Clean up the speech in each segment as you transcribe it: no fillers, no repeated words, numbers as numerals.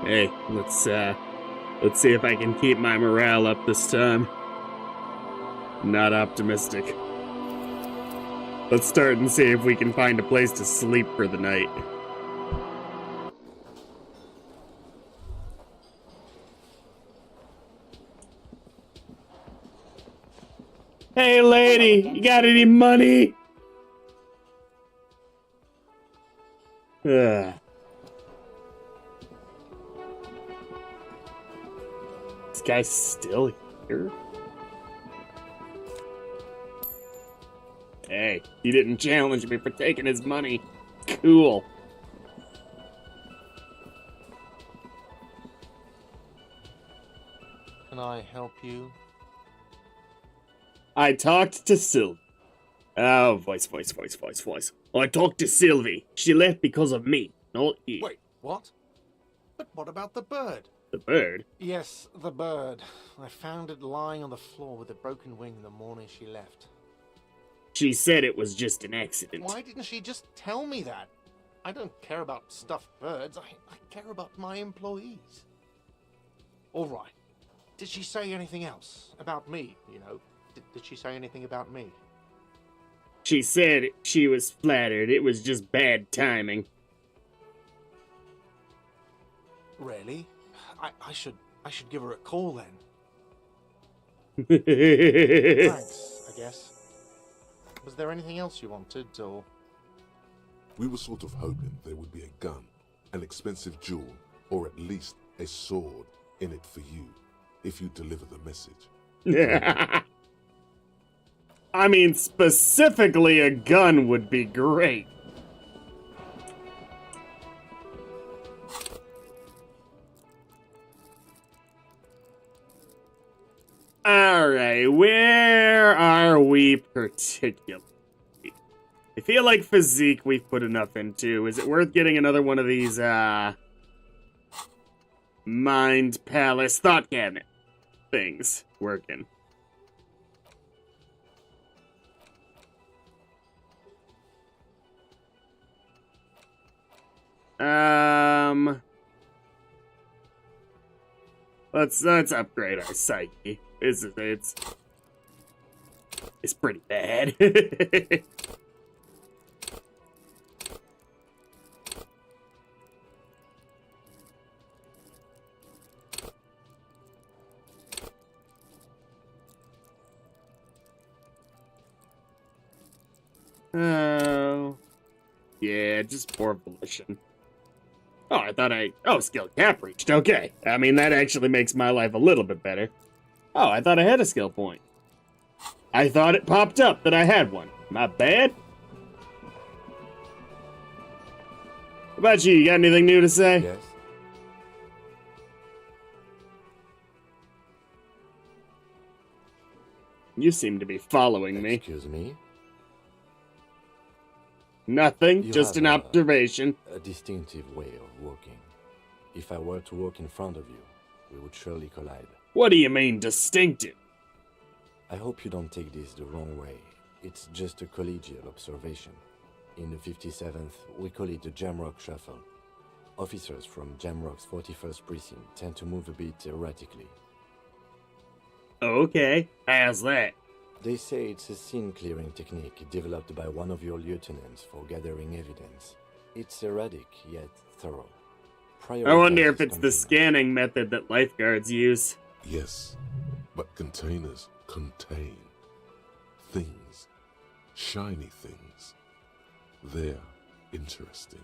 Hey, let's see if I can keep my morale up this time. Not optimistic. Let's start and see if we can find a place to sleep for the night. Hey lady, you got any money? Ugh. This guy's still here? Hey, he didn't challenge me for taking his money. Cool. Can I help you? I talked to Sylvie. Oh, voice. I talked to Sylvie. She left because of me, not you. Wait, what? But what about the bird? The bird? Yes, the bird. I found it lying on the floor with a broken wing the morning she left. She said it was just an accident. Why didn't she just tell me that? I don't care about stuffed birds. I care about my employees. All right. Did she say anything else? About me, you know? Did she say anything about me? She said she was flattered. It was just bad timing. Really? I should give her a call then. Thanks, I guess. Was there anything else you wanted, or...? We were sort of hoping there would be a gun, an expensive jewel, or at least a sword in it for you, if you deliver the message. I mean, specifically a gun would be great. Alright, where are we particularly? I feel like physique we've put enough into. Is it worth getting another one of these, Mind Palace Thought Cabinet things working? Let's upgrade our psyche. It's pretty bad. Oh, yeah, just poor volition. Oh, skill cap reached. Okay. I mean, that actually makes my life a little bit better. Oh, I thought I had a skill point. I thought it popped up that I had one. My bad? What about you? You got anything new to say? Yes. You seem to be following me. Excuse me? Nothing, You just have an observation. A distinctive way of walking. If I were to walk in front of you, we would surely collide. What do you mean, distinctive? I hope you don't take this the wrong way. It's just a collegial observation. In the 57th, we call it the Jamrock Shuffle. Officers from Jamrock's 41st Precinct tend to move a bit erratically. Okay, how's that? They say it's a scene-clearing technique developed by one of your lieutenants for gathering evidence. It's erratic, yet thorough. I wonder if Prioritizes it's the containment. scanning method that lifeguards use. Yes, but containers contain things, shiny things. They're interesting.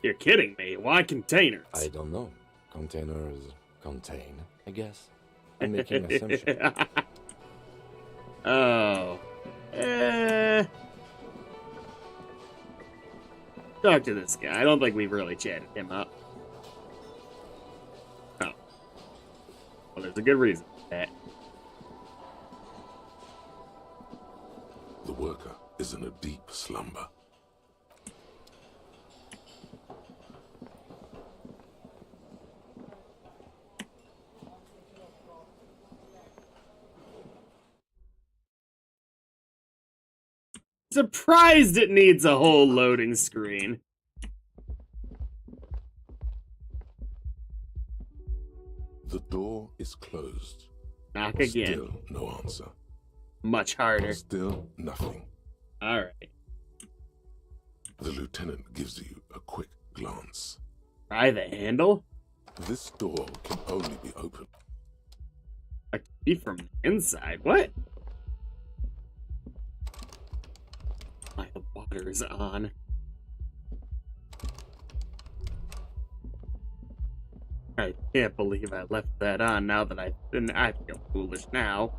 You're kidding me. Why containers? I don't know. Containers contain, I guess. I'm making assumptions. Oh. Talk to this guy. I don't think we've really chatted him up. Oh. Well, there's a good reason for that. The worker is in a deep slumber. Surprised it needs a whole loading screen. The door is closed. Knock again. Still no answer. Much harder. Still nothing. Alright. The lieutenant gives you a quick glance. Try the handle? This door can only be opened. A key from the inside. What? My, the water is on. I can't believe I left that on now that I feel foolish now.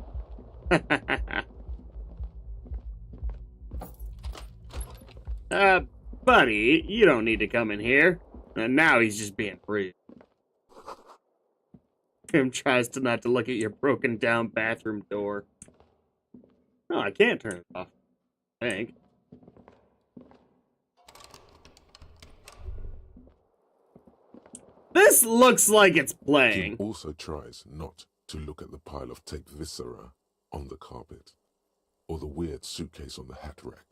Buddy, you don't need to come in here. And now he's just being rude. Tim tries to not to look at your broken down bathroom door. No, I can't turn it off, I think. This looks like it's playing. Kim also tries not to look at the pile of taped viscera on the carpet, or the weird suitcase on the hat rack,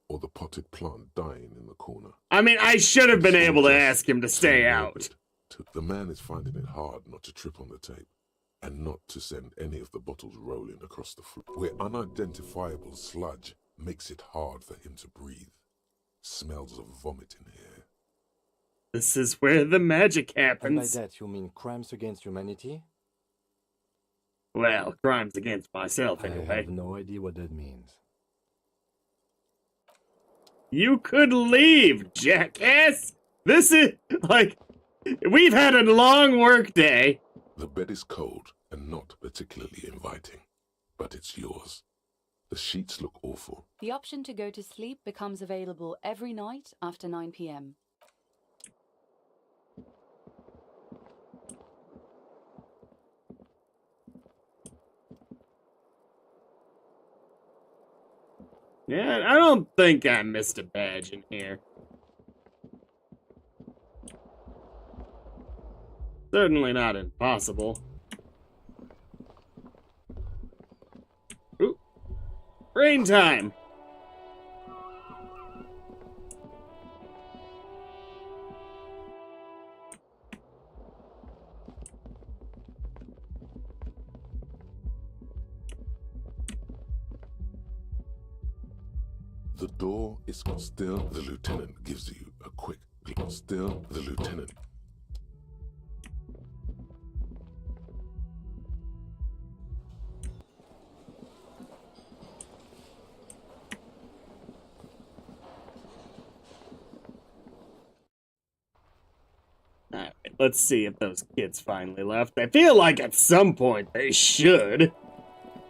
or the potted plant dying in the corner. I mean, I should have been It's able to all ask him to just stay too out. morbid. The man is finding it hard not to trip on the tape, and not to send any of the bottles rolling across the floor, where unidentifiable sludge makes it hard for him to breathe. Smells of vomit in here. This is where the magic And by happens. that you mean crimes against humanity? Well, crimes against myself, I anyway. have no idea what that means. You could leave, jackass! This is, like, we've had a long work day. The bed is cold and not particularly inviting, but it's yours. The sheets look awful. The option to go to sleep becomes available every night after 9 p.m. Yeah, I don't think I missed a badge in here. Certainly not impossible. Ooh. Rain time! The door is still. The lieutenant gives you a quick glance. Still, the lieutenant. Alright, let's see if those kids finally left. I feel like at some point they should.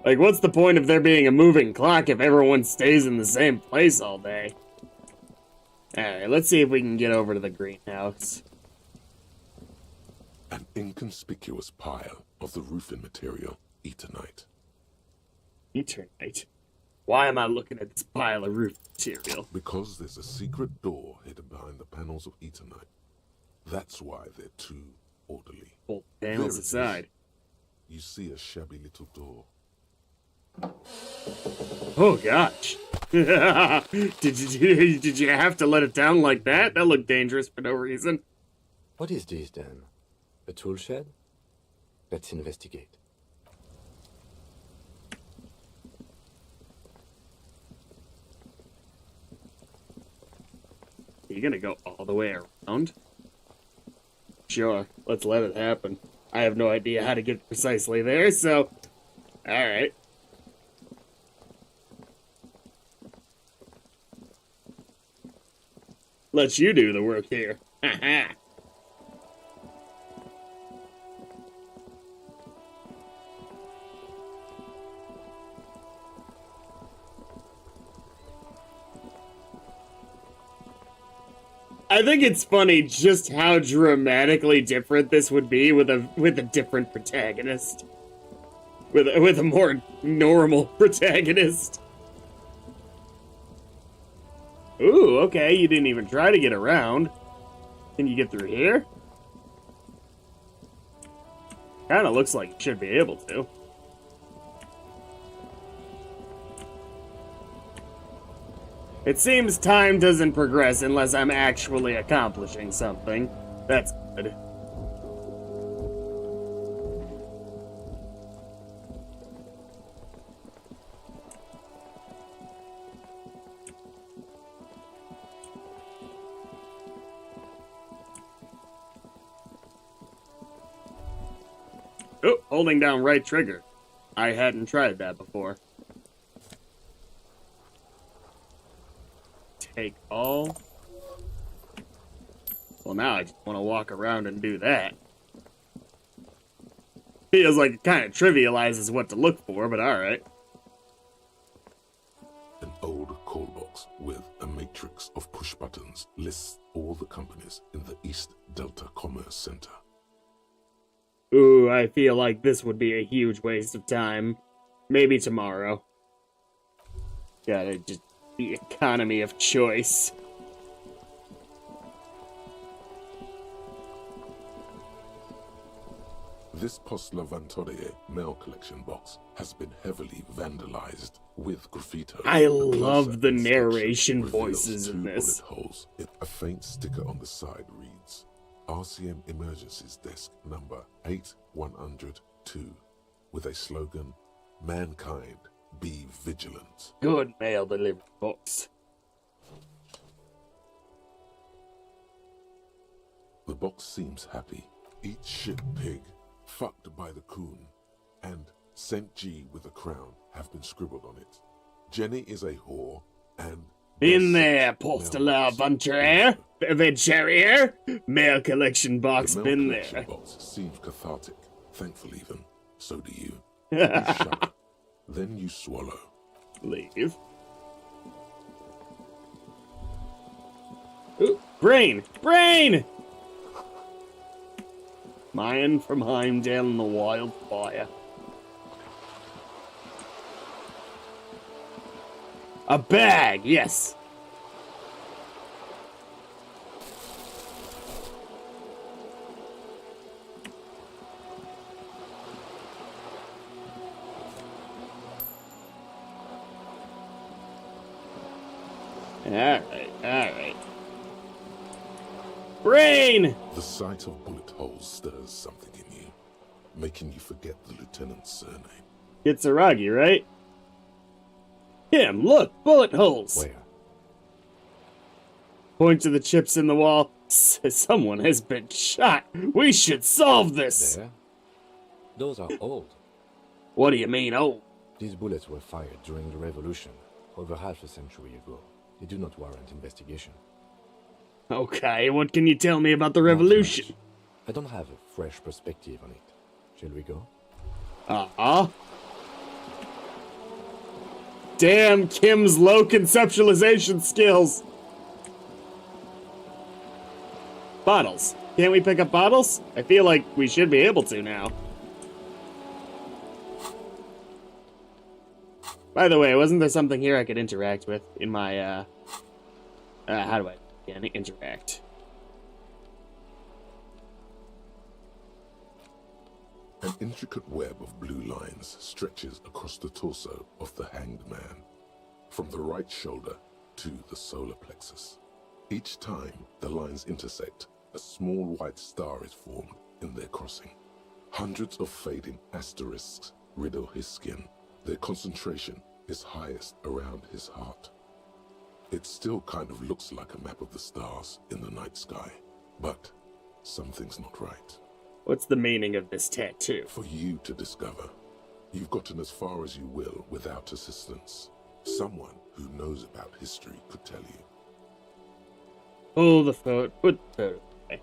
Like, what's the point of there being a moving clock if everyone stays in the same place all day? Alright, let's see if we can get over to the greenhouse. An inconspicuous pile of the roofing material, Eternite. Eternite. Why am I looking at this pile of roof material? Because there's a secret door hidden behind the panels of Eternite. That's why they're too orderly. Both There panels it is. aside. You see a shabby little door. Oh gosh. Did you have to let it down like that? That looked dangerous for no reason. What is this then? A tool shed? Let's investigate. You gonna go all the way around? Sure, let's let it happen. I have no idea how to get precisely there, so... Alright. Let you do the work here. Haha. I think it's funny just how dramatically different this would be with a different protagonist. With a more normal protagonist. Ooh, okay, you didn't even try to get around. Can you get through here? Kinda looks like you should be able to. It seems time doesn't progress unless I'm actually accomplishing something. That's good. Oh, holding down right trigger. I hadn't tried that before. Take all. Well, now I just want to walk around and do that. Feels like it kind of trivializes what to look for, but alright. An old call box with a matrix of push buttons lists all the companies in the East Delta Commerce Center. Ooh, I feel like this would be a huge waste of time. Maybe tomorrow. Gotta just... the economy of choice. This Post Lavantorie mail collection box has been heavily vandalized with graffito. I A love closer the inspection narration reveals voices in two this. bullet holes. A faint sticker on the side reads, RCM Emergencies Desk number 8102, with a slogan, Mankind, be vigilant. Good mail delivery box. The box seems happy. Eat shit, pig. Fucked by the coon. And St. G with a crown have been scribbled on it. Jenny is a whore, and... In there, Post Lavantorie, Venturier. Mail collection box the mail been collection there. box seems cathartic. Thankful even. So do you. You shudder. Then you swallow. Leave. Ooh, brain! Brain! Man from Heimdall in the wildfire. A bag, yes. Alright. Brain! The sight of bullet holes stirs something in you, making you forget the lieutenant's surname. Kitsuragi, right? Him, look, bullet holes. Where? Point to the chips in the wall. Someone has been shot. We should solve this. There? Those are old. What do you mean, oh? These bullets were fired during the Revolution, over half a century ago. They do not warrant investigation. Okay, what can you tell me about the Not revolution? much. I don't have a fresh perspective on it. Shall we go? Uh-huh. Damn Kim's low conceptualization skills. Bottles. Can't we pick up bottles? I feel like we should be able to now. By the way, wasn't there something here I could interact with in my, how do I interact? An intricate web of blue lines stretches across the torso of the hanged man, from the right shoulder to the solar plexus. Each time the lines intersect, a small white star is formed in their crossing. Hundreds of fading asterisks riddle his skin. Their concentration is highest around his heart. It still kind of looks like a map of the stars in the night sky, but something's not right. What's the meaning of this tattoo? For you to discover. You've gotten as far as you will without assistance. Someone who knows about history could tell you. Pull the photo. Put the photo away.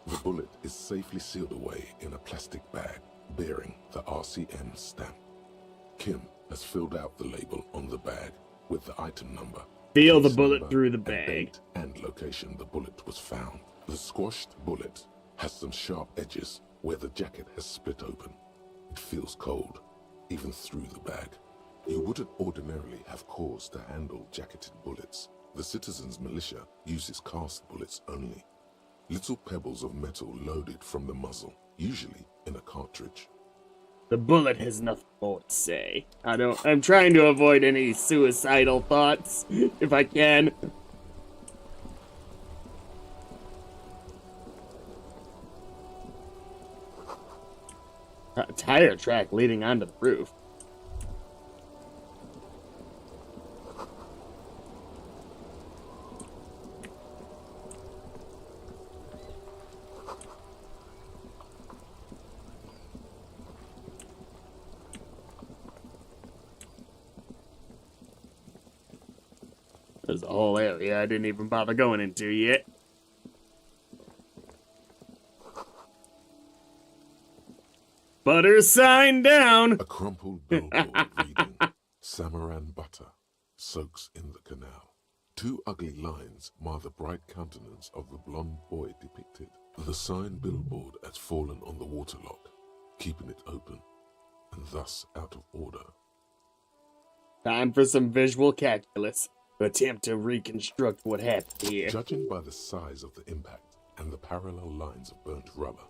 The bullet is safely sealed away in a plastic bag bearing the RCM stamp. Kim has filled out the label on the bag with the item number. Feel the case bullet number, through the and bag. date and location the bullet was found. The squashed bullet has some sharp edges where the jacket has split open. It feels cold, even through the bag. You wouldn't ordinarily have cause to handle jacketed bullets. The citizens' militia uses cast bullets only. Little pebbles of metal loaded from the muzzle, usually in a cartridge. The bullet has nothing more to say. I'm trying to avoid any suicidal thoughts, if I can. A tire track leading onto the roof. There's a whole area I didn't even bother going into yet. Butter sign down! A crumpled billboard reading, Samaran butter soaks in the canal. Two ugly lines mar the bright countenance of the blonde boy depicted. The sign billboard has fallen on the waterlock, keeping it open, and thus out of order. Time for some visual calculus to attempt to reconstruct what happened here. Judging by the size of the impact and the parallel lines of burnt rubber,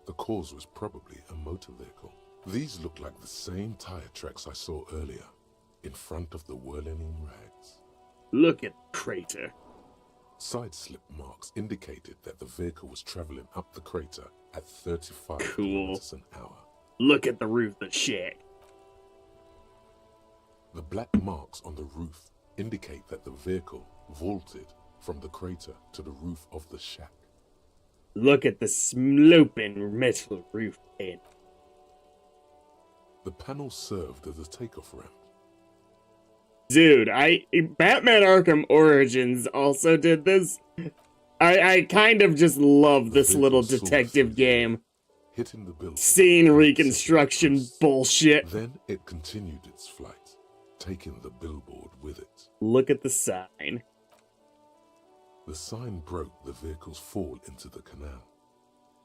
the cause was probably a motor vehicle. These look like the same tire tracks I saw earlier, in front of the whirling rags. Look at the crater. Side slip marks indicated that the vehicle was traveling up the crater at 35 Cool. kilometers an hour. Look at the roof of the shack. The black marks on the roof indicate that the vehicle vaulted from the crater to the roof of the shack. Look at the sloping metal roof panel. The panel served as a takeoff ramp. Dude, Batman Arkham Origins also did this. I kind of just love this little detective game. Hitting the building. Scene reconstruction bullshit. Then it continued its flight, taking the billboard with it. Look at the sign. The sign broke the vehicle's fall into the canal.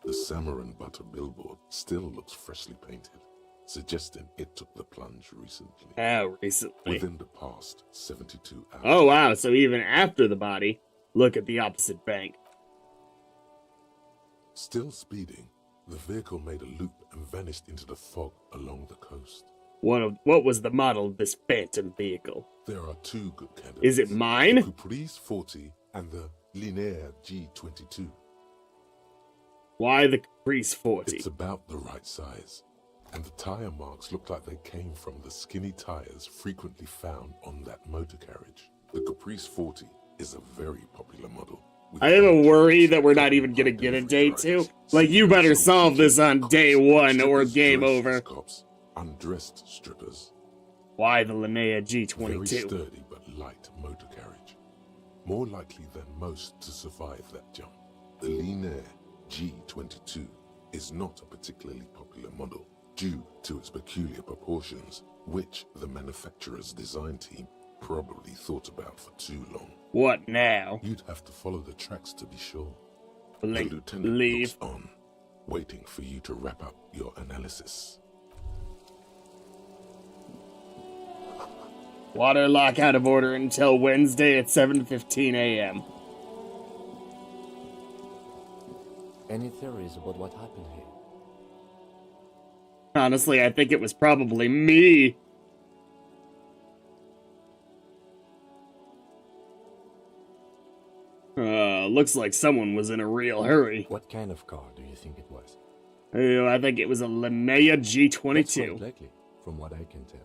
The Samaran butter billboard still looks freshly painted, suggesting it took the plunge recently. How recently? Within the past 72 hours. Oh wow, so even after the body, look at the opposite bank. Still speeding, the vehicle made a loop and vanished into the fog along the coast. What was the model of this phantom vehicle? There are two good candidates. Is it mine? The Caprice 40 and the Linear G22. Why the Caprice 40? It's about the right size, and the tire marks look like they came from the skinny tires frequently found on that motor carriage. The Caprice 40 is a very popular model. I have a worry that we're not even gonna get a day two. Like, you better solve this on day one or game over. Cops, undressed strippers. Why the Linnea Very G22? sturdy but light motor carriage. More likely than most to survive that jump. The Linear G22 is not a particularly popular model due to its peculiar proportions, which the manufacturer's design team probably thought about for too long. What now? You'd have to follow the tracks to be sure. The lieutenant Leave. looks on, waiting for you to wrap up your analysis. Water lock out of order until Wednesday at 7:15 a.m. Any theories about what happened here? Honestly, I think it was probably me. Looks like someone was in a real hurry. What kind of car do you think it was? I think it was a Linnea That's G22. quite likely, from what I can tell.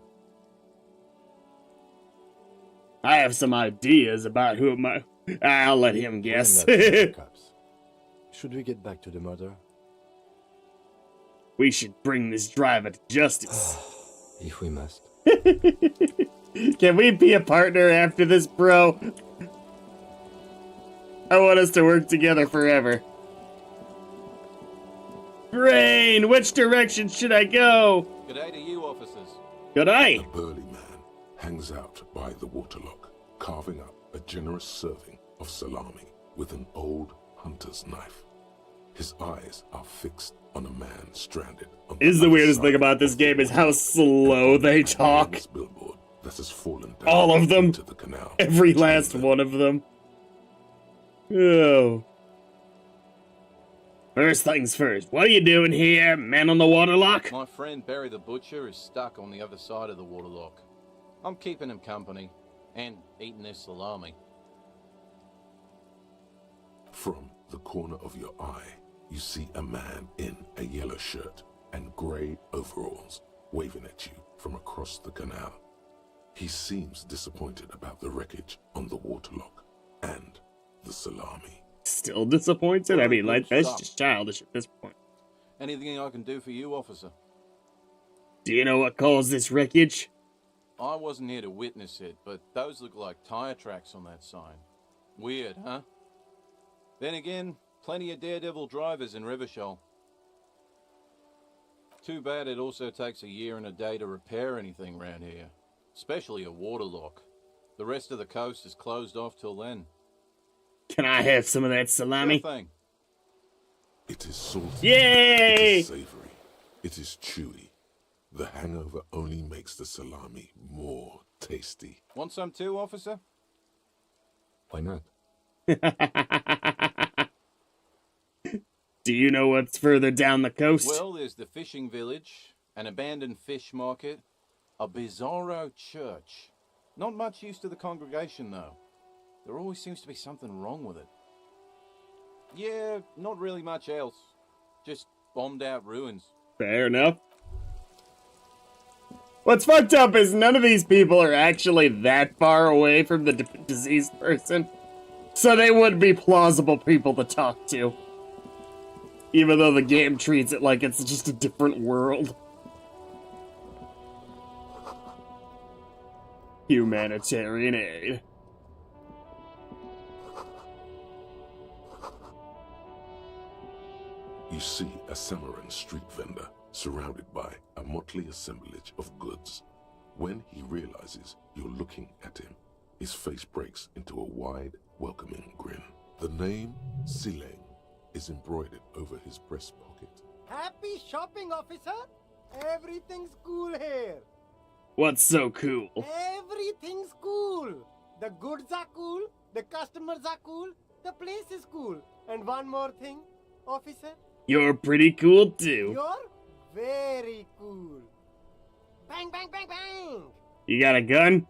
I have some ideas about who it might... I'll let him guess. Blame that to the cops. Should we get back to the murder? We should bring this driver to justice. If we must. Can we be a partner after this, bro? I want us to work together forever. Brain, which direction should I go? Good day to you, officers. Good A eye. burly man hangs out by the waterlock, carving up a generous serving of salami with an old hunter's knife. His eyes are fixed on a man stranded on Is the other weirdest thing side about this of the game is how water. slow they And talk. this billboard that has fallen down All of them. into the canal. Every between last them. one of them. Oh. First things first, what are you doing here, man on the waterlock? My friend Barry the Butcher is stuck on the other side of the waterlock. I'm keeping him company and eating his salami. From the corner of your eye, you see a man in a yellow shirt and grey overalls waving at you from across the canal. He seems disappointed about the wreckage on the waterlock and the salami. Still disappointed? I mean, like, that's just childish at this point. Anything I can do for you, officer? Do you know what caused this wreckage? I wasn't here to witness it, but those look like tire tracks on that sign. Weird, huh? Then again, plenty of daredevil drivers in Revachol. Too bad it also takes a year and a day to repair anything around here. Especially a waterlock. The rest of the coast is closed off till then. Can I have some of that salami? Sure thing. It is salty. Yay! It is savory. It is chewy. The hangover only makes the salami more tasty. Want some too, officer? Why not? Do you know what's further down the coast? Well, there's the fishing village, an abandoned fish market, a bizarro church. Not much use to the congregation, though. There always seems to be something wrong with it. Yeah, not really much else. Just bombed out ruins. Fair enough. What's fucked up is none of these people are actually that far away from the deceased person. So they would be plausible people to talk to. Even though the game treats it like it's just a different world. Humanitarian aid. You see a Samaran street vendor surrounded by a motley assemblage of goods. When he realizes you're looking at him, his face breaks into a wide, welcoming grin. The name Sileng is embroidered over his breast pocket. Happy shopping, officer! Everything's cool here. What's so cool? Everything's cool. The goods are cool, the customers are cool, the place is cool. And one more thing, officer. You're pretty cool too. You're very cool. Bang, bang, bang, bang! You got a gun?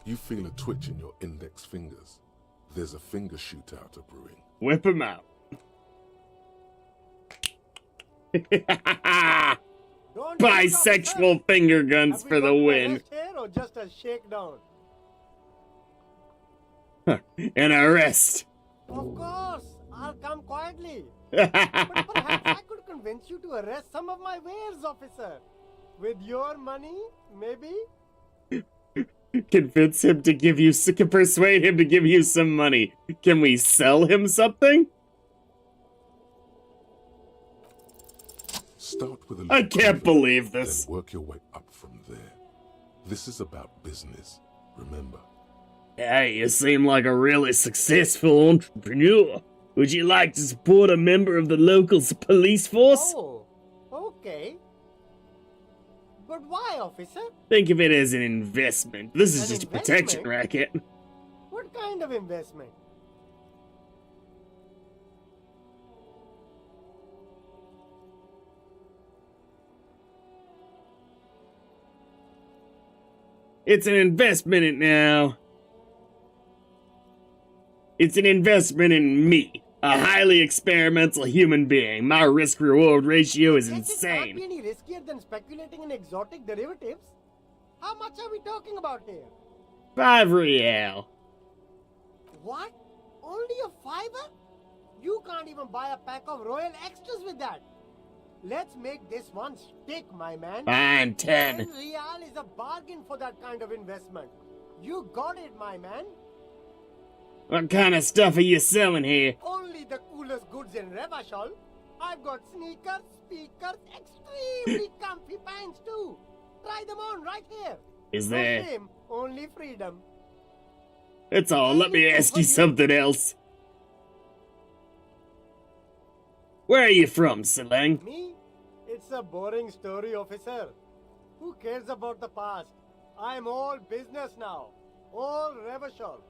You feel a twitch in your index fingers. There's a finger shootout brewing. Whip him out. Don't Bisexual finger guns Have we for the got an win. arrest here or just a shakedown? An arrest. Of course, I'll come quietly. But perhaps I could convince you to arrest some of my wares, officer. With your money, maybe? Convince him to give you, persuade him to give you some money. Can we sell him something? Start with a I little can't confidence, believe this. Then work your way up from there. This is about business, remember. Hey, you seem like a really successful entrepreneur. Would you like to support a member of the local police force? Oh, okay. But why, officer? Think of it as an investment. This is An just a protection investment? racket. What kind of investment? It's an investment in now. It's an investment in me, a highly experimental human being. My risk-reward ratio is Yes, it can't insane. be any riskier than speculating in exotic derivatives. How much are we talking about here? 5 real. What? Only a fiver? You can't even buy a pack of Royal Extras with that. Let's make this one stick, my man. Fine, 10. 10 real is a bargain for that kind of investment. You got it, my man. What kind of stuff are you selling here? Only the coolest goods in Revachol. I've got sneakers, speakers, extremely comfy pants too. Try them on right here. Is No there... shame, only freedom. That's all. Let me ask you something else. Where are you from, Sileng? Me? It's a boring story, officer. Who cares about the past? I'm all business now. All Revachol.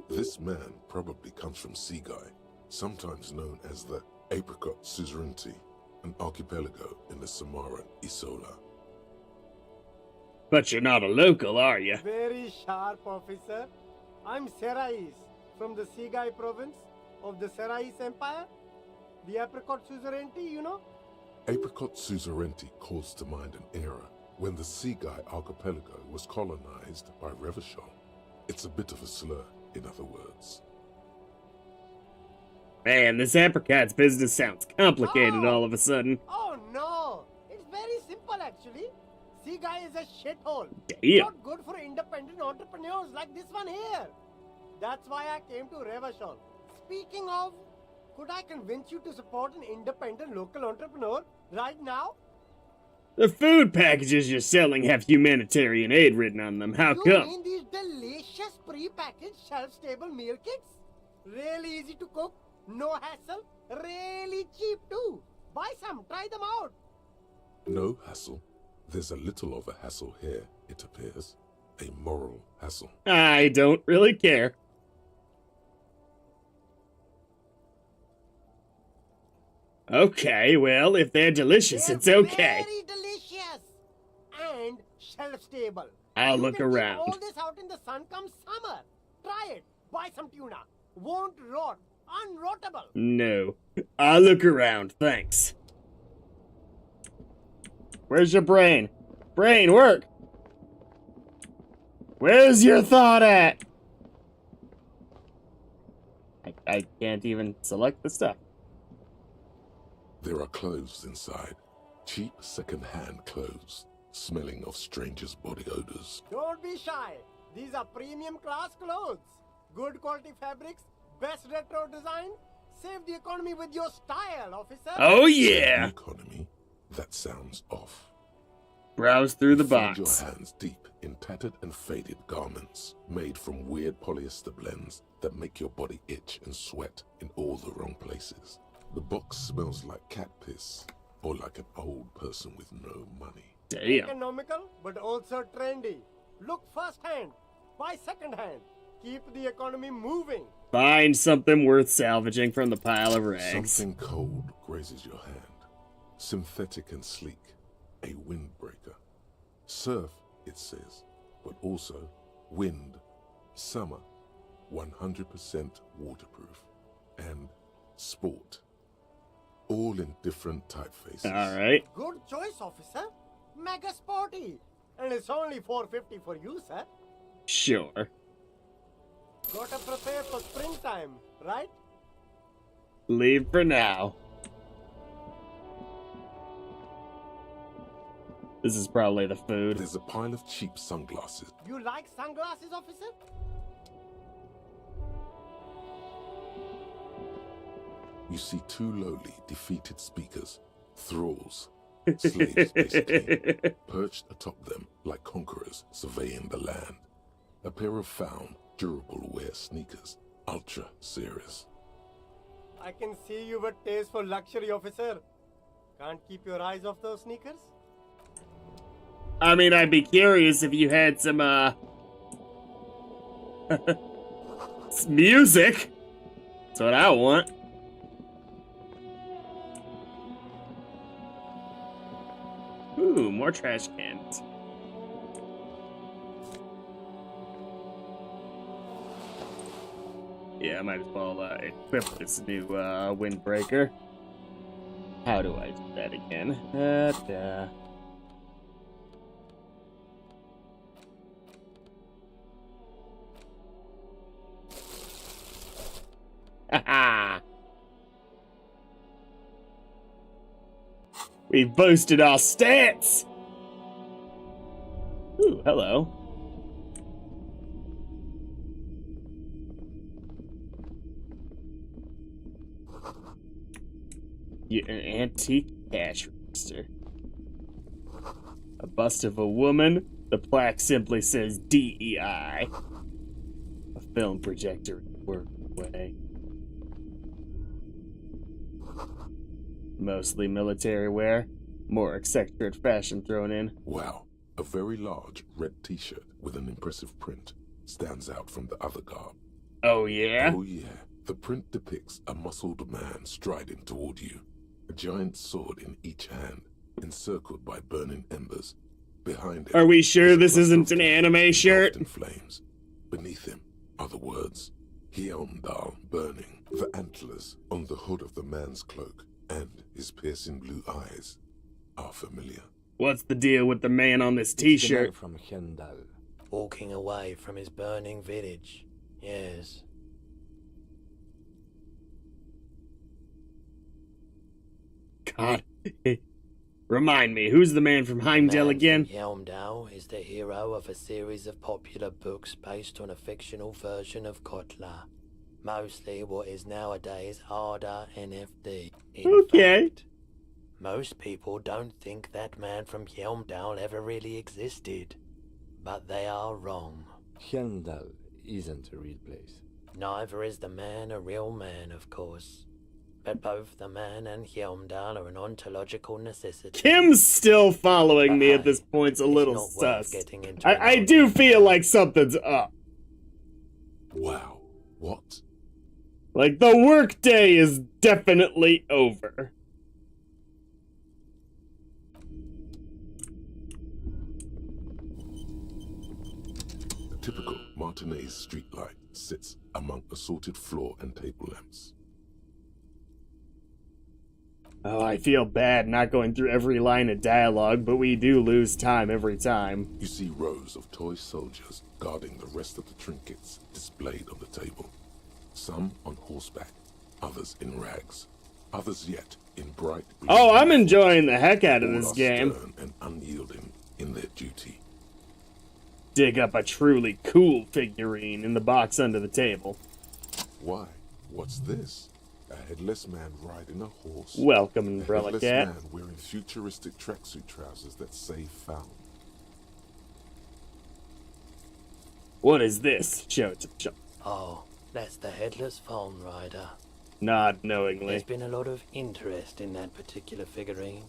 This man probably comes from Seaguy, sometimes known as the Apricot Suzerainty, an archipelago in the Samaran Isola. But you're not a local, are you? Very sharp, officer. I'm Serais, from the Seaguy province of the Serais Empire. The Apricot Suzerainty, you know? Apricot Suzerainty calls to mind an era when the Seaguy archipelago was colonized by Revachol. It's a bit of a slur, in other words. Man, this apricot's business sounds complicated Oh. all of a sudden. Oh no! It's very simple actually. Seaguy is a shithole. Damn. Not good for independent entrepreneurs like this one here. That's why I came to Revachol. Speaking of, could I convince you to support an independent local entrepreneur right now? The food packages you're selling have humanitarian aid written on them. How You come? mean these delicious pre-packaged shelf-stable meal kits? Really easy to cook, no hassle, really cheap too. Buy some, try them out. No hassle. There's a little of a hassle here, it appears. A moral hassle. I don't really care. Okay, well, if they're delicious, They're it's okay. Very delicious and shelf-stable. I'll You look can keep around. all this out in the sun come summer. Try it. Buy some tuna. Won't rot. Unrottable. No. I'll look around, thanks. Where's your brain? Brain, work! Where's your thought at? I can't even select the stuff. There are clothes inside. Cheap second-hand clothes, smelling of strangers' body odors. Don't be shy. These are premium class clothes. Good quality fabrics, best retro design. Save the economy with your style, officer. Oh yeah! Economy? That sounds off. Browse through the Find box. your hands deep in tattered and faded garments made from weird polyester blends that make your body itch and sweat in all the wrong places. The box smells like cat piss or like an old person with no money. Damn. Economical, but also trendy. Look first-hand. Buy second-hand. Keep the economy moving. Find something worth salvaging from the pile of rags. Something cold grazes your hand. Synthetic and sleek. A windbreaker. Surf, it says, but also wind, summer, 100% waterproof, and sport. All in different typefaces. Alright. Good choice, officer. Mega sporty. And it's only $4.50 for you, sir. Sure. Gotta prepare for springtime, right? Leave for now. This is probably the food. There's a pile of cheap sunglasses. You like sunglasses, officer? You see two lowly, defeated speakers, thralls, slaves basically, perched atop them like conquerors surveying the land. A pair of found, durable wear sneakers, ultra serious. I can see you with taste for luxury, officer. Can't keep your eyes off those sneakers? I mean, I'd be curious if you had some, music. That's what I want. Ooh, more trash cans. Yeah, I might as well equip this new windbreaker. How do I do that again? Haha! We've boosted our stats! Ooh, hello. An antique cash register. A bust of a woman. The plaque simply says DEI. A film projector worked away. Mostly military wear. More eccentric fashion thrown in. Wow, a very large red t-shirt with an impressive print stands out from the other garb. Oh yeah? Oh yeah, the print depicts a muscled man striding toward you. A giant sword in each hand, encircled by burning embers. Behind him, Are we sure is a this cluster isn't of an candles anime shirt? engulfed in flames. Beneath him are the words, Hyomdal burning. The antlers on the hood of the man's cloak and his piercing blue eyes are familiar. What's the deal with the man on this It's the man t-shirt? from Hyundai. Walking away from his burning village. Yes. God. Remind me, who's the man from The Heimdall man again? from Helmdall is the hero of a series of popular books based on a fictional version of Kotler. Mostly what is nowadays Arda NFD. In Okay. fact, most people don't think that man from Helmdall ever really existed. But they are wrong. Helmdall isn't a real place. Neither is the man a real man, of course. But both the man and Helmdall are an ontological necessity. Kim's still following me at this Hey, point. It's a it's little not worth sus. getting into an I do argument feel about. like something's up. Wow. What? Like, the workday is definitely over. A typical Martinez streetlight sits among assorted floor and table lamps. Oh, I feel bad not going through every line of dialogue, but we do lose time every time. You see rows of toy soldiers guarding the rest of the trinkets displayed on the table. Some on horseback, others in rags, others yet in bright blue Oh, I'm uniforms. enjoying the heck out of All this are game. stern and unyielding in their duty. Dig up a truly cool figurine in the box under the table. Why? What's this? A headless man riding a horse. Welcome, A Umbrella headless Cat. man wearing futuristic tracksuit trousers that say found. What is this? Show it to the shop. Oh, that's the headless phone rider. Nod There's knowingly. been a lot of interest in that particular figurine.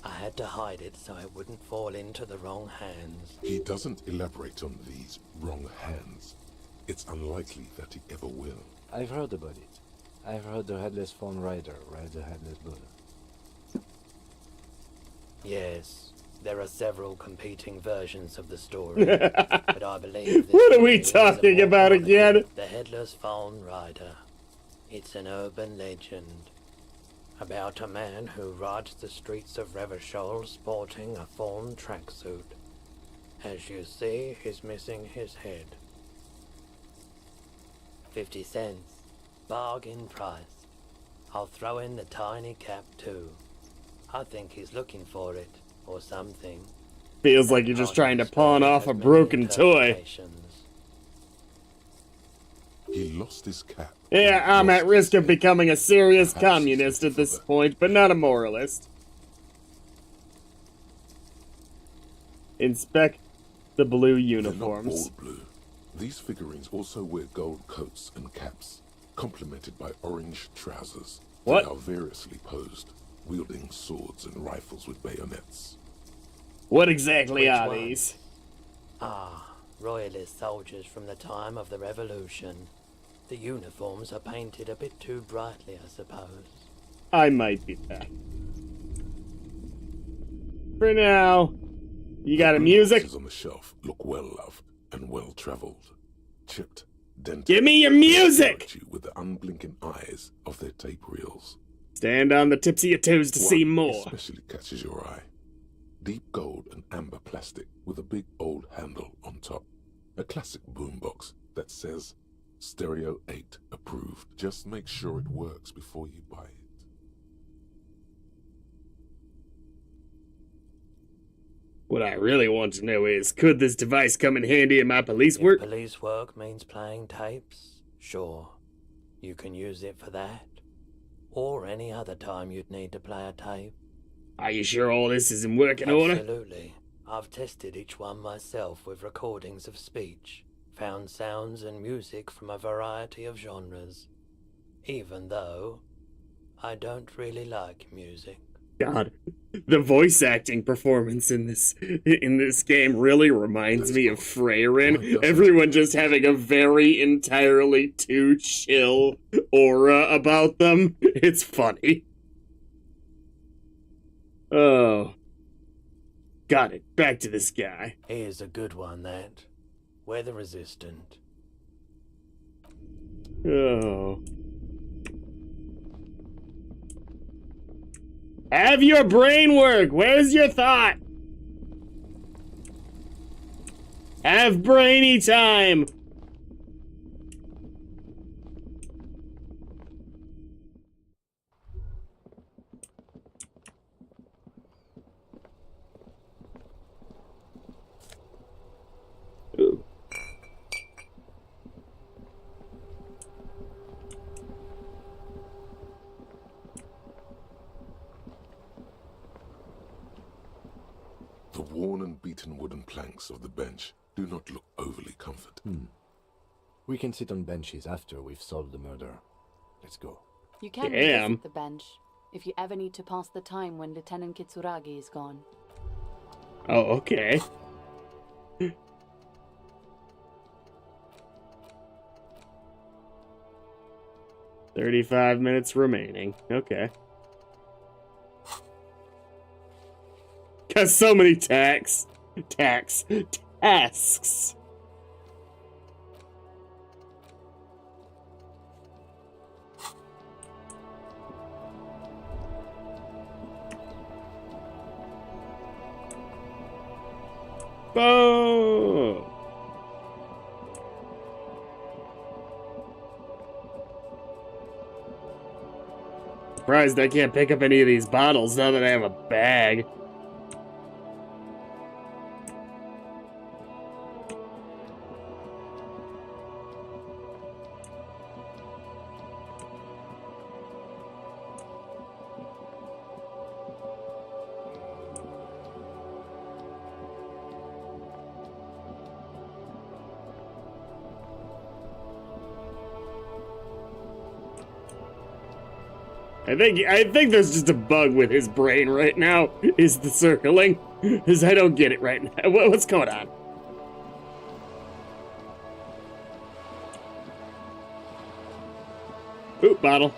I had to hide it so it wouldn't fall into the wrong hands. He doesn't elaborate on these wrong hands. It's unlikely that he ever will. I've heard about it. I've heard the headless phone rider rides a headless bull. Yes, there are several competing versions of the story, but I believe this What are we figurine is a talking more about chronicle. again? The headless phone rider. It's an urban legend about a man who rides the streets of Revachol sporting a fawn tracksuit. As you see, he's missing his head. 50 cents. Bargain price. I'll throw in the tiny cap too. I think he's looking for it, or something. Feels That like you're just part trying of to the pawn story off has a many broken toy. interpretations. He lost his cap. Yeah, I'm Lost at risk his of head. becoming a serious Perhaps he's communist looking at for this the- point, but not a moralist. Inspect the blue They're not uniforms. all blue. These figurines also wear gold coats and caps, complemented by orange trousers. What? They are variously posed, wielding swords and rifles with bayonets. What exactly Which are one? these? Ah, royalist soldiers from the time of the revolution. The uniforms are painted a bit too brightly, I suppose. I might be back. For now, you got a The music? boxes on the shelf look well loved and well traveled, chipped, dented. Give me your They music! stare at you with the unblinking eyes of their tape reels. Stand on the tips of your toes to see One more. especially catches your eye. Deep gold and amber plastic with a big old handle on top. A classic boombox that says Stereo 8 approved. Just make sure it works before you buy it. What I really want to know is, could this device come in handy in my police If work? police work means playing tapes, sure. You can use it for that. Or any other time you'd need to play a tape. Are you sure all this is in working order? Absolutely. I've tested each one myself with recordings of speech, found sounds and music from a variety of genres. Even though I don't really like music. God, the voice acting performance in this game really reminds me of Freyrin. Everyone just having a very entirely too chill aura about them. It's funny. Oh. Got it. Back to this guy. Here's a good one, that. Weather resistant. Oh. Have your brain work. Where's your thought? Have brainy time. planks of the bench do not look overly comfortable. We can sit on benches after we've solved the murder. Let's go. You can Damn. revisit the bench if you ever need to pass the time when Lieutenant Kitsuragi is gone. Oh, okay. 35 minutes remaining. Okay. Got so many tasks. Boom! Surprised I can't pick up any of these bottles now that I have a bag. I think there's just a bug with his brain right now, is the circling. Because I don't get it right now. What's going on? Ooh, bottle.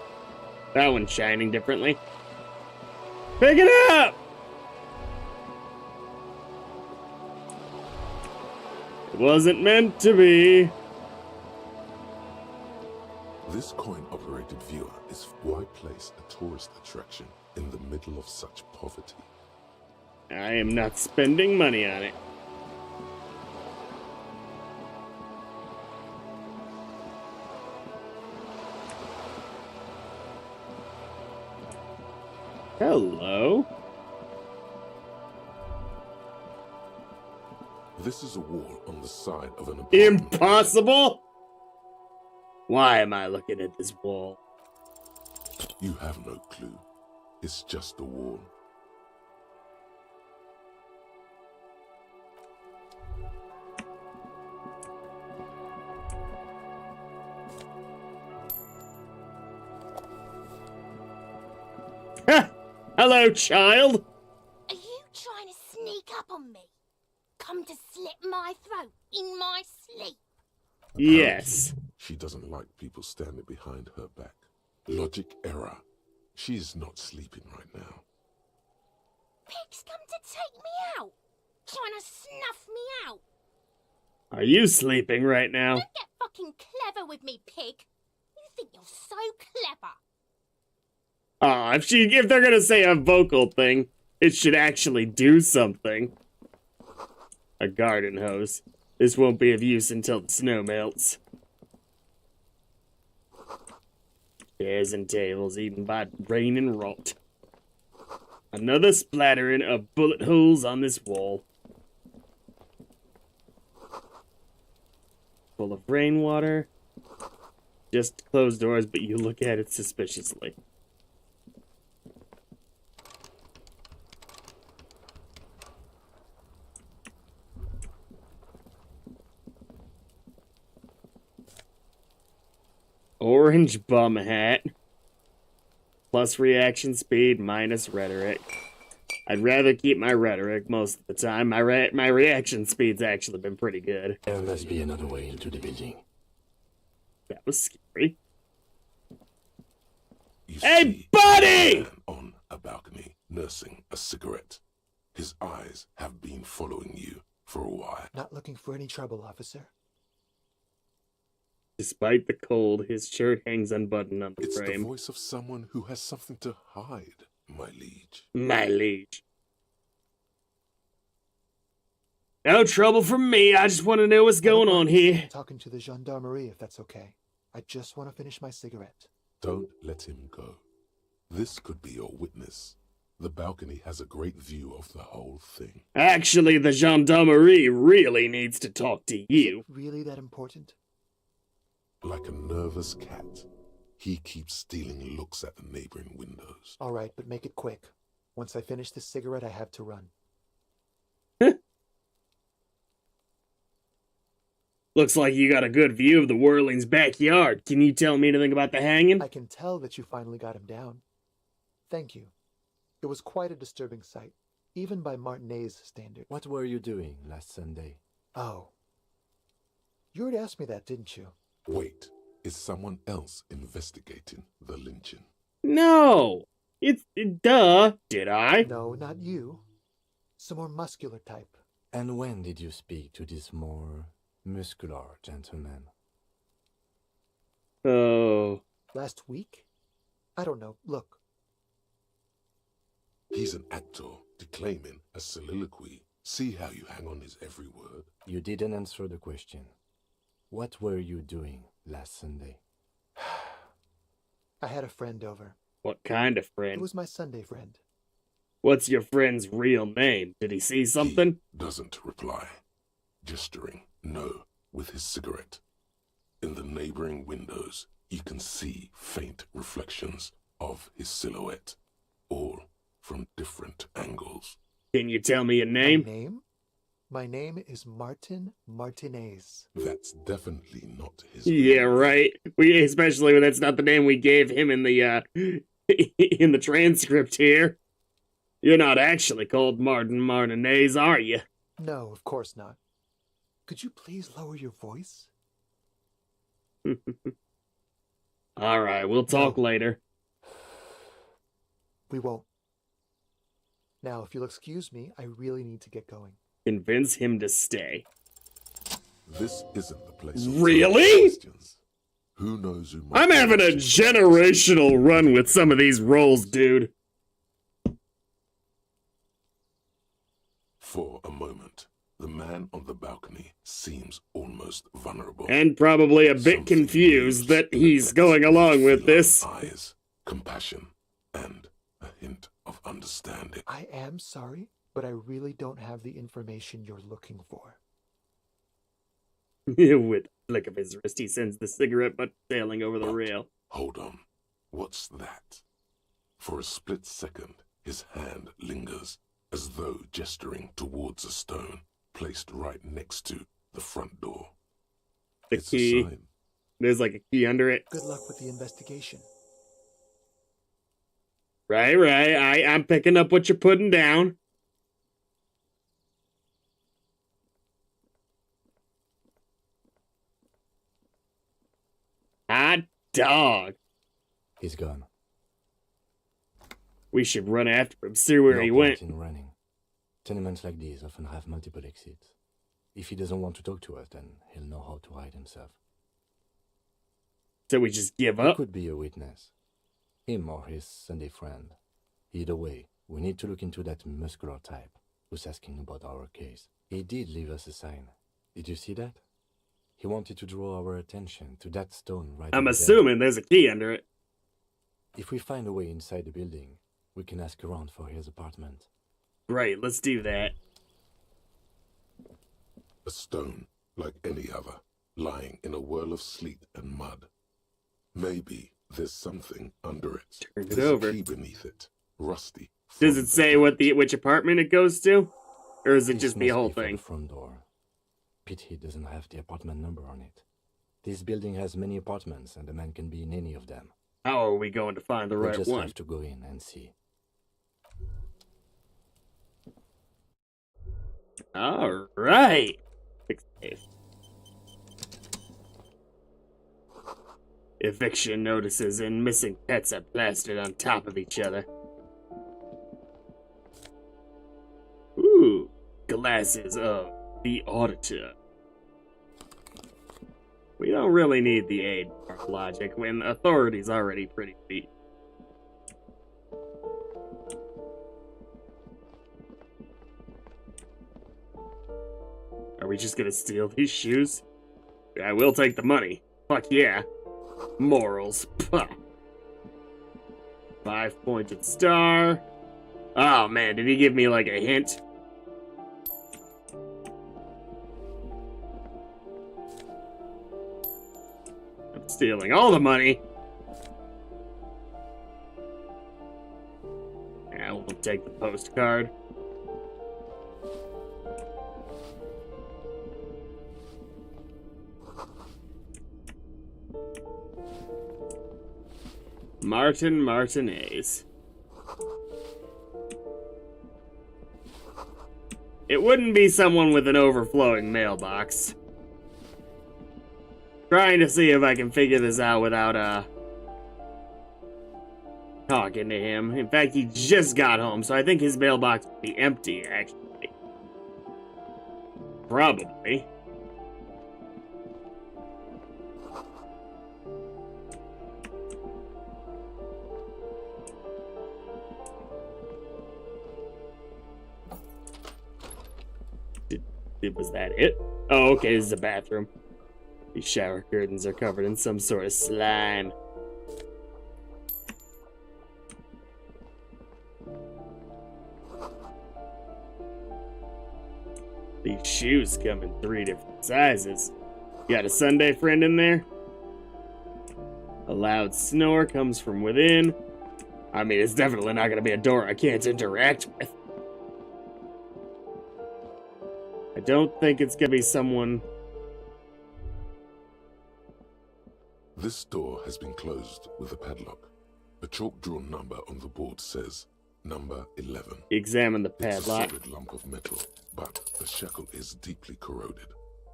That one's shining differently. Pick it up! It wasn't meant to be. This coin-operated viewer is why place a tourist attraction in the middle of such poverty. I am not spending money on it. Hello? This is a wall on the side of an apartment. Impossible? Why am I looking at this wall? You have no clue. It's just a wall. Hello, child. Are you trying to sneak up on me? Come to slit my throat in my sleep? Yes. She doesn't like people standing behind her back. Logic error. She is not sleeping right now. Pig's come to take me out. Trying to snuff me out. Are you sleeping right now? Don't get fucking clever with me, pig. You think you're so clever. Aw, if they're gonna say a vocal thing, it should actually do something. A garden hose. This won't be of use until the snow melts. Chairs and tables eaten by rain and rot. Another splattering of bullet holes on this wall. Full of rainwater. Just closed doors, but you look at it suspiciously. Orange bum hat. Plus reaction speed, minus rhetoric. I'd rather keep my rhetoric most of the time. My reaction speed's actually been pretty good. There must be another way into the building. That was scary. You Hey, see buddy! a man on a balcony nursing a cigarette. His eyes have been following you for a while. Not looking for any trouble, officer. Despite the cold, his shirt hangs unbuttoned on the It's frame. the voice of someone who has something to hide, my liege. My liege. No trouble from me. I just want to know what's going on here. Talking to the gendarmerie, if that's okay. I just want to finish my cigarette. Don't let him go. This could be your witness. The balcony has a great view of the whole thing. Actually, the gendarmerie really needs to talk to you. Is it really that important? Like a nervous cat, he keeps stealing looks at the neighboring windows. All right, but make it quick. Once I finish this cigarette, I have to run. Looks like you got a good view of the Whirling's backyard. Can you tell me anything about the hanging? I can tell that you finally got him down. Thank you. It was quite a disturbing sight, even by Martinet's standards. What were you doing last Sunday? Oh. You already asked me that, didn't you? Wait, is someone else investigating the lynching? No! It's... duh! Did I? No, not you. Some more muscular type. And when did you speak to this more muscular gentleman? Oh... Last week? I don't know. Look. He's an actor, declaiming a soliloquy. See how you hang on his every word? You didn't answer the question. What were you doing last Sunday? I had a friend over. What kind of It friend? was my Sunday friend. What's your friend's real name? Did he see something? He doesn't reply, gesturing no with his cigarette. In the neighboring windows, you can see faint reflections of his silhouette, all from different angles. Can you tell me a name? My name? My name is Martin Martinez. That's definitely not his Yeah, name. right. Especially when that's not the name we gave him in the in the transcript here. You're not actually called Martin Martinez, are you? No, of course not. Could you please lower your voice? All right, we'll talk later. We won't. Now, if you'll excuse me, I really need to get going. Convince him to stay. This isn't the place. of Really? questions. Who knows who might I'm be having a watching? generational run with some of these roles, dude. For a moment, the man on the balcony seems almost vulnerable. And probably a bit Something confused moves that in he's the going depths of along his with feline this. Eyes, compassion, and a hint of understanding. I am sorry, but I really don't have the information you're looking for. With a flick of his wrist, he sends the cigarette butt sailing over the But rail. hold on. What's that? For a split second, his hand lingers, as though gesturing towards a stone placed right next to the front door. The It's key. a sign. There's like a key under it. Good luck with the investigation. Right. I'm picking up what you're putting down. Hot dog. He's gone. We should run after him, see where No he point went. in running. Tenements like these often have multiple exits. If he doesn't want to talk to us, then he'll know how to hide himself. So we just give He up? could be a witness. Him or his Sunday friend. Either way, we need to look into that muscular type who's asking about our case. He did leave us a sign. Did you see that? He wanted to draw our attention to that stone right I'm over assuming there's a key under it. there. If we find a way inside the building, we can ask around for his apartment. Great, let's do that. A stone, like any other, lying in a whirl of sleet and mud. Maybe there's something under it. Turn it There's over. a key beneath it, rusty. Does from it say the what dirt. which apartment it goes to? Or is it This just the must whole be for thing? The front door. Pity doesn't have the apartment number on it. This building has many apartments, and a man can be in any of them. How are we going to find the We right just one? have to go in and see. All right. Fix save. Eviction notices and missing pets are plastered on top of each other. Ooh, glasses of the auditor. We don't really need the aid of logic when authority's already pretty beat. Are we just gonna steal these shoes? I will take the money. Fuck yeah. Morals. Puh. 5-pointed star. Oh man, did he give me like a hint? I'm stealing all the money. Yeah, we'll take the postcard. Martin Martinez. It wouldn't be someone with an overflowing mailbox. Trying to see if I can figure this out without, talking to him. In fact, he just got home, so I think his mailbox will be empty, actually. Probably. Was that it? Oh, okay, this is a bathroom. These shower curtains are covered in some sort of slime. These shoes come in 3 different sizes. Got a Sunday friend in there? A loud snore comes from within. I mean, it's definitely not gonna be a door I can't interact with. I don't think it's gonna be someone. This door has been closed with a padlock. A chalk-drawn number on the board says number 11. Examine the It's a padlock. solid lump of metal, but the shackle is deeply corroded.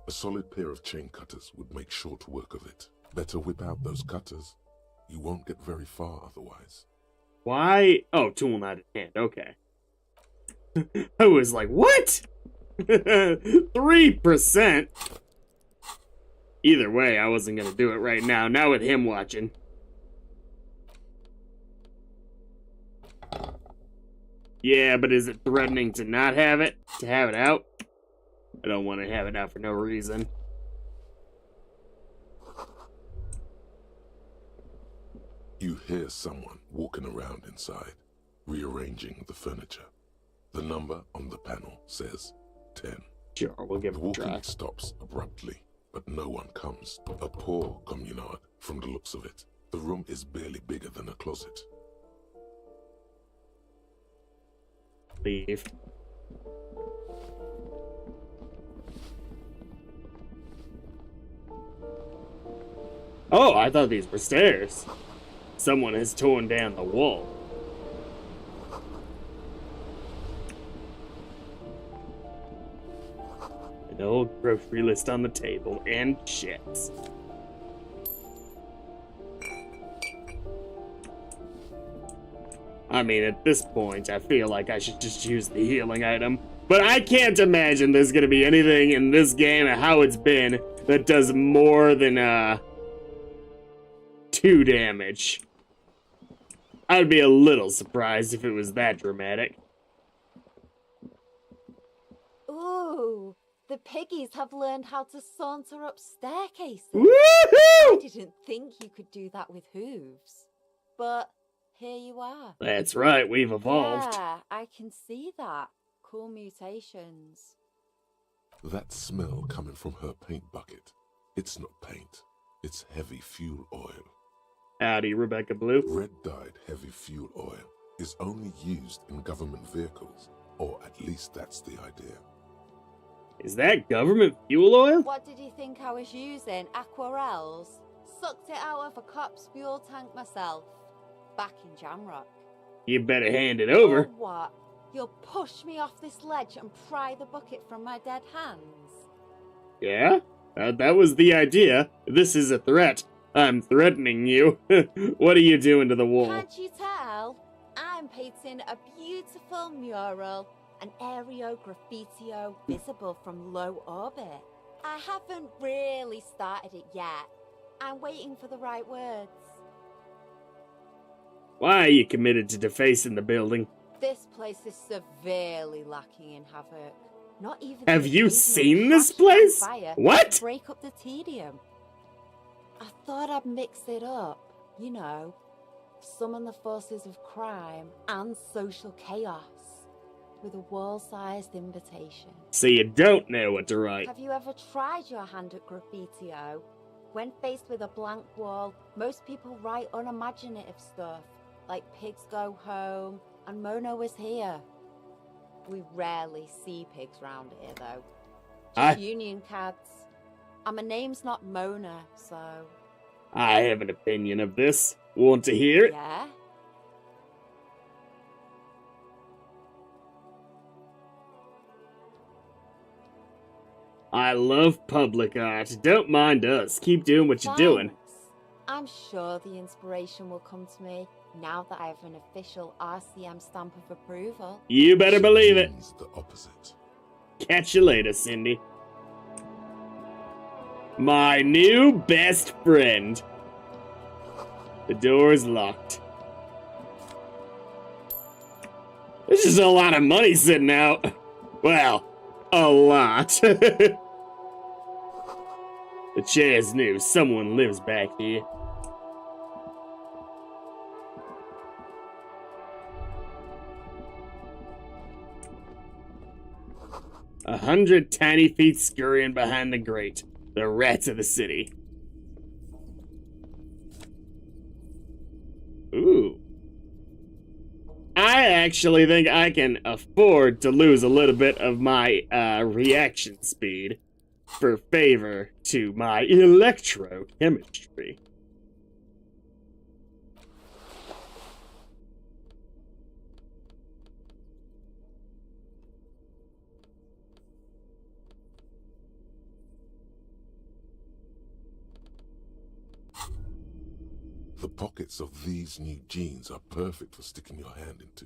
A solid pair of chain cutters would make short work of it. Better whip out those cutters. You won't get very far otherwise. Why? Oh, tool not in hand. Okay. I was like, what? 3%? Either way, I wasn't gonna do it right now. Not with him watching. Yeah, but is it threatening to not have it? To have it out? I don't want to have it out for no reason. You hear someone walking around inside, rearranging the furniture. The number on the panel says 10. Sure, we'll give The it a try. walking stops abruptly, but no one comes. A poor communard from the looks of it. The room is barely bigger than a closet. Leave. Oh, I thought these were stairs. Someone has torn down the wall. An old grocery list on the table and checks. I mean, at this point, I feel like I should just use the healing item. But I can't imagine there's gonna be anything in this game and how it's been that does more than, 2 damage. I'd be a little surprised if it was that dramatic. Ooh, the piggies have learned how to saunter up staircases. Woohoo! I didn't think you could do that with hooves. But here you are. That's right, we've evolved. Yeah, I can see that. Cool mutations. That smell coming from her paint bucket. It's not paint. It's heavy fuel oil. Howdy, Rebecca Blue. Red-dyed heavy fuel oil is only used in government vehicles, or at least that's the idea. Is that government fuel oil? What did you think I was using? Aquarels? Sucked it out of a cop's fuel tank myself. Back in Jamrock. You better hand it over. Or what? You'll push me off this ledge and pry the bucket from my dead hands? Yeah? That was the idea. This is a threat. I'm threatening you. What are you doing to the wall? Can't you tell? I'm painting a beautiful mural, an aereo graffitio visible from low orbit. I haven't really started it yet. I'm waiting for the right words. Why are you committed to defacing the building? This place is severely lacking in havoc. Not even. Have the you occasional seen this crash on place? fire What? to break up the tedium. I thought I'd mix it up, you know, summon the forces of crime and social chaos with a wall-sized invitation. So you don't know what to write. Have you ever tried your hand at graffitio? When faced with a blank wall, most people write unimaginative stuff, like pigs go home and Mono is here. We rarely see pigs round here, though. Just union cards. And my name's not Mona, so... I have an opinion of this. Want to hear it? Yeah? I love public art. Don't mind us. Keep doing what you're doing. Thanks. I'm sure the inspiration will come to me now that I have an official RCM stamp of approval. You better believe it. Means the opposite. Catch you later, Cindy. My new best friend. The door is locked. This is a lot of money sitting out. Well, a lot. The chair's new. Someone lives back here. 100 tiny feet scurrying behind the grate. The rats of the city. Ooh. I actually think I can afford to lose a little bit of my reaction speed for favor to my electrochemistry. The pockets of these new jeans are perfect for sticking your hand into.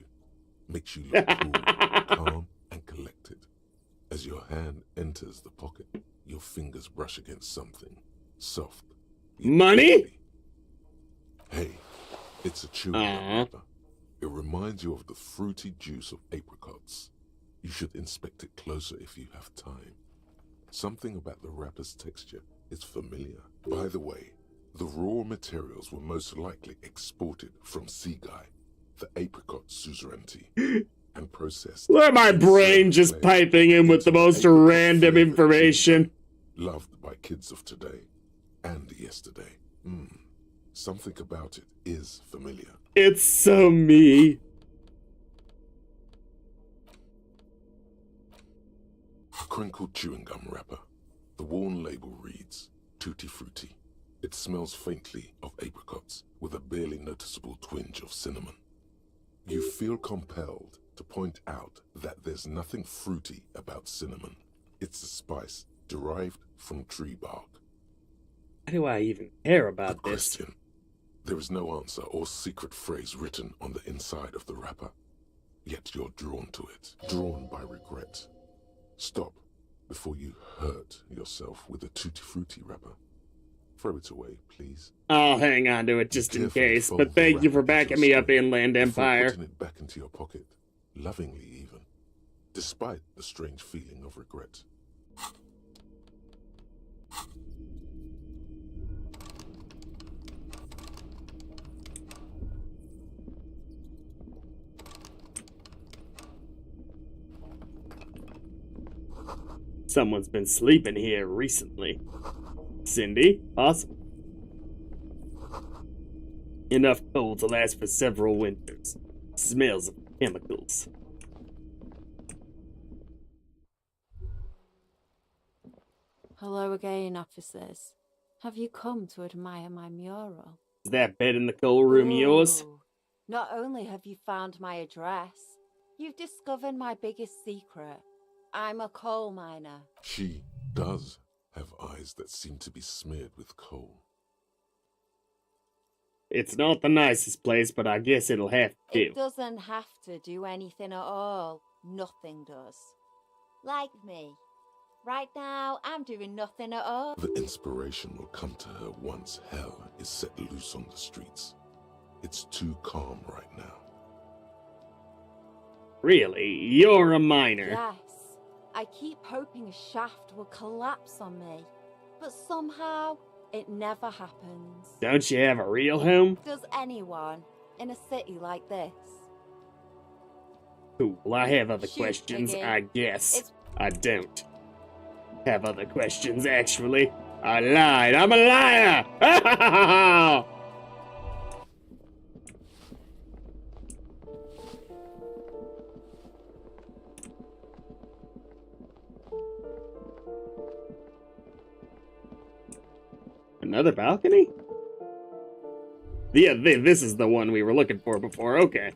Makes you look cool, calm, and collected. As your hand enters the pocket, your fingers brush against something soft. Money? Hey, it's a chewing gum wrapper. It reminds you of the fruity juice of apricots. You should inspect it closer if you have time. Something about the wrapper's texture is familiar. By the way, the raw materials were most likely exported from Seaguy, the apricot suzerainty, and processed. Let my brain just piping in with the most random information. Loved by kids of today and yesterday. Something about it is familiar. It's so me. A crinkled chewing gum wrapper. The worn label reads, Tutti Frutti. It smells faintly of apricots with a barely noticeable twinge of cinnamon. You feel compelled to point out that there's nothing fruity about cinnamon. It's a spice derived from tree bark. Why do I even care about Good this? question. There is no answer or secret phrase written on the inside of the wrapper. Yet you're drawn to it, drawn by regret. Stop before you hurt yourself with a Tutti Frutti wrapper. Throw it away, please. I'll hang on to it just in case, but thank you for backing me up, Inland Empire. Putting it back into your pocket, lovingly even, despite the strange feeling of regret. Someone's been sleeping here recently. Cindy? Possible. Enough coal to last for several winters. Smells of chemicals. Hello again, officers. Have you come to admire my mural? Is that bed in the coal room yours? Ooh. Not only have you found my address, you've discovered my biggest secret. I'm a coal miner. She does have eyes that seem to be smeared with coal. It's not the nicest place, but I guess it'll have to do. It doesn't have to do anything at all. Nothing does. Like me. Right now, I'm doing nothing at all. The inspiration will come to her once hell is set loose on the streets. It's too calm right now. Really? You're a miner? Yes. I keep hoping a shaft will collapse on me. But somehow, it never happens. Don't you have a real home? Does anyone in a city like this? Cool, I have other Shoot, questions, Piggy. I guess. I don't have other questions, actually. I lied. I'm a liar! Another balcony? Yeah, this is the one we were looking for before. Okay.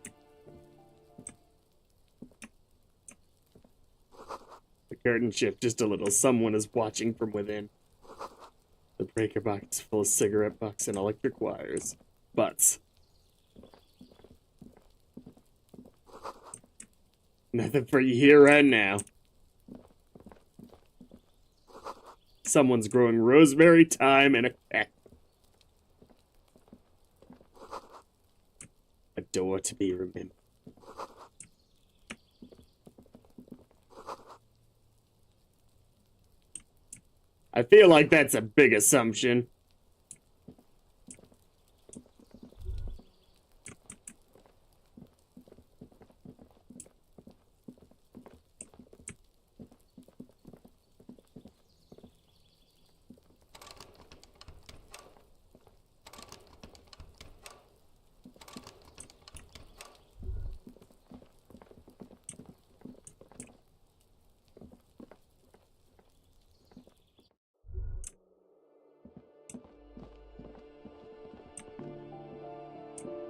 The curtain shift just a little. Someone is watching from within. The breaker box is full of cigarette butts and electric wires. Butts. Nothing for you here right now. Someone's growing rosemary, thyme, and a cat. A door to be remembered. I feel like that's a big assumption.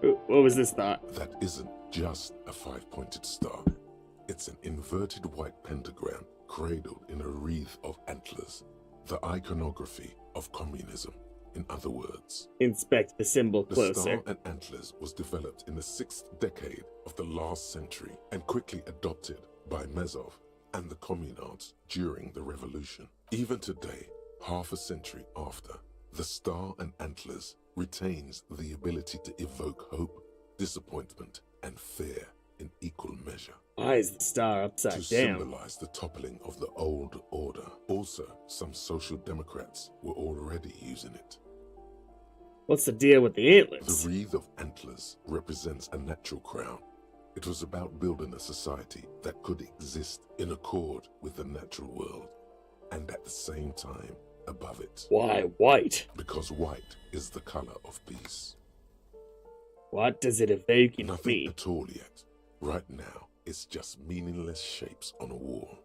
What was this thought? That isn't just a five-pointed star. It's an inverted white pentagram cradled in a wreath of antlers. The iconography of communism, in other words. Inspect the symbol closer. The star and antlers was developed in the 6th decade of the last century and quickly adopted by Mezov and the communards during the revolution. Even today, half a century after, the star and antlers retains the ability to evoke hope, disappointment, and fear in equal measure. Why is the star upside to down? symbolize the toppling of the old order. Also, some social democrats were already using it. What's the deal with the antlers? The wreath of antlers represents a natural crown. It was about building a society that could exist in accord with the natural world, and at the same time, above it. Why white? Because white is the color of peace. What does it evoke in Nothing me? at all yet. Right now, it's just meaningless shapes on a wall.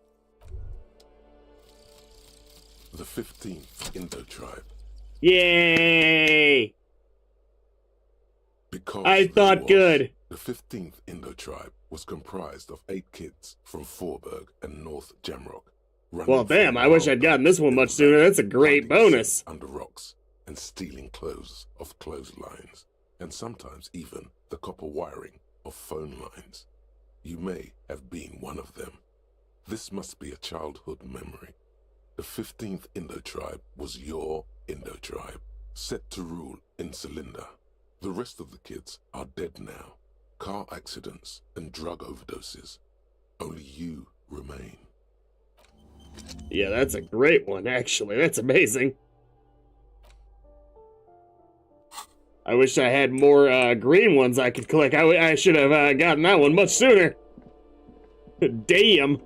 The 15th Indo tribe. Yay! Because I thought good. The 15th Indo tribe was comprised of 8 kids from Forberg and North Jamrock. Well, damn, I wish I'd gotten this one much sooner. That's a great bonus. Under rocks and stealing clothes of clotheslines, and sometimes even the copper wiring of phone lines. You may have been one of them. This must be a childhood memory. The 15th Indo tribe was your Indo tribe, set to rule in Cylinder. The rest of the kids are dead now. Car accidents and drug overdoses. Only you remain. Yeah, that's a great one, actually. That's amazing. I wish I had more green ones I could collect. I should have gotten that one much sooner. Damn.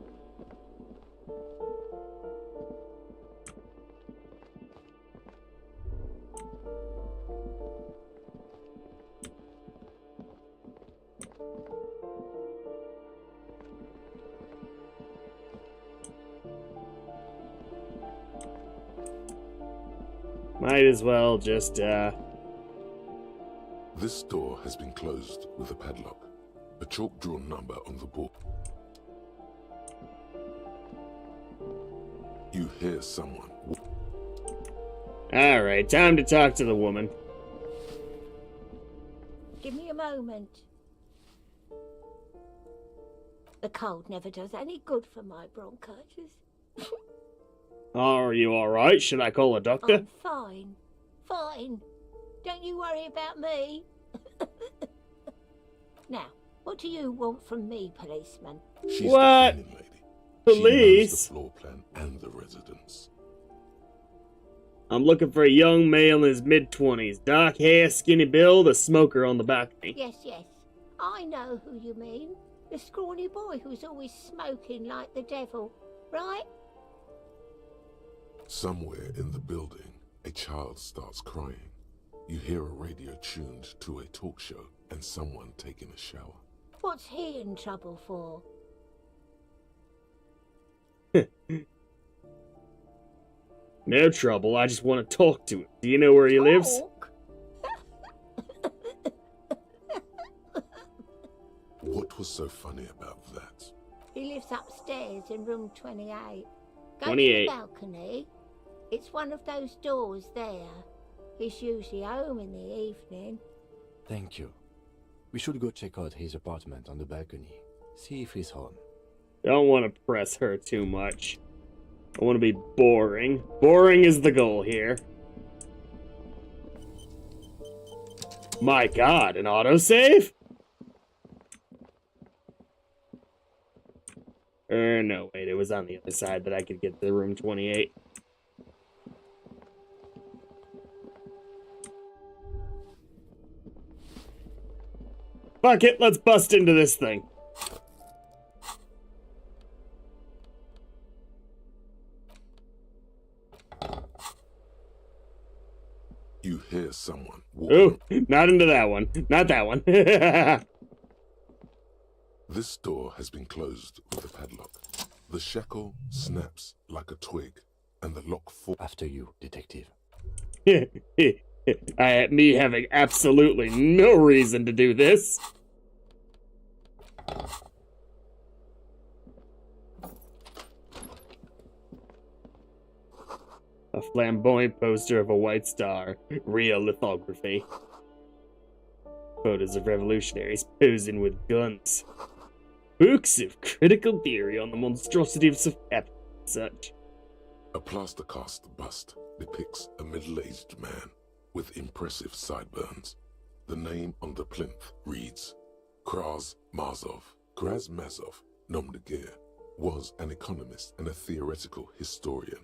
Might as well just, This door has been closed with a padlock. A chalk-drawn number on the board. You hear someone. Alright, time to talk to the woman. Give me a moment. The cold never does any good for my bronchitis. Are you alright? Should I call a doctor? I'm fine. Fine. Don't you worry about me. Now, what do you want from me, policeman? She's What? the cleaning lady. Police? She knows the floor plan and the residence. I'm looking for a young male in his mid-20s. Dark hair, skinny build, a smoker on the balcony. Yes, yes. I know who you mean. The scrawny boy who's always smoking like the devil, right? Somewhere in the building, a child starts crying. You hear a radio tuned to a talk show and someone taking a shower. What's he in trouble for? No trouble, I just want to talk to him. Do you know where he lives? Talk? What was so funny about that? He lives upstairs in room 28. Go 28. to the balcony. It's one of those doors there. He's usually home in the evening. Thank you. We should go check out his apartment on the balcony. See if he's home. Don't want to press her too much. I want to be boring. Boring is the goal here. My god, an autosave? No, wait, it was on the other side that I could get to room 28. Fuck it, let's bust into this thing. You hear someone Ooh, walking. not into that one. Not that one. This door has been closed with a padlock. The shackle snaps like a twig, and the lock falls. After you, detective. Me having absolutely no reason to do this. A flamboyant poster of a white star. Real lithography. Photos of revolutionaries posing with guns. Books of critical theory on the monstrosities of capital and such. A plaster cast bust depicts a middle-aged man with impressive sideburns. The name on the plinth reads Krasmazov. Krasmazov, nom de guerre, was an economist and a theoretical historian.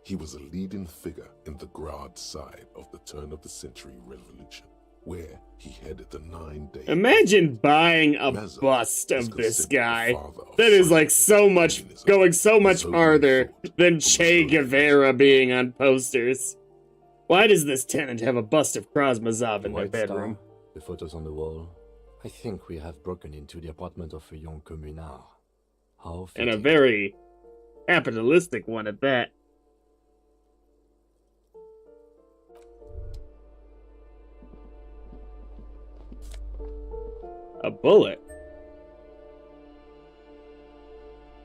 He was a leading figure in the Grad side of the turn-of-the-century revolution, where he headed the 9-day... Imagine buying a bust of this guy. That is like so much, going so much farther than Che Guevara being on posters. Why does this tenant have a bust of Krasmazov in their White bedroom? Star, the photos on the wall. I think we have broken into the apartment of a young communard. How And a fitting. very capitalistic one at that. A bullet.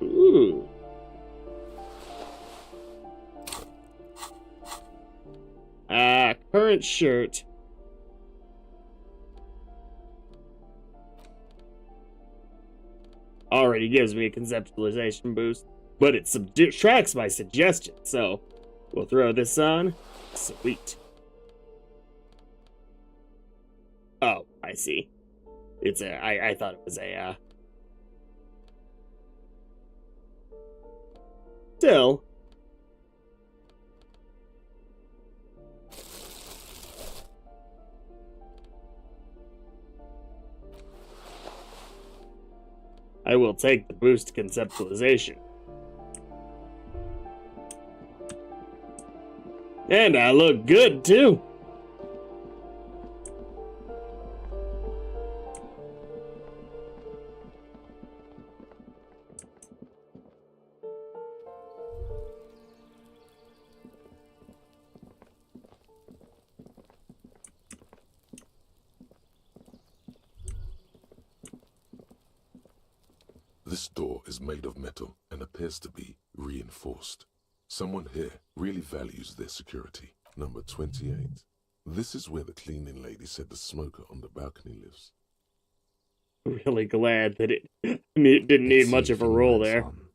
Ooh. Current shirt. Already gives me a conceptualization boost, but it subtracts my suggestion, so we'll throw this on. Sweet. Oh, I see. It's a, I thought it was a, Still. I will take the boost conceptualization. And I look good, too. This door is made of metal and appears to be reinforced. Someone here really values their security. Number 28. This is where the cleaning lady said the smoker on the balcony lives. Really glad that it didn't need Let's much see of a if role anyone's there. home.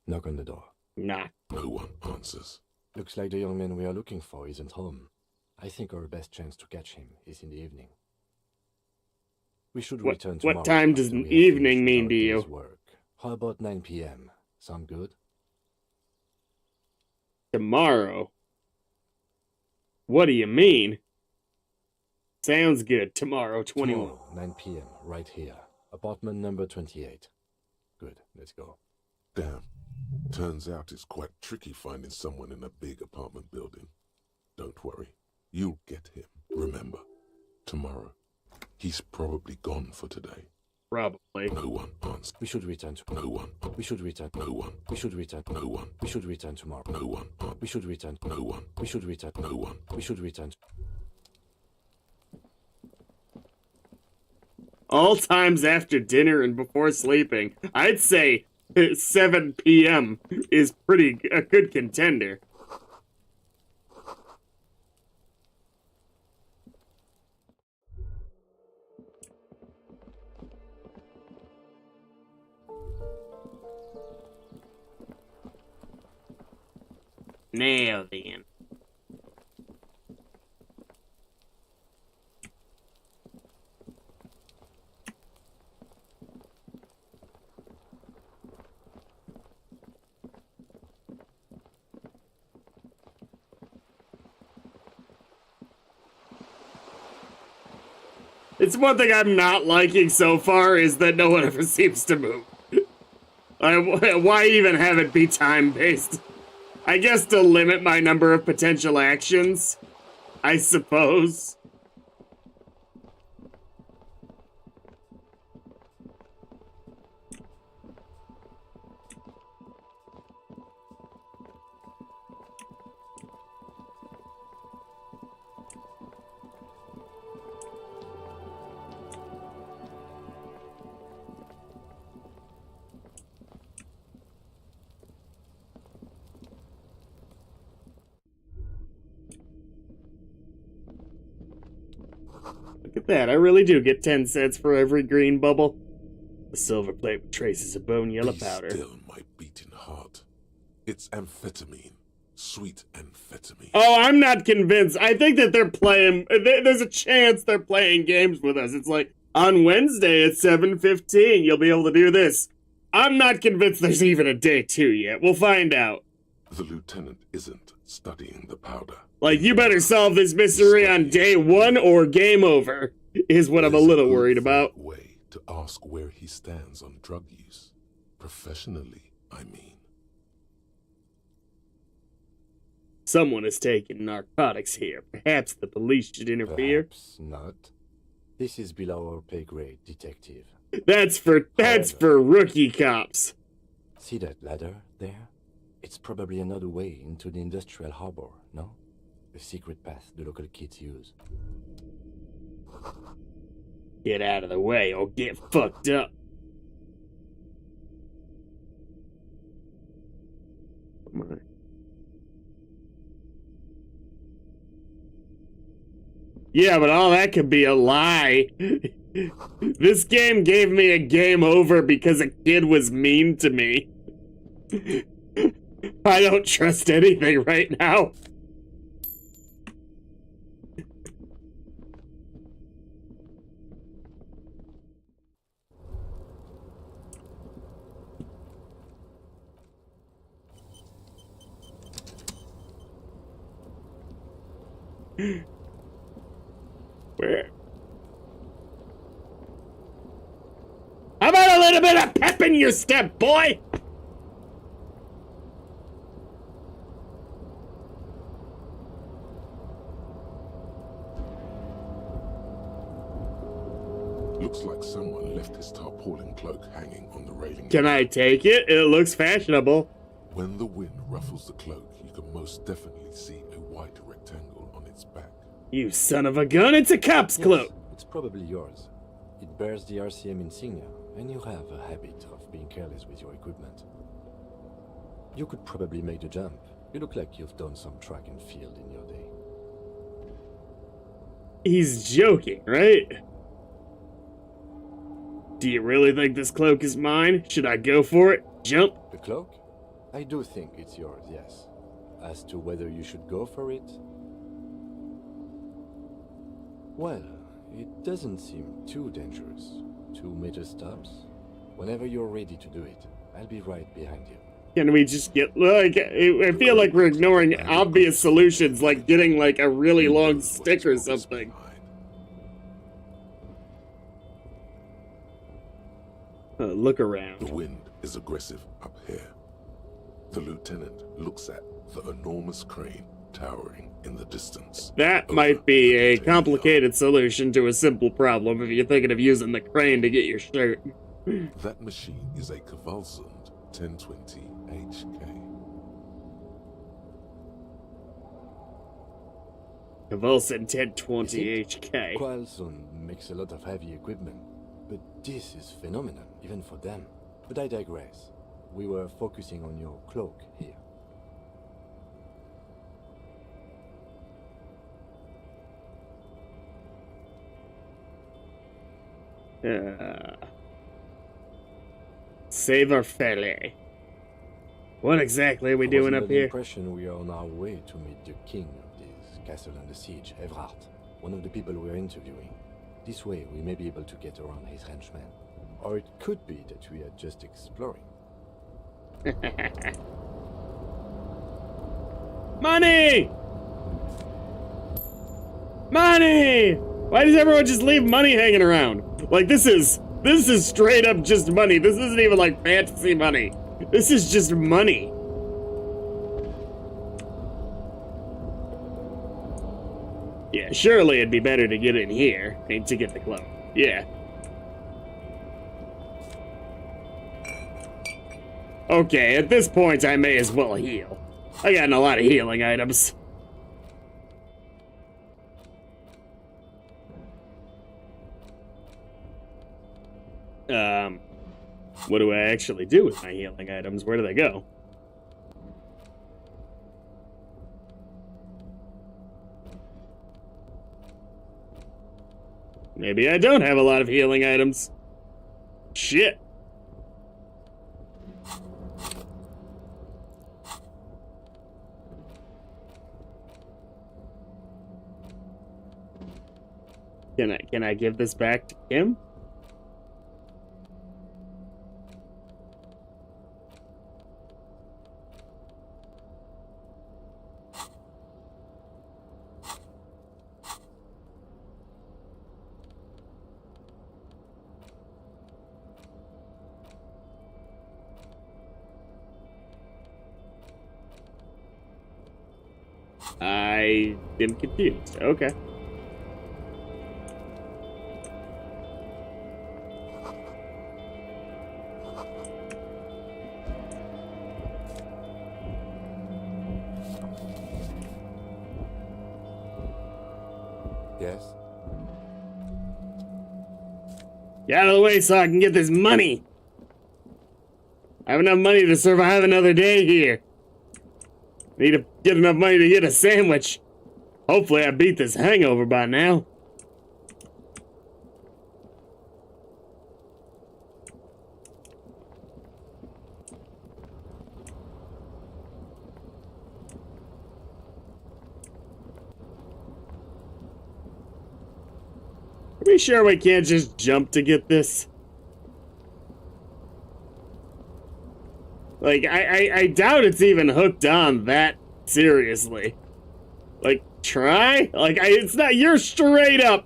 Knock on the door. Nah. No one answers. Looks like the young man we are looking for isn't home. I think our best chance to catch him is in the evening. We should return tomorrow. What time does after we have evening finished mean our to you? day's work. How about 9 p.m.? Sound good? Tomorrow? What do you mean? Sounds good. Tomorrow, 21. Tomorrow, 9 p.m., right here. Apartment number 28. Good, let's go. Damn. Turns out it's quite tricky finding someone in a big apartment building. Don't worry. You'll get him. Remember, tomorrow. He's probably gone for today. Probably. No one answers. We should return to No one. We should return. No one. We should return. No one. We should return tomorrow. No one. We should return. No one. We should return. No one. We should return. all times after dinner and before sleeping. I'd say 7 p.m. is a good contender. Now then. It's one thing I'm not liking so far is that no one ever seems to move. Why even have it be time-based? I guess to limit my number of potential actions, I suppose. Look at that, I really do get 10 cents for every green bubble. A silver plate with traces of bone yellow powder. Be still, my beating heart. It's amphetamine. Sweet amphetamine. Oh, I'm not convinced. I think that they're playing... There's a chance they're playing games with us. It's like, on Wednesday at 7:15, you'll be able to do this. I'm not convinced there's even a day 2 yet. We'll find out. The lieutenant isn't studying the powder. Like, you better solve this mystery on day 1 or game over, is what I'm a little worried about. Way to ask where he stands on drug use. Professionally, I mean. Someone is taking narcotics here. Perhaps the police should interfere. Perhaps not. This is below our pay grade, detective. That's for rookie cops. See that ladder there? It's probably another way into the industrial harbor, no? A secret path the local kids use. Get out of the way or get fucked up. Come on. Yeah, but all that could be a lie. This game gave me a game over because a kid was mean to me. I don't trust anything right now. Where? How about a little bit of pep in your step, boy? Looks like someone left his tarpaulin cloak hanging on the railing. Can I take it? It looks fashionable. When the wind ruffles the cloak, you can most definitely see a white rectangle on its back. You son of a gun, it's a cop's cloak. It's probably yours. It bears the RCM insignia, and you have a habit of being careless with your equipment. You could probably make the jump. You look like you've done some track and field in your day. He's joking, right? Do you really think this cloak is mine? Should I go for it? Jump? The cloak? I do think it's yours, yes. As to whether you should go for it? Well, it doesn't seem too dangerous. 2 major stops. Whenever you're ready to do it, I'll be right behind you. Can we just get, like, I feel like we're ignoring obvious solutions, like getting, like, a really long stick or something. Look around. The wind is aggressive up here. The lieutenant looks at the enormous crane towering in the distance. That might be a complicated solution to a simple problem if you're thinking of using the crane to get your shirt. That machine is a Kvalsund 1020 HK. Kvalsund 1020 HK. Kvalsund makes a lot of heavy equipment. But this is phenomenal, even for them. But I digress. We were focusing on your cloak here. Save our felle. What exactly are we doing up under the here? impression we are on our way to meet the king of this castle under siege, Evrard, one of the people we're interviewing. This way, we may be able to get around his henchmen. Or it could be that we are just exploring. Money! Money! Why does everyone just leave money hanging around? Like, this is straight up just money. This isn't even like fantasy money. This is just money. Yeah, surely it'd be better to get in here and to get the cloak. Yeah. Okay, at this point I may as well heal. I got a lot of healing items. What do I actually do with my healing items? Where do they go? Maybe I don't have a lot of healing items. Shit. Can I give this back to Kim? I am confused. Okay. Yes? Get out of the way so I can get this money. I have enough money to survive another day here. Need to get enough money to get a sandwich. Hopefully I beat this hangover by now. Are we sure we can't just jump to get this? Like, I doubt it's even hooked on that seriously. Like, try? Like, it's not, you're straight up.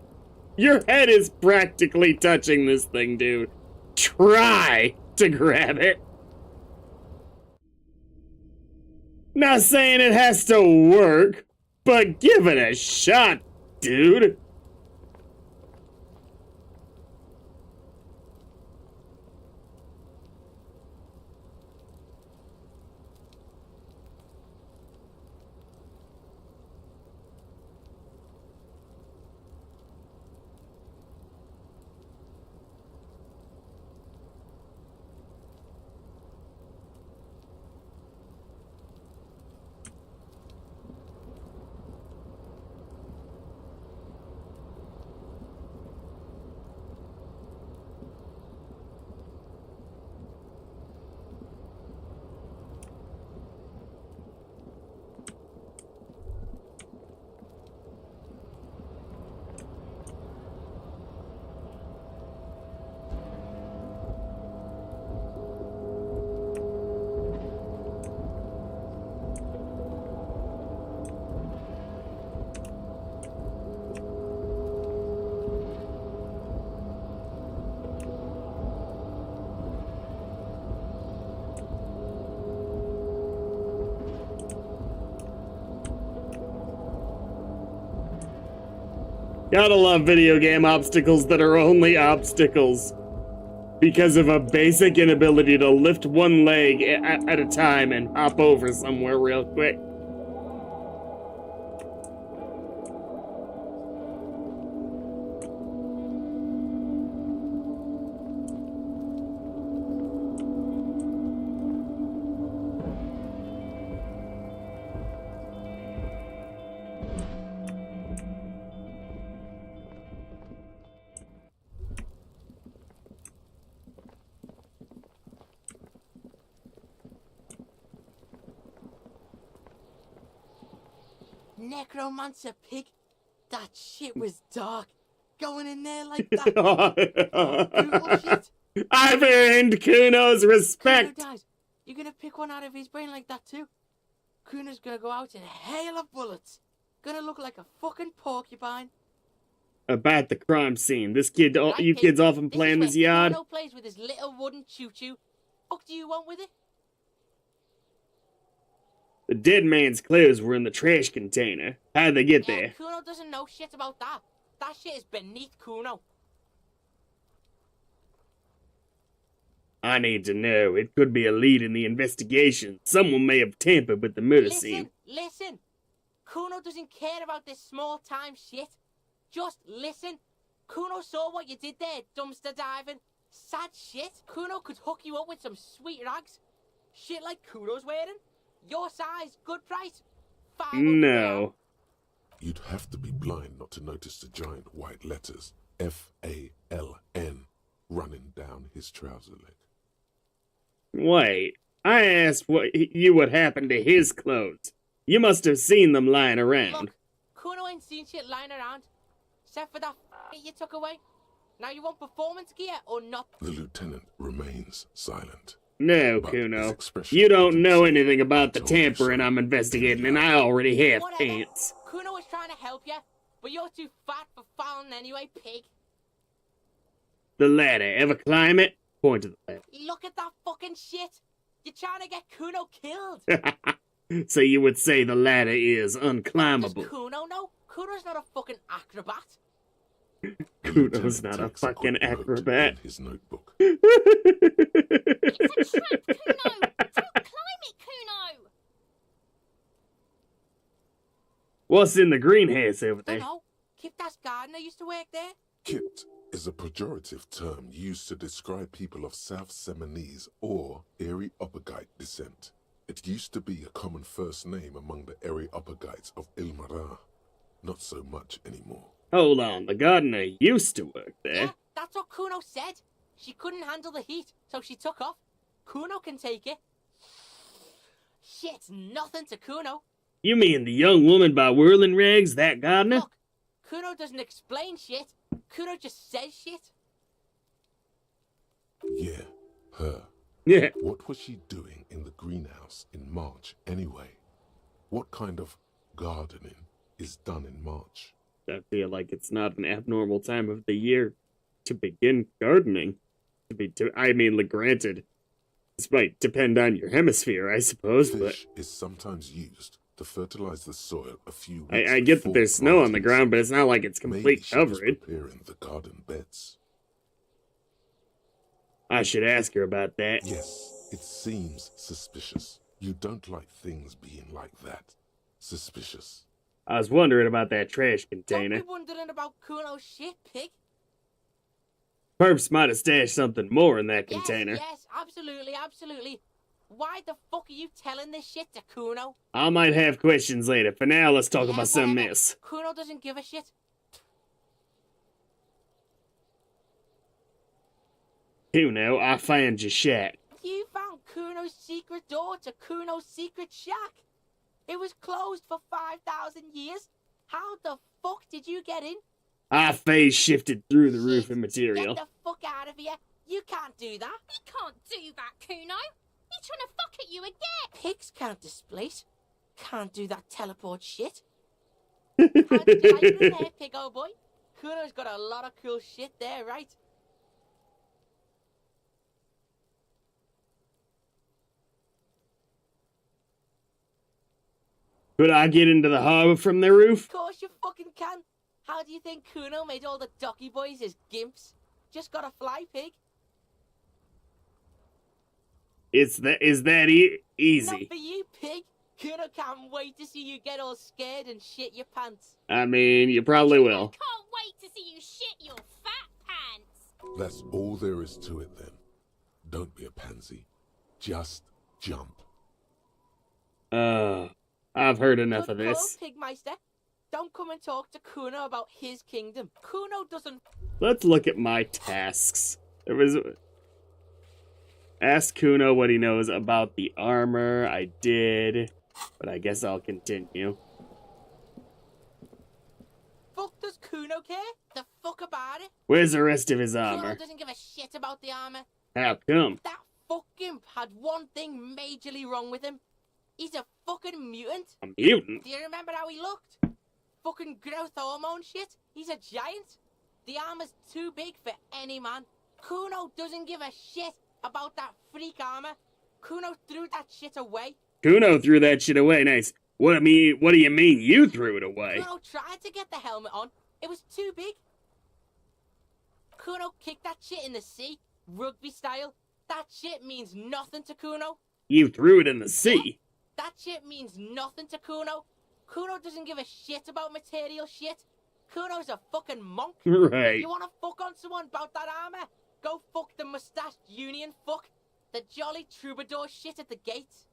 Your head is practically touching this thing, dude. Try to grab it. Not saying it has to work, but give it a shot, dude. Gotta love video game obstacles that are only obstacles because of a basic inability to lift one leg at a time and hop over somewhere real quick. necromancer pig. That shit was dark. Going in there like that. Oh, brutal shit. I've earned Kuno's respect. Kuno dies. You're gonna pick one out of his brain like that too? Kuno's gonna go out in a hail of bullets. Gonna look like a fucking porcupine. About the crime scene. This kid, Right, you pig? kids often play in this yard. Kuno plays with his little wooden choo-choo. What do you want with it? The dead man's clothes were in the trash container. How'd they get there? Kuno doesn't know shit about that. That shit is beneath Kuno. I need to know. It could be a lead in the investigation. Someone may have tampered with the murder scene. Listen. Kuno doesn't care about this small-time shit. Just listen. Kuno saw what you did there, dumpster diving. Sad shit. Kuno could hook you up with some sweet rags. Shit like Kuno's wearing. Your size, good price. No. You'd have to be blind not to notice the giant white letters F-A-L-N running down his trouser leg. Wait, I asked what happened to his clothes. You must have seen them lying around. Look, Kuno ain't seen shit lying around. Except for that you took away. Now you want performance gear or not? The lieutenant remains silent. No, Kuno. You don't know anything about the tampering I'm investigating, and I already have pants. Kuno was trying to help you, but you're too fat for falling anyway, pig. The ladder, ever climb it? Point to the ladder. Look at that fucking shit. You're trying to get Kuno killed. So you would say the ladder is unclimbable. Does Kuno know? Kuno's not a fucking acrobat. Kuno's not a fucking acrobat. His notebook. It's a trap, Kuno! Don't climb it, Kuno! What's in the greenhouse over there? Dunno. Kiptas gardener used to work there. Kipt is a pejorative term used to describe people of South Seminese or Areopagite descent. It used to be a common first name among the Areopagites of Ilmarar. Not so much anymore. Hold on, the gardener used to work there. Yeah, that's what Kuno said. She couldn't handle the heat, so she took off. Kuno can take it. Shit's nothing to Kuno. You mean the young woman by whirling rags, that gardener? Look, Kuno doesn't explain shit. Kuno just says shit. Yeah, her. Yeah. What was she doing in the greenhouse in March anyway? What kind of gardening is done in March? I feel like it's not an abnormal time of the year to begin gardening. Granted, this might depend on your hemisphere, I suppose, Fish is sometimes used to fertilize the soil a few weeks I get that before there's snow on the planting. ground, but it's not like it's Maybe complete she was coverage. preparing the garden beds. I should ask her about that. Yes, it seems suspicious. You don't like things being like that. Suspicious. I was wondering about that trash container. Don't be wondering about Kuno's shit, pig. Perps might have stashed something more in that container. Yes, absolutely, absolutely. Why the fuck are you telling this shit to Kuno? I might have questions later. For now, let's talk about something whatever. else. Kuno doesn't give a shit. Kuno, I found your shack. You found Kuno's secret door to Kuno's secret shack. It was closed for 5,000 years. How the fuck did you get in? I phase shifted through the roofing material. Get the fuck out of here. You can't do that. He can't do that, Kuno. He's trying to fuck at you again. Pigs can't displace. Can't do that teleport shit. How did you like it in there, pig old boy? Kuno's got a lot of cool shit there, right? Could I get into the harbor from the roof? Of course you fucking can. How do you think Kuno made all the docky boys his gimps? Just gotta fly, pig. Is that easy? Not for you, pig. Kuno can't wait to see you get all scared and shit your pants. I mean, you probably will. Can't wait to see you shit your fat pants. That's all there is to it then. Don't be a pansy. Just jump. I've heard enough of Good this. call, Pigmeister. Don't come and talk to Kuno about his kingdom. Kuno doesn't... Let's look at my tasks. There was... Ask Kuno what he knows about the armor. I did. But I guess I'll continue. Kuno care? The fuck about it? Where's the rest of his Kuno armor? doesn't give a shit about the armor. How come? That fucking had one thing majorly wrong with him. He's a fucking mutant. A mutant? Do you remember how he looked? Fucking growth hormone shit. He's a giant. The armor's too big for any man. Kuno doesn't give a shit about that freak armor. Kuno threw that shit away. Kuno threw that shit away. Nice. What do you mean you threw it away? Kuno tried to get the helmet on. It was too big. Kuno kicked that shit in the sea, rugby style. That shit means nothing to Kuno. You threw it in the sea? That shit means nothing to Kuno. Kuno doesn't give a shit about material shit. Kuno's a fucking monk. Right. You wanna fuck on someone about that armor? Go fuck the mustached union fuck. The jolly troubadour shit at the gates.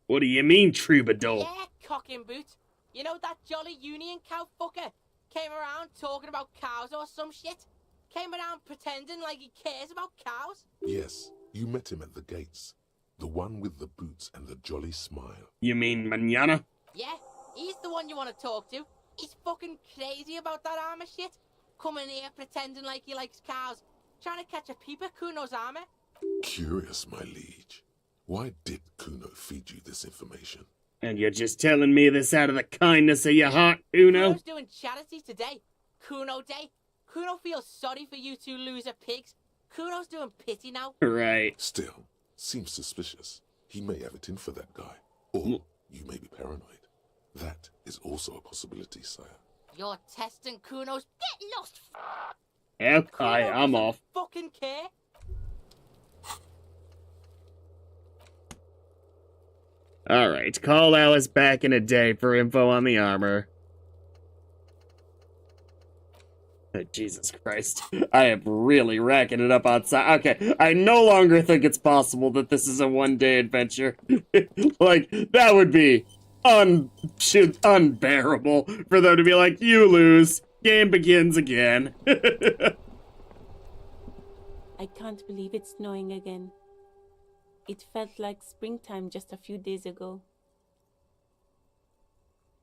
What do you mean, troubadour? Yeah, cock and boot. You know that jolly union cow fucker? Came around talking about cows or some shit? Came around pretending like he cares about cows? Yes, you met him at the gates. The one with the boots and the jolly smile. You mean Manana? Yeah, he's the one you want to talk to. He's fucking crazy about that armor shit. Coming here pretending like he likes cows. Trying to catch a peep at Kuno's armor. Curious, my liege. Why did Kuno feed you this information? And you're just telling me this out of the kindness of your heart, Kuno? Kuno's doing charity today. Kuno Day. Kuno feels sorry for you two loser pigs. Kuno's doing pity now. Right. Still, seems suspicious. He may have it in for that guy. Or you may be paranoid. That is also a possibility, sire. You're testing Kuno's... Get lost! Okay, I'm off. Fucking care. Alright, call Alice back in a day for info on the armor. Oh, Jesus Christ. I am really racking it up outside. Okay, I no longer think it's possible that this is a one-day adventure. Like, that would be unbearable for them to be like, you lose. Game begins again. I can't believe it's snowing again. It felt like springtime just a few days ago.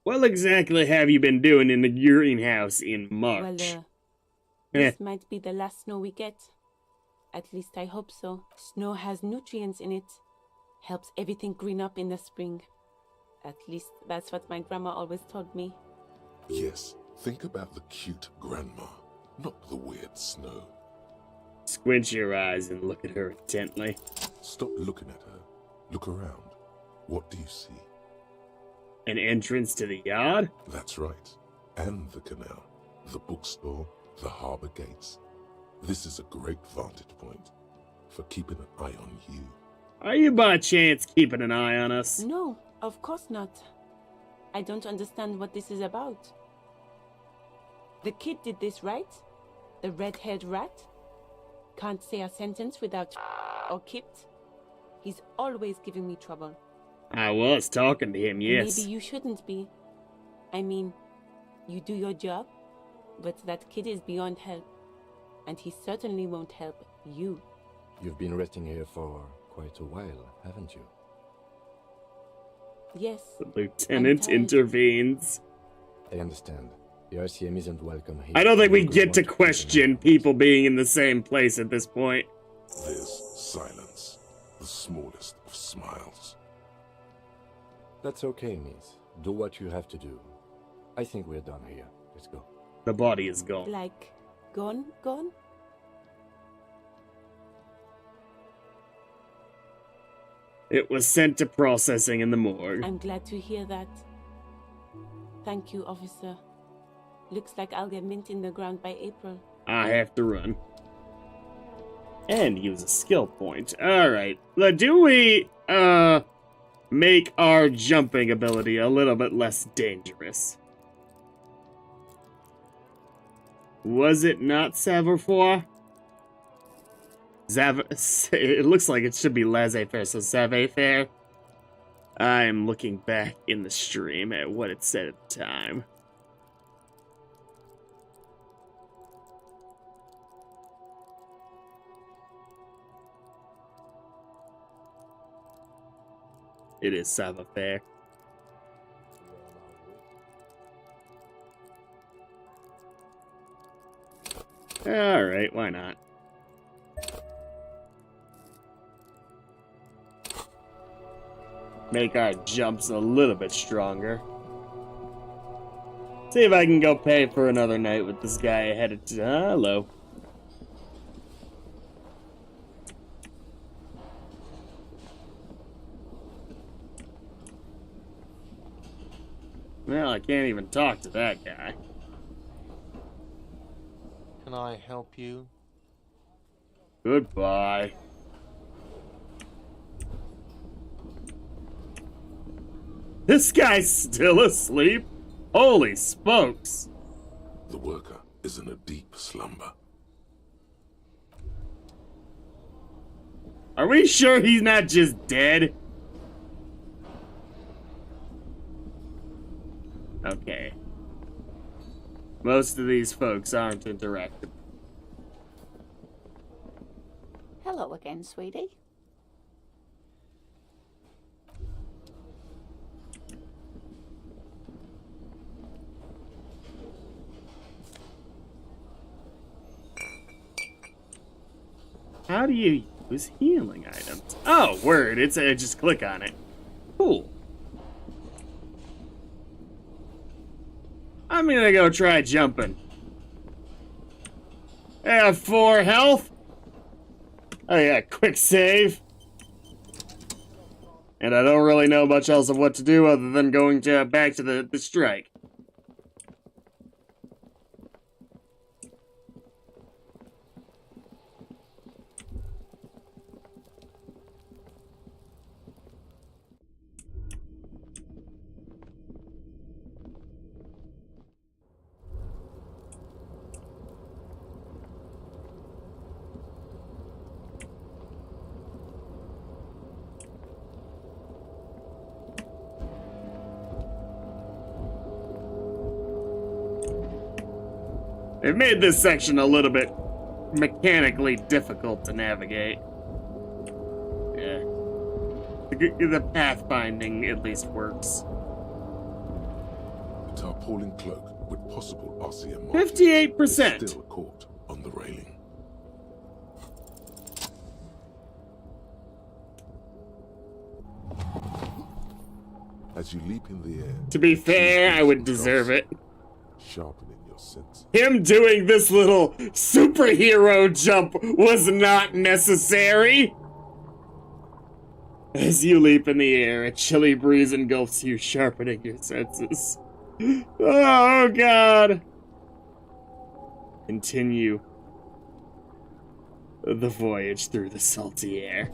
What exactly have you been doing in the greenhouse in March? Well, this might be the last snow we get. At least I hope so. Snow has nutrients in it. Helps everything green up in the spring. At least that's what my grandma always told me. Yes, think about the cute grandma, not the weird snow. Squint your eyes and look at her intently. Stop looking at her. Look around. What do you see? An entrance to the yard? That's right. And the canal, the bookstore, the harbor gates. This is a great vantage point for keeping an eye on you. Are you by chance keeping an eye on us? No, of course not. I don't understand what this is about. The kid did this, right? The red-haired rat? Can't say a sentence without or kipped. He's always giving me trouble. I was talking to him, yes. Maybe you shouldn't be. I mean, you do your job, but that kid is beyond help. And he certainly won't help you. You've been resting here for quite a while, haven't you? Yes. The lieutenant intervenes. I understand. The RCM isn't welcome here. I don't think we get to question people being in the same place at this point. There's silence, the smallest of smiles. That's okay, miss. Do what you have to do. I think we're done here. Let's go. The body is gone. Like, gone? It was sent to processing in the morgue. I'm glad to hear that. Thank you, officer. Looks like I'll get mint in the ground by April. I have to run. And use a skill point. Alright. Do we, make our jumping ability a little bit less dangerous? Was it not savoir-faire? It looks like it should be laissez-faire, so savoir-faire. I'm looking back in the stream at what it said at the time. It is savoir-faire. Alright, why not? Make our jumps a little bit stronger. See if I can go pay for another night with this guy ahead of hello. Well, I can't even talk to that guy. Can I help you? Goodbye. This guy's still asleep? Holy smokes! The worker is in a deep slumber. Are we sure he's not just dead? Okay. Most of these folks aren't interactive. Hello again, sweetie. How do you use healing items? Oh, word. It's just click on it. Cool. I'm gonna go try jumping. I have 4 health. Oh yeah, quick save. And I don't really know much else of what to do other than going back to the strike. They've made this section a little bit mechanically difficult to navigate. Yeah. The pathfinding at least works. A tarpaulin cloak with possible RCM 58%. is still caught on the railing. As you leap in the air, To be fair, I would deserve it. sharpening your sense. Him doing this little superhero jump was not necessary. As you leap in the air, a chilly breeze engulfs you, sharpening your senses. Oh, God. Continue the voyage through the salty air.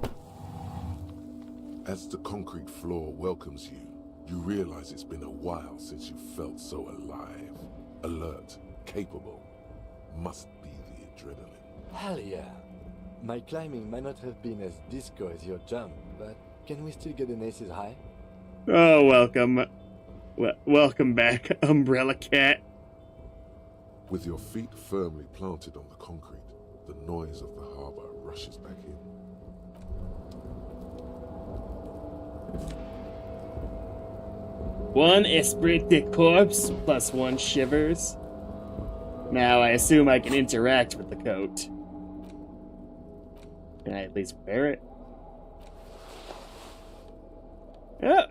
As the concrete floor welcomes you, you realize it's been a while since you felt so alive, alert, capable. Must be the adrenaline. Hell yeah. My climbing might not have been as disco as your jump, but can we still get an ace's high? Oh, welcome. Welcome back, Umbrella Cat. With your feet firmly planted on the concrete, the noise of the harbor rushes back in. One esprit de corps plus 1 shivers. Now I assume I can interact with the coat. Can I at least wear it? Oh.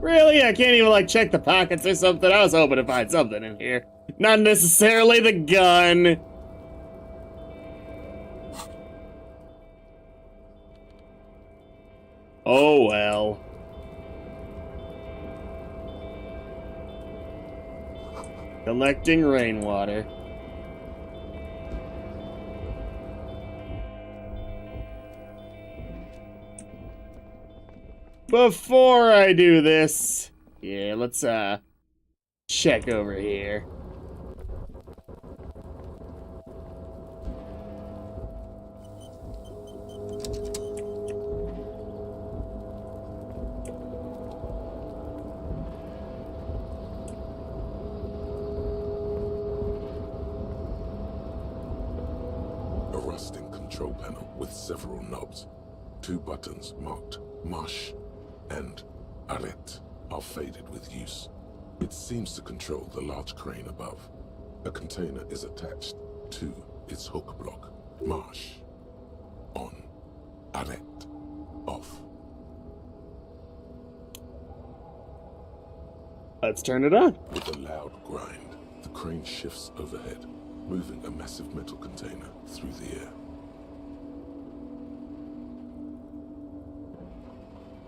Really? I can't even like check the pockets or something? I was hoping to find something in here. Not necessarily the gun. Oh well. Collecting rainwater. Before I do this, yeah, let's check over here. A rusting control panel with several knobs. 2 buttons marked Marsh and Arrête are faded with use. It seems to control the large crane above. A container is attached to its hook block. Marsh. On. Arrête. Off. Let's turn it on. With a loud grind, the crane shifts overhead, moving a massive metal container through the air.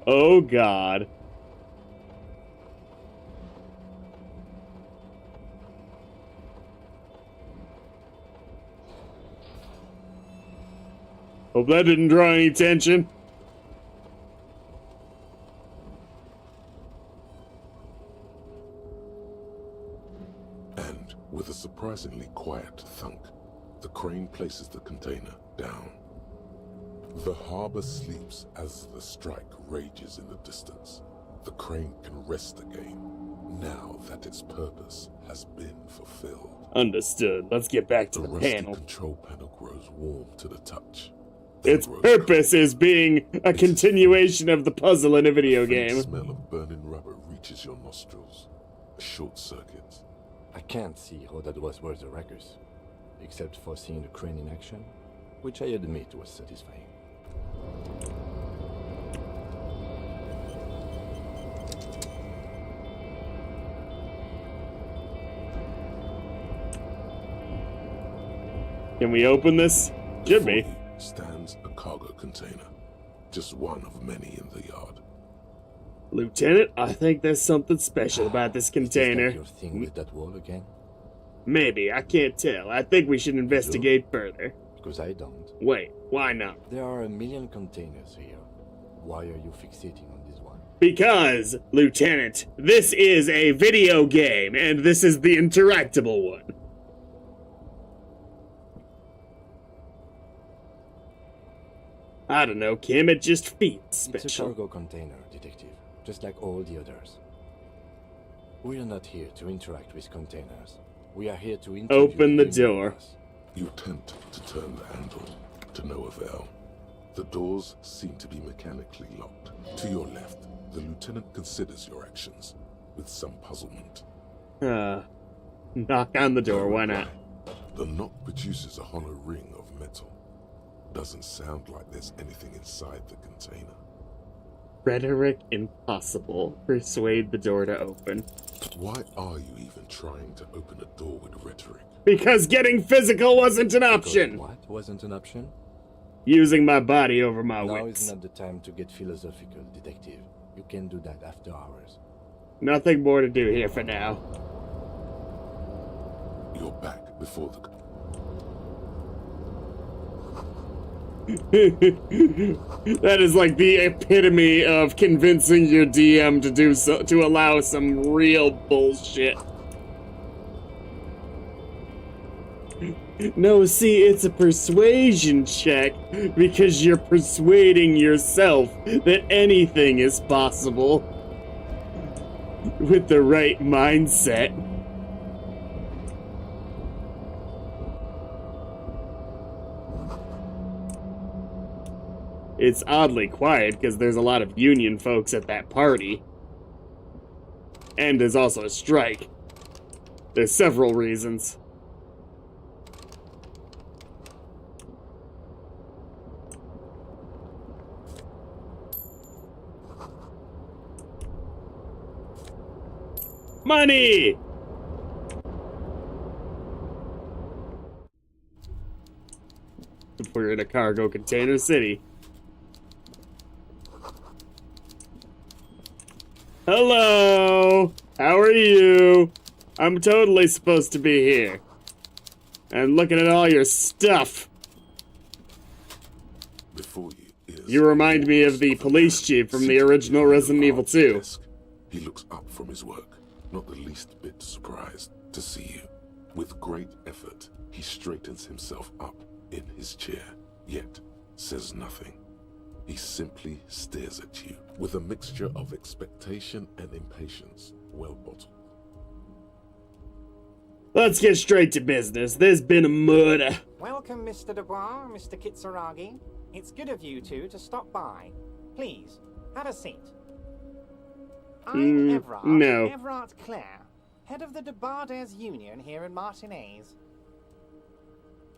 Oh God. Hope that didn't draw any attention. And with a surprisingly quiet thunk, the crane places the container down. The harbor sleeps as the strike rages in the distance. The crane can rest again, now that its purpose has been fulfilled. Understood. Let's get back to the rusty panel. Control panel grows warm to the touch. Its purpose is being a continuation of the puzzle in a video game. The smell of burning rubber reaches your nostrils. A short circuit. I can't see how that was worth the ruckus, except for seeing the crane in action, which I admit was satisfying. Can we open this? Should be. Stands a cargo container. Just one of many in the yard. Lieutenant, I think there's something special about this container. Is that your thing with that wall again? Maybe, I can't tell. I think we should investigate further. Because I don't. Wait, why not? There are a million containers here. Why are you fixating on this one? Because, Lieutenant, this is a video game, and this is the interactable one. I don't know, Kim, it just feels special. It's a cargo container, Detective, just like all the others. We are not here to interact with containers. We are here to open the door. You attempt to turn the handle, to no avail. The doors seem to be mechanically locked. To your left, the lieutenant considers your actions with some puzzlement. Knock on the door, why not? The knock produces a hollow ring of metal. Doesn't sound like there's anything inside the container. Rhetoric impossible. Persuade the door to open. Why are you even trying to open a door with rhetoric? Because getting physical wasn't an option! Because what wasn't an option? Using my body over my Now wits. is not the time to get philosophical, Detective. You can do that after hours. Nothing more to do here for now. You're back before the... That is like the epitome of convincing your DM to do so, to allow some real bullshit. No, see, it's a persuasion check because you're persuading yourself that anything is possible with the right mindset. It's oddly quiet because there's a lot of union folks at that party. And there's also a strike. There's several reasons. Money! We're in a cargo container city. Hello! How are you? I'm totally supposed to be here. And looking at all your stuff. Before you remind me of the police chief from the original Resident Evil 2. He looks up from his work, not the least bit surprised to see you. With great effort, he straightens himself up in his chair, yet says nothing. He simply stares at you with a mixture of expectation and impatience, well bottled. Let's get straight to business. There's been a murder. Welcome, Mr. Dubois, Mr. Kitsuragi. It's good of you two to stop by. Please, have a seat. I'm Everard. No. Everard Clare, head of the Debarders Union here in Martinez.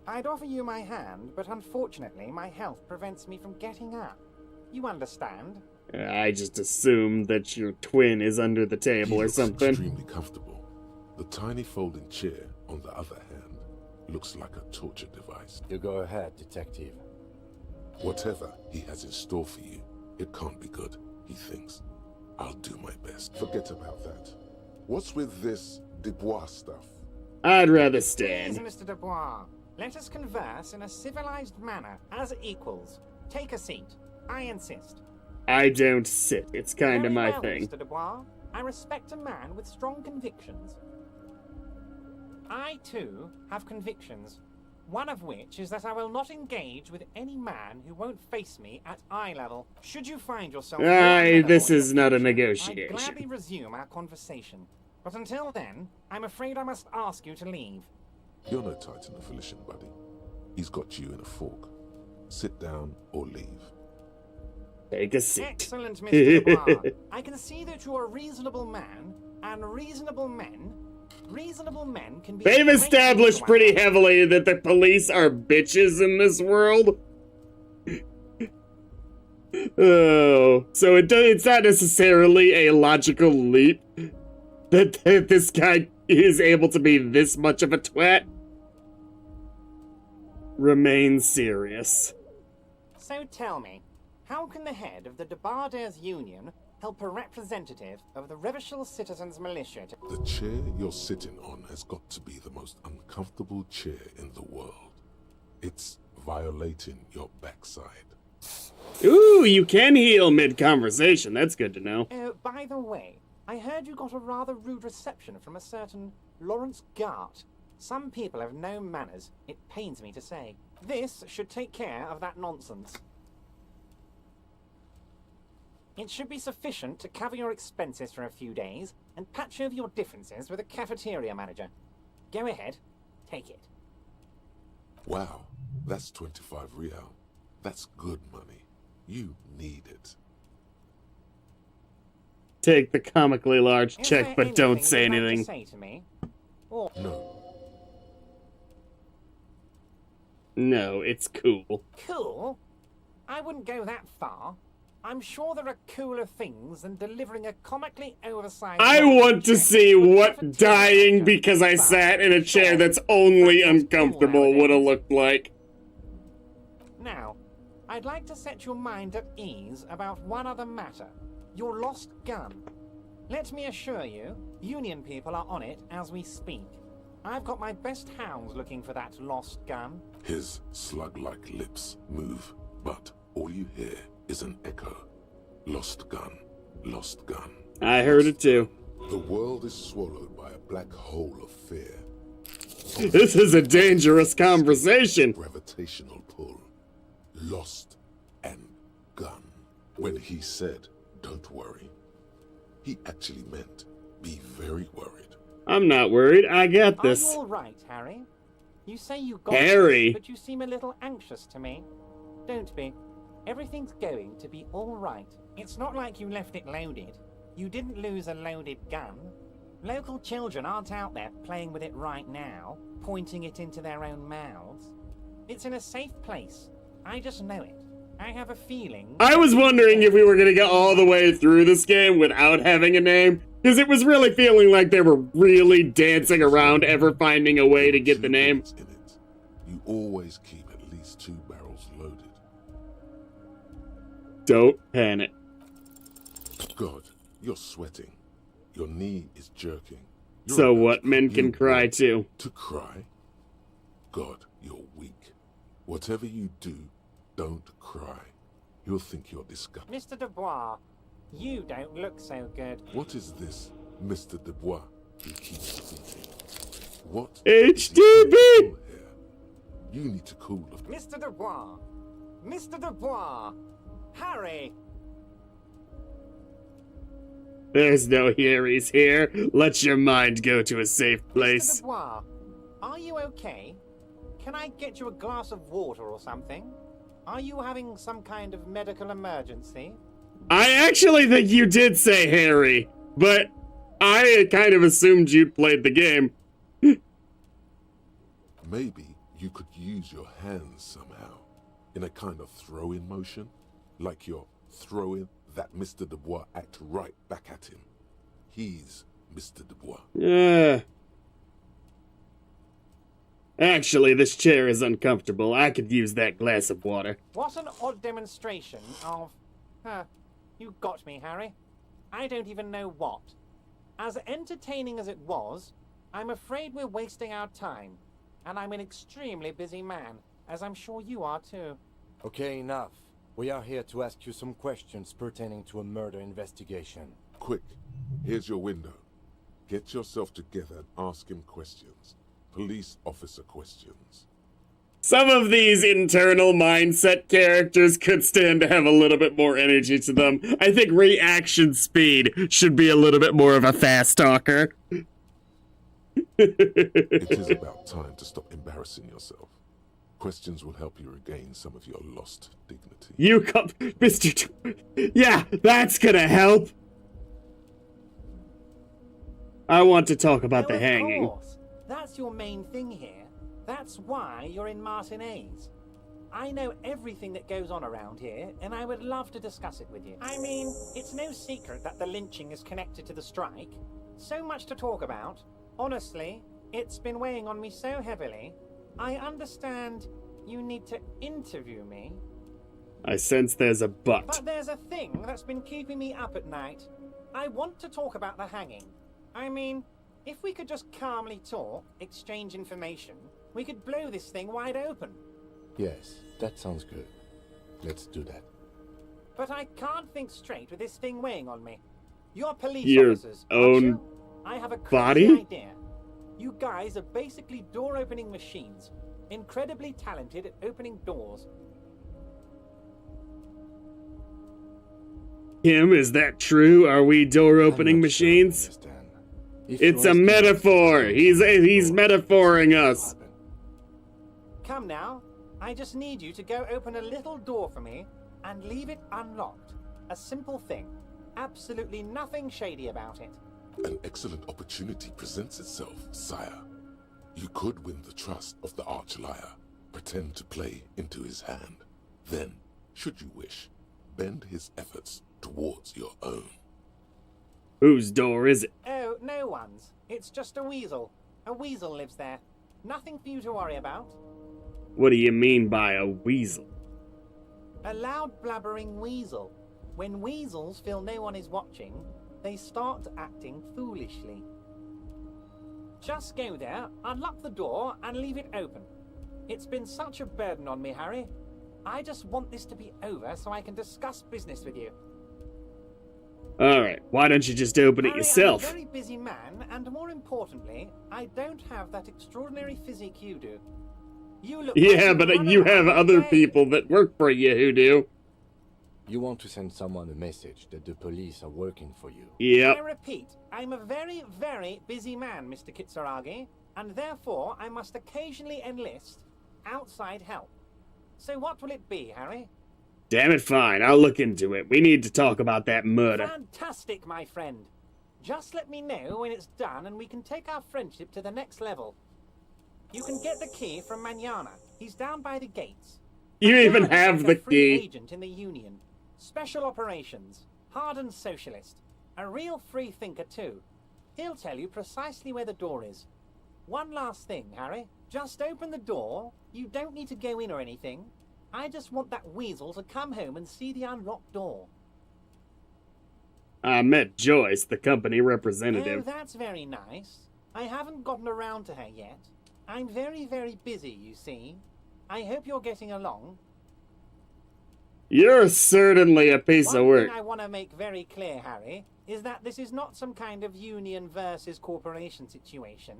I'd offer you my hand, but unfortunately my health prevents me from getting up. You understand? I just assumed that your twin is under the table He or looks something. extremely comfortable. The tiny folding chair, on the other hand, looks like a torture device. You go ahead, detective. Whatever he has in store for you, it can't be good, he thinks. I'll do my best. Forget about that. What's with this Dubois stuff? I'd rather Please, stand. Mr. Dubois, let us converse in a civilized manner, as equals. Take a seat. I insist. I don't sit. It's kind of Very my well, thing. Mr. Dubois. I respect a man with strong convictions. I, too, have convictions. One of which is that I will not engage with any man who won't face me at eye level. Should you find yourself... This is not a I'd negotiation. gladly resume our conversation. But until then, I'm afraid I must ask you to leave. You're no Titan of Elysium, buddy. He's got you in a fork. Sit down or leave. Take a seat. Excellent, Mr. Dubois. I can see that you're a reasonable man, and reasonable men can be... They've established pretty heavily that the police are bitches in this world. Oh, so it's not necessarily a logical leap that this guy is able to be this much of a twat. Remain serious. So tell me, how can the head of the Debarders Union help a representative of the Revachol Citizens Militia to... The chair you're sitting on has got to be the most uncomfortable chair in the world. It's violating your backside. Ooh, you can heal mid-conversation. That's good to know. By the way, I heard you got a rather rude reception from a certain Lawrence Gart. Some people have no manners, it pains me to say. This should take care of that nonsense. It should be sufficient to cover your expenses for a few days and patch over your differences with a cafeteria manager. Go ahead, take it. Wow, that's 25 real. That's good money. You need it. Take the comically large Is check, there but don't say you'd like to anything. say to me? Or... No, it's cool. Cool? I wouldn't go that far. I'm sure there are cooler things than delivering a comically oversized... I want to see what dying because I sat in a chair that's only uncomfortable would have looked like. Now, I'd like to set your mind at ease about one other matter. Your lost gun. Let me assure you, Union people are on it as we speak. I've got my best hounds looking for that lost gun. His slug-like lips move, but all you hear is an echo. Lost gun, lost gun. I heard it too. The world is swallowed by a black hole of fear. This is a dangerous conversation. Gravitational pull. Lost and gun. When he said, don't worry, he actually meant, be very worried. I'm not worried. I got Are this. you all right, Harry? You say you got Harry. this, but you seem a little anxious to me. Don't be. Everything's going to be all right. It's not like you left it loaded. You didn't lose a loaded gun. Local children aren't out there playing with it right now, pointing it into their own mouths. It's in a safe place. I just know it. I have a feeling... I was wondering if we were going to get all the way through this game without having a name, because it was really feeling like they were really dancing around ever finding a way to get the name. You always keep at least 2 barrels loaded. Don't panic. God, you're sweating. Your knee is jerking. So what, men can cry too. To cry? God, you're weak. Whatever you do, don't cry. He'll think you're disgusting. Mr. Dubois, you don't look so good. What is this, Mr. Dubois? He keeps repeating. What? HDB! You need to cool the... Mr. Dubois! Mr. Dubois! Harry! There's no Harrys here. Let your mind go to a safe place. Mr. Dubois, are you okay? Can I get you a glass of water or something? Are you having some kind of medical emergency? I actually think you did say Harry. but I kind of assumed you'd played the game. Maybe you could use your hands somehow, in a kind of throw-in motion, like you're throwing that Mr. Dubois act right back at him. He's Mr. Dubois. Yeah. Actually, this chair is uncomfortable. I could use that glass of water. What an odd demonstration of... you got me, Harry. I don't even know what. As entertaining as it was, I'm afraid we're wasting our time. And I'm an extremely busy man, as I'm sure you are too. Okay, enough. We are here to ask you some questions pertaining to a murder investigation. Quick, here's your window. Get yourself together and ask him questions. Police officer questions. Some of these internal mindset characters could stand to have a little bit more energy to them. I think reaction speed should be a little bit more of a fast talker. It is about time to stop embarrassing yourself. Questions will help you regain some of your lost dignity. You come, Mr. Yeah, that's gonna help. I want to talk about the hanging. Of course. That's your main thing here. That's why you're in Martinez. I know everything that goes on around here, and I would love to discuss it with you. I mean, it's no secret that the lynching is connected to the strike. So much to talk about. Honestly, it's been weighing on me so heavily. I understand you need to interview me. I sense there's a but. But there's a thing that's been keeping me up at night. I want to talk about the hanging. I mean, if we could just calmly talk, exchange information, we could blow this thing wide open. Yes, that sounds good. Let's do that. But I can't think straight with this thing weighing on me. You're police Your officers, own aren't you? I have a crazy body? idea. You guys are basically door-opening machines. Incredibly talented at opening doors. Kim, is that true? Are we door-opening machines? It's a metaphor. He's metaphoring us. Come now. I just need you to go open a little door for me and leave it unlocked. A simple thing. Absolutely nothing shady about it. An excellent opportunity presents itself, sire. You could win the trust of the arch-liar, pretend to play into his hand. Then, should you wish, bend his efforts towards your own. Whose door is it? Oh, no one's. It's just a weasel. A weasel lives there. Nothing for you to worry about. What do you mean by a weasel? A loud blabbering weasel. When weasels feel no one is watching, they start acting foolishly. Just go there, unlock the door, and leave it open. It's been such a burden on me, Harry. I just want this to be over so I can discuss business with you. Alright, why don't you just open it yourself? I'm a very busy man, and more importantly, I don't have that extraordinary physique you do. You look Yeah, but you have other people that work for you who do. You want to send someone a message that the police are working for you. Yep. I repeat, I'm a very, very busy man, Mr. Kitsuragi, and therefore I must occasionally enlist outside help. So what will it be, Harry? Damn it, fine. I'll look into it. We need to talk about that murder. Fantastic, my friend. Just let me know when it's done and we can take our friendship to the next level. You can get the key from Manana. He's down by the gates. You even Manana is have like the a free key. agent in the Union. Special operations. Hardened socialist. A real free thinker, too. He'll tell you precisely where the door is. One last thing, Harry. Just open the door. You don't need to go in or anything. I just want that weasel to come home and see the unlocked door. I met Joyce, the company representative. Oh, that's very nice. I haven't gotten around to her yet. I'm very, very busy, you see. I hope you're getting along. You're certainly a piece of One work. thing I want to make very clear, Harry, is that this is not some kind of union versus corporation situation.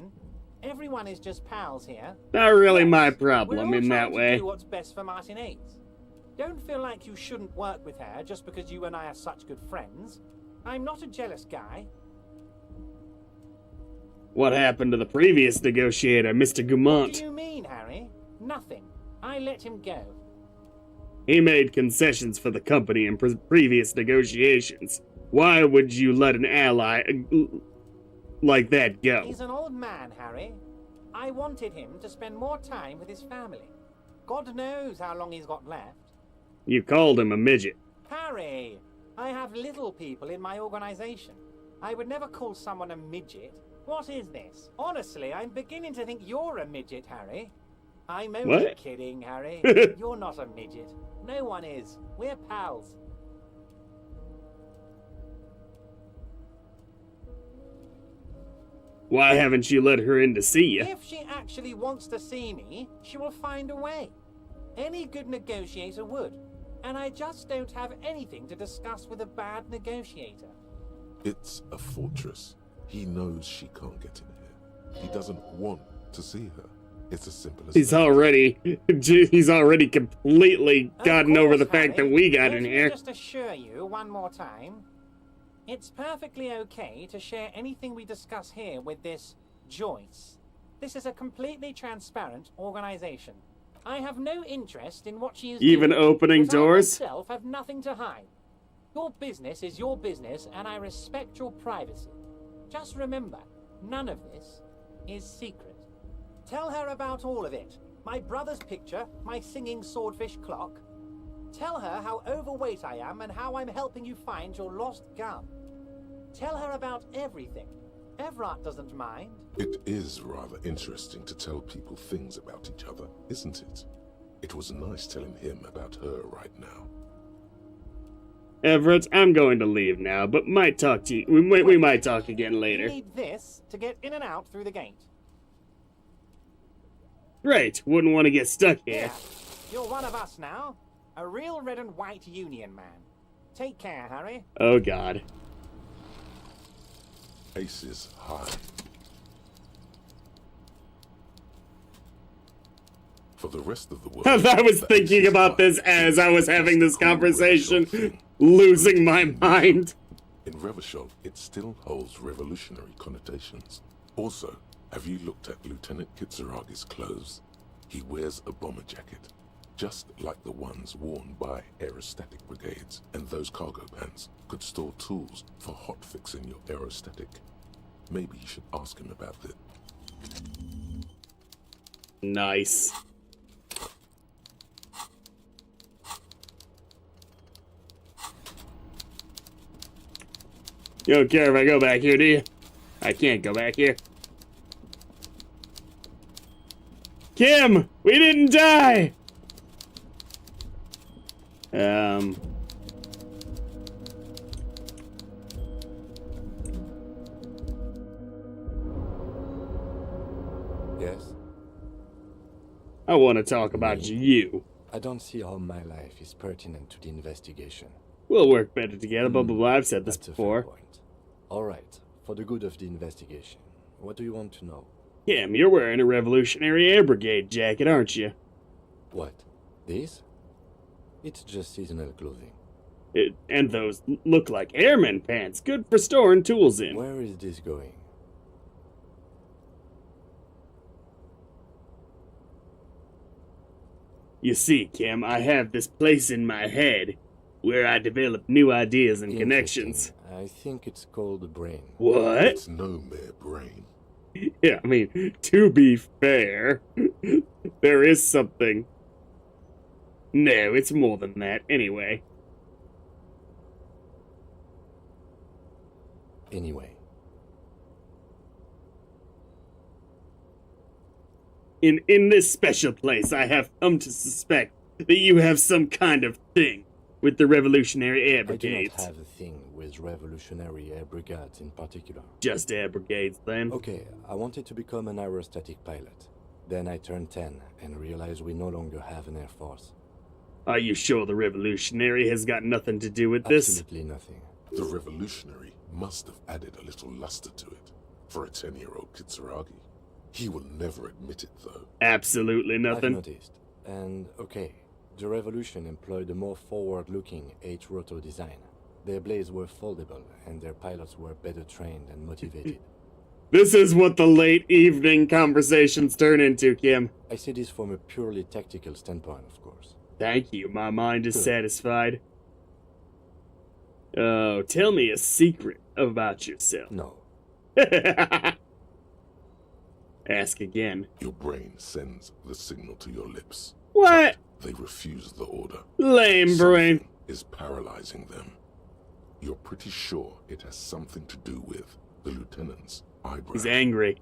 Everyone is just pals here. Not really my We're problem all in that trying to way. do what's best for Martinez. Don't feel like you shouldn't work with her just because you and I are such good friends. I'm not a jealous guy. What happened to the previous negotiator, Mr. What Gumont? do you mean, Harry? Nothing. I let him go. He made concessions for the company in previous negotiations. Why would you let an ally like that go? He's an old man, Harry. I wanted him to spend more time with his family. God knows how long he's got left. You called him a midget. Harry, I have little people in my organization. I would never call someone a midget. What is this? Honestly, I'm beginning to think you're a midget, Harry. I'm only What? kidding, Harry. You're not a midget. No one is. We're pals. Why haven't you let her in to see you? If she actually wants to see me, she will find a way. Any good negotiator would. And I just don't have anything to discuss with a bad negotiator. It's a fortress. He knows she can't get in here. He doesn't want to see her. It's as simple as He's that. already completely gotten over the fact that we got in Let me here. just assure you one more time. It's perfectly okay to share anything we discuss here with this Joyce. This is a completely transparent organization. I have no interest in what she is Even doing, opening because doors? I myself have nothing to hide. Your business is your business, and I respect your privacy. Just remember, none of this is secret. Tell her about all of it. My brother's picture, my singing swordfish clock. Tell her how overweight I am and how I'm helping you find your lost gun. Tell her about everything. Everard doesn't mind. It is rather interesting to tell people things about each other, isn't it? It was nice telling him about her right now. Everett, I'm going to leave now, but might talk to you. We might talk again later. You need this to get in and out through the gate. Great. Wouldn't want to get stuck here. You're one of us now. A real red and white union man. Take care, Harry. Oh, God. Aces high. For the rest of the world, I was thinking about this as I was having this conversation, losing my mind. In Revachol, it still holds revolutionary connotations. Also, have you looked at Lieutenant Kitsuragi's clothes? He wears a bomber jacket, just like the ones worn by aerostatic brigades, and those cargo pants could store tools for hotfixing your aerostatic. Maybe you should ask him about it. Nice. You don't care if I go back here, do you? I can't go back here. Kim! We didn't die! Yes? I want to talk about you. I don't see how my life is pertinent to the investigation. We'll work better together, blah, blah, blah. I've said this before. Alright, for the good of the investigation, what do you want to know? Kim, you're wearing a Revolutionary Air Brigade jacket, aren't you? What? This? It's just seasonal clothing. And those look like airman pants. Good for storing tools in. Where is this going? You see, Kim, I have this place in my head where I develop new ideas and connections. I think it's called the brain. What? It's no mere brain. Yeah, I mean, to be fair, there is something. No, it's more than that, anyway. Anyway. In this special place, I have come to suspect that you have some kind of thing with the Revolutionary Air Brigades. I do not have a thing with Revolutionary Air Brigades in particular. Just air brigades, then? Okay, I wanted to become an aerostatic pilot. Then I turned 10 and realized we no longer have an air force. Are you sure the Revolutionary has got nothing to do with this? Absolutely nothing. The Revolutionary must have added a little luster to it for a 10-year-old Kitsuragi. He will never admit it, though. Absolutely nothing. I've noticed. And, okay, the Revolution employed a more forward-looking 8-rotor design. Their blades were foldable, and their pilots were better trained and motivated. This is what the late evening conversations turn into, Kim. I say this from a purely tactical standpoint, of course. Thank you, my mind is satisfied. Oh, tell me a secret about yourself. No. Ask again. Your brain sends the signal to your lips. What? But they refuse the order. Lame brain. Something is paralyzing them. You're pretty sure it has something to do with the lieutenant's eyebrow. He's angry.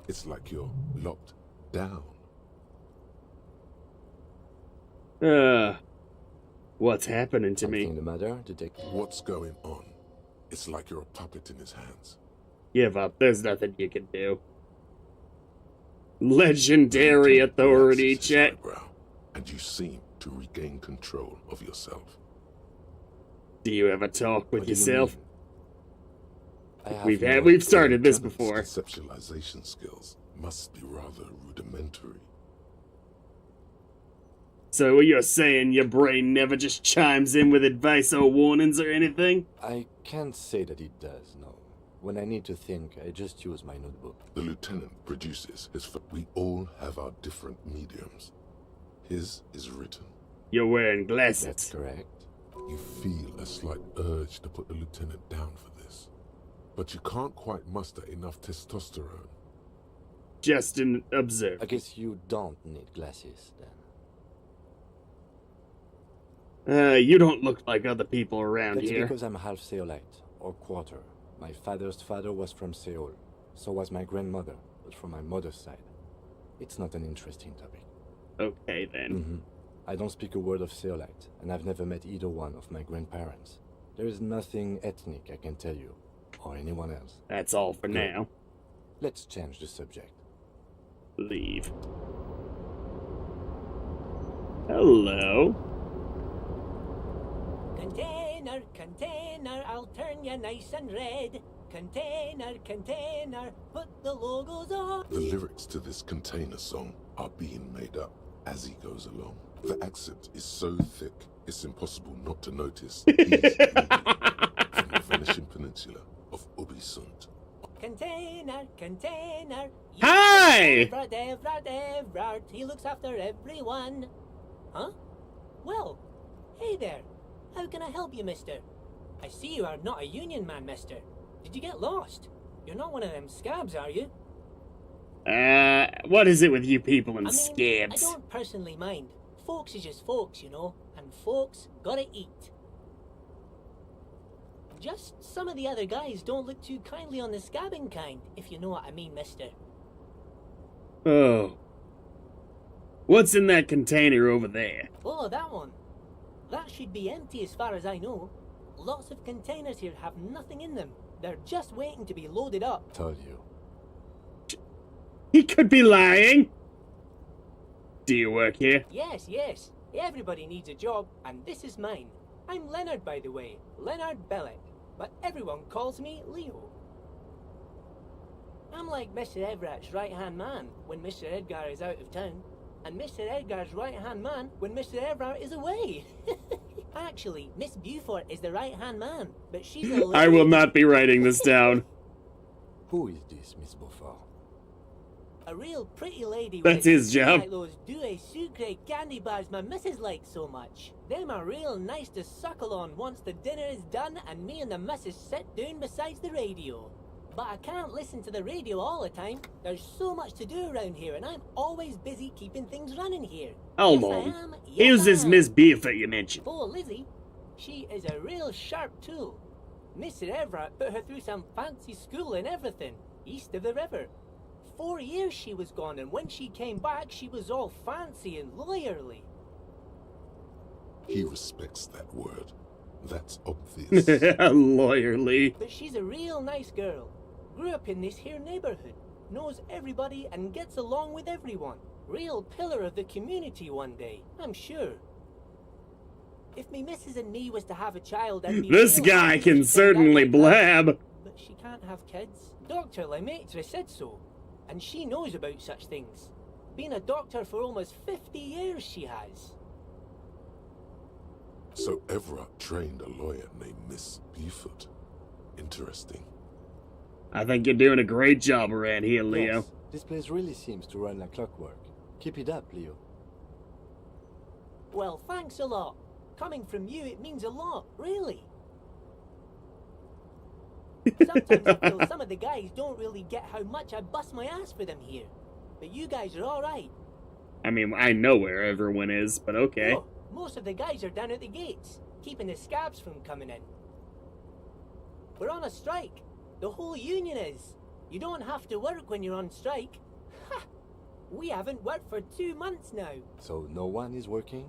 It's like you're locked down. What's happening to me? Something the matter, detective? What's going on? It's like you're a puppet in his hands. Give up. There's nothing you can do. Legendary authority check. And you seem to regain control of yourself. Do you ever talk with yourself? We've started this before. Conceptualization skills must be rather rudimentary. So what you're saying, your brain never just chimes in with advice or warnings or anything? I can't say that it does, no. When I need to think, I just use my notebook. The lieutenant produces his... We all have our different mediums. His is written. You're wearing glasses. That's correct. You feel a slight urge to put the lieutenant down for this. But you can't quite muster enough testosterone. Just an observer. I guess you don't need glasses, then. You don't look like other people around That's here. because I'm half Seolite, or quarter. My father's father was from Seoul. So was my grandmother, but from my mother's side. It's not an interesting topic. Okay, then. I don't speak a word of Seolite, and I've never met either one of my grandparents. There is nothing ethnic I can tell you, or anyone else. That's all for now. Let's change the subject. Leave. Hello. Container, container, I'll turn you nice and red. Container, container, put the logos on. The lyrics to this container song are being made up as he goes along. The accent is so thick, it's impossible not to notice he's from the Venetian Peninsula of Ubisund. Container, container. Hi! Evrard, he looks after everyone. Huh? Well, hey there. How can I help you, mister? I see you are not a union man, mister. Did you get lost? You're not one of them scabs, are you? What is it with you people and I scabs? don't personally mind. Folks is just folks, you know, and folks gotta eat. Just some of the other guys don't look too kindly on the scabbing kind, if you know what I mean, mister. Oh. What's in that container over there? Oh, that one. That should be empty as far as I know. Lots of containers here have nothing in them. They're just waiting to be loaded up. Told you. He could be lying. Do you work here? Yes, yes. Everybody needs a job, and this is mine. I'm Leonard, by the way. Leonard Bellick. But everyone calls me Leo. I'm like Mr. Everett's right-hand man when Mr. Edgar is out of town, and Mr. Edgar's right-hand man when Mr. Everett is away. Actually, Miss Beaufort is the right-hand man, but she's a I will not be writing this down. Who is this, Miss Beaufort? A real pretty lady. That's with his job. Like those Douai Sucre candy bars my missus likes so much. Them are real nice to suckle on once the dinner is done and me and the missus sit down beside the radio. But I can't listen to the radio all the time. There's so much to do around here, and I'm always busy keeping things running here. Hold Yes, I on. am. Yes, Who's this I am. Miss Beaufort you mentioned? Oh, Lizzie. She is a real sharp tool. Mr. Everett put her through some fancy school and everything, east of the river. 4 years she was gone, and when she came back, she was all fancy and lawyerly. He respects that word. That's obvious. Lawyerly. But she's a real nice girl. Grew up in this here neighborhood. Knows everybody and gets along with everyone. Real pillar of the community one day, I'm sure. If me missus and me was to have a child, I'd be This real guy happy can she said certainly that like that. blab. But she can't have kids. Dr. Lemaitre said so. And she knows about such things. Been a doctor for almost 50 years, she has. So Everett trained a lawyer named Miss Beaufort. Interesting. I think you're doing a great job around here, Leo. Yes, this place really seems to run like clockwork. Keep it up, Leo. Well, thanks a lot. Coming from you, it means a lot, really. Sometimes I feel some of the guys don't really get how much I bust my ass for them here. But you guys are alright. I mean, I know where everyone is, but okay. Oh, most of the guys are down at the gates, keeping the scabs from coming in. We're on a strike. The whole union is. You don't have to work when you're on strike. Ha! We haven't worked for 2 months now. So no one is working?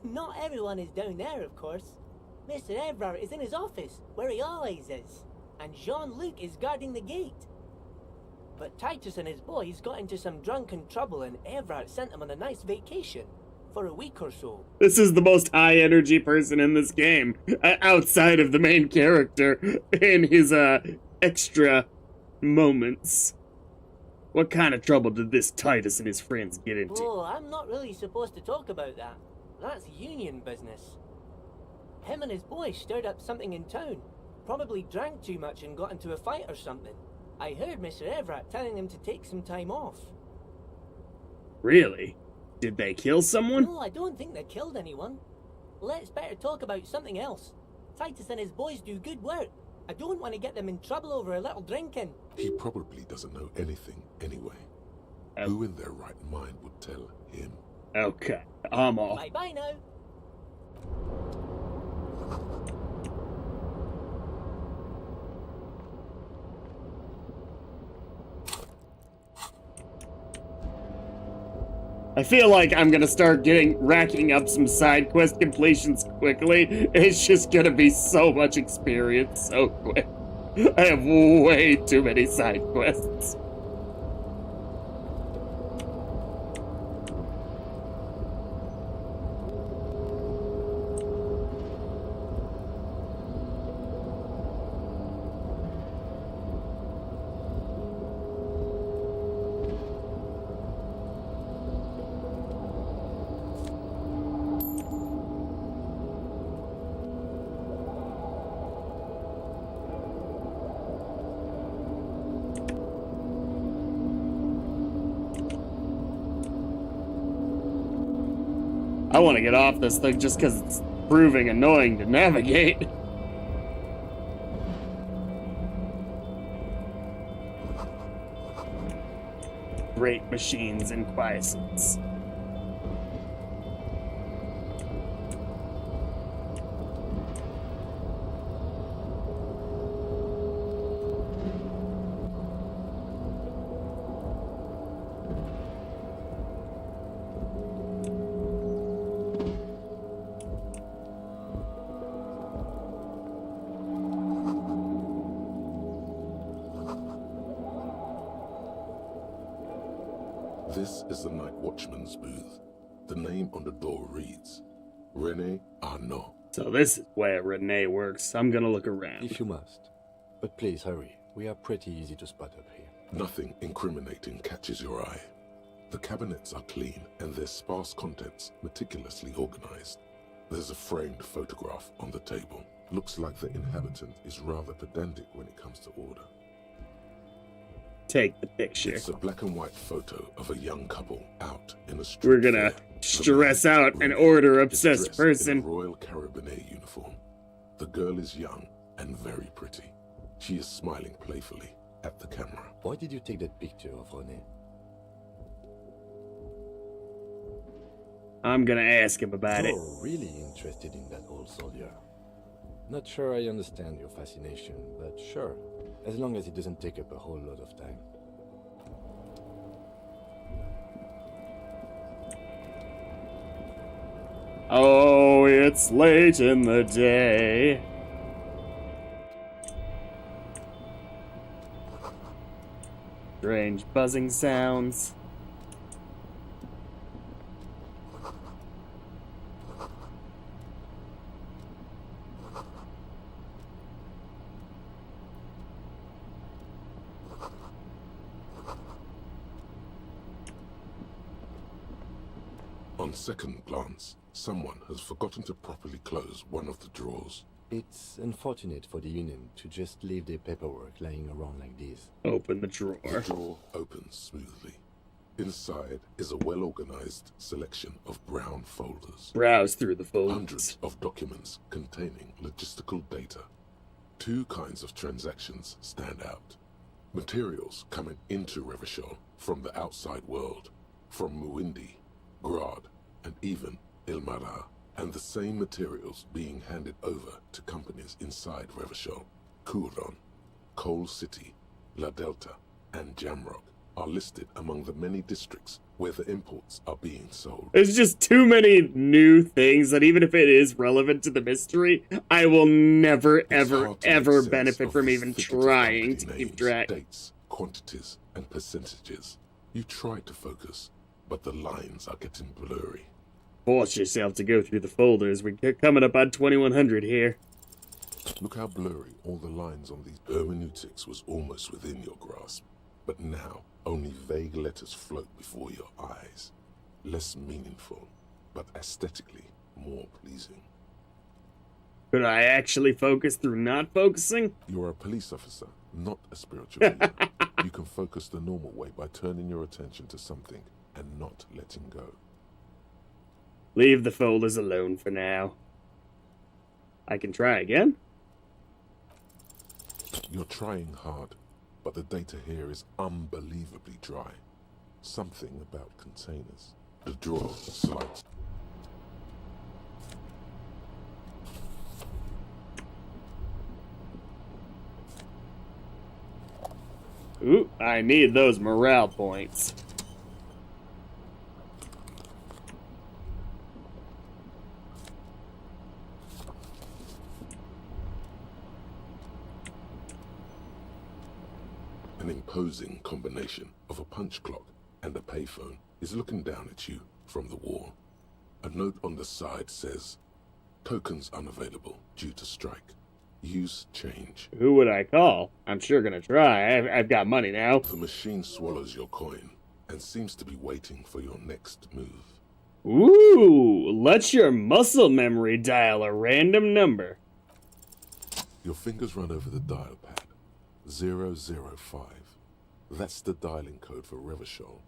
Not everyone is down there, of course. Mr. Evrard is in his office, where he always is. And Jean-Luc is guarding the gate. But Titus and his boys got into some drunken trouble and Evrard sent them on a nice vacation. For a week or so. This is the most high-energy person in this game, outside of the main character, in his, extra moments. What kind of trouble did this Titus and his friends get into? Oh, I'm not really supposed to talk about that. That's union business. Him and his boys stirred up something in town. Probably drank too much and got into a fight or something. I heard Mr. Everett telling them to take some time off. Really? Did they kill someone? No, I don't think they killed anyone. Let's better talk about something else. Titus and his boys do good work. I don't want to get them in trouble over a little drinking. He probably doesn't know anything anyway. Who in their right mind would tell him? Okay, I'm off. Bye-bye now. I feel like I'm gonna start racking up some side quest completions quickly. It's just gonna be so much experience so quick. I have way too many side quests. I want to get off this thing just because it's proving annoying to navigate. Great machines and quiescence. This is the night watchman's booth. The name on the door reads, René Arnaud. So this is where René works. I'm gonna look around. If you must. But please hurry. We are pretty easy to spot up here. Nothing incriminating catches your eye. The cabinets are clean and their sparse contents meticulously organized. There's a framed photograph on the table. Looks like the inhabitant is rather pedantic when it comes to order. Take the picture. It's a black and white photo of a young couple out in a street. We're gonna stress out an order-obsessed person. In a Royal Carabinier uniform. The girl is young and very pretty. She is smiling playfully at the camera. Why did you take that picture of René? I'm gonna ask him about it. You're really interested in that old soldier. Not sure I understand your fascination, but sure. As long as it doesn't take up a whole lot of time. Oh, it's late in the day. Strange buzzing sounds. On second glance, someone has forgotten to properly close one of the drawers. It's unfortunate for the Union to just leave their paperwork lying around like this. Open the drawer. The drawer opens smoothly. Inside is a well-organized selection of brown folders. Browse through the folders. Hundreds of documents containing logistical data. Two kinds of transactions stand out. Materials coming into Revachol from the outside world, from Muindi, Grad, and even Ilmara, and the same materials being handed over to companies inside Revachol. Kuron, Coal City, La Delta, and Jamrock are listed among the many districts where the imports are being sold. There's just too many new things that even if it is relevant to the mystery, I will never, ever benefit from even trying to keep track. Dates, quantities, and percentages. You try to focus, but the lines are getting blurry. Force yourself to go through the folders. We're coming up on 2100 here. Look how blurry all the lines on these hermeneutics was almost within your grasp. But now, only vague letters float before your eyes. Less meaningful, but aesthetically more pleasing. Could I actually focus through not focusing? You're a police officer, not a spiritual healer. You can focus the normal way by turning your attention to something and not letting go. Leave the folders alone for now. I can try again? You're trying hard, but the data here is unbelievably dry. Something about containers. The drawer slides. Ooh, I need those morale points. An imposing combination of a punch clock and a payphone is looking down at you from the wall. A note on the side says, "Tokens unavailable due to strike. Use change." Who would I call? I'm sure gonna try. I've got money now. The machine swallows your coin and seems to be waiting for your next move. Ooh, let your muscle memory dial a random number. Your fingers run over the dial pad. 005. That's the dialing code for Revachol.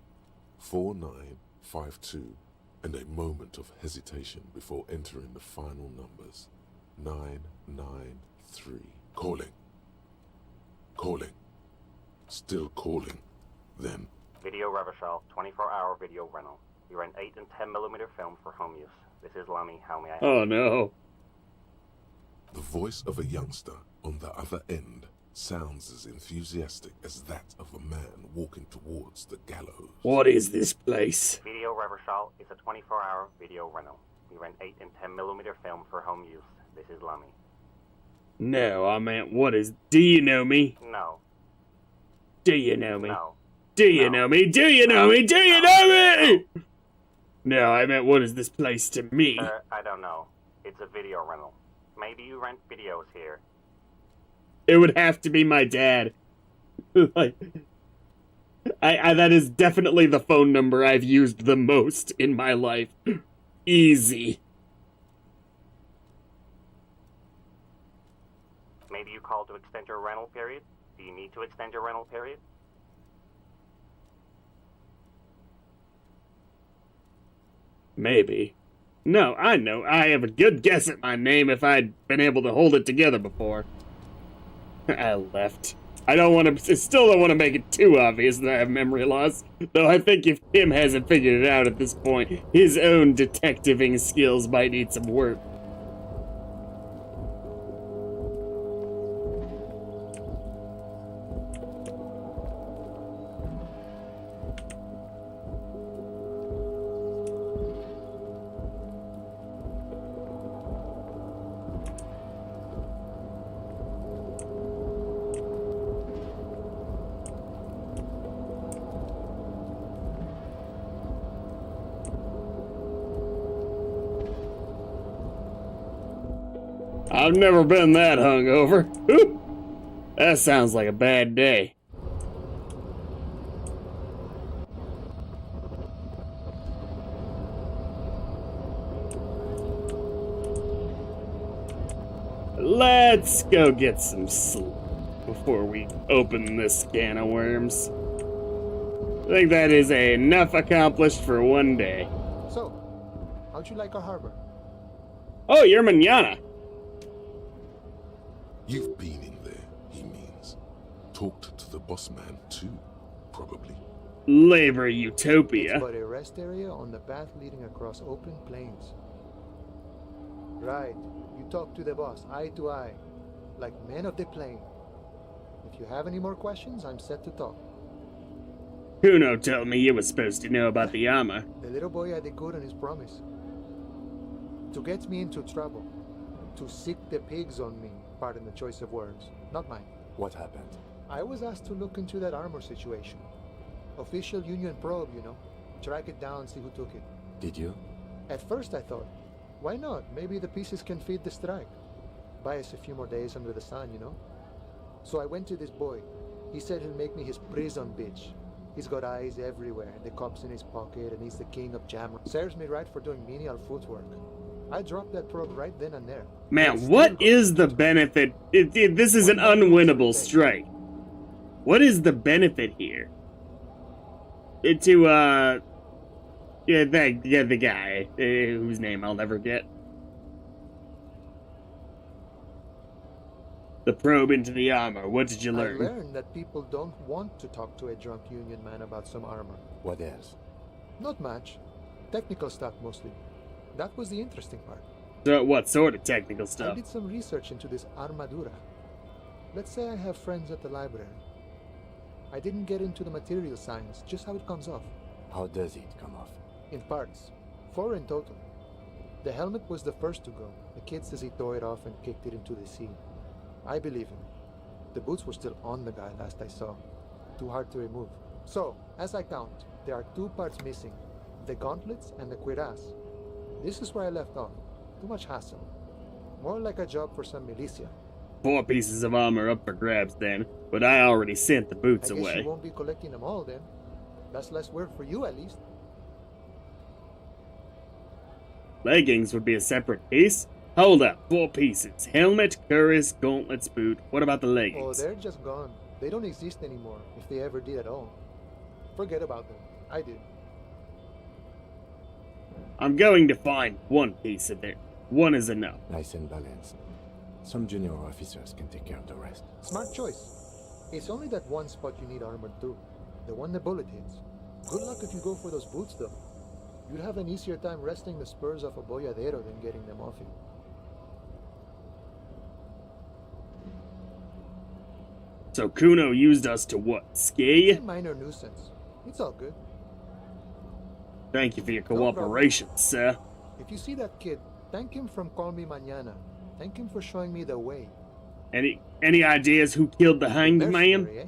4952, and a moment of hesitation before entering the final numbers. 993. Calling. Calling. Still calling. Then. Video Revachol, 24-hour video rental. You rent 8 and 10mm film for home use. This is Lummy. How may I help? Oh no. The voice of a youngster on the other end sounds as enthusiastic as that of a man walking towards the gallows. What is this place? Video Revachol is a 24-hour video rental. We rent 8 and 10mm film for home use. This is Lummy. No, I meant what is... Do you know me? No. Do you know me? No. Do you know me? Do you know me? Do you know me? No, I meant what is this place to me? I don't know. It's a video rental. Maybe you rent videos here. It would have to be my dad. Like, that is definitely the phone number I've used the most in my life. Easy. Maybe you called to extend your rental period? Do you need to extend your rental period? Maybe. No, I know. I have a good guess at my name if I'd been able to hold it together before. I left. I still don't want to make it too obvious that I have memory loss. Though I think if Tim hasn't figured it out at this point, his own detectiving skills might need some work. I've never been that hungover. Whew. That sounds like a bad day. Let's go get some sleep before we open this can of worms. I think that is enough accomplished for one day. So, how'd you like our harbor? Oh, you're manana. You've been in there, he means. Talked to the boss man too, probably. Labor It's utopia. but a rest area on the path leading across open plains. Right. You talk to the boss, eye to eye, like men of the plain. If you have any more questions, I'm set to talk. Kuno told me you were supposed to know about the armor. The little boy had a good on his promise. To get me into trouble. To sick the pigs on me, pardon the choice of words. Not mine. What happened? I was asked to look into that armor situation. Official Union probe, you know. Track it down, see who took it. Did you? At first I thought, why not? Maybe the pieces can feed the strike. Buy us a few more days under the sun, you know? So I went to this boy. He said he'll make me his prison bitch. He's got eyes everywhere, the cops in his pocket, and he's the king of Jamrock. Serves me right for doing menial footwork. I dropped that probe right then and there. Man, what is the benefit? This is an unwinnable strike. What is the benefit here? Yeah, the guy whose name I'll never get. The probe into the armor. What did you learn? I learned that people don't want to talk to a drunk Union man about some armor. What else? Not much. Technical stuff mostly. That was the interesting part. So what sort of technical I stuff? did some research into this armadura. Let's say I have friends at the library. I didn't get into the material science, just how it comes off. How does it come off? In parts. 4 in total. The helmet was the first to go. The kid says he tore it off and kicked it into the sea. I believe him. The boots were still on the guy last I saw. Too hard to remove. So, as I count, there are 2 parts missing. The gauntlets and the cuirass. This is where I left off. Too much hassle. More like a job for some militia. 4 pieces of armor up for grabs then, but I already sent the boots I guess away. you won't be collecting them all then. That's less work for you at least. Leggings would be a separate piece? Hold up, 4 pieces. Helmet, cuirass, gauntlets, boot. What about the Oh, leggings? they're just gone. They don't exist anymore, if they ever did at all. Forget about them. I did. I'm going to find 1 piece of it. 1 is enough. Nice and balanced. Some junior officers can take care of the rest. Smart choice. It's only that one spot you need armored too. The one the bullet hits. Good luck if you go for those boots though. You'd have an easier time wresting the spurs off a boyadero than getting them off you. So Kuno used us to what? Scare you? It's a minor nuisance. It's all good. Thank you for your No problem. cooperation, sir. If you see that kid, thank him from Call Me Mañana. Thank him for showing me the way. Any ideas who killed the hanged man? Mercenary, eh?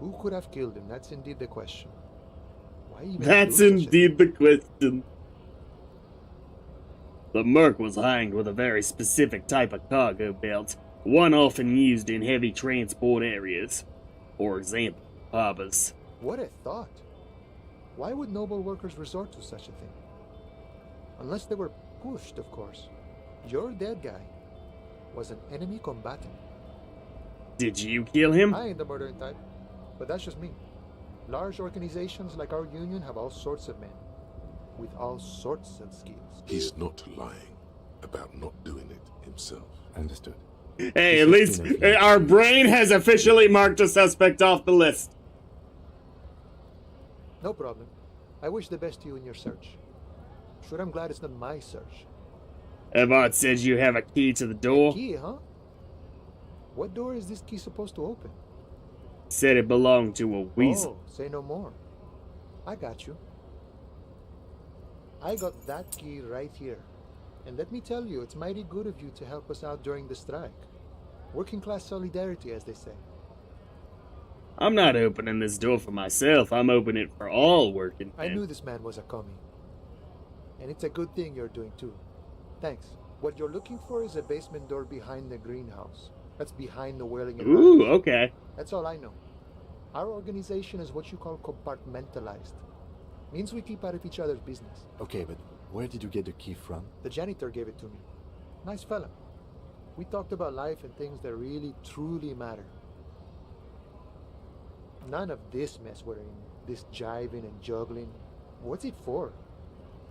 Who could have killed him? That's indeed the question. Why even That's do such a indeed the question. The merc was hanged with a very specific type of cargo belt, one often used in heavy transport areas. For example, harbors. What a thought. Why would noble workers resort to such a thing? Unless they were pushed, of course. Your dead guy was an enemy combatant. Did you kill him? I ain't the murdering type, but that's just me. Large organizations like our union have all sorts of men, with all sorts of skills. He's not lying about not doing it himself. Understood. Hey, at least our brain has officially marked a suspect off the list. No problem. I wish the best to you in your search. Sure, I'm glad it's not my search. Evart says you have a key to the door. Key, huh? What door is this key supposed to open? Said it belonged to a weasel. Oh, say no more. I got you. I got that key right here. And let me tell you, it's mighty good of you to help us out during the strike. Working class solidarity, as they say. I'm not opening this door for myself. I'm opening it for all working I men. knew this man was a commie. And it's a good thing you're doing too. Thanks. What you're looking for is a basement door behind the greenhouse. That's behind the Whirling and Ooh, Riders. okay. That's all I know. Our organization is what you call compartmentalized. Means we keep out of each other's business. Okay, but where did you get the key from? The janitor gave it to me. Nice fella. We talked about life and things that really, truly matter. None of this mess we're in. This jiving and juggling. What's it for?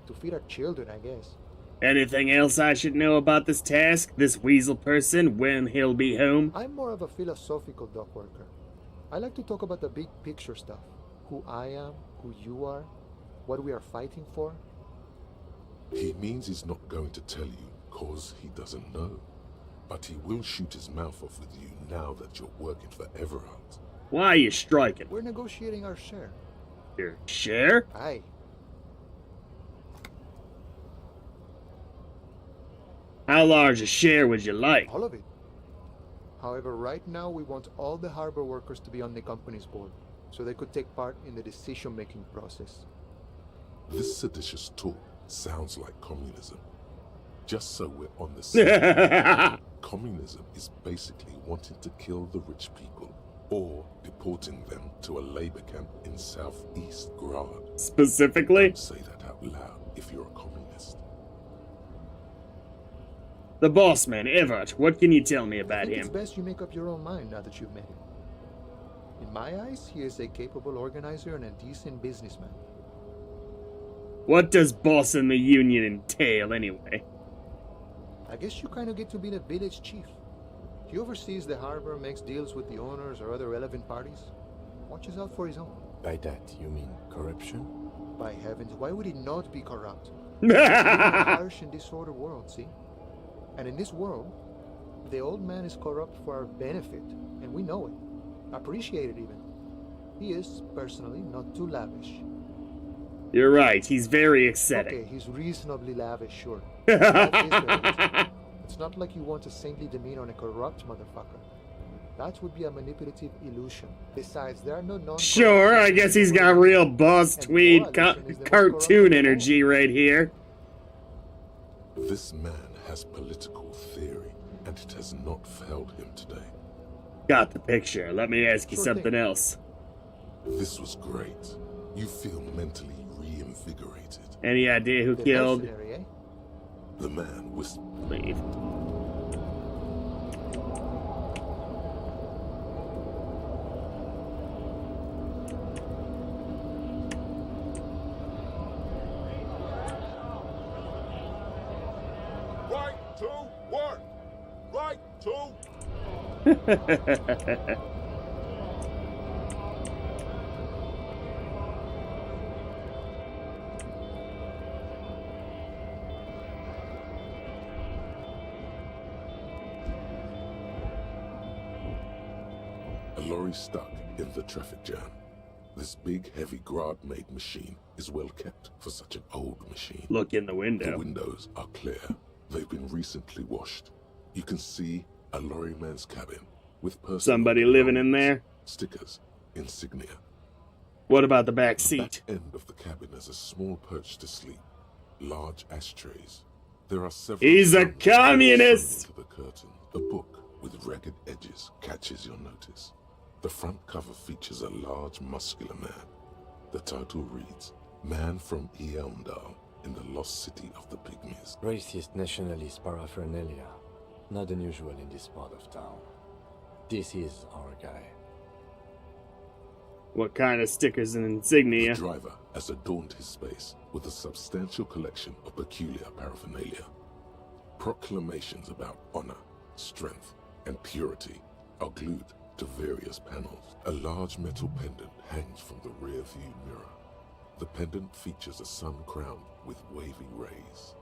To feed our children, I guess. Anything else I should know about this task? This weasel person, when he'll be home? I'm more of a philosophical dock worker. I like to talk about the big picture stuff. Who I am, who you are, what we are fighting for. He means he's not going to tell you cause he doesn't know. But he will shoot his mouth off with you now that you're working for Everhart. Why are you striking? We're negotiating our share. Your share? Aye. How large a share would you like? All of it. However, right now we want all the harbor workers to be on the company's board, so they could take part in the decision-making process. This seditious talk sounds like communism. Just so we're on the same. Communism is basically wanting to kill the rich people or deporting them to a labor camp in Southeast Grad. Specifically? Don't say that out loud if you're a communist. The boss man, Everett. What can you tell me about him? It's best you make up your own mind now that you've met him. In my eyes, he is a capable organizer and a decent businessman. What does boss in the union entail, anyway? I guess you kind of get to be the village chief. He oversees the harbor, makes deals with the owners or other relevant parties. Watches out for his own. By that, you mean corruption? By heavens, why would he not be corrupt? We live in a harsh and disordered world, see? And in this world, the old man is corrupt for our benefit, and we know it. Appreciate it even. He is, personally, not too lavish. You're right, he's very eccentric. Okay, he's reasonably lavish, sure. It's not like you want a saintly demeanor on a corrupt motherfucker. That would be a manipulative illusion. Besides, there are no non- Sure, I guess he's got real boss tweed cartoon energy right here. This man has political theory, and it has not failed him today. Got the picture. Let me ask you something else. This was great. You feel mentally reinvigorated. Any idea who killed? The man whispered. Leave. Right to work! Right to... A lorry stuck in the traffic jam. This big, heavy Grad-made machine is well kept for such an old machine. Look in the window. The windows are clear. They've been recently washed. You can see a lorryman's cabin with personal Somebody living in there? Stickers, insignia. What about the back The seat? back end of the cabin has a small perch to sleep. Large ashtrays. There are several... He's a communist! ...to the curtain. The book with ragged edges catches your notice. The front cover features a large, muscular man. The title reads, Man from Eamdal in the lost city of the Pygmies. Racist nationalist paraphernalia. Not unusual in this part of town. This is our guy. What kind of stickers and insignia? The driver has adorned his space with a substantial collection of peculiar paraphernalia. Proclamations about honor, strength, and purity are glued to various panels. A large metal pendant hangs from the rear view mirror. The pendant features a sun crowned with wavy rays.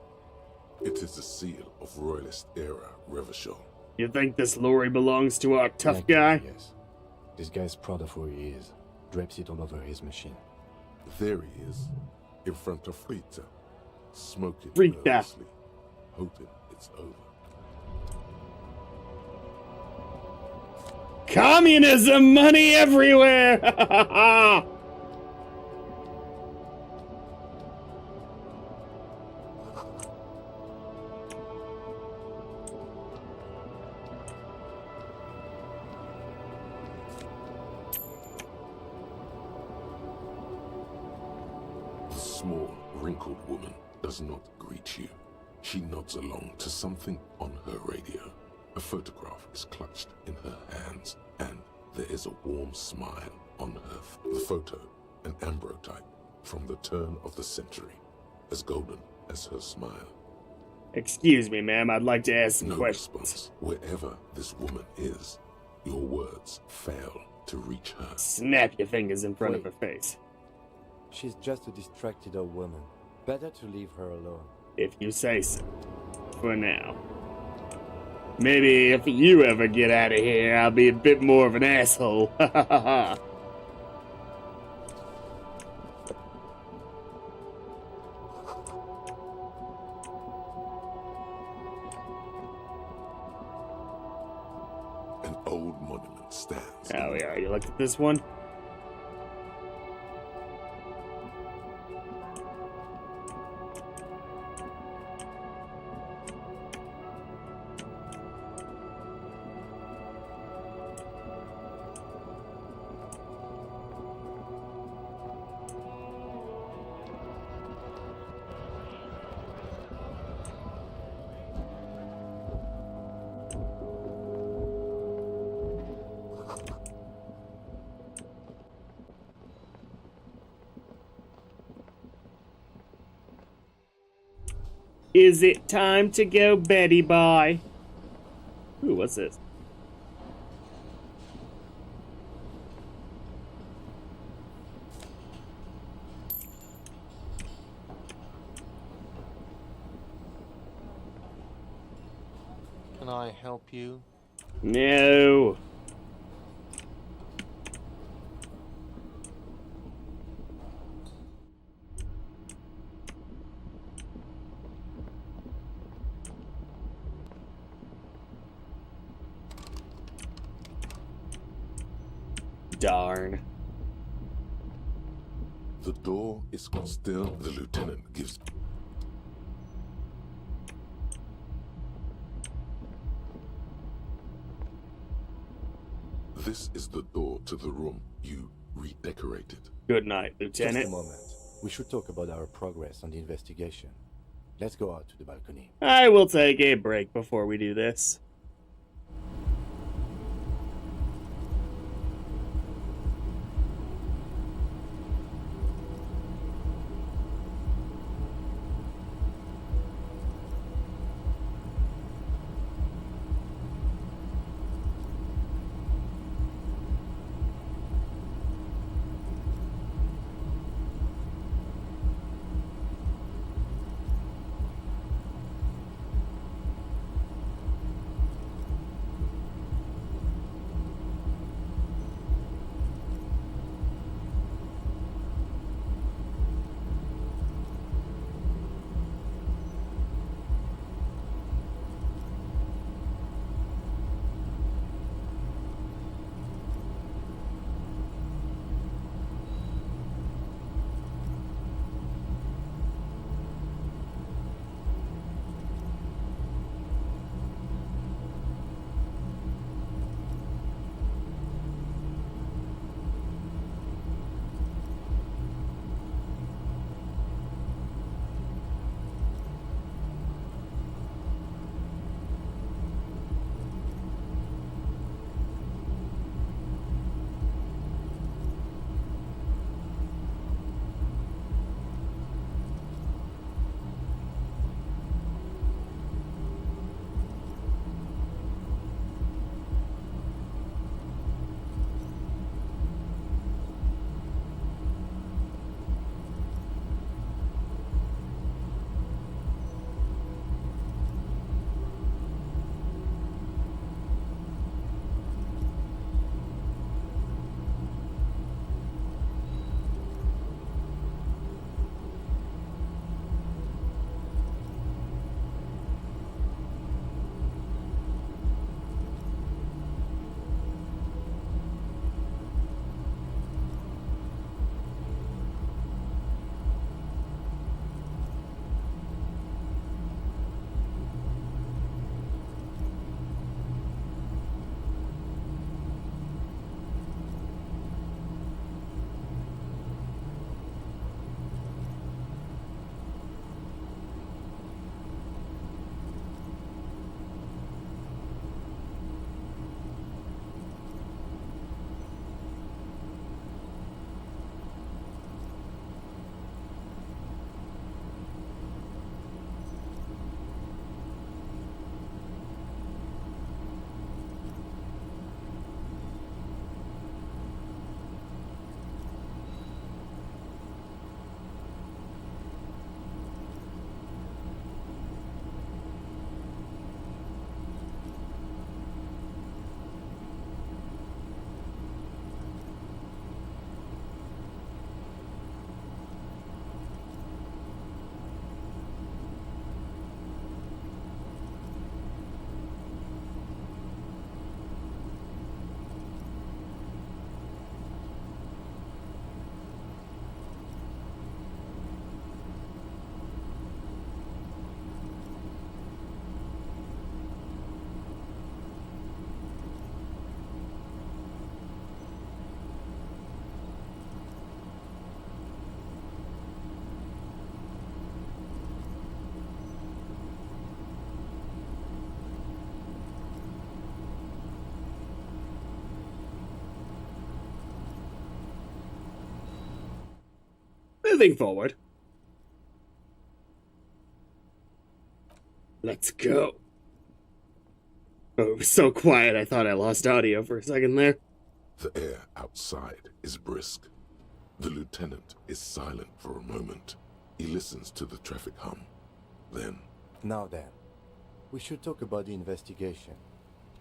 It is the seal of Royalist era Revachol. You think this lorry belongs to our tough guy? Yes. This guy's proud of who he is. Drapes it all over his machine. There he is, in front of Rita, smoking Rita. nervously, hoping it's over. Communism, money everywhere! The small, wrinkled woman does not greet you. She nods along to something on her radio. A photograph is clutched in her hands, and there is a warm smile on her. The photo, an ambrotype from the turn of the century, as golden as her smile. Excuse me, ma'am. I'd like to ask some No questions. response. Wherever this woman is, your words fail to reach her. Snap your fingers in front of her Wait. face. She's just a distracted old woman. Better to leave her alone. If you say so. For now. Maybe if you ever get out of here, I'll be a bit more of an asshole. Ha ha ha ha. An old monument stands. Oh yeah, you looked at this one? Is it time to go Betty bye? Ooh, what's this? Can I help you? No. Darn. The door is still. The lieutenant gives. This is the door to the room you redecorated. Good night, Just Lieutenant. a moment. We should talk about our progress on the investigation. Let's go out to the balcony. I will take a break before we do this. Moving forward. Let's go. Oh, it was so quiet I thought I lost audio for a second there. The air outside is brisk. The lieutenant is silent for a moment. He listens to the traffic hum. Then... Now then, we should talk about the investigation.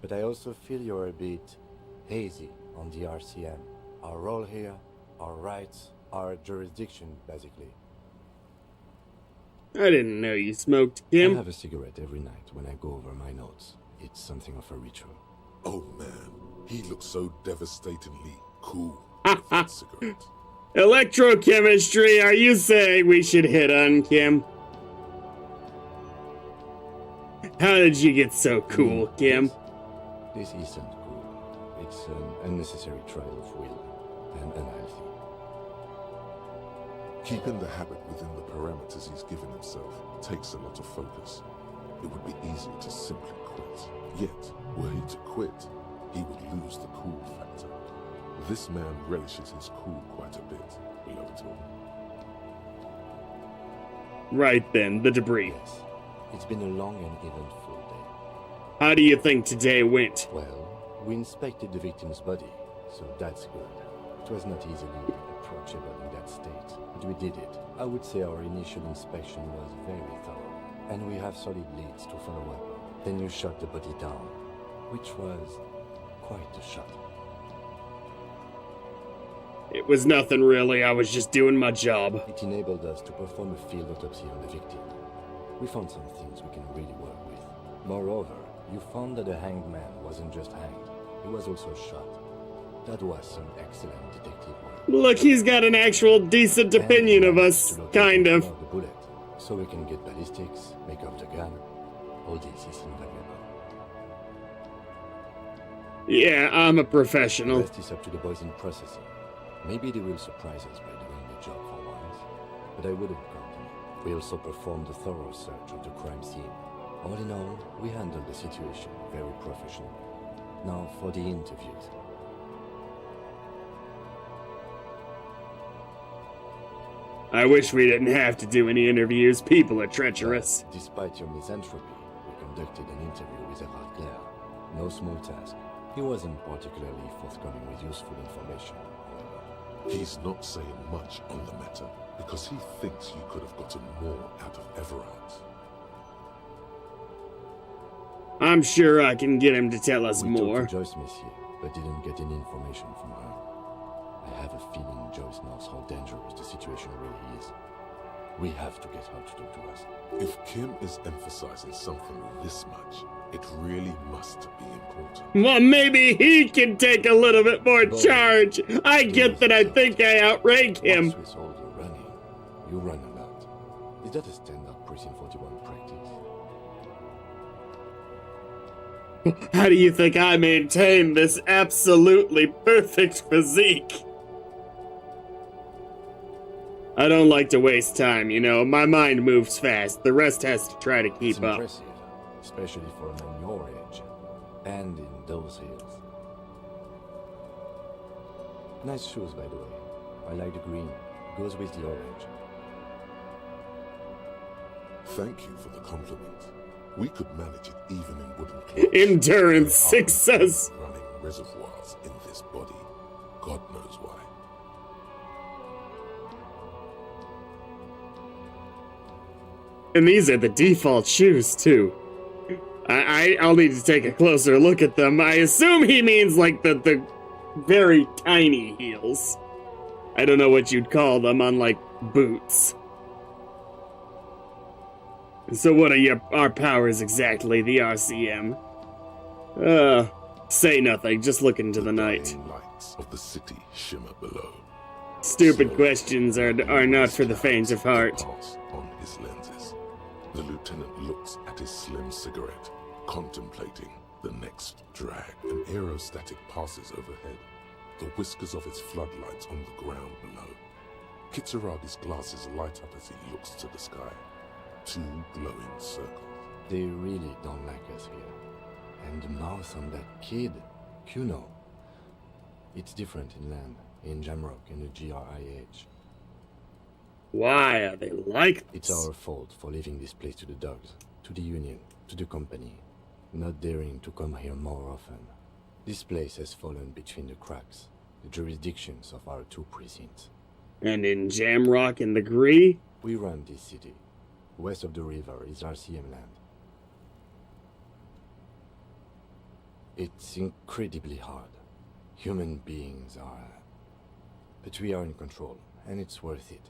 But I also feel you're a bit hazy on the RCM. Our role here, our rights, our jurisdiction, basically. I didn't know you smoked, Kim. I have a cigarette every night when I go over my notes. It's something of a ritual. Oh man, he looks so devastatingly cool with that cigarette. Electrochemistry, are you saying we should hit on Kim? How did you get so cool, Kim? This isn't cool. It's an unnecessary trial of will, and unhealthy. Keeping the habit within the parameters he's given himself takes a lot of focus. It would be easy to simply quit. Yet, were he to quit, he would lose the cool factor. This man relishes his cool quite a bit, below it all. Right then, the debris. Yes. It's been a long and eventful day. How do you think today went? Well, we inspected the victim's body, so that's good. It was not easily approachable in that state, but we did it. I would say our initial inspection was very thorough, and we have solid leads to follow up. Then you shot the body down, which was quite a shot. It was nothing really, I was just doing my job. It enabled us to perform a field autopsy on the victim. We found some things we can really work with. Moreover, you found that the hanged man wasn't just hanged, he was also shot. That was some excellent detective work. Look, he's got an actual decent opinion of us, kind of. The bullet, so we can get ballistics, make up the gun. All this is invaluable. Yeah, I'm a professional. The rest is up to the boys in processing. Maybe they will surprise us by doing their job for once, but I wouldn't count on it. We also performed a thorough search of the crime scene. All in all, we handled the situation very professionally. Now for the interviews. I wish we didn't have to do any interviews. People are treacherous. Despite your misanthropy, we conducted an interview with Gerard Claire. No small task. He wasn't particularly forthcoming with useful information, however. He's not saying much on the matter because he thinks you could have gotten more out of Everard. I'm sure I can get him to tell us We more. talked to Joyce, monsieur, but didn't get any information from her. I have a feeling Joyce knows how dangerous the situation really is. We have to get her to talk to us. If Kim is emphasizing something this much, it really must be important. Well, maybe he can take a little bit more charge. I get that I think I outrank him. Once with all the running, you run a lot. Is that a standard Precinct 41 practice? How do you think I maintain this absolutely perfect physique? I don't like to waste time, you know. My mind moves fast. The rest has to try to keep It's up. impressive, especially for a man your age, and in those hills. Nice shoes, by the way. I like the green. Goes with the orange. Thank you for the compliment. We could manage it even in wooden clocks. Endurance There are success. running reservoirs in this body. God knows why. And these are the default shoes, too. I'll need to take a closer look at them. I assume he means like the very tiny heels. I don't know what you'd call them, unlike boots. So what are our powers exactly, the RCM? Say nothing, just look into the night. Dying lights of the city shimmer below. Stupid questions are not for the faint of heart. Pass on his lenses. The lieutenant looks at his slim cigarette, contemplating the next drag. An aerostatic passes overhead, the whiskers of its floodlights on the ground below. Kitsuragi's glasses light up as he looks to the sky. Two glowing circles. They really don't like us here. And the mouth on that kid, Kuno. It's different inland, in Jamrock and the GRIH. Why are they like It's this? our fault for leaving this place to the dogs, to the union, to the company, not daring to come here more often. This place has fallen between the cracks, the jurisdictions of our two precincts. And in Jamrock and the Gree? We run this city. West of the river is RCM land. It's incredibly hard. Human beings are... But we are in control, and it's worth it.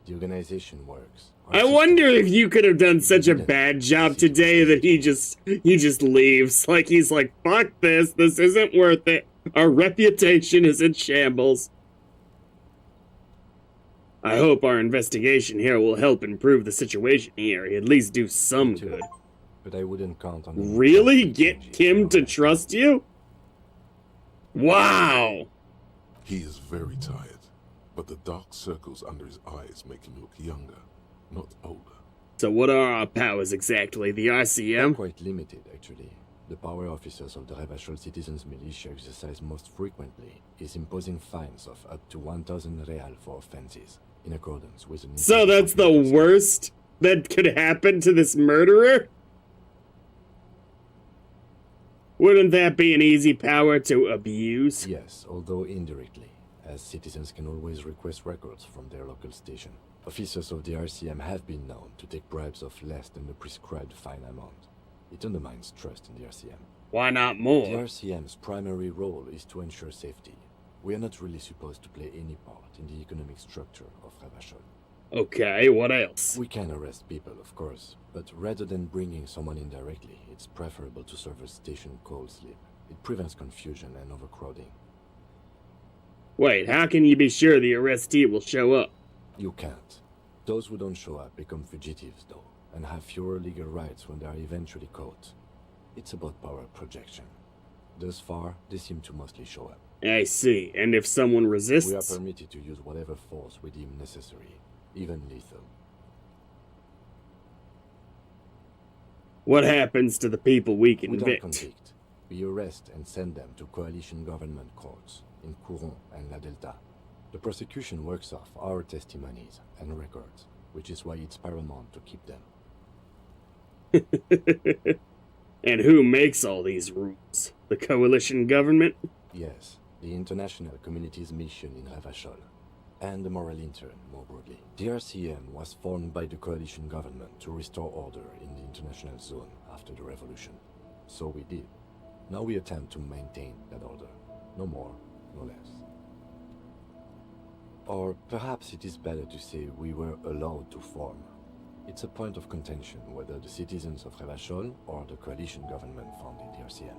The organization works. I wonder if you could have done such a bad job today that he just leaves. Like, he's like, fuck this isn't worth it. Our reputation is in shambles. I hope our investigation here will help improve the situation here, at least do some good. But I wouldn't count on... Really? Get Kim to trust you? Wow! He is very tired, but the dark circles under his eyes make him look younger, not older. So what are our powers exactly? The RCM? Quite limited, actually. The power officers of the Revachol Citizens Militia exercise most frequently is imposing fines of up to 1,000 real for offenses, in accordance with an... So that's the worst that could happen to this murderer? Wouldn't that be an easy power to abuse? Yes, although indirectly, as citizens can always request records from their local station. Officers of the RCM have been known to take bribes of less than the prescribed fine amount. It undermines trust in the RCM. Why not more? The RCM's primary role is to ensure safety. We are not really supposed to play any part in the economic structure of Revachol. Okay, what else? We can arrest people, of course, but rather than bringing someone in directly, it's preferable to serve a station cold sleep. It prevents confusion and overcrowding. Wait, how can you be sure the arrestee will show up? You can't. Those who don't show up become fugitives, though, and have fewer legal rights when they are eventually caught. It's about power projection. Thus far, they seem to mostly show up. I see, and if someone resists? We are permitted to use whatever force we deem necessary, even lethal. What happens to the people we We don't convict? convict. We arrest and send them to coalition government courts in Couron and La Delta. The prosecution works off our testimonies and records, which is why it's paramount to keep them. And who makes all these rules? The coalition government? Yes, the international community's mission in Revachol, and the moral intern, more broadly. The RCM was formed by the coalition government to restore order in the international zone after the revolution. So we did. Now we attempt to maintain that order. No more, no less. Or perhaps it is better to say we were allowed to form. It's a point of contention whether the citizens of Revachol or the coalition government founded the RCM.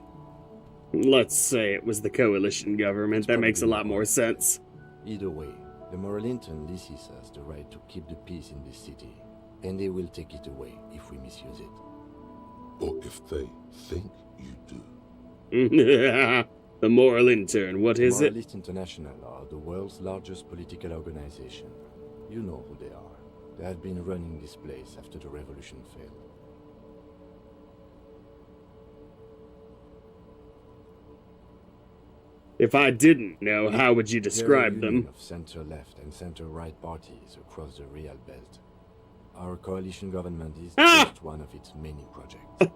Let's say it was the coalition government. That makes a lot more sense. Either way, the moral intern leases us the right to keep the peace in this city, and they will take it away if we misuse it. Or if they think you do. The moral intern, what is it? Moralist International are the world's largest political organization. You know who they are. They have been running this place after the revolution failed. If I didn't know, how would you describe They're a union them? of center-left and center-right parties across the Real Belt. Our coalition government is just one of its many projects.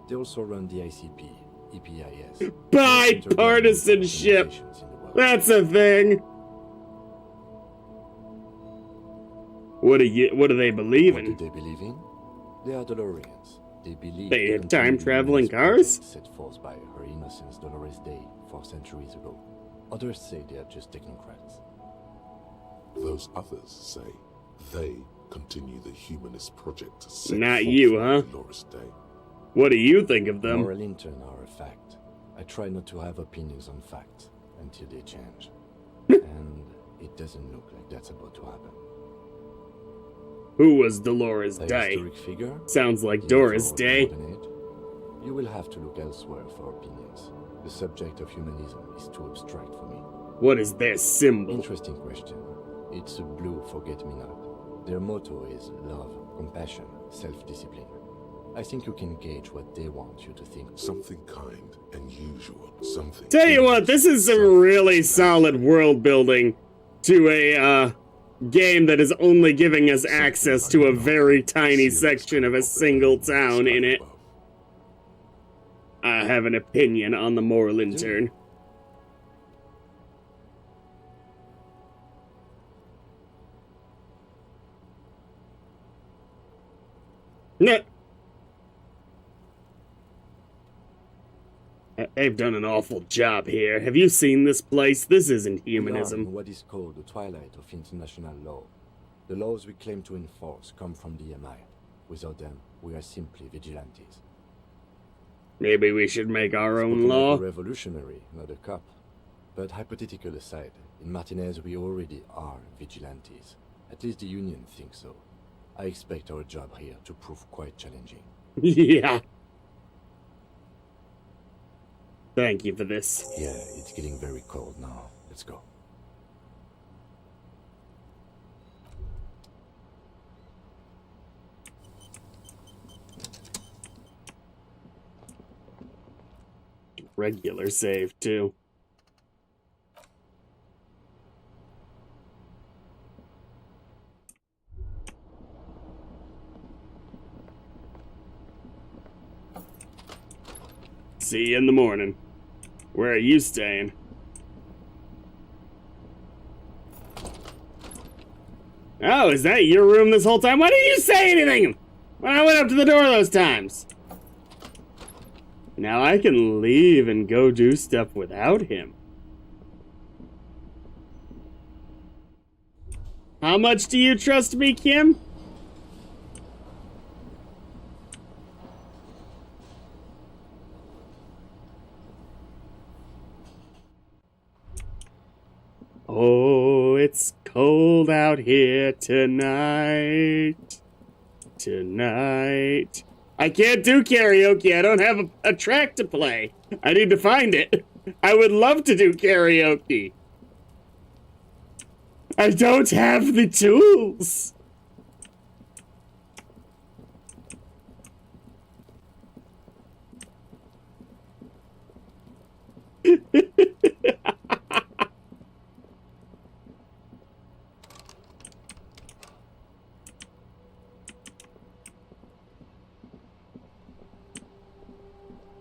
They also run the ICP, EPIS. Bipartisanship! That's a thing! What do they believe in? What do they believe in? They are DeLoreans. They believe They have in time-traveling the cars? project set forth by Her Innocence Dolores Day 4 centuries ago. Others say they are just technocrats. Those others say they continue the humanist project set Not forth you, by huh? Dolores Day. What do you think of them? Moral intern are a fact. I try not to have opinions on facts until they change. And it doesn't look like that's about to happen. Who was Dolores A Day? historic figure? Sounds like The Doris author of Day. the modern age? You will have to look elsewhere for opinions. The subject of humanism is too abstract for me. What is their symbol? Interesting question. It's a blue forget-me-not. Their motto is love, compassion, self-discipline. I think you can gauge what they want you to think. Something kind and usual. Something. Tell you what, this is some really solid world building to a game that is only giving us access to a very tiny section of a single town in it. I have an opinion on the moral intern. No. They've done an awful job here. Have you seen this place? This isn't humanism. We are in what is called the twilight of international law. The laws we claim to enforce come from the MI. Without them, we are simply vigilantes. Maybe we should make our own Spoken law. like a revolutionary, not a cop. But hypothetical aside, in Martinez we already are vigilantes. At least the Union thinks so. I expect our job here to prove quite challenging. Yeah. Thank you for this. Yeah, it's getting very cold now. Let's go. Regular save, too. See you in the morning. Where are you staying? Oh, is that your room this whole time? Why didn't you say anything when I went up to the door those times? Now I can leave and go do stuff without him. How much do you trust me, Kim? Oh, it's cold out here tonight. Tonight. I can't do karaoke. I don't have a track to play. I need to find it. I would love to do karaoke. I don't have the tools.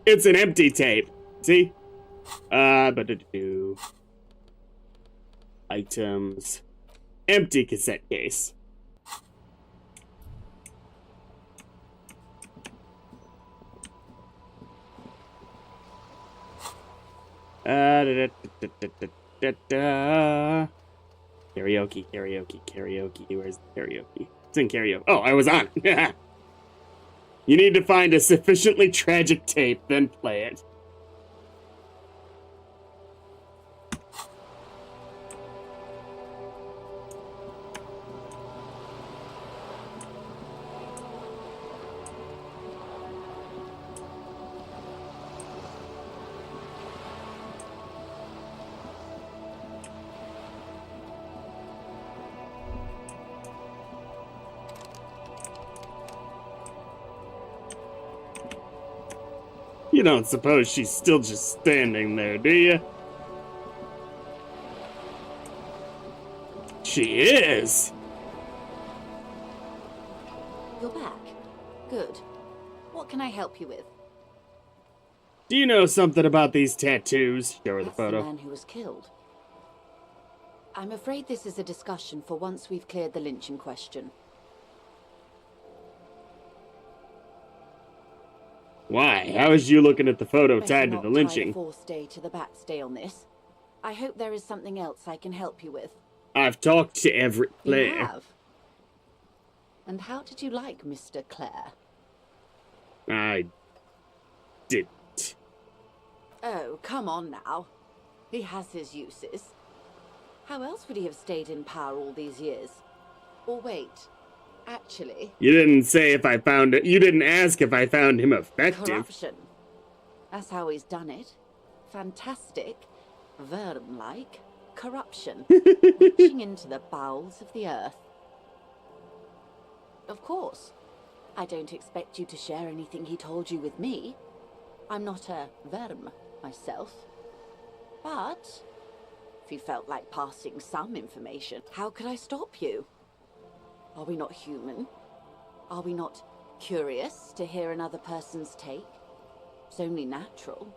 It's an empty tape. See? But items. Empty cassette case. Karaoke, karaoke, karaoke. Where's the karaoke? It's in karaoke. Oh, I was on. You need to find a sufficiently tragic tape, then play it. You don't suppose she's still just standing there, do you? She is! You're back. Good. What can I help you with? Do you know something about these tattoos? Show her the photo. The man who was killed. I'm afraid this is a discussion for once we've cleared the lynching question. Why? How is you looking at the photo Better tied to not the tie lynching? the forced day to the backstay on this. I hope there is something else I can help you with. I've talked to every player. You have? And how did you like Mr. Clare? I didn't. Oh, come on now. He has his uses. How else would he have stayed in power all these years? Or wait, actually... You didn't say if I found it. You didn't ask if I found him effective. Corruption. That's how he's done it. Fantastic, Verne-like corruption. Reaching into the bowels of the earth. Of course. I don't expect you to share anything he told you with me. I'm not a Verme myself. But if you felt like passing some information. How could I stop you? Are we not human? Are we not curious to hear another person's take? It's only natural.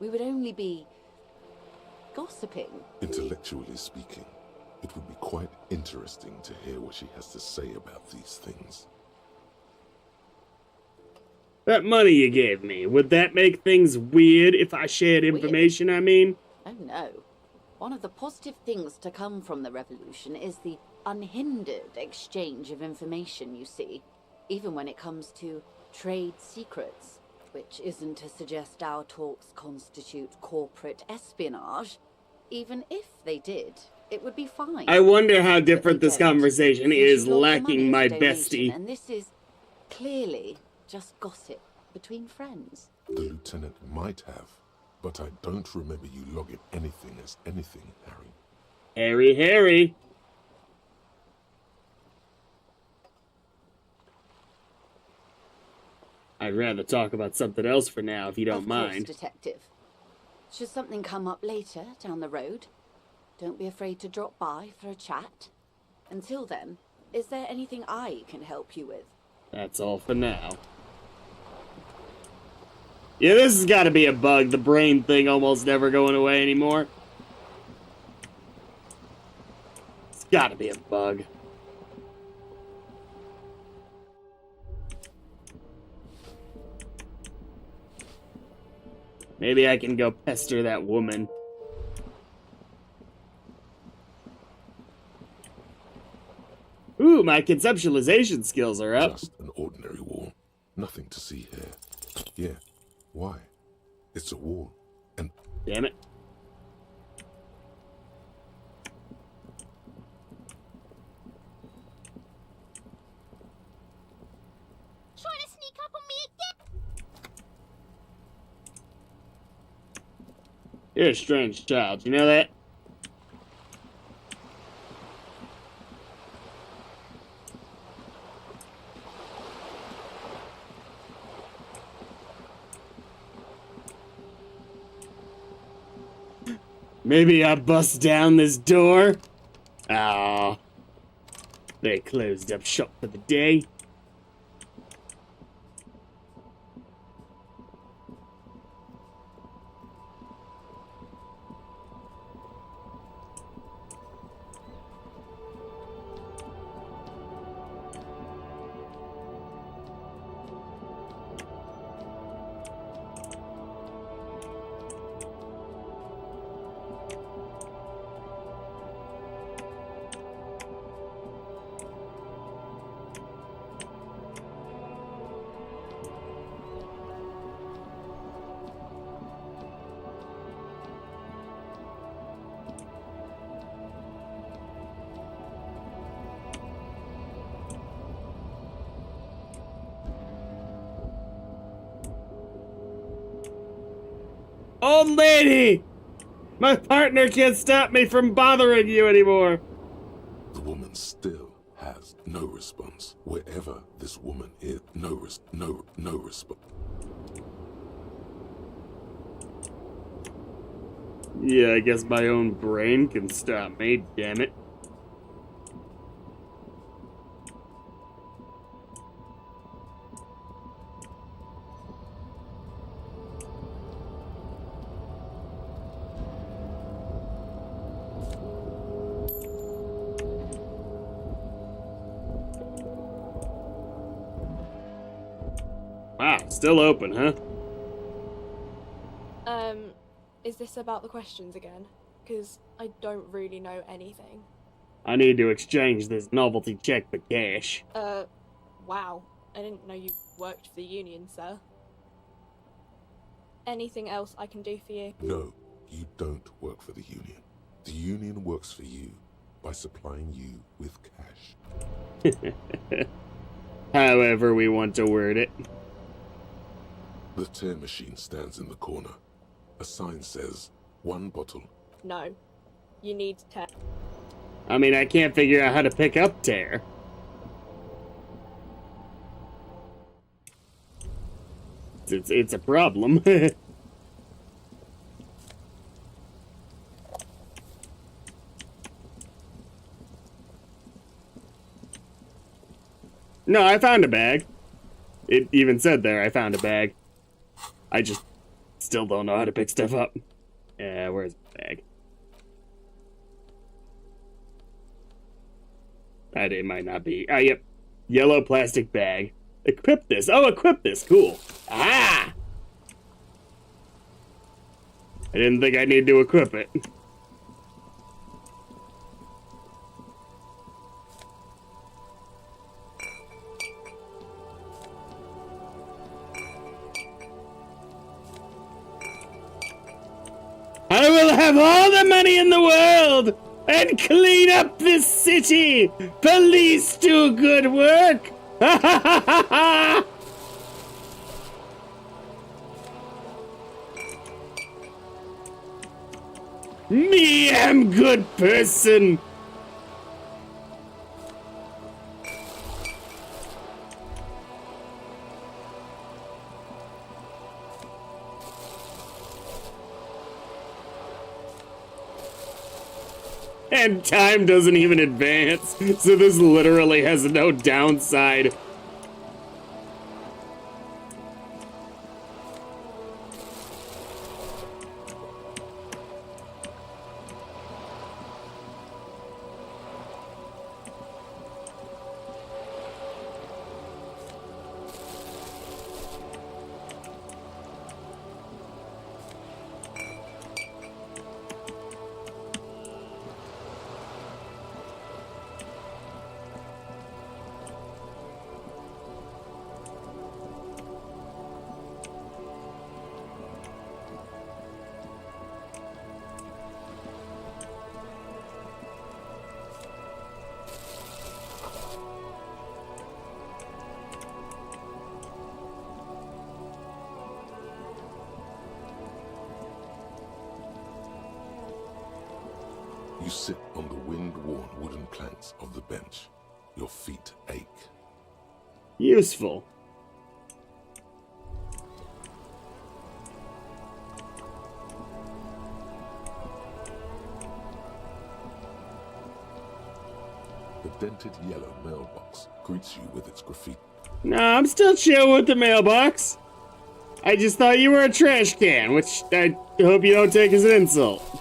We would only be gossiping. Intellectually speaking, it would be quite interesting to hear what she has to say about these things. That money you gave me, would that make things weird if I shared information, I mean? Oh no. One of the positive things to come from the revolution is the unhindered exchange of information, you see, even when it comes to trade secrets, which isn't to suggest our talks constitute corporate espionage. Even if they did, it would be fine. I wonder how different this conversation You is should log the lacking money my as a donation, bestie. And this is clearly just gossip between friends. The lieutenant might have, but I don't remember you logging anything as anything, Harry. Harry. I'd rather talk about something else for now, if you don't mind. Of course, Detective. Should something come up later down the road, don't be afraid to drop by for a chat. Until then, is there anything I can help you with? That's all for now. Yeah, this has got to be a bug. The brain thing almost never going away anymore. It's got to be a bug. Maybe I can go pester that woman. Ooh, my conceptualization skills are up. Just an ordinary wall. Nothing to see here. Yeah. Why? It's a wall. And... Damn it. Trying to sneak up on me again? You're a strange child, you know that? Maybe I bust down this door? Ah, they closed up shop for the day. Old lady! My partner can't stop me from bothering you anymore. The woman still has no response. Wherever this woman is, no response. Yeah, I guess my own brain can stop me, damn it. Wow, still open, huh? Is this about the questions again? Because I don't really know anything. I need to exchange this novelty check for cash. Wow. I didn't know you worked for the Union, sir. Anything else I can do for you? No, you don't work for the Union. The Union works for you by supplying you with cash. However we want to word it. The tear machine stands in the corner. A sign says, 1 bottle. No. You need tear. I mean, I can't figure out how to pick up tear. It's a problem. No, I found a bag. It even said there, I found a bag. I just still don't know how to pick stuff up. Yeah, where's the bag? It might not be. Ah, yep. Yellow plastic bag. Equip this. Oh, equip this. Cool. Ah! I didn't think I needed to equip it. I will have all the money in the world and clean up this city. Police do good work. Ha ha ha ha ha! Me am good person. And time doesn't even advance, so this literally has no downside. You sit on the wind-worn wooden planks of the bench. Your feet ache. Useful. The dented yellow mailbox greets you with its graffiti. Nah, I'm still chill with the mailbox. I just thought you were a trash can, which I hope you don't take as an insult.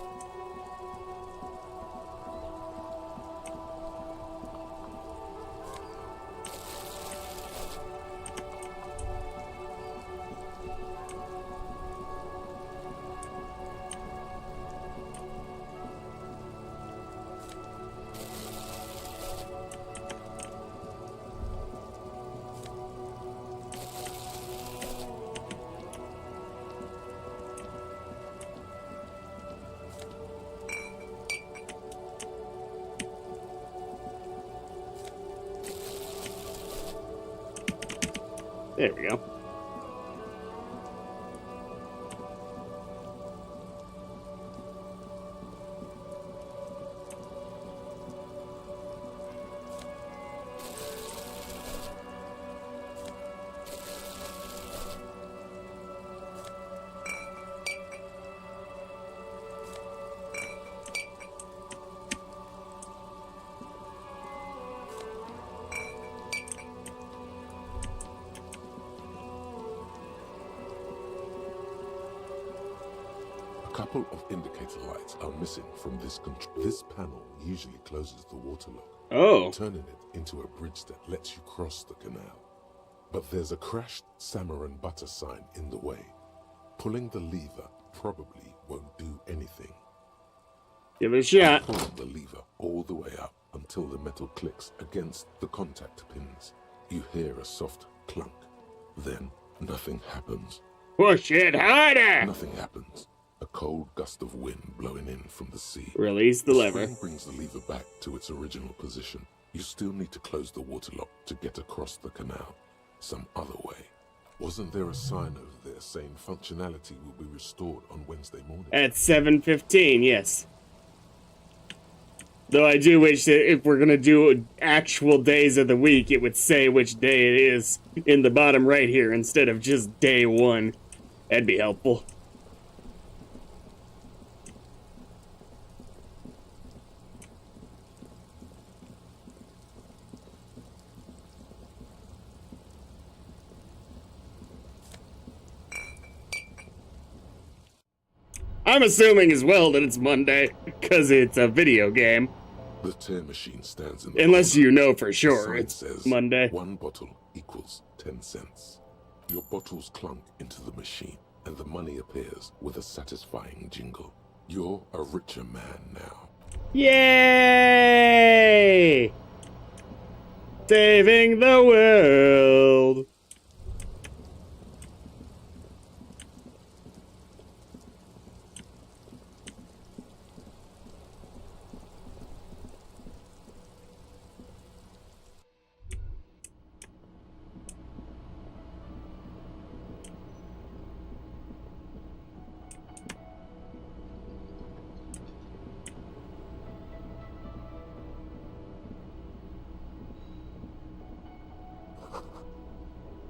There we go. A couple of indicator lights are missing from this control. This panel usually closes the waterlock, turning it into a bridge that lets you cross the canal. But there's a crashed salmon and butter sign in the way. Pulling the lever probably won't do anything. Give it a shot. Pull the lever all the way up until the metal clicks against the contact pins. You hear a soft clunk. Then nothing happens. Push it harder! Nothing happens. A cold gust of wind blowing in from the sea. Release the lever. Spring brings the lever back to its original position. You still need to close the waterlock to get across the canal. Some other way. Wasn't there a sign over there saying functionality will be restored on Wednesday morning? At 7:15, yes. Though I do wish that if we're gonna do actual days of the week, it would say which day it is in the bottom right here instead of just day 1. That'd be helpful. I'm assuming as well that it's Monday, because it's a video game. The tear machine stands in the Unless corner. you know for The sure sign it's says, Monday. 1 bottle equals 10 cents. Your bottles clunk into the machine, and the money appears with a satisfying jingle. You're a richer man now. Yay! Saving the world.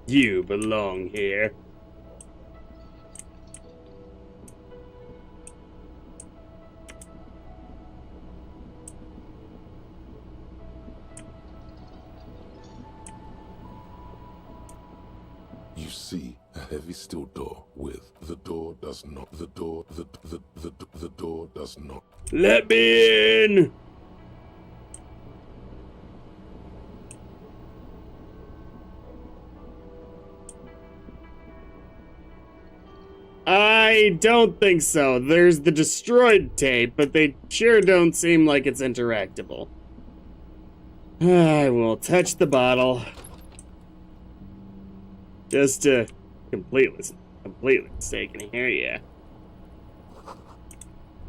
You belong here. You see a heavy steel door with the door does not the door the door does not. Let me in! I don't think so. There's the destroyed tape, but they sure don't seem like it's interactable. I will touch the bottle. Just to completely mistaken here, yeah.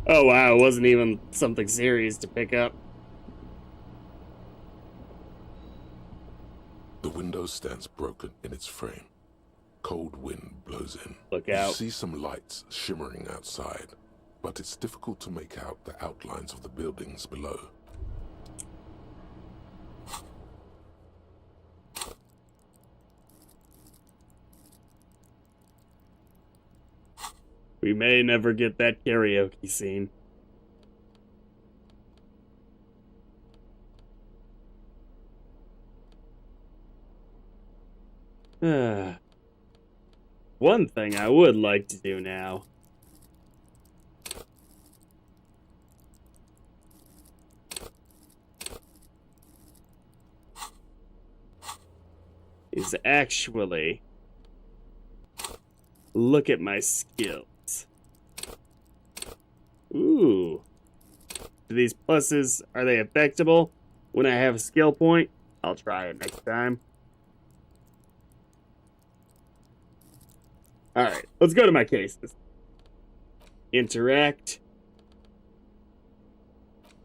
Oh wow, it wasn't even something serious to pick up. The window stands broken in its frame. Cold wind blows in. Look out. You see some lights shimmering outside, but it's difficult to make out the outlines of the buildings below. We may never get that karaoke scene. One thing I would like to do now is actually look at my skills. Ooh. Do these pluses, are they affectable when I have a skill point? I'll try it next time. Alright, let's go to my cases. Interact.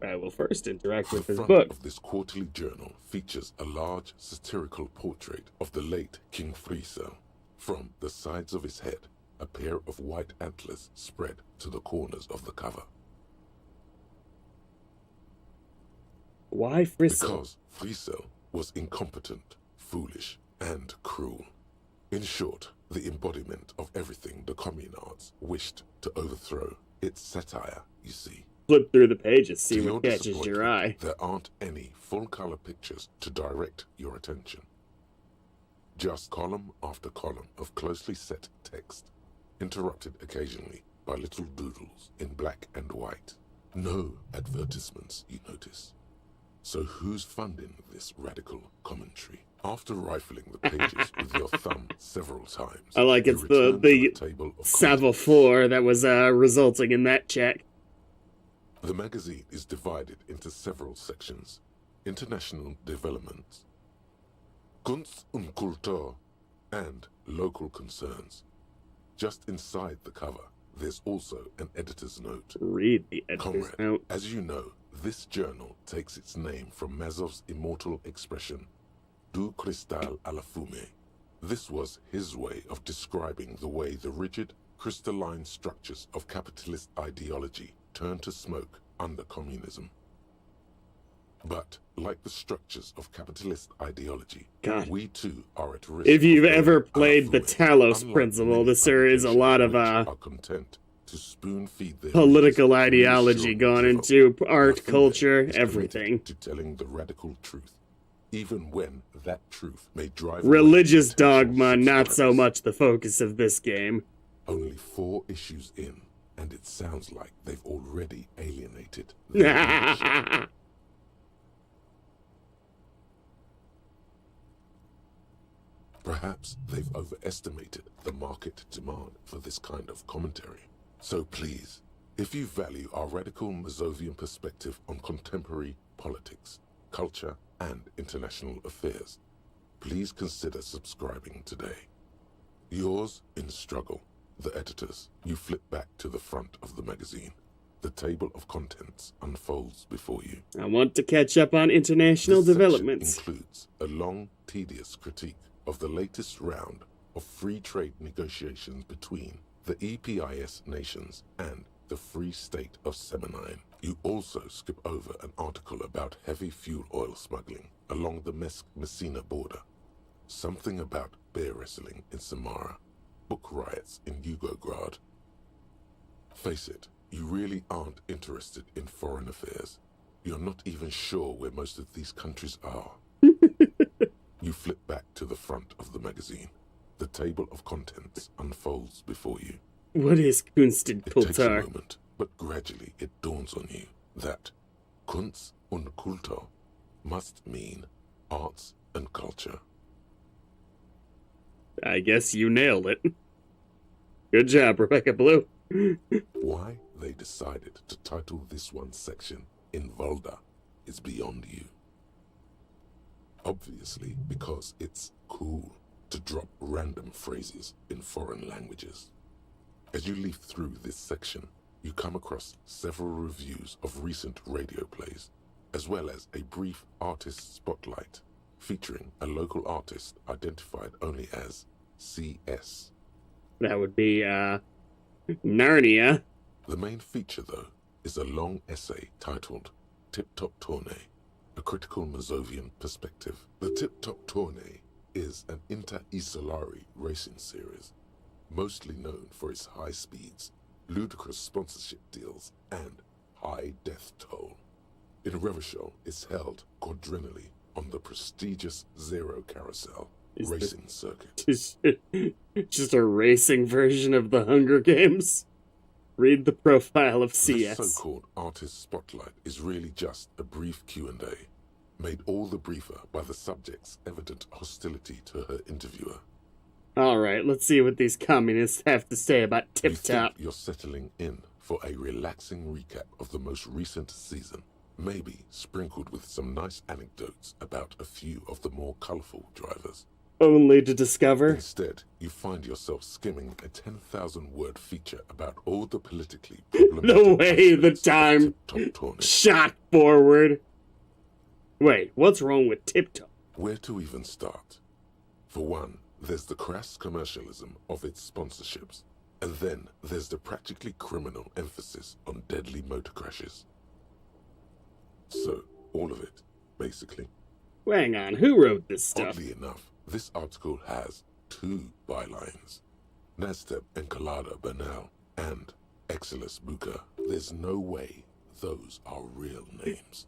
I will first interact with this The book. front of this quarterly journal features a large satirical portrait of the late King Friso. From the sides of his head, a pair of white antlers spread to the corners of the cover. Why Friso? Because Friso was incompetent, foolish, and cruel. In short, the embodiment of everything the communards wished to overthrow. It's satire, you see. Flip through the pages, see To what your catches your eye. There aren't any full-color pictures to direct your attention. Just column after column of closely set text, interrupted occasionally by little doodles in black and white. No advertisements, you notice. So who's funding this radical commentary? After rifling the pages with your thumb several times, I like it's the table of savoir that was resulting in that check. The magazine is divided into several sections. International developments, Kunst und Kultur, and local concerns. Just inside the cover, there's also an editor's note. Read the editor's Comrade, note. as you know, this journal takes its name from Mazov's immortal expression, Du cristal à la fumée. This was his way of describing the way the rigid, crystalline structures of capitalist ideology turned to smoke under communism. But, like the structures of capitalist ideology, God. we too are at risk. If you've of ever going played the unlawfully, Talos unlike principle, many there is a lot of are content to spoon-feed their political readers ideology reassuring gone drivel. into art, Nothing culture, is committed everything. to telling the radical truth, even when that truth may drive Religious away potential dogma, not so subscribers. much the focus of this game. Only 4 issues in, and it sounds like they've already alienated their leadership. Perhaps they've overestimated the market demand for this kind of commentary. So please, if you value our radical Mazovian perspective on contemporary politics, culture, and international affairs, please consider subscribing today. Yours in struggle, the editors. You flip back to the front of the magazine. The table of contents unfolds before you. I want to catch up on international This developments. section includes a long, tedious critique of the latest round of free trade negotiations between the EPIS nations and the Free State of Semenine. You also skip over an article about heavy fuel oil smuggling along the Messina border, something about bear wrestling in Samara, book riots in Yugograd. Face it, you really aren't interested in foreign affairs. You're not even sure where most of these countries are. You flip back to the front of the magazine. The table of contents unfolds before you. What is Kunst und It takes a Kultur? moment, but gradually it dawns on you that Kunst und Kultur must mean arts and culture. I guess you nailed it. Good job, Rebecca Blue. Why they decided to title this one section in Volda is beyond you. Obviously, because it's cool to drop random phrases in foreign languages. As you leaf through this section, you come across several reviews of recent radio plays, as well as a brief artist spotlight featuring a local artist identified only as CS. That would be, Narnia. The main feature, though, is a long essay titled Tip Top Tournée, a critical Mazovian perspective. The Tip Top Tournée is an inter-Isolari racing series, mostly known for its high speeds, ludicrous sponsorship deals, and high death toll. In Revachol, it's held quadrennially on the prestigious Zero Carousel racing circuit. Just a racing version of the Hunger Games. Read the profile of This CS. so-called artist spotlight is really just a brief Q&A, made all the briefer by the subject's evident hostility to her interviewer. Alright, let's see what these communists have to say about You Tip Top. think you're settling in for a relaxing recap of the most recent season, maybe sprinkled with some nice anecdotes about a few of the more colourful drivers. Only to discover... Instead, you find yourself skimming a 10,000-word feature about all the politically problematic The way the aspects of time Tip Top Tourney. shot forward. Wait, what's wrong with Tip Top? Where to even start? For one, there's the crass commercialism of its sponsorships, and then there's the practically criminal emphasis on deadly motor crashes. So, all of it, basically. Hang on, who wrote this stuff? Oddly enough, this article has two bylines. Nasteb Encolada Bernal and Exilus Buka. There's no way those are real names.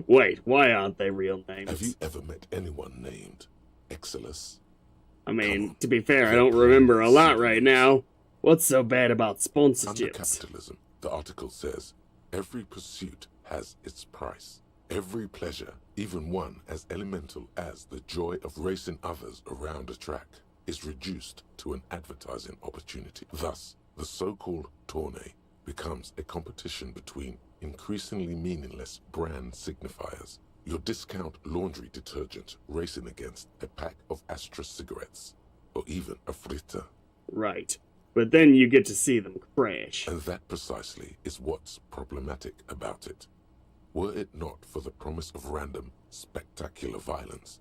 Wait, why aren't they real names? Have you ever met anyone named Exilus? I mean, to be fair, I don't remember a lot right now. What's so bad about Under sponsorships? capitalism, the article says, every pursuit has its price. Every pleasure, even one as elemental as the joy of racing others around a track, is reduced to an advertising opportunity. Thus, the so-called tournée becomes a competition between increasingly meaningless brand signifiers. Your discount laundry detergent racing against a pack of Astra cigarettes, or even a Fritta. Right. But then you get to see them crash. And that precisely is what's problematic about it. Were it not for the promise of random, spectacular violence,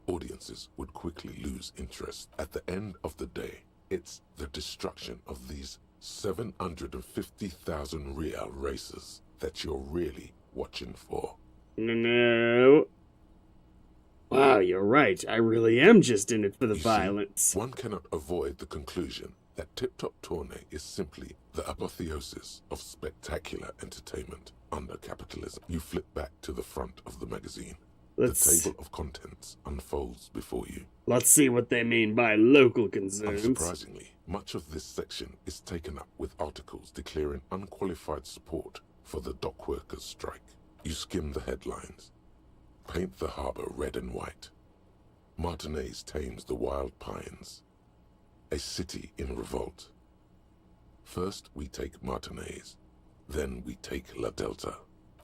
audiences would quickly lose interest. At the end of the day, it's the destruction of these 750,000 real races that you're really watching for. No. Wow, you're right. I really am just in it for the You see, violence. one cannot avoid the conclusion that Tip Top Tourney is simply the apotheosis of spectacular entertainment under capitalism. You flip back to the front of the magazine. The table of contents unfolds before you. Let's see what they mean by local concerns. Unsurprisingly, Much of this section is taken up with articles declaring unqualified support for the dock workers' strike. You skim the headlines. Paint the harbor red and white. Martinez tames the wild pines. A city in revolt. First we take Martinez, then we take La Delta.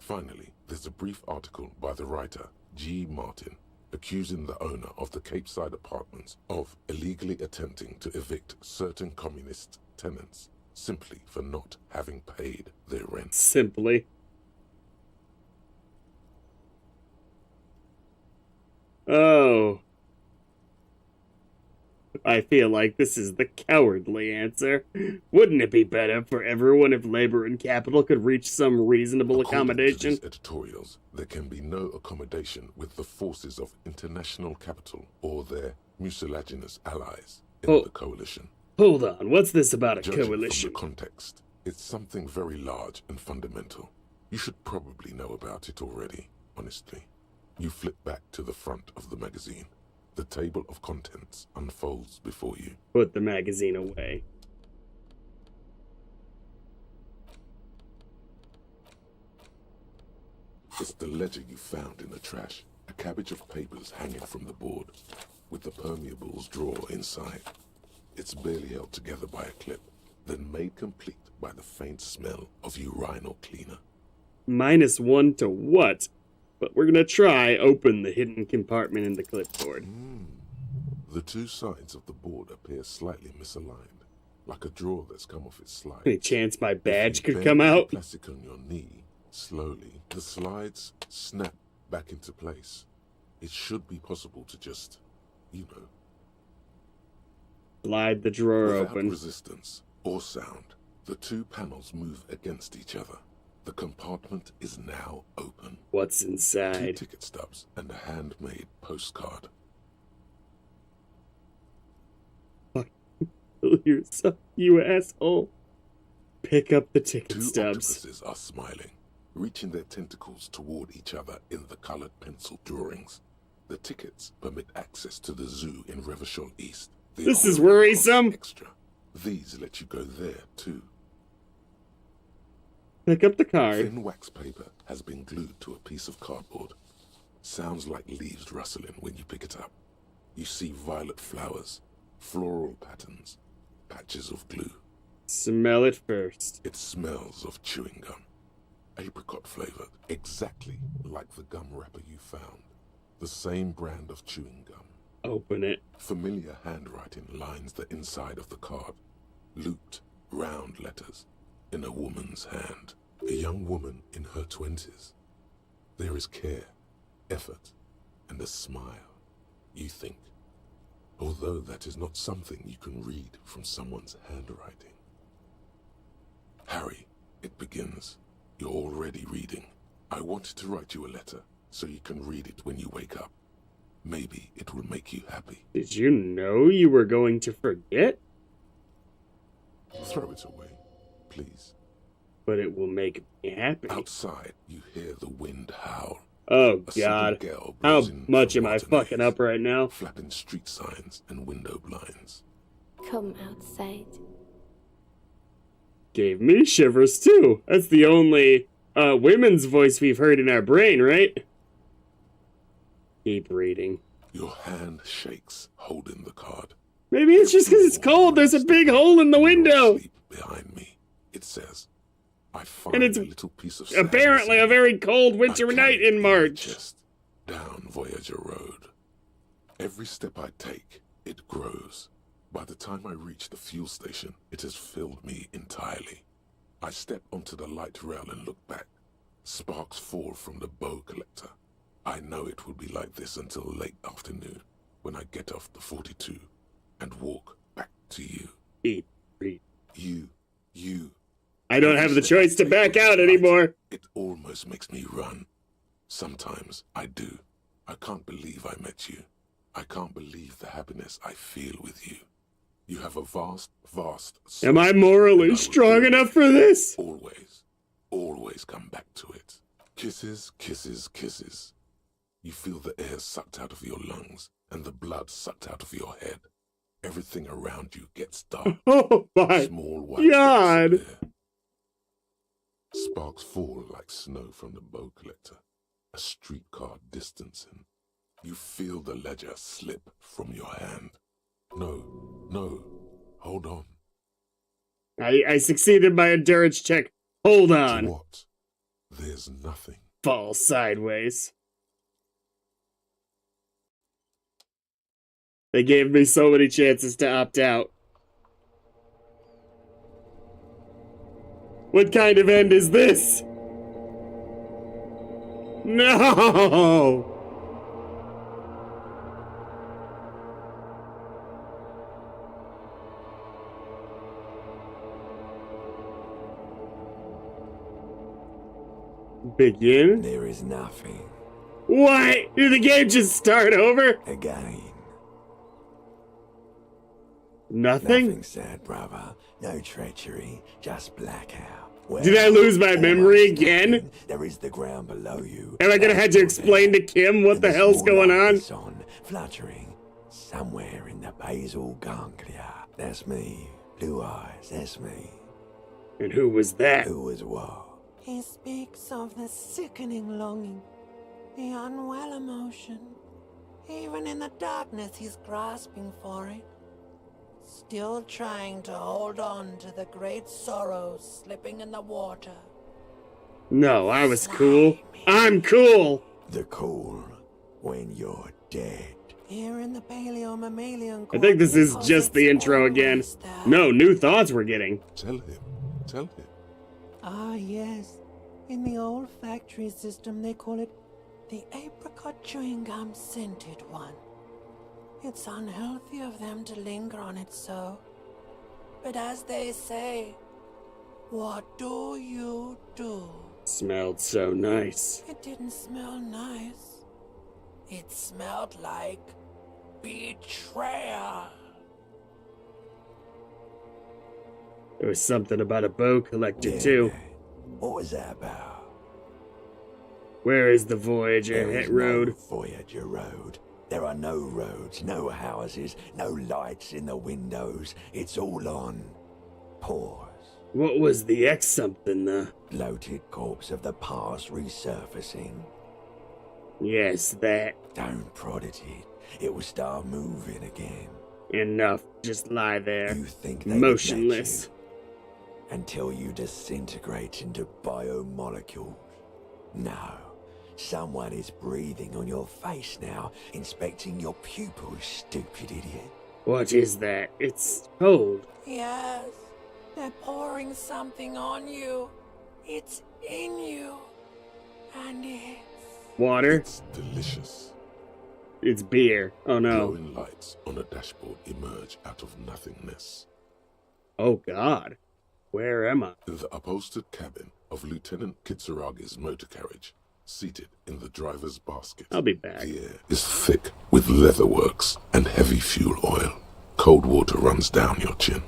Finally, there's a brief article by the writer, G. Martin, accusing the owner of the Capeside Apartments of illegally attempting to evict certain communist tenants simply for not having paid their rent. Simply. Oh. I feel like this is the cowardly answer. Wouldn't it be better for everyone if labor and capital could reach some reasonable accommodation? According to these editorials, there can be no accommodation with the forces of international capital or their mucilaginous allies in the coalition. Hold on, what's this about a Judging coalition? from the context, it's something very large and fundamental. You should probably know about it already, honestly. You flip back to the front of the magazine. The table of contents unfolds before you. Put the magazine away. It's the ledger you found in the trash. A cabbage of papers hanging from the board, with the permeables drawer inside. It's barely held together by a clip, then made complete by the faint smell of urinal cleaner. -1 to what? But we're gonna try open the hidden compartment in the clipboard. The two sides of the board appear slightly misaligned, like a drawer that's come off its slide. Any chance my badge could Bend come the out? plastic on your knee, slowly, the slides snap back into place. It should be possible to just, Slide the drawer without open. resistance or sound, the two panels move against each other. The compartment is now open. What's 2 inside? ticket stubs and a handmade postcard. You asshole. Pick up the ticket 2 stubs. octopuses are smiling, reaching their tentacles toward each other in the colored pencil drawings. The tickets permit access to the zoo in Revachol East. This is worrisome. Extra. These let you go there too. Pick up the card. Thin wax paper has been glued to a piece of cardboard. Sounds like leaves rustling when you pick it up. You see violet flowers, floral patterns, patches of glue. Smell it first. It smells of chewing gum. Apricot flavored, exactly like the gum wrapper you found. The same brand of chewing gum. Open it. Familiar handwriting lines the inside of the card. Looped, round letters in a woman's hand. A young woman in her 20s. There is care, effort, and a smile, you think. Although that is not something you can read from someone's handwriting. Harry, it begins. You're already reading. I wanted to write you a letter so you can read it when you wake up. Maybe it will make you happy. Did you know you were going to forget? Throw it away, please. But it will make me happy. Outside, you hear the wind howl. Oh, A God. single gale How blows in much from am I Martinez, fucking up right now? flapping street signs and window blinds. Come outside. Gave me shivers, too. That's the only women's voice we've heard in our brain, right? Keep reading. Your hand shakes, holding the card. Maybe it's just because it's cold. There's a big hole in the window. Behind me, it says, I find And it's a little piece of apparently a very cold winter night in March. down Voyager Road. Every step I take, it grows. By the time I reach the fuel station, it has filled me entirely. I step onto the light rail and look back. Sparks fall from the bow collector. I know it will be like this until late afternoon, when I get off the 42 and walk back to you. You. I don't have the choice to back out anymore. It almost makes me run. Sometimes I do. I can't believe I met you. I can't believe the happiness I feel with you. You have a vast soul. Am I morally strong enough for this? Always come back to it. Kisses, kisses, kisses. You feel the air sucked out of your lungs and the blood sucked out of your head. Everything around you gets dark. Oh my Small white God! dots appear. Sparks fall like snow from the bow collector. A streetcar distancing. You feel the ledger slip from your hand. No, hold on. I succeeded my endurance check. Hold on. What? There's nothing. Fall sideways. They gave me so many chances to opt out. What kind of end is this? No! Begin? There is nothing. What? Did the game just start over? Again. Nothing? Nothing sad, brother. No treachery, just blackout. Well, did I lose my memory again? Nothing. There is the ground below you. Am I gonna have to explain to Kim what the hell's going on? Fluttering somewhere in the basal ganglia. That's me. Blue eyes, that's me. And who was that? Who was what? He speaks of the sickening longing, the unwell emotion. Even in the darkness, he's grasping for it. Still trying to hold on to the great sorrows slipping in the water. No, I was cool. I'm cool! The cool when you're dead. Here in the paleo-mammalian I think this is just the intro again. No, new thoughts we're getting. Tell him. Ah, yes. In the old factory system, they call it the apricot chewing gum scented one. It's unhealthy of them to linger on it so. But as they say, what do you do? Smelled so nice. It didn't smell nice. It smelled like betrayal. There was something about a bow collector, too. What was that about? Where is the Voyager There is road? no Voyager road. There are no roads, no houses, no lights in the windows. It's all on pause. What was the X something, though? Bloated corpse of the past resurfacing. Yes, that. Don't prod at it. It will start moving again. Enough. Just lie there. You think they would motionless. let you until you disintegrate into biomolecules. No. Someone is breathing on your face now, inspecting your pupils, stupid idiot. What is that? It's cold. Yes, they're pouring something on you. It's in you. And it's... Water? It's delicious. It's beer. Oh no. Glowing lights on a dashboard emerge out of nothingness. Oh god. Where am I? In the upholstered cabin of Lieutenant Kitsuragi's motor carriage, seated in the driver's basket. I'll be back. The air is thick with leatherworks and heavy fuel oil. Cold water runs down your chin.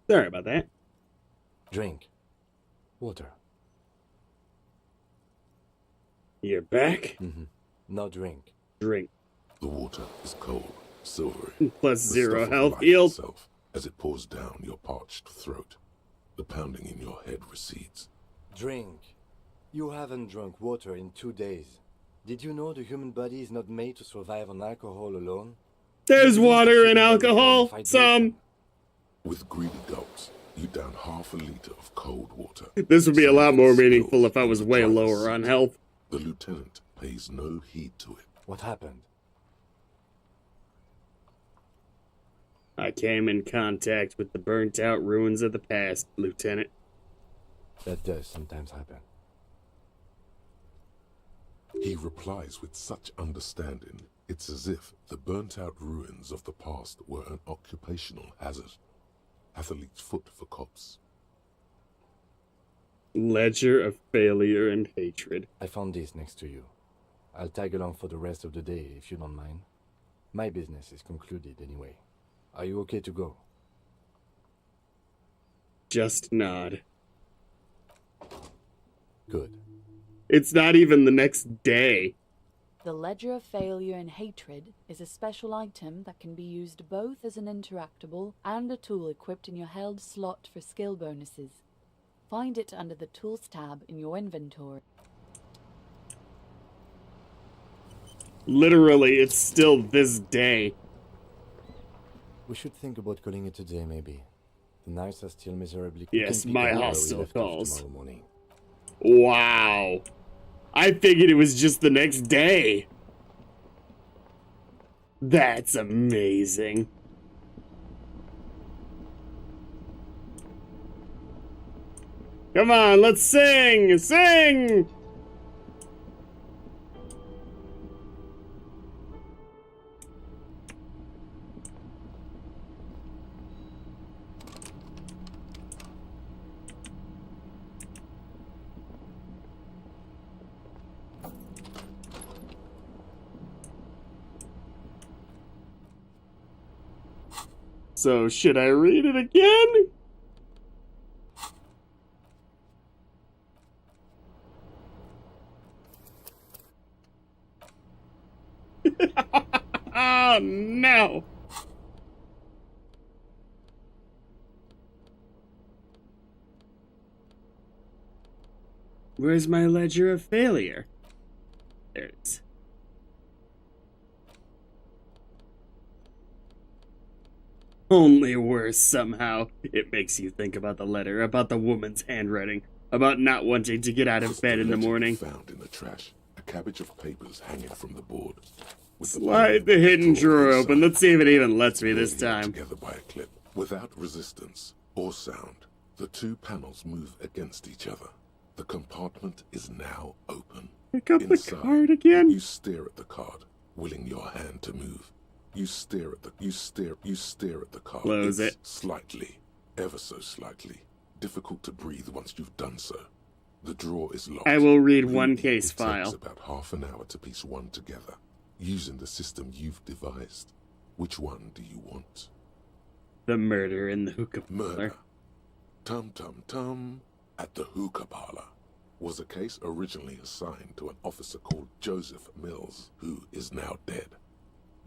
Sorry about that. Drink. Water. You're back? Mm-hmm. Now drink. Drink. The water is cold, silvery. Plus the 0 stuff of health life healed. itself, as it pours down your parched throat. The pounding in your head recedes. Drink. You haven't drunk water in 2 days. Did you know the human body is not made to survive on alcohol alone? There's water and alcohol. Some. With greedy gulps, you down half a liter of cold water. This would be a lot more meaningful if I was way lower on health. The lieutenant pays no heed to it. What happened? I came in contact with the burnt-out ruins of the past, Lieutenant. That does sometimes happen. He replies with such understanding, it's as if the burnt-out ruins of the past were an occupational hazard. Athlete's foot for cops. Ledger of failure and hatred. I found this next to you. I'll tag along for the rest of the day, if you don't mind. My business is concluded anyway. Are you okay to go? Just nod. Good. It's not even the next day. The Ledger of Failure and Hatred is a special item that can be used both as an interactable and a tool equipped in your held slot for skill bonuses. Find it under the Tools tab in your inventory. Literally, it's still this day. We should think about calling it a day, maybe. The nights are still miserably... Yes, my hostile left calls. Tomorrow morning. Wow. I figured it was just the next day. That's amazing. Come on, let's sing! Sing! So, should I read it again? Oh, no. Where's my ledger of failure? There it is. Only worse somehow. It makes you think about the letter, about the woman's handwriting, about not wanting to get out of bed in the morning. Found in the trash, a cabbage of papers hanging from the board. Slide the hidden drawer open. Let's see if it even lets me this time. Together by a clip. Without resistance or sound, the two panels move against each other. The compartment is now open. Pick up Inside, the card again. You stare at the card, willing your hand to move. You stare at the card. Close it. Slightly, ever so slightly. Difficult to breathe once you've done so. The drawer is locked. I will read one case It file. takes about half an hour to piece one together, using the system you've devised. Which one do you want? The murder in the hookah parlor. Murder. Tum tum tum. At the hookah parlor was a case originally assigned to an officer called Joseph Mills, who is now dead.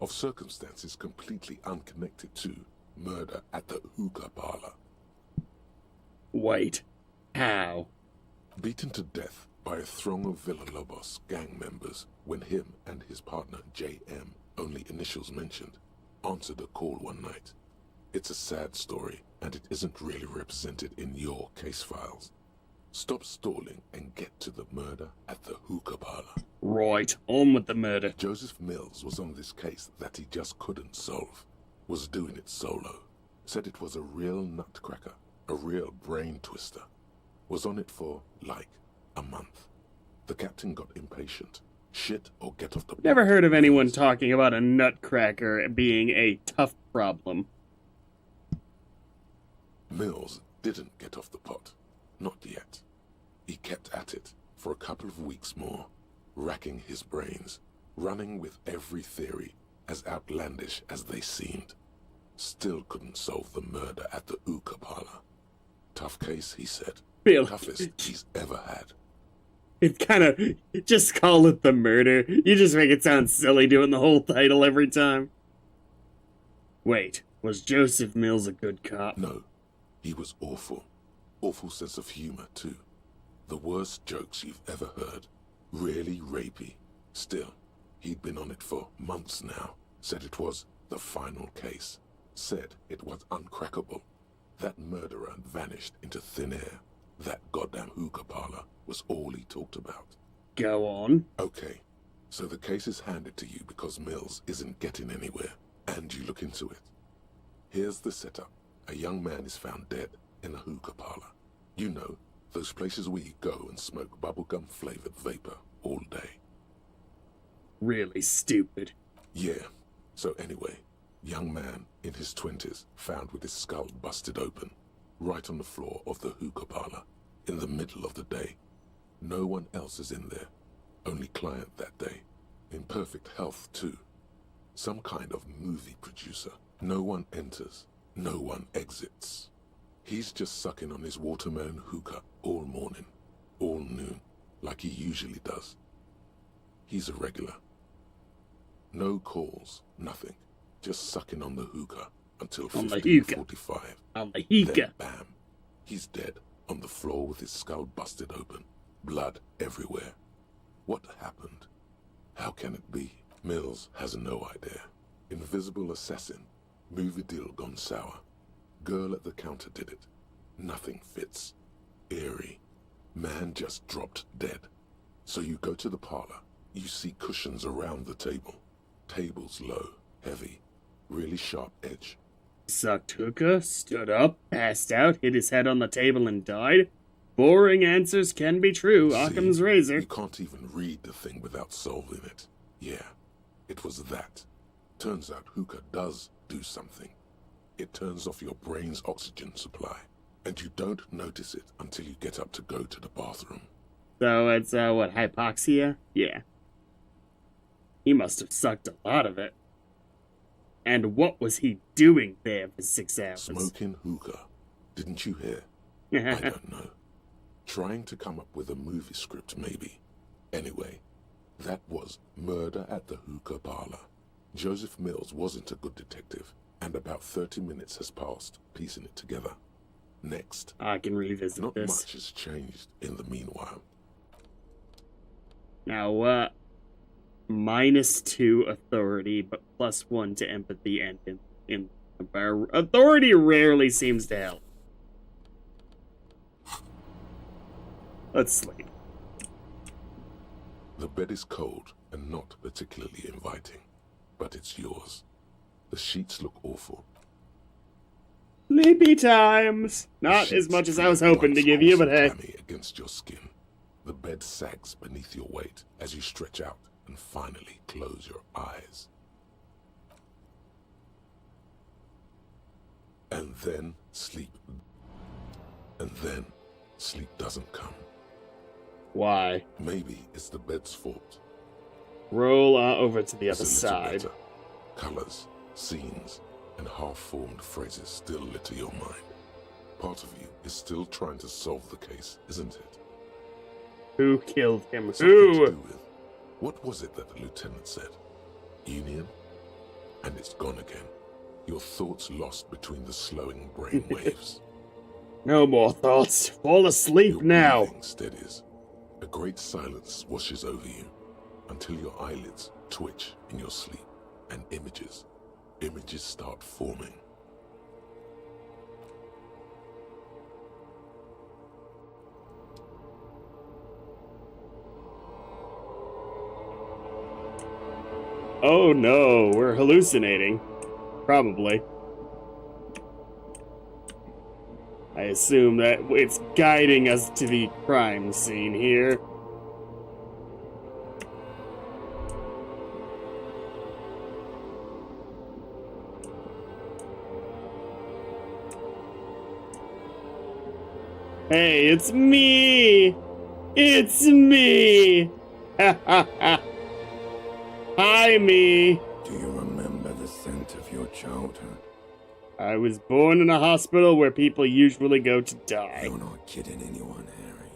Of circumstances completely unconnected to murder at the hookah parlor. Wait. How? Beaten to death by a throng of Villalobos gang members when him and his partner J.M., only initials mentioned, answered a call one night. It's a sad story, and it isn't really represented in your case files. Stop stalling and get to the murder at the hookah parlor. Right, on with the murder. Joseph Mills was on this case that he just couldn't solve. Was doing it solo. Said it was a real nutcracker, a real brain twister. Was on it for, like, a month. The captain got impatient. Shit or get off the... Never heard of anyone talking about a nutcracker being a tough problem. Mills didn't get off the pot. Not yet. He kept at it for a couple of weeks more, racking his brains, running with every theory, as outlandish as they seemed. Still couldn't solve the murder at the hookah parlor. Tough case, he said. Bill. Toughest he's ever had. It kind of... Just call it the murder. You just make it sound silly doing the whole title every time. Wait, was Joseph Mills a good cop? No, he was awful. Awful sense of humor, too. The worst jokes you've ever heard. Really rapey. Still, he'd been on it for months now. Said it was the final case. Said it was uncrackable. That murderer vanished into thin air. That goddamn hookah parlor was all he talked about. Go on. Okay, so the case is handed to you because Mills isn't getting anywhere, and you look into it. Here's the setup. A young man is found dead in a hookah parlor. You know, those places where you go and smoke bubblegum-flavored vapor all day. Really stupid. Yeah. So anyway, young man in his 20s found with his skull busted open, right on the floor of the hookah parlor, in the middle of the day. No one else is in there. Only client that day. In perfect health, too. Some kind of movie producer. No one enters. No one exits. He's just sucking on his watermelon hookah all morning, all noon, like he usually does. He's a regular. No calls, nothing. Just sucking on the hookah until 15:45. On the hookah. Then bam, he's dead on the floor with his skull busted open, blood everywhere. What happened? How can it be? Mills has no idea. Invisible assassin. Movie deal gone sour. Girl at the counter did it. Nothing fits. Eerie. Man just dropped dead. So you go to the parlor. You see cushions around the table. Table's low, heavy, really sharp edge. Sucked hookah, stood up, passed out, hit his head on the table and died? Boring answers can be true. Occam's razor. You can't even read the thing without solving it. Yeah, it was that. Turns out hookah does do something. It turns off your brain's oxygen supply, and you don't notice it until you get up to go to the bathroom. So it's, what, hypoxia? Yeah. He must have sucked a lot of it. And what was he doing there for 6 hours? Smoking hookah. Didn't you hear? I don't know. Trying to come up with a movie script, maybe. Anyway, that was Murder at the Hookah Parlor. Joseph Mills wasn't a good detective, and about 30 minutes has passed, piecing it together. Next. I can revisit Not this. much has changed in the meanwhile. Now, -2 authority, but +1 to empathy and in authority rarely seems to help. Let's sleep. The bed is cold and not particularly inviting, but it's yours. The sheets look awful. Sleepy times. Not as much as I was hoping to give you, but hey. Against your skin. The bed sags beneath your weight as you stretch out and finally close your eyes. And then sleep. And then sleep doesn't come. Why? Maybe it's the bed's fault. Roll over to the It's other a little side. better. Colors, scenes, and half-formed phrases still litter your mind. Part of you is still trying to solve the case, isn't it? Who killed him? Something to Who? do with, what was it that the lieutenant said? Union? And it's gone again. Your thoughts lost between the slowing brain waves. No more thoughts. Fall asleep now. Breathing steadies. A great silence washes over you until your eyelids twitch in your sleep and images start forming. Oh no, we're hallucinating. Probably. I assume that it's guiding us to the crime scene here. Hey, it's me! It's me! Ha ha ha! Hi, me! Do you remember the scent of your childhood? I was born in a hospital where people usually go to die. You're not kidding anyone, Harry.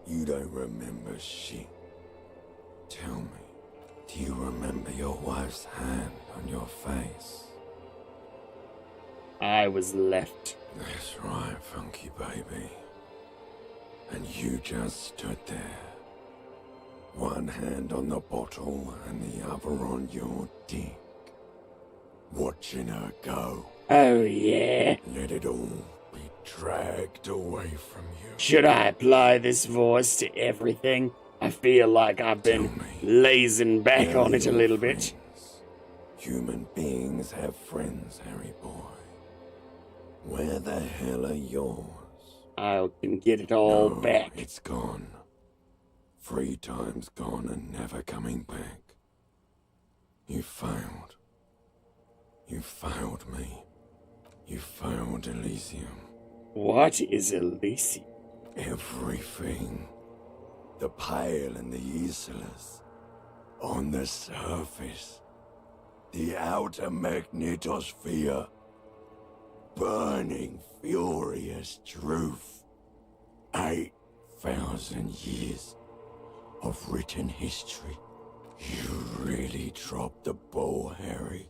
You don't remember shit. Tell me, do you remember your wife's hand on your face? I was left. That's right, funky baby. And you just stood there. One hand on the bottle and the other on your dick. Watching her go. Oh, yeah. Let it all be dragged away from you. Should I apply this voice to everything? I feel like I've been lazing back on it a little bit. Human beings have friends, Harry boy. Where the hell are yours? I can get it all back. It's gone. 3 times gone and never coming back. You failed. You failed me. You failed Elysium. What is Elysium? Everything. The Pale and the Islas. On the surface. The outer magnetosphere. Burning, furious truth. 8,000 years of written history. You really dropped the ball, Harry.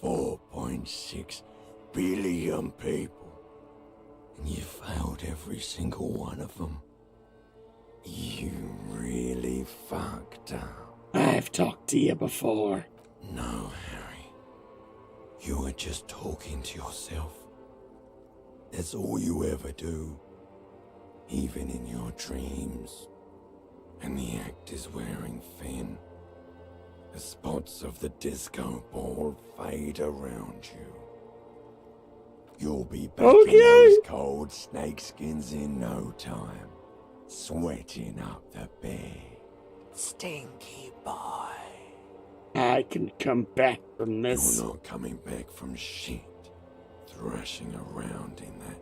4.6 billion people. And you failed every single one of them. You really fucked up. I've talked to you before. No, Harry. You were just talking to yourself. That's all you ever do. Even in your dreams. And the actor's wearing thin. The spots of the disco ball fade around you. You'll be back in those cold snakeskins in no time. Sweating up the bed. Stinky boy. I can come back from this. You're not coming back from shit. Thrashing around in that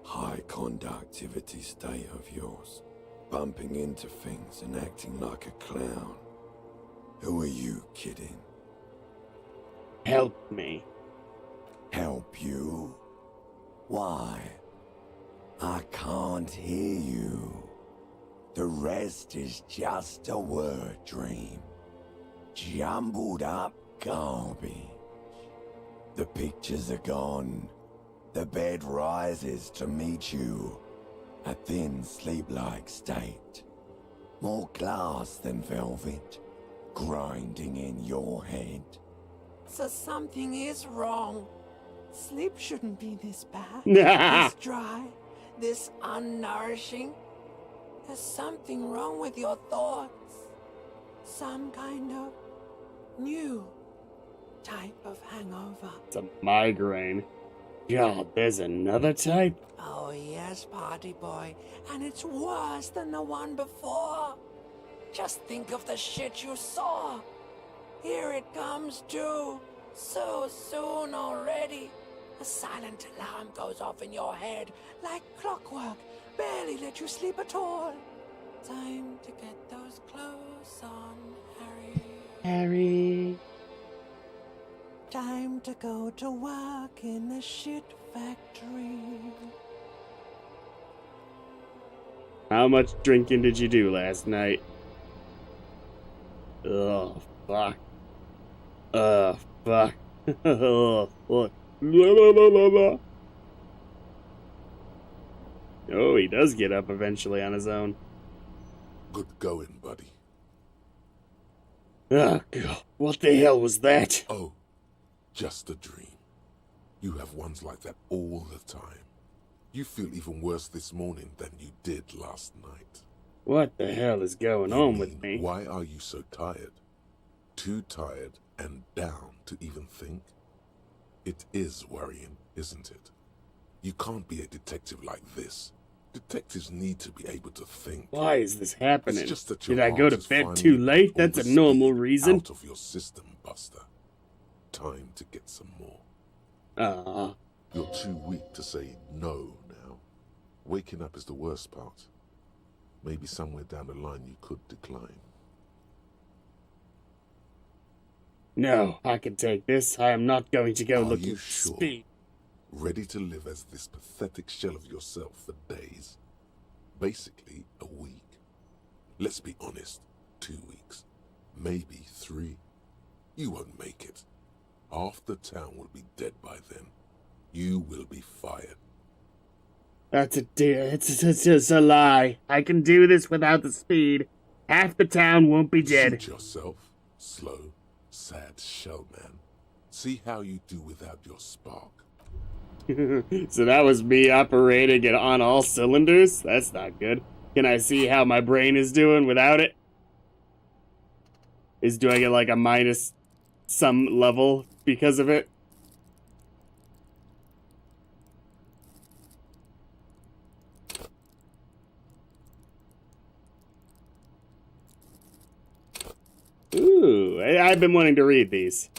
high conductivity state of yours. Bumping into things and acting like a clown. Who are you kidding? Help me. Help you? Why? I can't hear you. The rest is just a word dream. Jumbled up garbage. The pictures are gone. The bed rises to meet you. A thin sleep-like state. More glass than velvet. Grinding in your head. So something is wrong. Sleep shouldn't be this bad. This dry, this unnourishing. There's something wrong with your thoughts. Some kind of new type of hangover. It's a migraine. God, there's another type? Oh yes, party boy. And it's worse than the one before. Just think of the shit you saw. Here it comes too. So soon already. A silent alarm goes off in your head like clockwork. Barely let you sleep at all. Time to get those clothes on, Harry. Harry. Time to go to work in the shit factory. How much drinking did you do last night? Oh, fuck. Fuck. Oh, fuck. Blah, blah, blah, blah, blah. Oh, he does get up eventually on his own. Good going, buddy. Oh, God. What the hell was that? Oh, just a dream. You have ones like that all the time. You feel even worse this morning than you did last night. What the hell is going on with me? Why are you so tired? Too tired and down to even think? It is worrying, isn't it? You can't be a detective like this. Detectives need to be able to think. Why is this happening? It's just that Did your I go heart to is bed finally too late? pulled That's the a normal speed reason. Out of your system, Buster. Time to get some more. You're too weak to say no now. Waking up is the worst part. Maybe somewhere down the line you could decline. No, I can take this. I am not going to go Are looking you for sure? speed. Ready to live as this pathetic shell of yourself for days? Basically, a week. Let's be honest, 2 weeks. Maybe 3. You won't make it. Half the town will be dead by then. You will be fired. That's a dear. It's just a lie. I can do this without the speed. Half the town won't be dead. Suit yourself, slow, sad shell man. See how you do without your spark. So that was me operating it on all cylinders? That's not good. Can I see how my brain is doing without it? Do I get like a minus some level because of it? Ooh, I've been wanting to read these.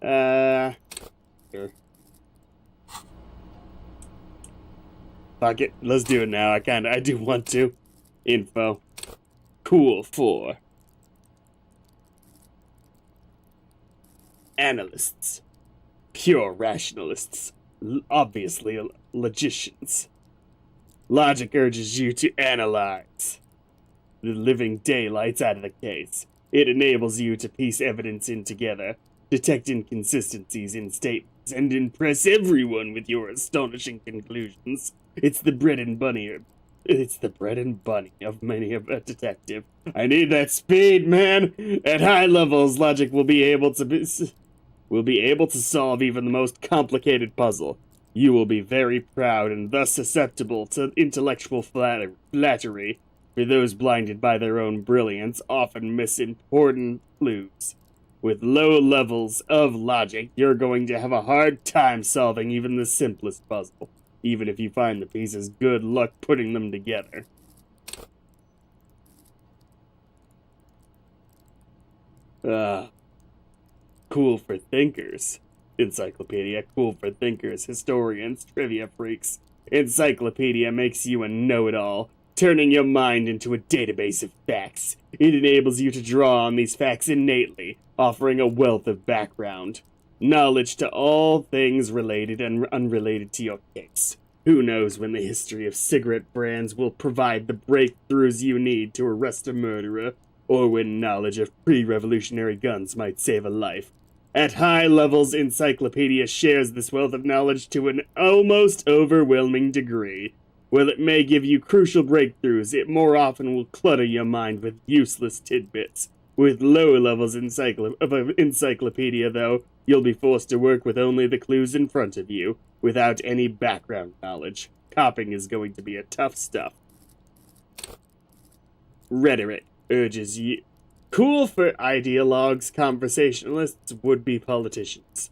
Here. Fuck it, let's do it now. I do want to. Info. Cool 4. Analysts. Pure rationalists. Obviously logicians. Logic urges you to analyze the living daylights out of the case. It enables you to piece evidence in together, detect inconsistencies in statements, and impress everyone with your astonishing conclusions. It's the bread and bunny of many a detective. I need that speed, man! At high levels, logic will be able to solve even the most complicated puzzle. You will be very proud and thus susceptible to intellectual flattery, for those blinded by their own brilliance often miss important clues. With low levels of logic, you're going to have a hard time solving even the simplest puzzle, even if you find the pieces. Good luck putting them together. Cool for thinkers. Encyclopedia, cool for thinkers, historians, trivia freaks. Encyclopedia makes you a know-it-all, turning your mind into a database of facts. It enables you to draw on these facts innately, offering a wealth of background. Knowledge to all things related and unrelated to your case. Who knows when the history of cigarette brands will provide the breakthroughs you need to arrest a murderer, or when knowledge of pre-revolutionary guns might save a life. At high levels, Encyclopedia shares this wealth of knowledge to an almost overwhelming degree. While it may give you crucial breakthroughs, it more often will clutter your mind with useless tidbits. With lower levels of Encyclopedia, though, you'll be forced to work with only the clues in front of you, without any background knowledge. Copying is going to be a tough stuff. Rhetoric urges you. Cool for ideologues, conversationalists, would-be politicians.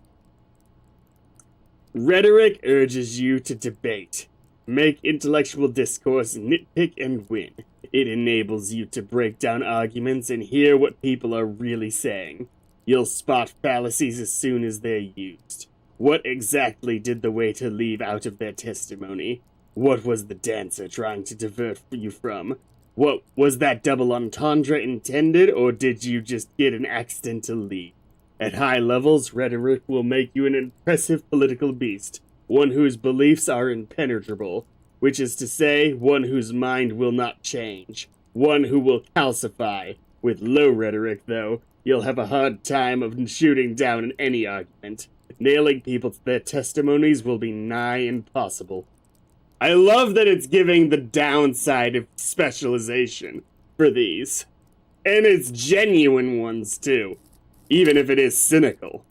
Rhetoric urges you to debate. Make intellectual discourse, nitpick, and win. It enables you to break down arguments and hear what people are really saying. You'll spot fallacies as soon as they're used. What exactly did the waiter leave out of their testimony? What was the dancer trying to divert you from? What was that double entendre intended, or did you just get an accidental lead? At high levels, rhetoric will make you an impressive political beast, one whose beliefs are impenetrable, which is to say, one whose mind will not change, one who will calcify. With low rhetoric, though, you'll have a hard time of shooting down any argument. Nailing people to their testimonies will be nigh impossible. I love that it's giving the downside of specialization for these. And it's genuine ones, too. Even if it is cynical.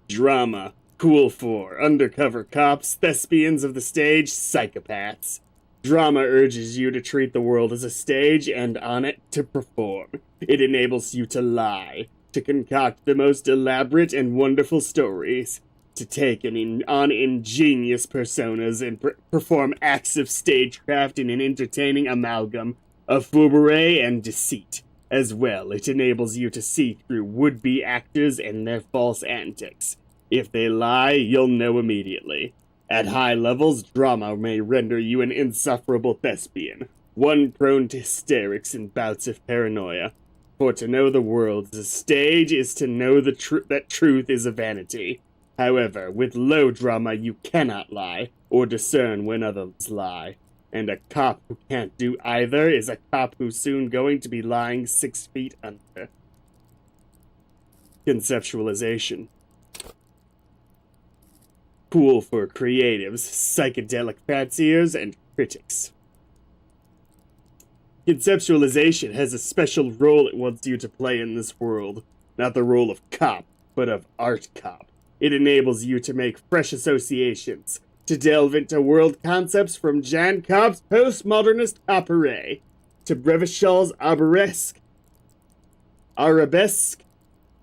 Drama. Cool for undercover cops, thespians of the stage, psychopaths. Drama urges you to treat the world as a stage and on it to perform. It enables you to lie, to concoct the most elaborate and wonderful stories, to take on ingenious personas and perform acts of stagecraft in an entertaining amalgam of fourberie and deceit. As well, it enables you to see through would-be actors and their false antics. If they lie, you'll know immediately. At high levels, drama may render you an insufferable thespian, one prone to hysterics and bouts of paranoia. For to know the world is a stage is to know that truth is a vanity. However, with low drama you cannot lie, or discern when others lie. And a cop who can't do either is a cop who's soon going to be lying 6 feet under. Conceptualization. Cool for creatives, psychedelic fanciers, and critics. Conceptualization has a special role it wants you to play in this world. Not the role of cop, but of art cop. It enables you to make fresh associations, to delve into world concepts from Jan Kopp's postmodernist opera to Brevichal's arabesque,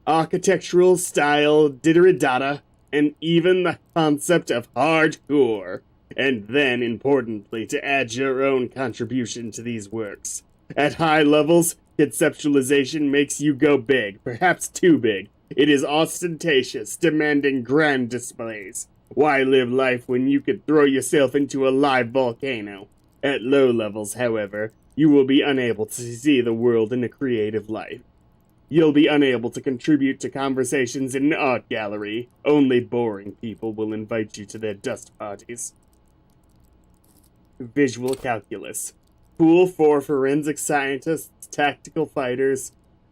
architectural style didgeridoo, and even the concept of hardcore. And then, importantly, to add your own contribution to these works. At high levels, conceptualization makes you go big, perhaps too big. It is ostentatious, demanding grand displays. Why live life when you could throw yourself into a live volcano? At low levels, however, you will be unable to see the world in a creative light. You'll be unable to contribute to conversations in an art gallery. Only boring people will invite you to their dust parties. Visual calculus. Cool for forensic scientists, tactical fighters,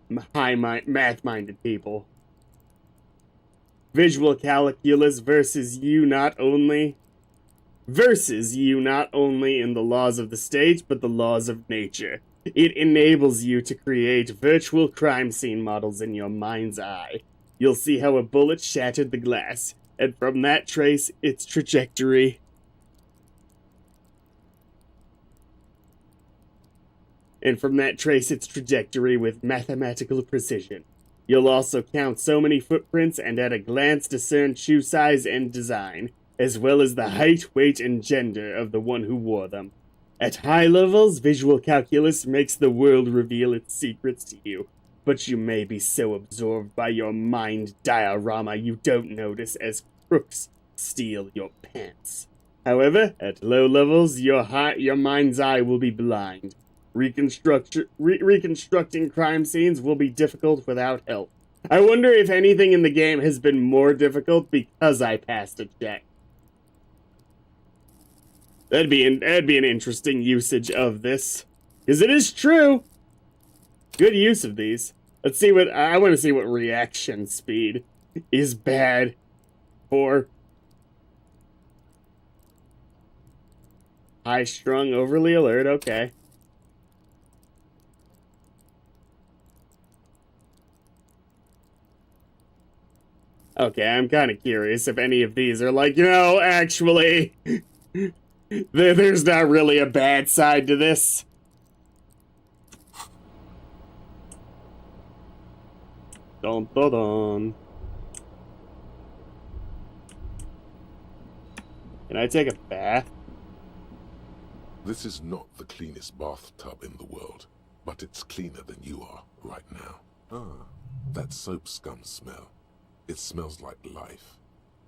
math-minded people. Visual calculus versus you not only in the laws of the stage, but the laws of nature. It enables you to create virtual crime scene models in your mind's eye. You'll see how a bullet shattered the glass, and from that trace its trajectory. With mathematical precision. You'll also count so many footprints and at a glance discern shoe size and design, as well as the height, weight, and gender of the one who wore them. At high levels, visual calculus makes the world reveal its secrets to you, but you may be so absorbed by your mind diorama you don't notice as crooks steal your pants. However, at low levels, your mind's eye will be blind. Reconstructing crime scenes will be difficult without help. I wonder if anything in the game has been more difficult because I passed a check. That'd be an interesting usage of this, because it is true. Good use of these. I want to see what reaction speed is bad for. High strung, overly alert. Okay. Okay, I'm kind of curious if any of these are like, actually, there's not really a bad side to this. Dun dun dun. Can I take a bath? This is not the cleanest bathtub in the world, but it's cleaner than you are right now. That soap scum smell. It smells like life,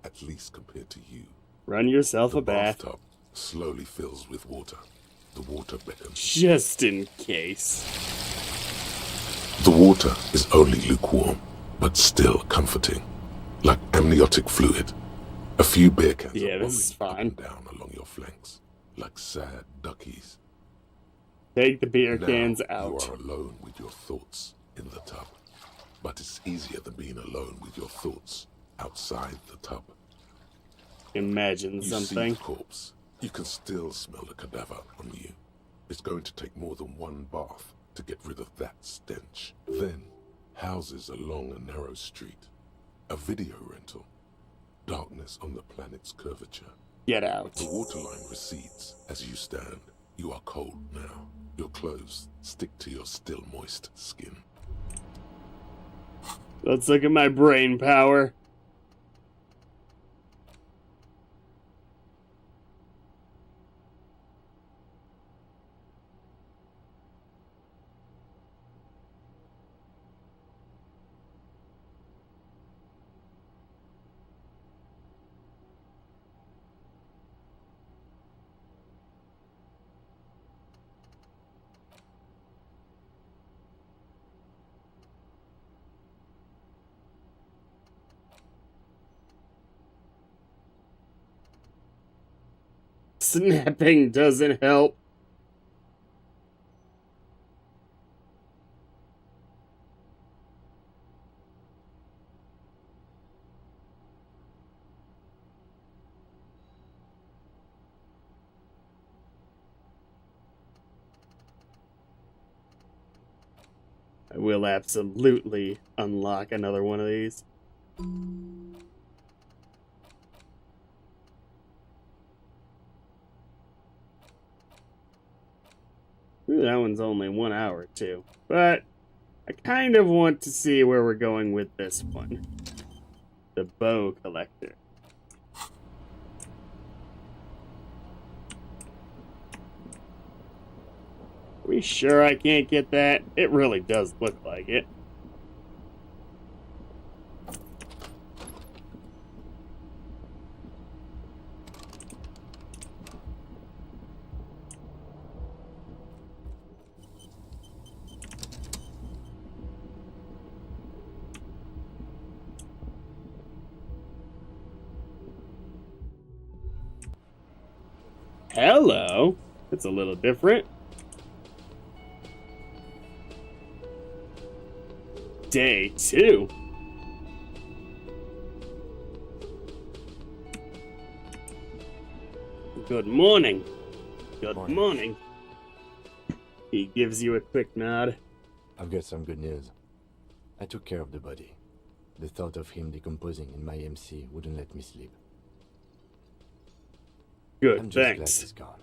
at least compared to you. Run yourself a bath. The bathtub slowly fills with water. The water beckons. Just in case. The water is only lukewarm, but still comforting. Like amniotic fluid. A few beer cans are this is fine. Up and down along your flanks, like sad duckies. Take the beer cans out. You are alone with your thoughts in the tub. But it's easier than being alone with your thoughts outside the tub. Imagine something. You see the corpse. You can still smell the cadaver on you. It's going to take more than one bath to get rid of that stench. Then, houses along a narrow street. A video rental. Darkness on the planet's curvature. Get out. The waterline recedes as you stand. You are cold now. Your clothes stick to your still moist skin. Let's look at my brain power. Snapping doesn't help. I will absolutely unlock another one of these. Ooh, that one's only 1 hour, too. But I kind of want to see where we're going with this one. The bow collector. Are we sure I can't get that? It really does look like it. Hello. It's a little different. Day 2. Good morning. Good morning. He gives you a quick nod. I've got some good news. I took care of the body. The thought of him decomposing in my MC wouldn't let me sleep. Good, I'm just glad thanks. he's gone.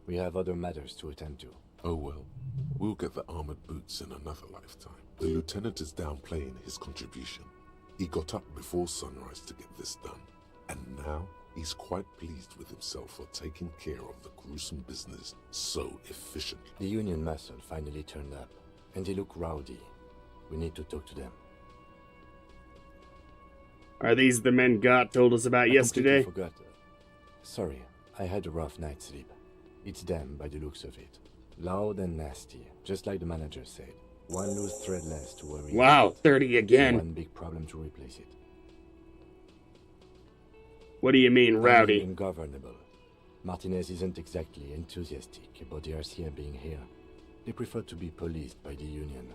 We have other matters to attend to. Oh well, we'll get the armored boots in another lifetime. The lieutenant is downplaying his contribution. He got up before sunrise to get this done, and now he's quite pleased with himself for taking care of the gruesome business so efficiently. The Union muscle finally turned up, and they look rowdy. We need to talk to them. Are these the men God told us about yesterday? I forgot. Sorry, I had a rough night's sleep. It's them by the looks of it. Loud and nasty, just like the manager said. One loose thread less to worry Wow, about. 30 again. One big problem to replace it. What do you mean, rowdy? Ungovernable. Martinez isn't exactly enthusiastic about the RCM being here. They prefer to be policed by the Union.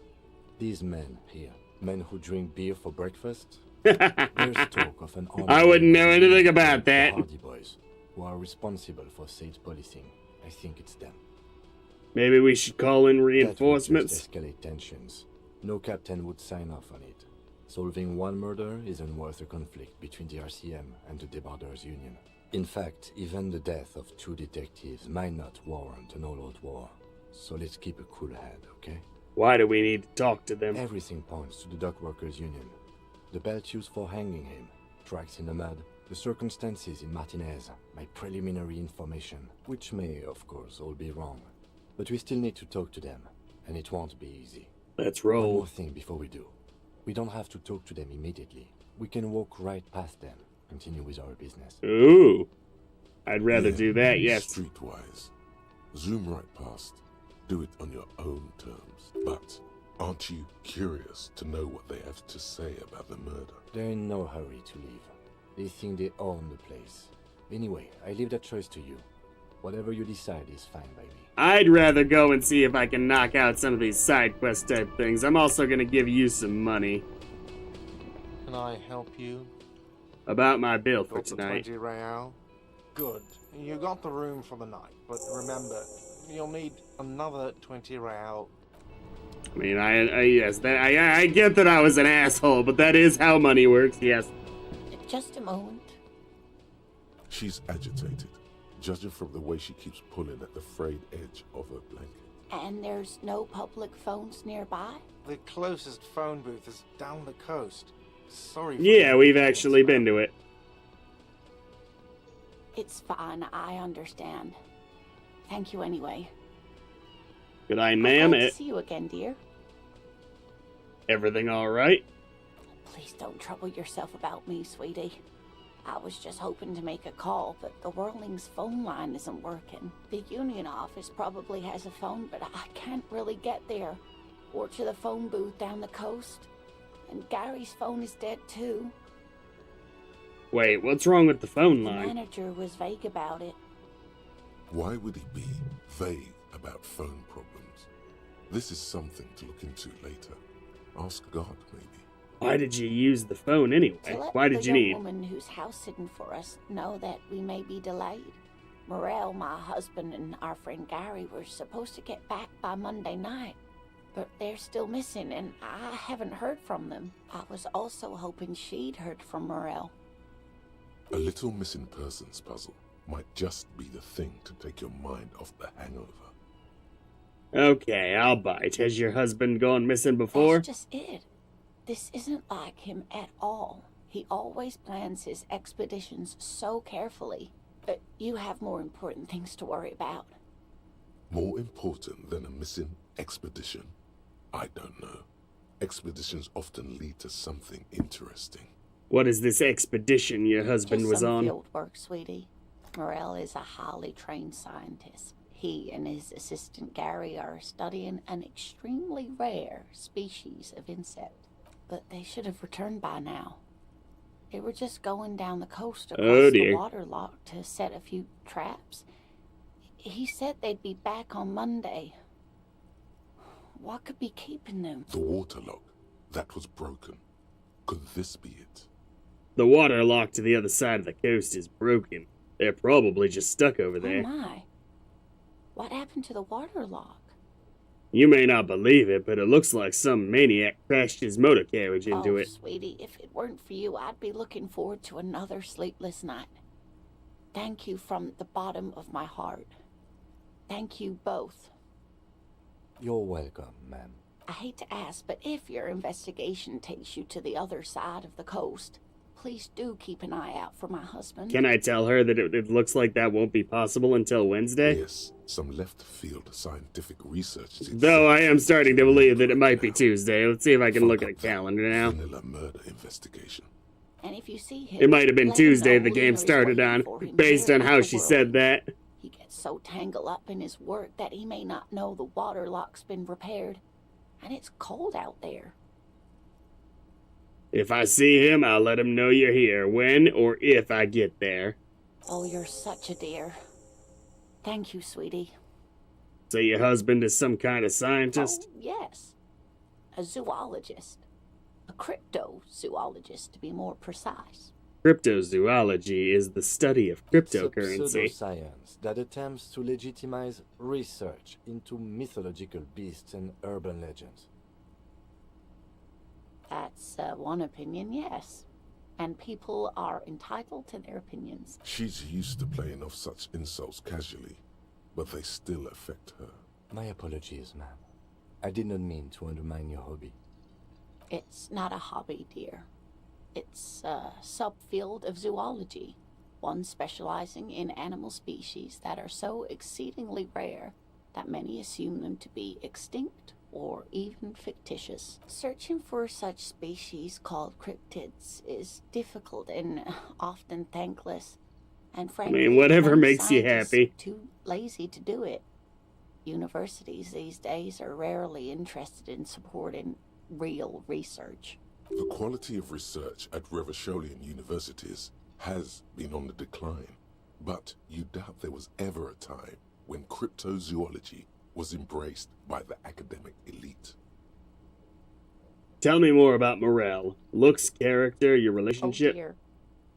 These men here, men who drink beer for breakfast, there's talk of an army. I wouldn't know anything about that. The Hardy Boys, who are responsible for Sage's policing. I think it's them. Maybe we should call in That would reinforcements. just escalate tensions. No captain would sign off on it. Solving one murder isn't worth a conflict between the RCM and the Debarders Union. In fact, even the death of 2 detectives might not warrant an all-out war. So let's keep a cool head, okay? Why do we need to talk to them? Everything points to the Dock Workers Union. The belt used for hanging him, tracks in the mud, the circumstances in Martinez, my preliminary information, which may, of course, all be wrong. But we still need to talk to them, and it won't be easy. Let's One roll. more thing before we do. We don't have to talk to them immediately. We can walk right past them, continue with our business. Ooh. I'd rather do that, yes. Streetwise. Zoom right past. Do it on your own terms. But aren't you curious to know what they have to say about the murder? They're in no hurry to leave. They think they own the place. Anyway, I leave that choice to you. Whatever you decide is fine by me. I'd rather go and see if I can knock out some of these side quest type things. I'm also gonna give you some money. Can I help you? About my bill for Got the tonight. 20 real? Good. You got the room for the night, but remember, you'll need another 20 real. I mean, yes, I get that I was an asshole, but that is how money works, yes. Just a moment. She's agitated, judging from the way she keeps pulling at the frayed edge of her blanket. And there's no public phones nearby? The closest phone booth is down the coast. Sorry for Yeah, we've actually been to it. It's fine, I understand. Thank you anyway. Good eye, ma'am. Glad to see you again, dear. Everything all right? Please don't trouble yourself about me, sweetie. I was just hoping to make a call, but the Whirling's phone line isn't working. The Union office probably has a phone, but I can't really get there. Or to the phone booth down the coast. And Gary's phone is dead too. Wait, what's wrong with the phone The line? manager was vague about it. Why would he be vague about phone problems? This is something to look into later. Ask God, maybe. Why did you use the phone anyway? To let Why did the you young need? woman who's house sitting for us know that we may be delayed. Morel, my husband, and our friend Gary were supposed to get back by Monday night, but they're still missing, and I haven't heard from them. I was also hoping she'd heard from Morel. A little missing persons puzzle might just be the thing to take your mind off the hangover. Okay, I'll bite. Has your husband gone missing before? That's just it. This isn't like him at all. He always plans his expeditions so carefully. But you have more important things to worry about. More important than a missing expedition? I don't know. Expeditions often lead to something interesting. What is this expedition your husband Just was some on? field work, sweetie. Morel is a highly trained scientist. He and his assistant Gary are studying an extremely rare species of insect. But they should have returned by now. They were just going down the coast across the waterlock to set a few traps. He said they'd be back on Monday. What could be keeping them? The waterlock. That was broken. Could this be it? The water lock to the other side of the coast is broken. They're probably just stuck over there. Oh my. What happened to the waterlock? You may not believe it, but it looks like some maniac crashed his motor carriage into it. Sweetie, if it weren't for you, I'd be looking forward to another sleepless night. Thank you from the bottom of my heart. Thank you both. You're welcome, ma'am. I hate to ask, but if your investigation takes you to the other side of the coast, please do keep an eye out for my husband. Can I tell her that it looks like that won't be possible until Wednesday? Yes, some left-field scientific research. Though I am starting to believe that it might be Tuesday. Let's see if I can look at a calendar now. Vanilla murder investigation. And if you see him, It might have been let him Tuesday know the game Leo's started waiting on, for him based here on at how the she World. said that. He gets so tangled up in his work that he may not know the water lock's been repaired. And it's cold out there. If I see him, I'll let him know you're here, when or if I get there. Oh, you're such a dear. Thank you, sweetie. So your husband is some kind of scientist? Oh, yes. A zoologist. A cryptozoologist, to be more precise. Cryptozoology is the study of cryptocurrency. It's a pseudoscience that attempts to legitimize research into mythological beasts and urban legends. That's one opinion, yes. And people are entitled to their opinions. She's used to playing off such insults casually, but they still affect her. My apologies, ma'am. I did not mean to undermine your hobby. It's not a hobby, dear. It's a subfield of zoology, one specializing in animal species that are so exceedingly rare that many assume them to be extinct or even fictitious. Searching for such species called cryptids is difficult and often thankless, and frankly, whatever some makes you scientists happy. are too lazy to do it. Universities these days are rarely interested in supporting real research. The quality of research at Revacholian universities has been on the decline, but you doubt there was ever a time when cryptozoology was embraced by the academic elite. Tell me more about Morel. Looks, character, your relationship. Oh dear.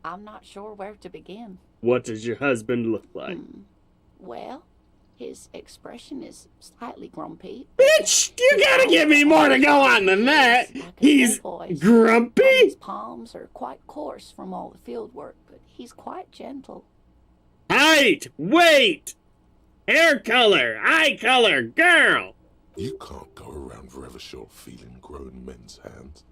I'm not sure where to begin. What does your husband look like? Well, his expression is slightly grumpy. Bitch, you gotta give me more to go on than that. He's grumpy? His palms are quite coarse from all the field work, but he's quite gentle. Height, weight, hair color, eye color, girl. You can't go around Revachol feeling grown men's hands.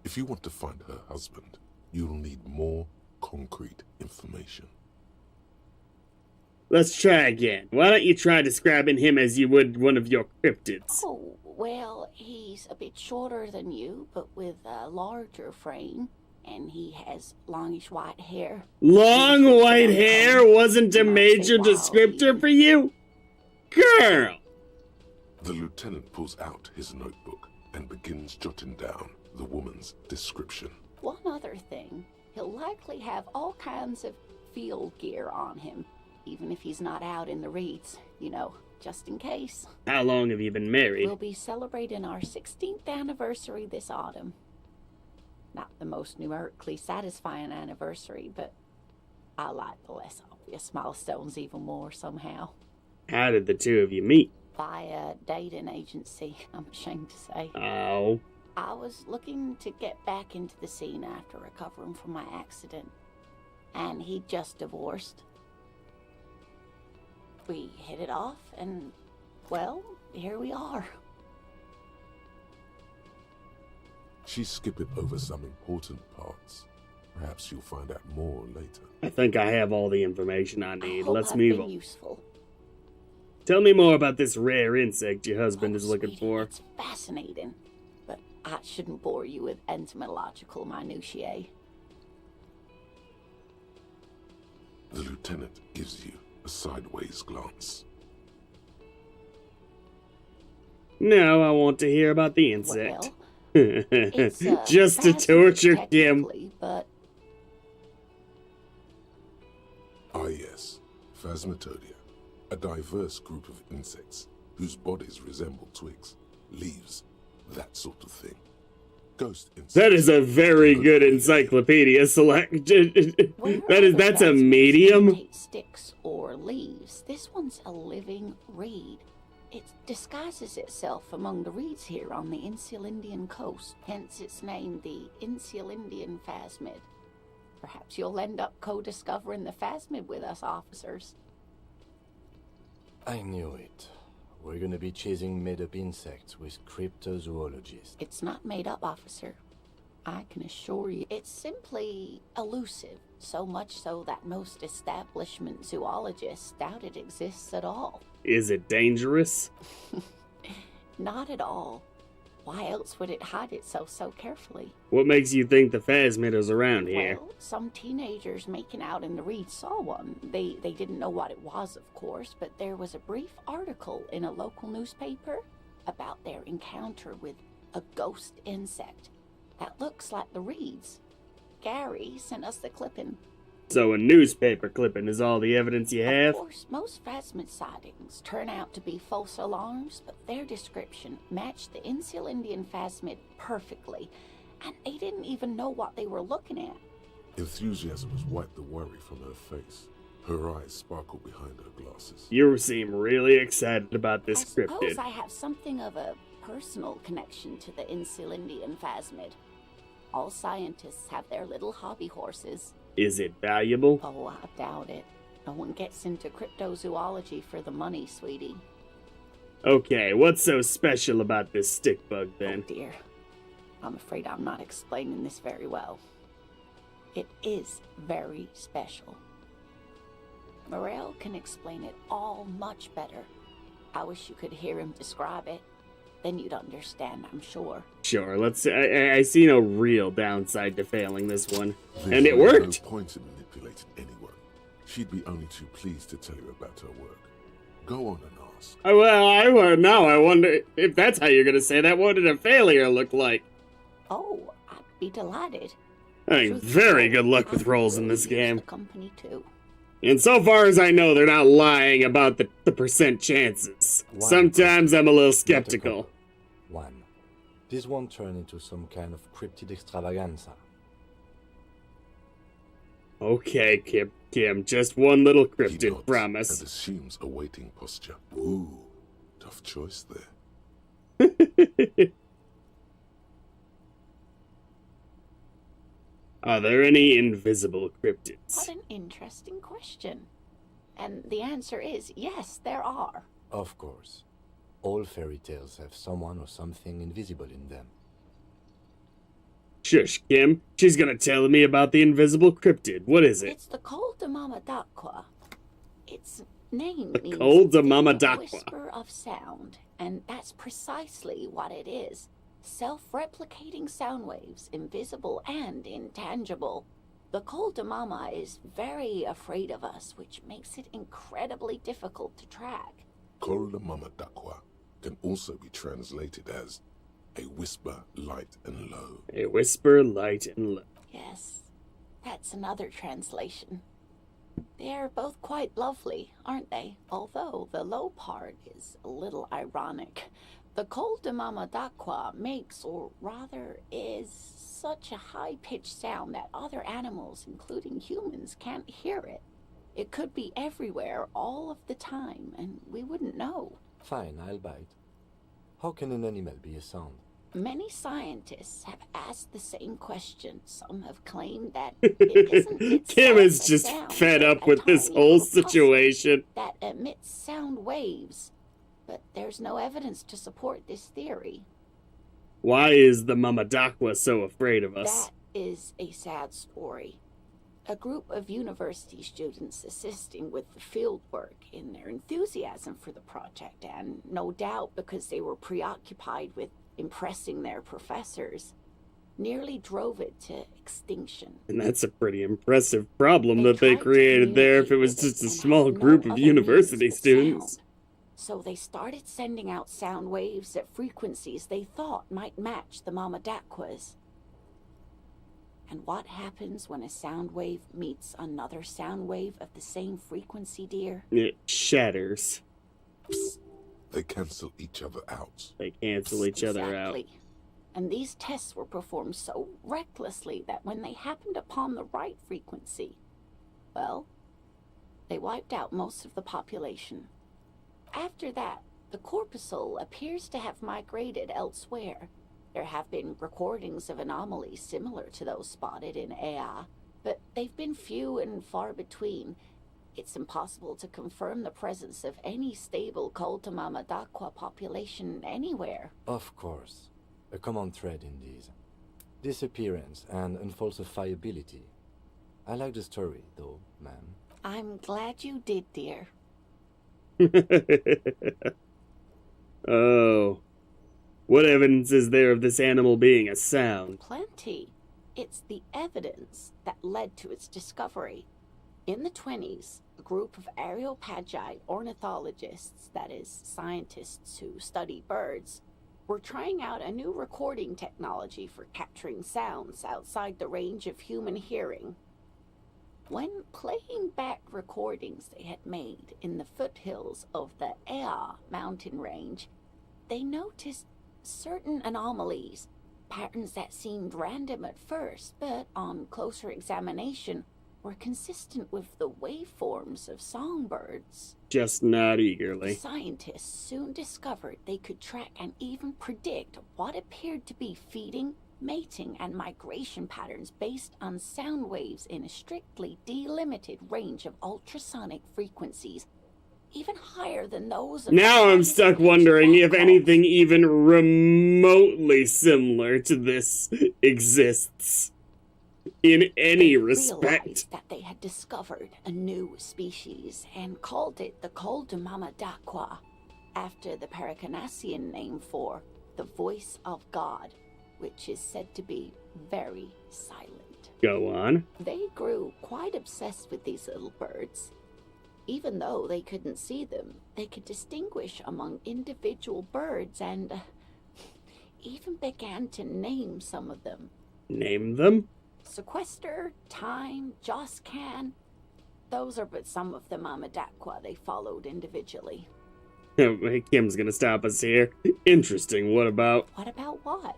If you want to find her husband, you'll need more concrete information. Let's try again. Why don't you try describing him as you would one of your cryptids? Oh, well, he's a bit shorter than you, but with a larger frame, and he has longish white hair. Long white hair wasn't a major descriptor for you? Girl! The lieutenant pulls out his notebook and begins jotting down the woman's description. One other thing, he'll likely have all kinds of field gear on him. even if he's not out in the reeds, you know, just in case. How long have you been married? We'll be celebrating our 16th anniversary this autumn. Not the most numerically satisfying anniversary, but I like the less obvious milestones even more somehow. How did the two of you meet? By a dating agency, I'm ashamed to say. Oh. I was looking to get back into the scene after recovering from my accident, and he'd just divorced. We hit it off, and, well, here we are. She's skipping over some important parts. Perhaps you'll find out more later. I think I have all the information I need. Let's I've move been on. useful. Tell me more about this rare insect your husband is looking for. It's fascinating, but I shouldn't bore you with entomological minutiae. The lieutenant gives you a sideways glance. No, I want to hear about the insect. Well, it's just to torture Kim. technically, but Ah yes, Phasmatodea. A diverse group of insects whose bodies resemble twigs, leaves, that sort of thing. Ghost insects. That is a very good encyclopedia select. That's a medium. Sticks or leaves. This one's a living reed. It disguises itself among the reeds here on the Insulindian coast, hence its name, the Insulindian phasmid. Perhaps you'll end up co-discovering the phasmid with us, officers. I knew it. We're gonna be chasing made-up insects with cryptozoologists. It's not made up, officer. I can assure you, it's simply elusive, so much so that most establishment zoologists doubt it exists at all. Is it dangerous? Not at all. Why else would it hide itself so carefully? What makes you think the phasmid is around here? Well, some teenagers making out in the reeds saw one. They didn't know what it was, of course, but there was a brief article in a local newspaper about their encounter with a ghost insect that looks like the reeds. Gary sent us the clipping. So a newspaper clipping is all the evidence you have? Of course, most phasmid sightings turn out to be false alarms, but their description matched the Insulindian phasmid perfectly, and they didn't even know what they were looking at. Enthusiasm has wiped the worry from her face. Her eyes sparkle behind her glasses. You seem really excited about this I cryptid. suppose I have something of a personal connection to the Insulindian phasmid. All scientists have their little hobby horses. Is it valuable? Oh, I doubt it. No one gets into cryptozoology for the money, sweetie. Okay, what's so special about this stick bug then? Oh dear. I'm afraid I'm not explaining this very well. It is very special. Morel can explain it all much better. I wish you could hear him describe it. Then you'd understand, I'm sure. Sure, let's. I see no real downside to failing this one. There's And it worked! No point in manipulating anyone. She'd be only too pleased to tell you about her work. Go on and ask. Well, now I wonder if that's how you're gonna say that. What did a failure look like? Oh, I'd be delighted. I mean, very good luck with rolls in this game. Company too. And so far as I know, they're not lying about the percent chances. Sometimes I'm a little skeptical. One. This won't turn into some kind of cryptid extravaganza. Okay, Kim, just one little He cryptid, nods promise. and assumes a waiting posture. Ooh, tough choice there. Are there any invisible cryptids? What an interesting question. And the answer is yes, there are. Of course. All fairy tales have someone or something invisible in them. Shush, Kim. She's gonna tell me about the invisible cryptid. What is it? It's the Col de Mama d'Aqua. Its name The means Col de Mama the d'Aqua. whisper of sound, and that's precisely what it is. Self-replicating sound waves, invisible and intangible. The Col de Mama is very afraid of us, which makes it incredibly difficult to track. Col de Mama d'Aqua can also be translated as a whisper, light and low. A whisper, light, and low. Yes, that's another translation. They're both quite lovely, aren't they? Although the low part is a little ironic. The col de Mamadaqua makes, or rather is, such a high-pitched sound that other animals, including humans, can't hear it. It could be everywhere all of the time, and we wouldn't know. Fine, I'll bite. How can an animal be a sound? Many scientists have asked the same question. Some have claimed that it isn't Kim itself is a just sound, fed but up a with this tiny whole corpuscle situation. that emits sound waves. But there's no evidence to support this theory. Why is the Mamadaqua so afraid of us? That is a sad story. A group of university students assisting with the field work in their enthusiasm for the project, and no doubt because they were preoccupied with impressing their professors, nearly drove it to extinction. And that's a pretty impressive problem that they created there if it was just a small group of university students. So they started sending out sound waves at frequencies they thought might match the Mamadaqwas. And what happens when a sound wave meets another sound wave of the same frequency, dear? It shatters. Psst. They cancel each other out. They cancel each other out. Exactly. And these tests were performed so recklessly that when they happened upon the right frequency, well, they wiped out most of the population. After that, the corpuscle appears to have migrated elsewhere. There have been recordings of anomalies similar to those spotted in Ea, but they've been few and far between. It's impossible to confirm the presence of any stable col de Mamadaqua population anywhere. Of course. A common thread in these. Disappearance and unfalsifiability. I like the story, though, ma'am. I'm glad you did, dear. Oh. What evidence is there of this animal being a sound? Plenty. It's the evidence that led to its discovery. In the 20s, a group of Areopagi ornithologists, that is, scientists who study birds, were trying out a new recording technology for capturing sounds outside the range of human hearing. When playing back recordings they had made in the foothills of the Ea mountain range, they noticed certain anomalies, patterns that seemed random at first, but on closer examination were consistent with the waveforms of songbirds. Just not eagerly. Scientists soon discovered they could track and even predict what appeared to be feeding, mating, and migration patterns based on sound waves in a strictly delimited range of ultrasonic frequencies, even higher than those of... Now I'm stuck wondering if anything even remotely similar to this exists. In any respect. Realized that they had discovered a new species and called it the col de Mamadaqua, after the Paracanassian name for the voice of God, which is said to be very silent. Go on. They grew quite obsessed with these little birds. Even though they couldn't see them, they could distinguish among individual birds and even began to name some of them. Name them? Sequester, Time, Joscan. Those are but some of the Mamadaqua they followed individually. Kim's gonna stop us here. Interesting. What about? What about what?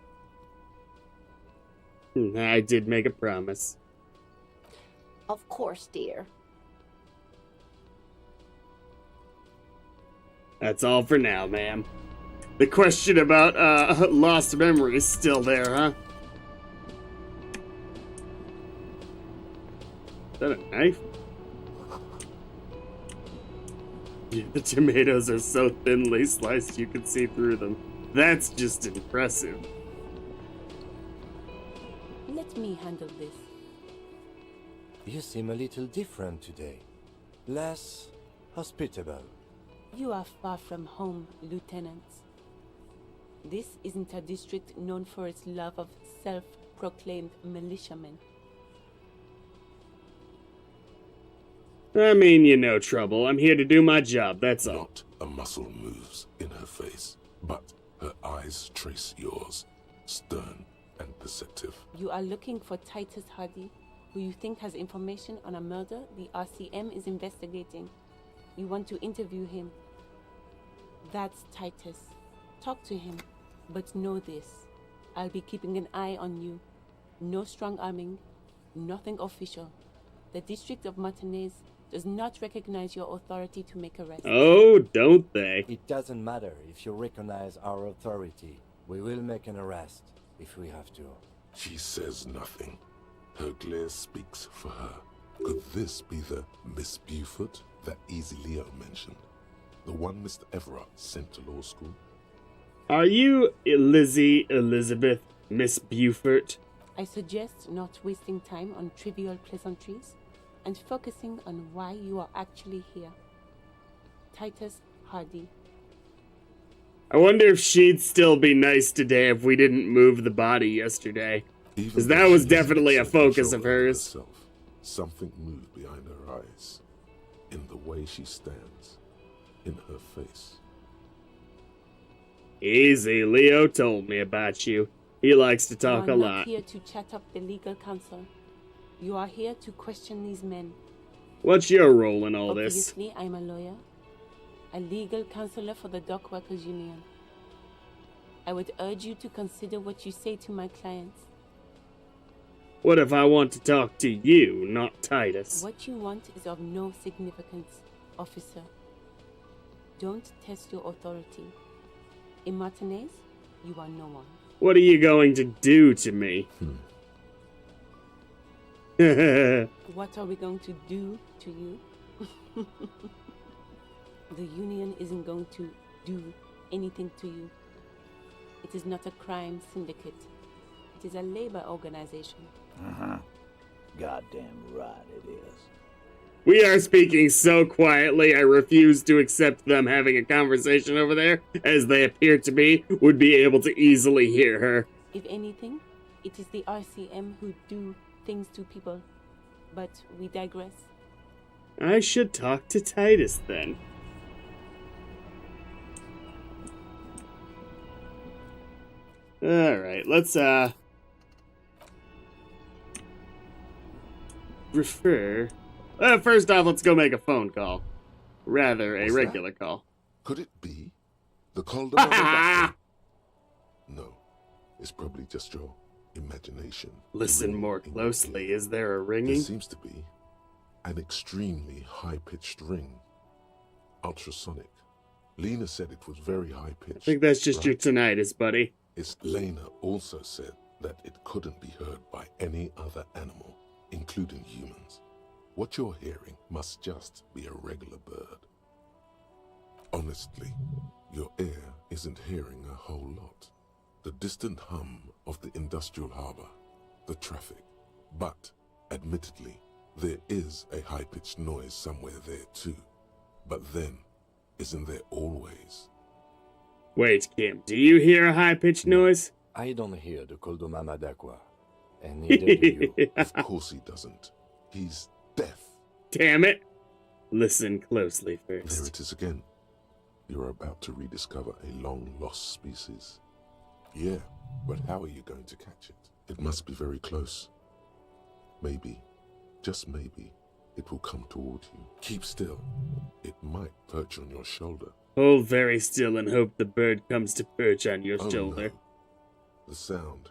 I did make a promise. Of course, dear. That's all for now, ma'am. The question about lost memory is still there, huh? Is that a knife? Yeah, the tomatoes are so thinly sliced you can see through them. That's just impressive. Let me handle this. You seem a little different today. Less hospitable. You are far from home, Lieutenant. This isn't a district known for its love of self-proclaimed militiamen. I mean, you're no trouble. I'm here to do my job, that's all. Not a muscle moves in her face, but her eyes trace yours, stern and perceptive. You are looking for Titus Hardy? who you think has information on a murder the RCM is investigating. You want to interview him. That's Titus. Talk to him, but know this. I'll be keeping an eye on you. No strong arming, nothing official. The District of Martinez does not recognize your authority to make arrests. Oh, don't they? It doesn't matter if you recognize our authority. We will make an arrest if we have to. She says nothing. Her glare speaks for her. Could this be the Miss Buford that Easy Leo mentioned? The one Mr. Everett sent to law school? Are you Elizabeth Miss Buford? I suggest not wasting time on trivial pleasantries and focusing on why you are actually here. Titus Hardy. I wonder if she'd still be nice today if we didn't move the body yesterday. Because that was definitely a focus of hers. Herself, something moved behind her eyes. In the way she stands. In her face. Easy, Leo told me about you. He likes to talk a You are lot. not here to chat up the legal counsel. You are here to question these men. What's your role in all this? Obviously, I'm a lawyer. A legal counselor for the Dock Workers Union. I would urge you to consider what you say to my clients. What if I want to talk to you, not Titus? What you want is of no significance, officer. Don't test your authority. In Martinez, you are no one. What are you going to do to me? What are we going to do to you? The union isn't going to do anything to you. It is not a crime syndicate. It is a labor organization. Goddamn right it is. We are speaking so quietly, I refuse to accept them having a conversation over there, as they appear to be, would be able to easily hear her. If anything, it is the RCM who do things to people. But we digress. I should talk to Titus then. Alright, let's, refer... first off, let's go make a phone call. Rather, a regular call. Could it be the Calder? No, it's probably just your imagination. Listen more closely. Is there a ringing? There seems to be an extremely high-pitched ring. Ultrasonic. Lena said it was very high-pitched. I think that's just your tinnitus, buddy. Lena also said that it couldn't be heard by any other animal, including humans. What you're hearing must just be a regular bird. Honestly, your ear isn't hearing a whole lot. The distant hum of the industrial harbor, the traffic. But, admittedly, there is a high-pitched noise somewhere there too. But then, isn't there always? Wait, Kim, do you hear a high-pitched noise? I don't hear the Koldomama Dakwa. And neither do you. Of course he doesn't. He's deaf. Damn it! Listen closely first. There it is again. You're about to rediscover a long-lost species. Yeah, but how are you going to catch it? It must be very close. Maybe, just maybe, it will come toward you. Keep still. It might perch on your shoulder. Hold very still and hope the bird comes to perch on your shoulder. No. The sound.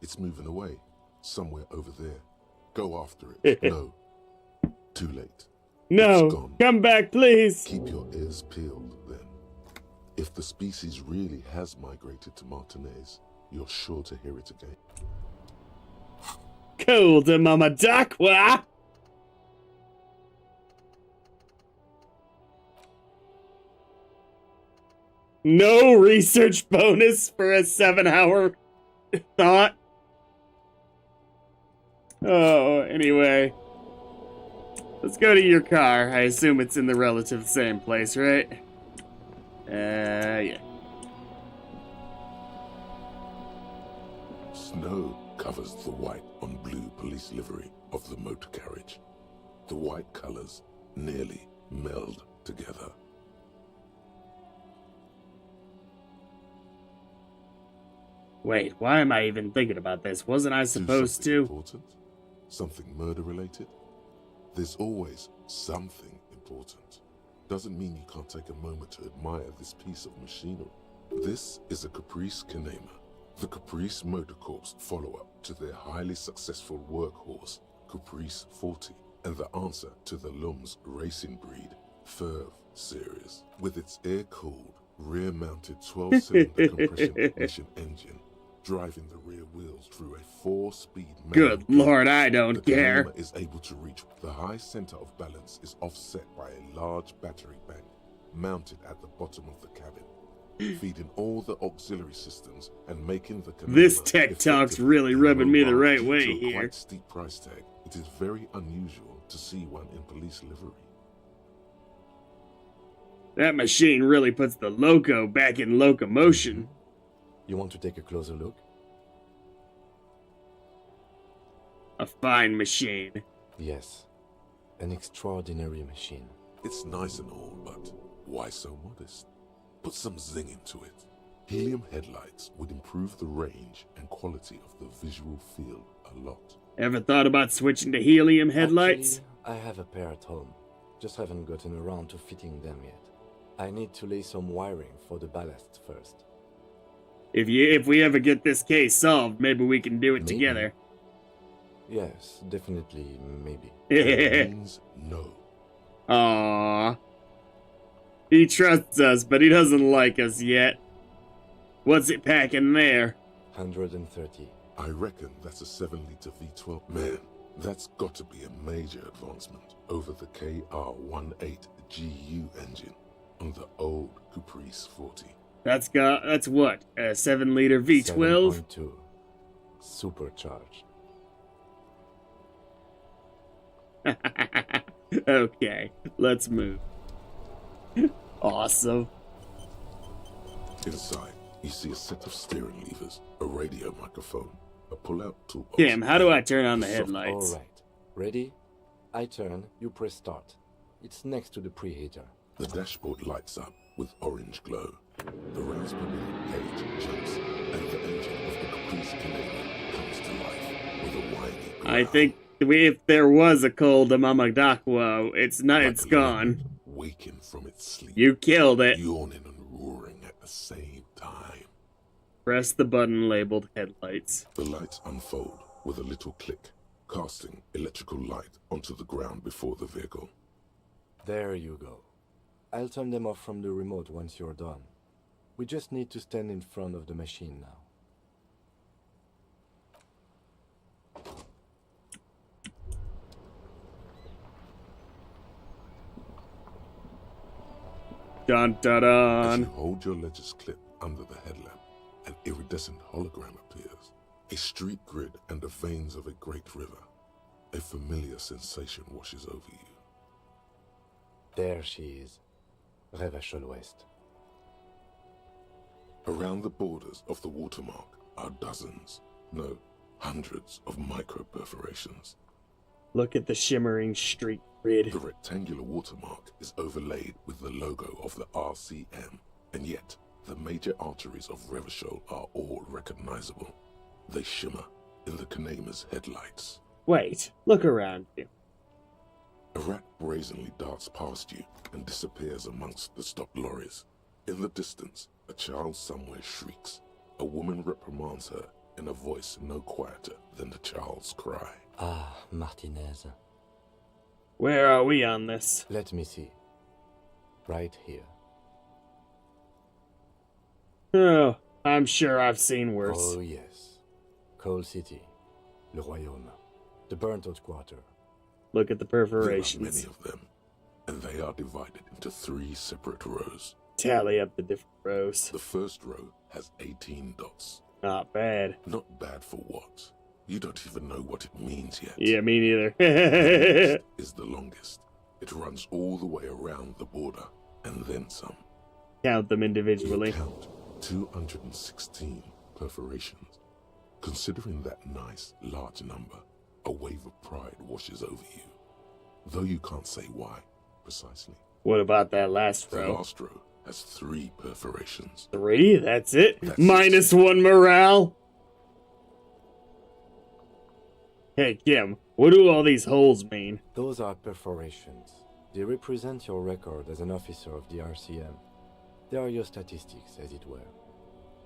It's moving away. Somewhere over there. Go after it. No. Too late. No. Come back, please. Keep your ears peeled, then. If the species really has migrated to Martinez, you're sure to hear it again. Koldomama Dakwa! No research bonus for a 7-hour thought. Oh, anyway. Let's go to your car. I assume it's in the relative same place, right? Yeah. Snow covers the white on blue police livery of the motor carriage. The white colors nearly meld together. Wait, why am I even thinking about this? Wasn't I supposed to? Important? Something murder-related? There's always something important. Doesn't mean you can't take a moment to admire this piece of machinery. This is a Caprice Kinema, the Caprice Motor Corps follow-up to their highly successful workhorse, Caprice 40, and the answer to the Lum's racing breed, Ferv series. With its air-cooled, rear-mounted 12-cylinder compression ignition engine, driving the rear wheels through a 4-speed manual. Good Lord, I don't care. The Kinema is able to reach the high center of balance is offset by a large battery bank mounted at the bottom of the cabin, feeding all the auxiliary systems and making the Kinema This tech talk's really rubbing me the right way to a here. quite steep price tag. It is very unusual to see one in police livery. That machine really puts the loco back in locomotion. You want to take a closer look? A fine machine. Yes. An extraordinary machine. It's nice and all, but why so modest? Put some zing into it. Helium headlights would improve the range and quality of the visual field a lot. Ever thought about switching to helium headlights? Actually, I have a pair at home. Just haven't gotten around to fitting them yet. I need to lay some wiring for the ballast first. If we ever get this case solved, maybe we can do it Maybe. together. Yes, definitely, maybe. That means no. Aww. He trusts us, but he doesn't like us yet. What's it packing there? 130. I reckon that's a 7-liter V12. Man, that's got to be a major advancement over the KR18GU engine on the old Caprice 40. That's what? A 7-liter V12? 7.2. Supercharged. Okay, let's move. Awesome. Inside, you see a set of steering levers, a radio microphone, a pull-out toolbox. Kim, how do I turn on the headlights? Alright. Ready? I turn, you press start. It's next to the preheater. The dashboard lights up with orange glow. The rounds per minute gauge jumps, and the engine of the Caprice Kinema comes to life with a whiny growl. I think if there was a cold to Mama Dakwa, it's not. It's gone. Waking from its sleep. You killed it. Yawning and roaring at the same time. Press the button labeled headlights. The lights unfold with a little click, casting electrical light onto the ground before the vehicle. There you go. I'll turn them off from the remote once you're done. We just need to stand in front of the machine now. Dun dun As you dun. hold your ledger's clip under the headlamp, an iridescent hologram appears. A street grid and the veins of a great river. A familiar sensation washes over you. There she is. Revachol West. Around the borders of the watermark are dozens, no, hundreds of micro-perforations. Look at the shimmering street grid. The rectangular watermark is overlaid with the logo of the RCM, and yet the major arteries of Revachol are all recognizable. They shimmer in the Kinema's headlights. Wait, look around you. A rat brazenly darts past you and disappears amongst the stopped lorries. In the distance, a child somewhere shrieks. A woman reprimands her in a voice no quieter than the child's cry. Ah, Martinez. Where are we on this? Let me see. Right here. Oh, I'm sure I've seen worse. Oh, yes. Coal City. Le Royaume. The burnt-out quarter. Look at the There are perforations. many of them, and they are divided into 3 separate rows. Tally up the different rows. The first row has 18 dots. Not bad. Not bad for what? You don't even know what it means yet. Yeah, me neither. The next is the longest. It runs all the way around the border, and then some. Count them individually. You count 216 perforations. Considering that nice, large number, a wave of pride washes over you. Though you can't say why, precisely. What about that last The row? last row has 3 perforations. 3? That's it? That's Minus 1 morale? Hey, Kim, What do all these holes mean? Those are perforations. They represent your record as an officer of the RCM. They are your statistics, as it were.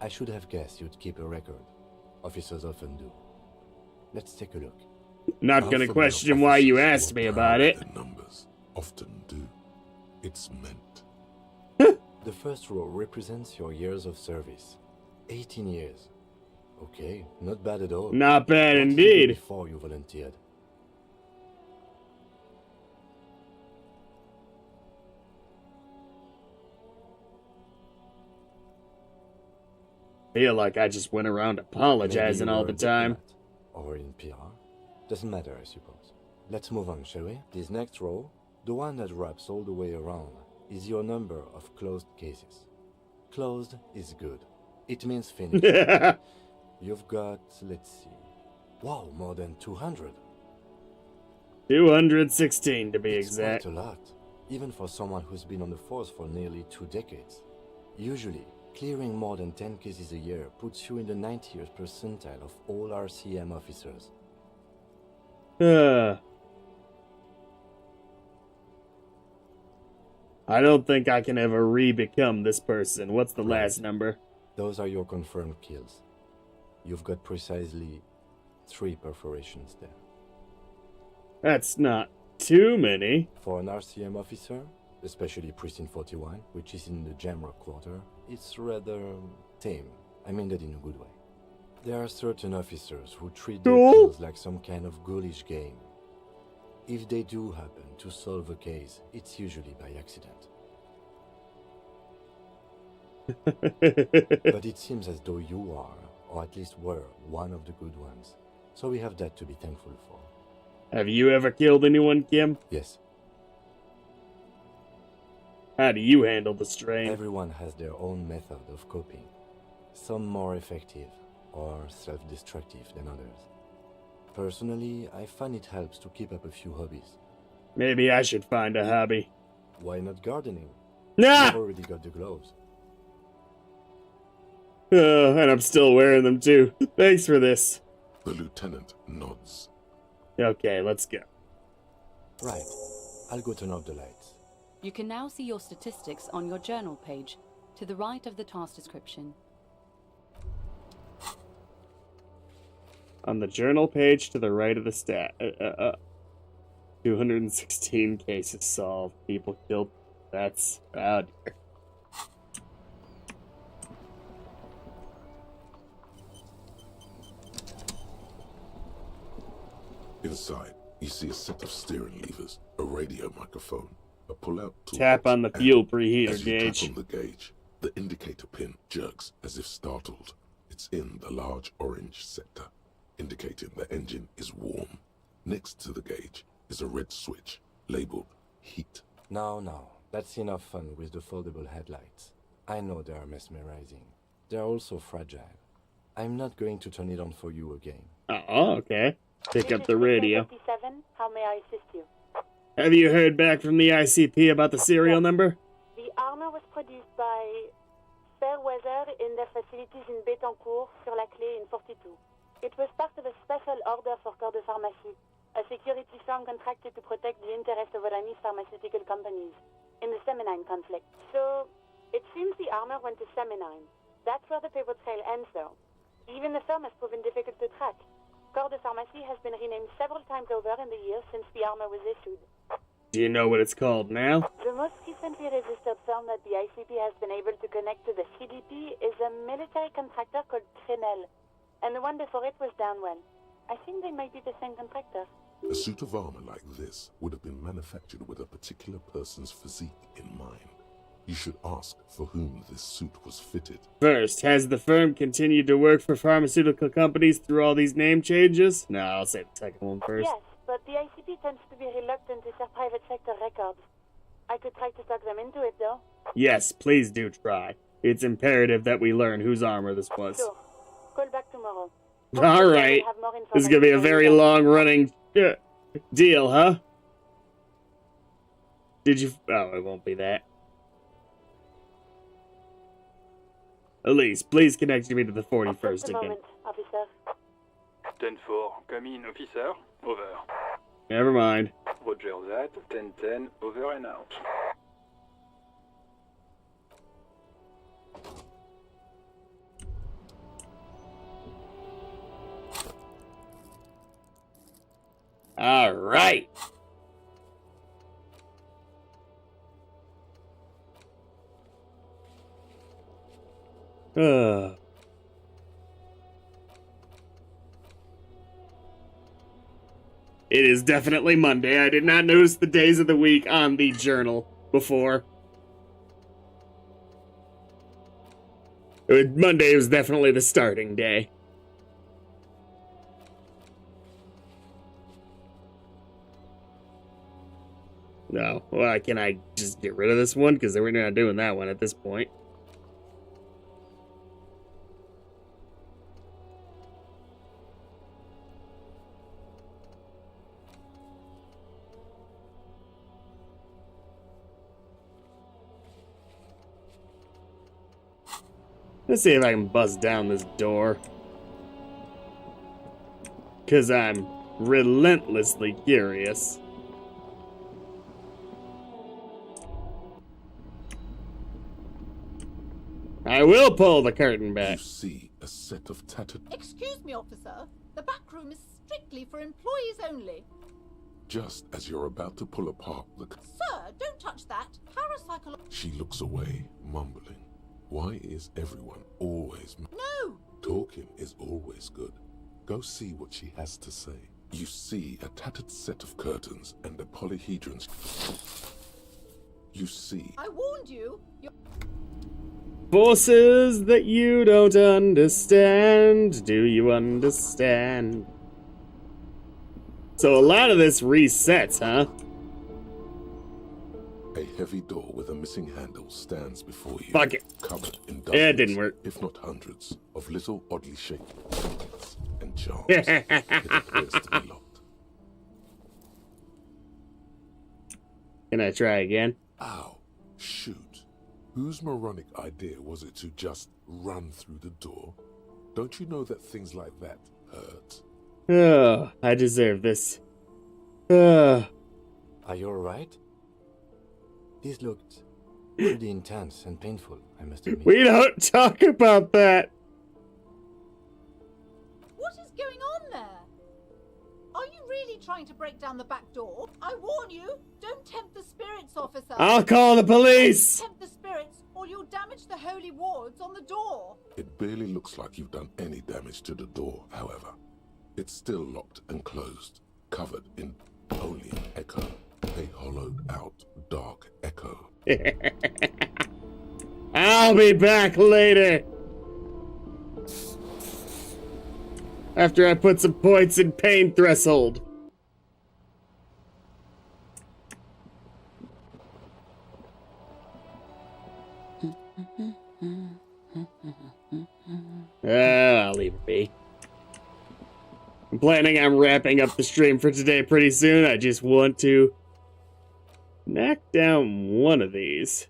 I should have guessed you'd keep a record. Officers often do. Let's take a look. Not gonna question why you asked me about it. The numbers often do. It's meant. The first row represents your years of service. 18 years. Okay, not bad at all. Not bad What did you do indeed. before you volunteered? Feel like I just went around apologizing Maybe you all were the a time. diplomat, or in PR. Doesn't matter, I suppose. Let's move on, shall we? This next row, the one that wraps all the way around, is your number of closed cases. Closed is good. It means finished. You've got, let's see. Wow, more than 200. 216 to be It's exact. quite a lot, even for someone who's been on the force for nearly 2 decades. Usually, clearing more than 10 cases a year puts you in the 90th percentile of all RCM officers. I don't think I can ever re-become this person. What's the last number? Those are your confirmed kills. You've got precisely 3 perforations there. That's not too many. For an RCM officer, especially Precinct 41, which is in the Jamrock quarter, it's rather tame. I mean that in a good way. There are certain officers who treat their kills like some kind of ghoulish game. If they do happen to solve a case, it's usually by accident. But it seems as though you are, or at least were, one of the good ones. So we have that to be thankful for. Have you ever killed anyone, Kim? Yes. How do you handle the strain? Everyone has their own method of coping. Some more effective or self-destructive than others. Personally, I find it helps to keep up a few hobbies. Maybe I should find a hobby. Why not gardening? Nah! You've already got the gloves. And I'm still wearing them too. Thanks for this. The lieutenant nods. Okay, let's go. Right. I'll go turn off the lights. You can now see your statistics on your journal page, to the right of the task description. On the journal page to the right of the stat. 216 cases solved. People killed. That's bad. Inside, you see a set of steering levers, a radio microphone, a pull-out tool. Tap on the fuel preheater as you gauge. tap on the gauge, the indicator pin jerks as if startled. It's in the large orange sector, indicating the engine is warm. Next to the gauge is a red switch, labeled heat. Now, that's enough fun with the foldable headlights. I know they are mesmerizing. They're also fragile. I'm not going to turn it on for you again. Oh, okay. Pick up the radio. 57. How may I assist you? Have you heard back from the ICP about the serial number? The armor was produced by Fairweather in their facilities in Betancourt, sur la Clé in 42. It was part of a special order for Corps de Pharmacie, a security firm contracted to protect the interests of Oranese pharmaceutical companies in the Semenine conflict. So, it seems the armor went to Semenine. That's where the paper trail ends, though. Even the firm has proven difficult to track. Corps de Pharmacie has been renamed several times over in the years since the armor was issued. Do you know what it's called now? The most recently registered firm that the ICP has been able to connect to the CDP is a military contractor called Trinell, and the one before it was Downwell. I think they might be the same contractor. A suit of armor like this would have been manufactured with a particular person's physique in mind. You should ask for whom this suit was fitted. First, has the firm continued to work for pharmaceutical companies through all these name changes? No, I'll say the second one first. Yes, but the ICP tends to be reluctant to share private sector records. I could try to talk them into it, though. Yes, please do try. It's imperative that we learn whose armor this was. Sure. Call back tomorrow. Alright. This is gonna be a very long-running deal, huh? Did you... Oh, it won't be that. Elise, please connect me to the 41st again. Officer. 10-4, come in, officer. Over. Never mind. Roger that. 10-10, over and out. All right. It is definitely Monday. I did not notice the days of the week on the journal before. Monday was definitely the starting day. No. Well, can I just get rid of this one? Because we're not doing that one at this point. Let's see if I can bust down this door. Because I'm relentlessly curious. I will pull the curtain back. You see a set of tattered... Excuse me, officer. The back room is strictly for employees only. Just as you're about to pull apart the... Sir, don't touch that. Parapsychology... She looks away, mumbling. Why is everyone always... No! Talking is always good. Go see what she has to say. You see a tattered set of curtains and a polyhedron. You see... I warned you. Forces that you don't understand. Do you understand? So a lot of this resets, huh? A heavy door with a missing handle stands before you. Fuck it. Covered in dozens, Yeah, it didn't work. if not hundreds, of little oddly shaped trinkets and charms. It appears to be locked. Can I try again? Ow. Shoot. Whose moronic idea was it to just run through the door? Don't you know that things like that hurt? Oh, I deserve this. Oh. Are you alright? This looked pretty intense and painful, I must admit. We don't talk about that. What is going on there? Are you really trying to break down the back door? I warn you, don't tempt the spirits, officer. I'll call the police. Don't tempt the spirits, or you'll damage the holy wards on the door. It barely looks like you've done any damage to the door, however. It's still locked and closed, covered in only an echo. A hollowed-out, dark echo. I'll be back later. After I put some points in pain threshold. I'll leave it be. I'm planning on wrapping up the stream for today pretty soon. I just want to knock down one of these.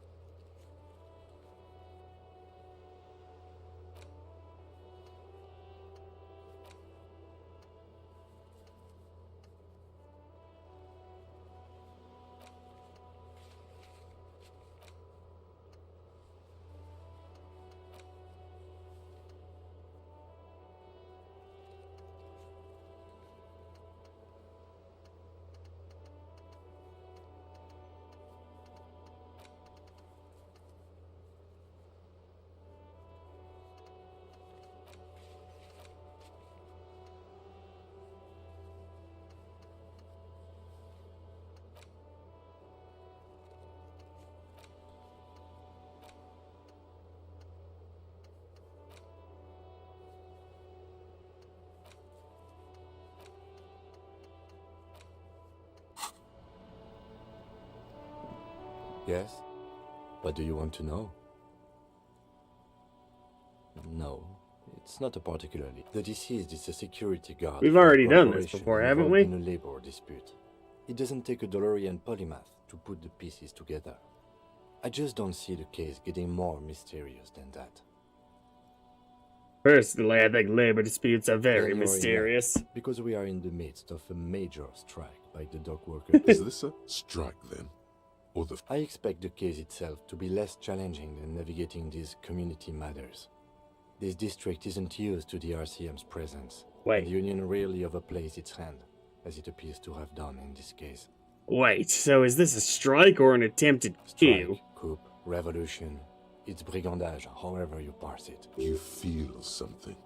Yes? What do you want to know? No, it's not a particularly. The deceased is a security guard. We've for a already done this corporation before, haven't we? involved in a labor dispute. It doesn't take a DeLorean polymath to put the pieces together. I just don't see the case getting more mysterious than that. Personally, I think labor disputes are very Then you're mysterious. inept, because we are in the midst of a major strike by the dock workers. Is this a strike then? Or the... I expect the case itself to be less challenging than navigating these community matters. This district isn't used to the RCM's presence. Wait. And the Union rarely overplays its hand, as it appears to have done in this case. Wait, so is this a strike or an attempted coup? Strike, coup, revolution. It's brigandage, however you parse it. You feel something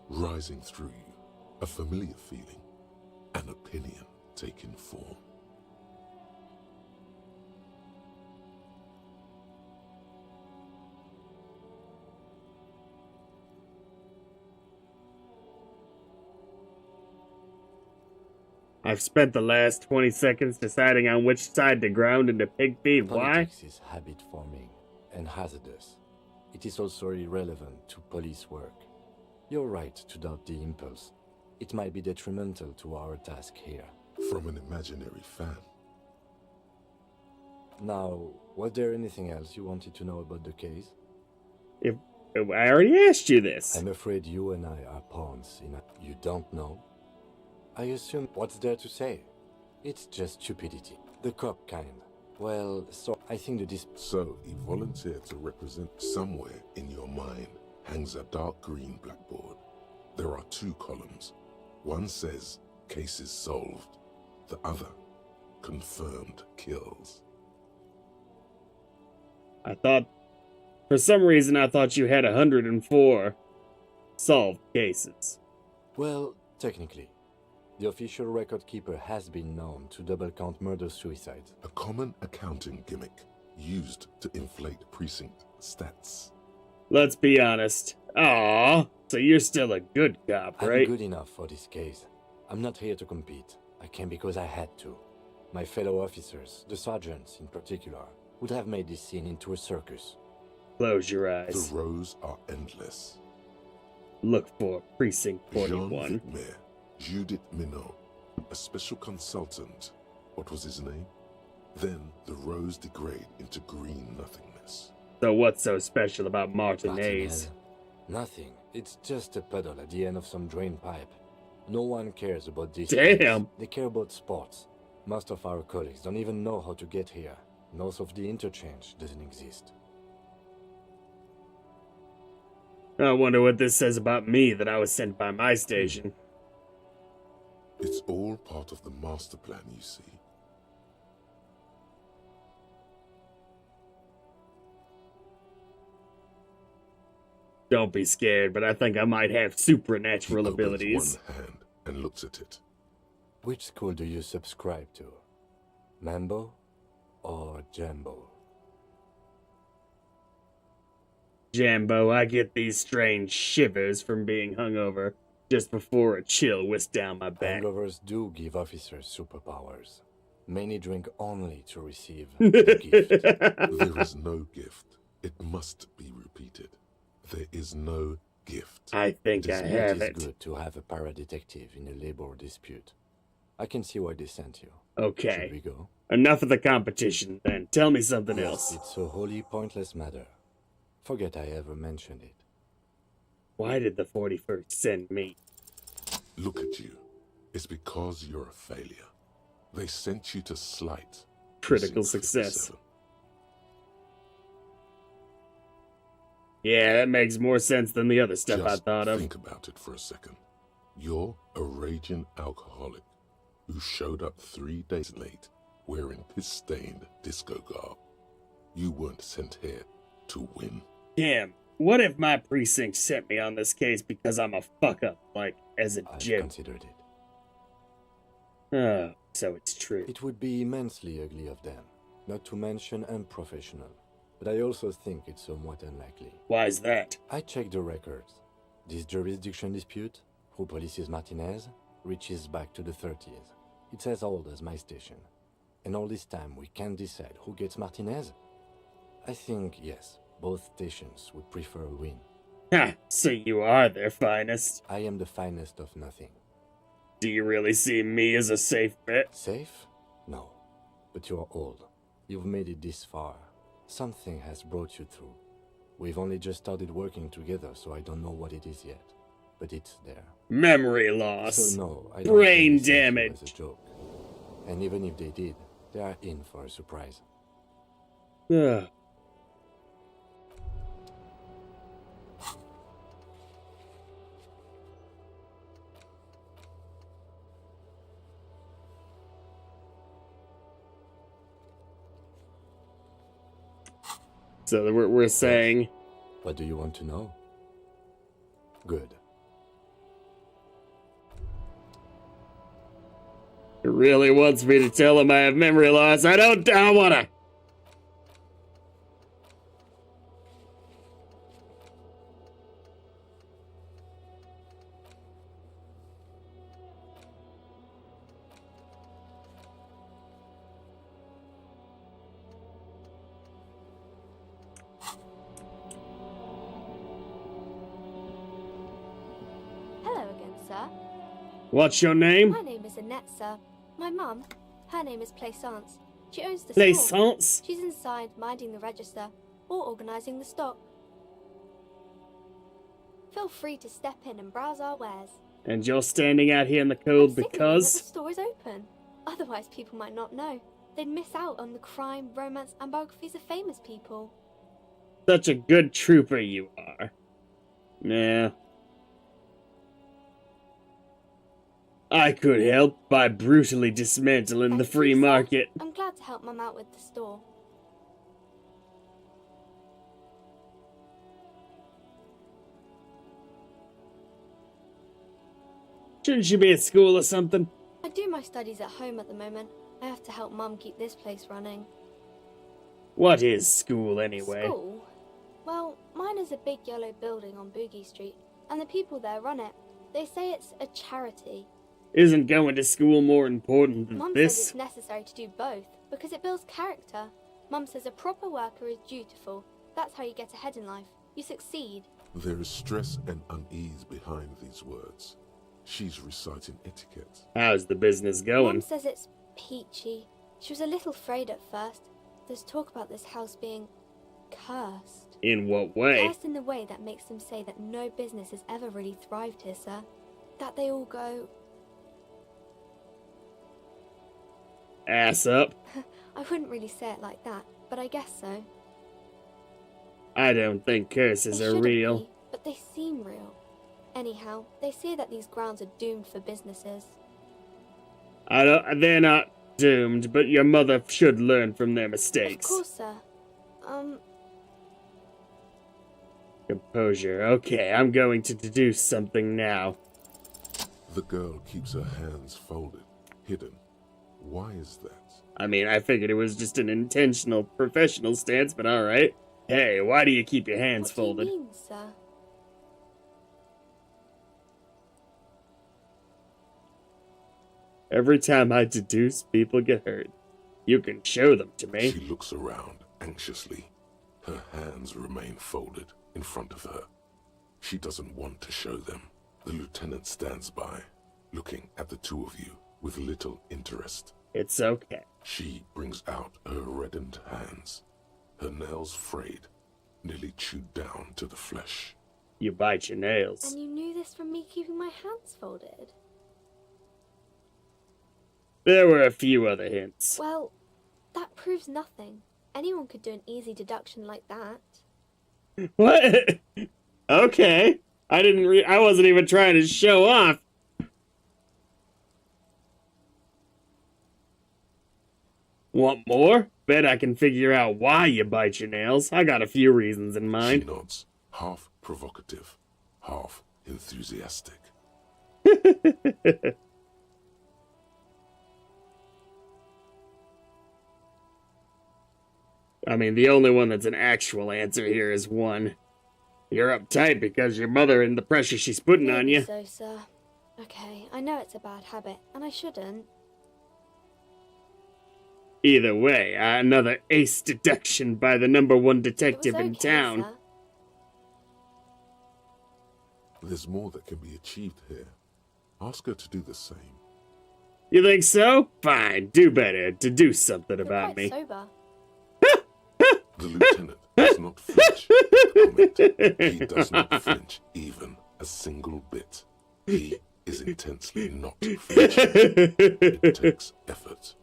rising through you, a familiar feeling, an opinion taking form. I've spent the last 20 seconds deciding on which side to ground into pig feed. Why? Politics is habit forming and hazardous. It is also irrelevant to police work. You're right to doubt the impulse. It might be detrimental to our task here. From an imaginary fan. Now, was there anything else you wanted to know about the case? If I already asked you this. I'm afraid you and I are pawns in a... You don't know? I assume what's there to say? It's just stupidity. The cop kind. Well, so I think that this... So, he volunteered to represent. Somewhere in your mind hangs a dark green blackboard. There are 2 columns. One says, cases solved. The other, confirmed kills. For some reason, I thought you had 104 solved cases. Well, technically. The official record keeper has been known to double count murder-suicides. A common accounting gimmick used to inflate precinct stats. Let's be honest. Aww, so you're still a good cop, right? I'm good enough for this case. I'm not here to compete. I came because I had to. My fellow officers, the sergeants in particular, would have made this scene into a circus. Close your eyes. The rows are endless. Look for Precinct 41. Jean Vicmaire, Judith Minot, a special consultant. What was his name? Then the rows degrade into green nothingness. So what's so special about Martinez? Martinez? Nothing. It's just a puddle at the end of some drain pipe. No one cares about this. Damn! They care about sports. Most of our colleagues don't even know how to get here. North of the interchange doesn't exist. I wonder what this says about me that I was sent by my station. It's all part of the master plan, you see. Don't be scared, but I think I might have supernatural He abilities. opens one hand and looks at it. Which school do you subscribe to? Mambo or Jambo? Jambo, I get these strange shivers from being hungover just before a chill whisked down my back. Hangovers do give officers superpowers. Many drink only to receive a gift. There is no gift. It must be repeated. There is no gift. I think I have It it. is good to have a para-detective in a labor dispute. I can see why they sent you. Okay. Should we go? Enough of the competition, then. Tell me something else. It's a wholly pointless matter. Forget I ever mentioned it. Why did the 41st send me? Look at you. It's because you're a failure. They sent you to slight. Critical Precinct success. 57. Yeah, that makes more sense than the other stuff I Just thought of. think about it for a second. You're a raging alcoholic who showed up 3 days late wearing piss-stained disco garb. You weren't sent here to win. Damn, what if my precinct sent me on this case because I'm a fuck-up, like, as a I've jib? considered it. Oh, so it's true. It would be immensely ugly of them, not to mention unprofessional. But I also think it's somewhat unlikely. Why is that? I checked the records. This jurisdiction dispute, who polices Martinez, reaches back to the 30s. It's as old as my station. And all this time we can't decide who gets Martinez? I think, yes, both stations would prefer a win. Ha! So you are their finest. I am the finest of nothing. Do you really see me as a safe bet? Safe? No. But you're old. You've made it this far. Something has brought you through. We've only just started working together, so I don't know what it is yet. But it's there. Memory loss. So no, I don't Brain think they sent you damage. as a joke. And even if they did, they are in for a surprise. Ugh. So we're saying... What do you want to know? Good. He really wants me to tell him I have memory loss. I don't wanna. Hello again, sir. What's your name? My name is Annette, sir. My mum, her name is Plaisance. She owns the Plaisance? store. She's inside minding the register or organising the stock. Feel free to step in and browse our wares. And you're standing out here in the cold Signaling because... that the store is open. Otherwise, people might not know. They'd miss out on the crime, romance, and biographies of famous people. Such a good trooper you are. Nah. I could help by brutally dismantling the free market. I'm glad to help Mum out with the store. Shouldn't you be at school or something? I do my studies at home at the moment. I have to help Mum keep this place running. What is school anyway? School? Well, mine is a big yellow building on Boogie Street, and the people there run it. They say it's a charity. Isn't going to school more important than Mum this? says it's necessary to do both, because it builds character. Mum says a proper worker is dutiful. That's how you get ahead in life. You succeed. There is stress and unease behind these words. She's reciting etiquette. How's the business going? Mum says it's peachy. She was a little afraid at first. There's talk about this house being cursed. In what way? Cursed in the way that makes them say that no business has ever really thrived here, sir. That they all go... Ass up. I wouldn't really say it like that, but I guess so. I don't think curses They are shouldn't real. be, but they seem real. Anyhow, they say that these grounds are doomed for businesses. They're not doomed, but your mother should learn from their mistakes. Of course, sir. Composure. Okay, I'm going to deduce something now. The girl keeps her hands folded, hidden. Why is that? I mean, I figured it was just an intentional professional stance, but alright. Hey, why do you keep your hands folded? What do you mean, sir? Every time I deduce, people get hurt. You can show them to me. She looks around anxiously. Her hands remain folded in front of her. She doesn't want to show them. The lieutenant stands by, looking at the two of you with little interest. It's okay. She brings out her reddened hands, her nails frayed, nearly chewed down to the flesh. You bite your nails. And you knew this from me keeping my hands folded? There were a few other hints. Well, that proves nothing. Anyone could do an easy deduction like that. What? Okay. I wasn't even trying to show off. Want more? Bet I can figure out why you bite your nails. I got a few reasons in mind. She nods, half provocative, half enthusiastic. I mean, the only one that's an actual answer here is one. You're uptight because your mother and the pressure she's putting on you. So, sir. Okay, I know it's a bad habit, and I shouldn't. Either way, another ace deduction by the #1 detective in town. Sir. There's more that can be achieved here. Ask her to do the same. You think so? Fine, do better. Deduce something about me. Sober. The lieutenant does not flinch at the He does not flinch even a single bit. He is intensely not flinching. It takes effort.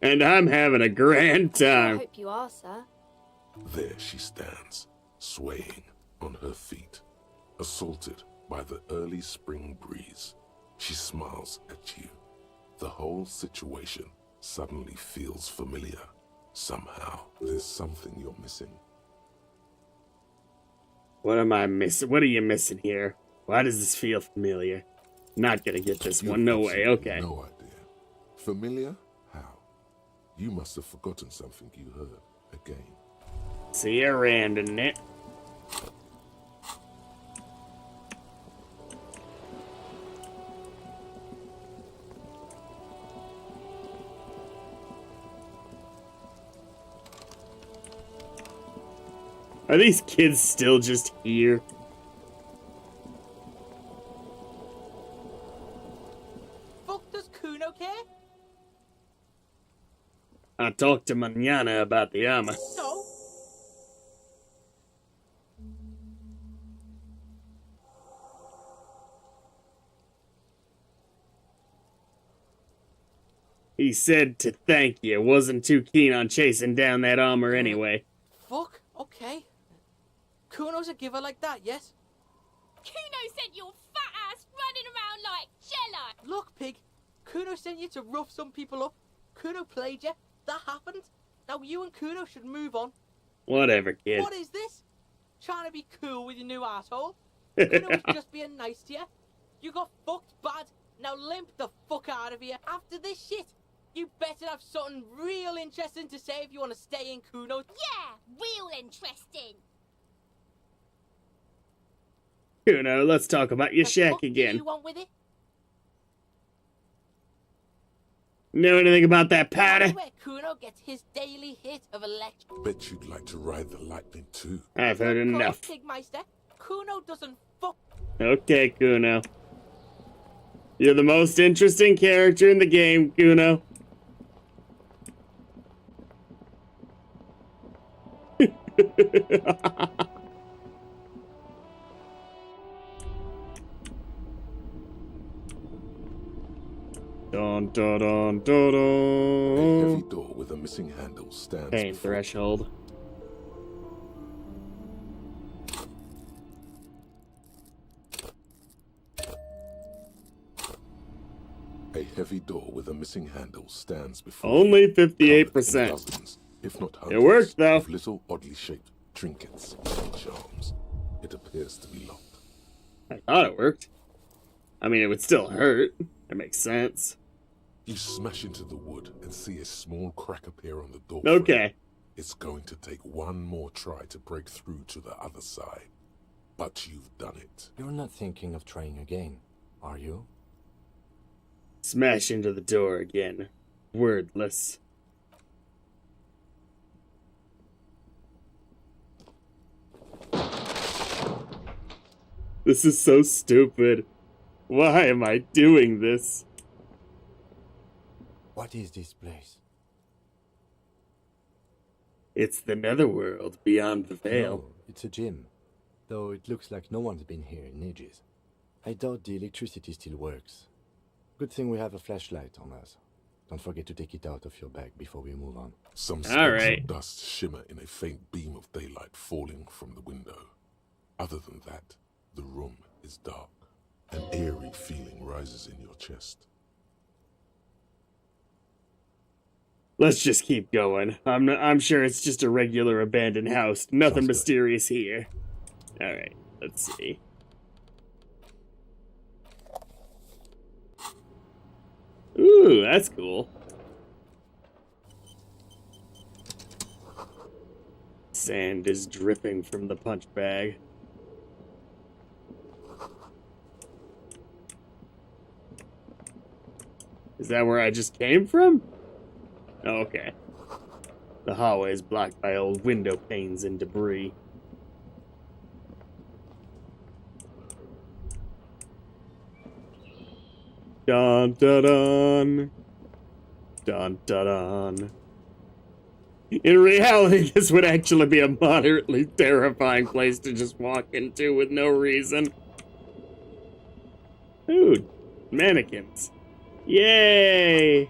And I'm having a grand I time. hope you are, sir. There she stands, swaying on her feet, assaulted by the early spring breeze. She smiles at you. The whole situation suddenly feels familiar. Somehow, there's something you're missing. What am I missing? What are you missing here? Why does this feel familiar? Not gonna get this one. No way. Okay. No idea. Familiar? How? You must have forgotten something you heard again. See you around, isn't it? Are these kids still just here? Fuck does Kuno care? I talked to Manana about the armor. No. He said to thank you. Wasn't too keen on chasing down that armor anyway. Fuck, okay. Kuno's a giver like that, yes? Kuno sent your fat ass running around like jello. Look, pig. Kuno sent you to rough some people up. Kuno played you. That happened. Now you and Kuno should move on. Whatever, kid. What is this? Trying to be cool with your new asshole? Kuno was just being nice to you. You got fucked bad. Now limp the fuck out of here. After this shit, you better have something real interesting to say if you want to stay in Kuno. Yeah, real interesting. Kuno, let's talk about your shack What again. do you want with it? Know anything about that powder? Where Kuno gets his daily hit of electric. Bet you'd like to ride the lightning too. I've heard enough. Pigmeister, Kuno doesn't fuck. Okay, Kuno. You're the most interesting character in the game, Kuno. Dun dun dun dun dun. A heavy door with a missing handle stands Pain before threshold. A heavy door with a missing handle stands before Only you, covered in 58%. dozens, if not It hundreds, worked, though. of little oddly shaped trinkets and charms. It appears to be locked. I thought it worked. I mean, it would still hurt. That makes sense. You smash into the wood and see a small crack appear on the door. Okay. It's going to take one more try to break through to the other side. But you've done it. You're not thinking of trying again, are you? Smash into the door again. Wordless. This is so stupid. Why am I doing this? What is this place? It's the netherworld beyond the veil. No, it's a gym. Though it looks like no one's been here in ages. I doubt the electricity still works. Good thing we have a flashlight on us. Don't forget to take it out of your bag before we move on. Some specks of dust shimmer in a faint beam of daylight falling from the window. Other than that, the room is dark. An eerie feeling rises in your chest. Let's just keep going. I'm sure it's just a regular abandoned house. Nothing mysterious here. Alright, let's see. Ooh, that's cool. Sand is dripping from the punch bag. Is that where I just came from? Oh, okay. The hallway is blocked by old window panes and debris. Dun dun dun. Dun dun dun. In reality, this would actually be a moderately terrifying place to just walk into with no reason. Ooh, mannequins. Yay!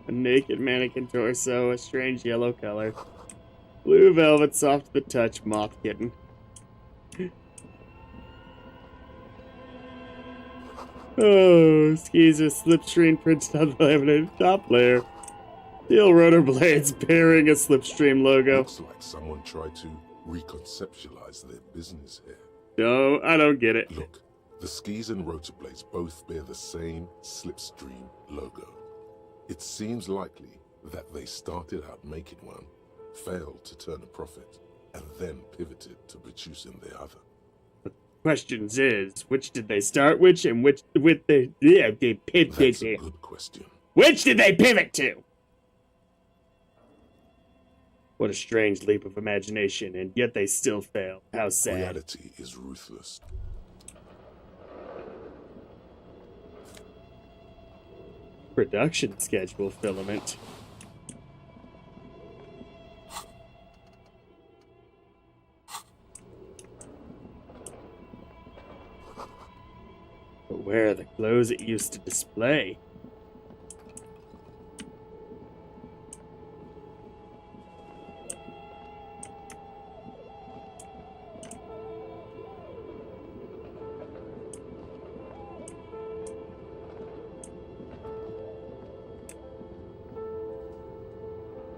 A naked mannequin torso, a strange yellow color. Blue velvet, soft to the touch, moth kitten. Oh, skis with slipstream printed on the laminated top layer. Steel rotor blades bearing a slipstream logo. Looks like someone tried to reconceptualize their business here. No, I don't get it. Look, the skis and rotor blades both bear the same slipstream logo. It seems likely that they started out making one, failed to turn a profit, and then pivoted to producing the other. Questions is, which did they start with, and which with the they pivoted? That's a good question. Which did they pivot to? What a strange leap of imagination, and yet they still fail. How sad. Reality is ruthless. Production schedule filament. But where are the clothes it used to display?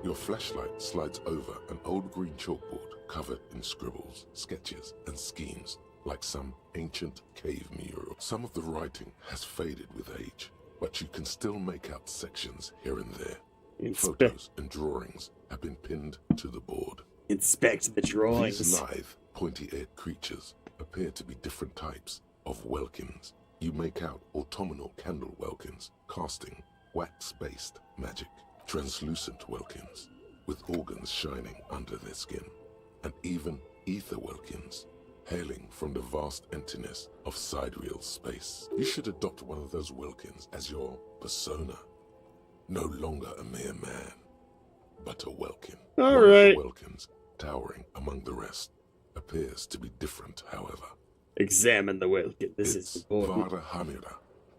Your flashlight slides over an old green chalkboard covered in scribbles, sketches, and schemes, like some ancient cave mural. Some of the writing has faded with age, but you can still make out sections here and there. Photos and drawings have been pinned to the board. Inspect the drawings. These lithe, pointy-eared creatures appear to be different types of welkins. You make out autumnal candle welkins, casting wax-based magic. Translucent welkins, with organs shining under their skin, and even ether welkins, hailing from the vast emptiness of sidereal space. You should adopt one of those welkins as your persona. No longer a mere man, but a welkin. All right. One of the welkins, towering among the rest, appears to be different, however. Examine the welkin. This is important. Vara Hamira,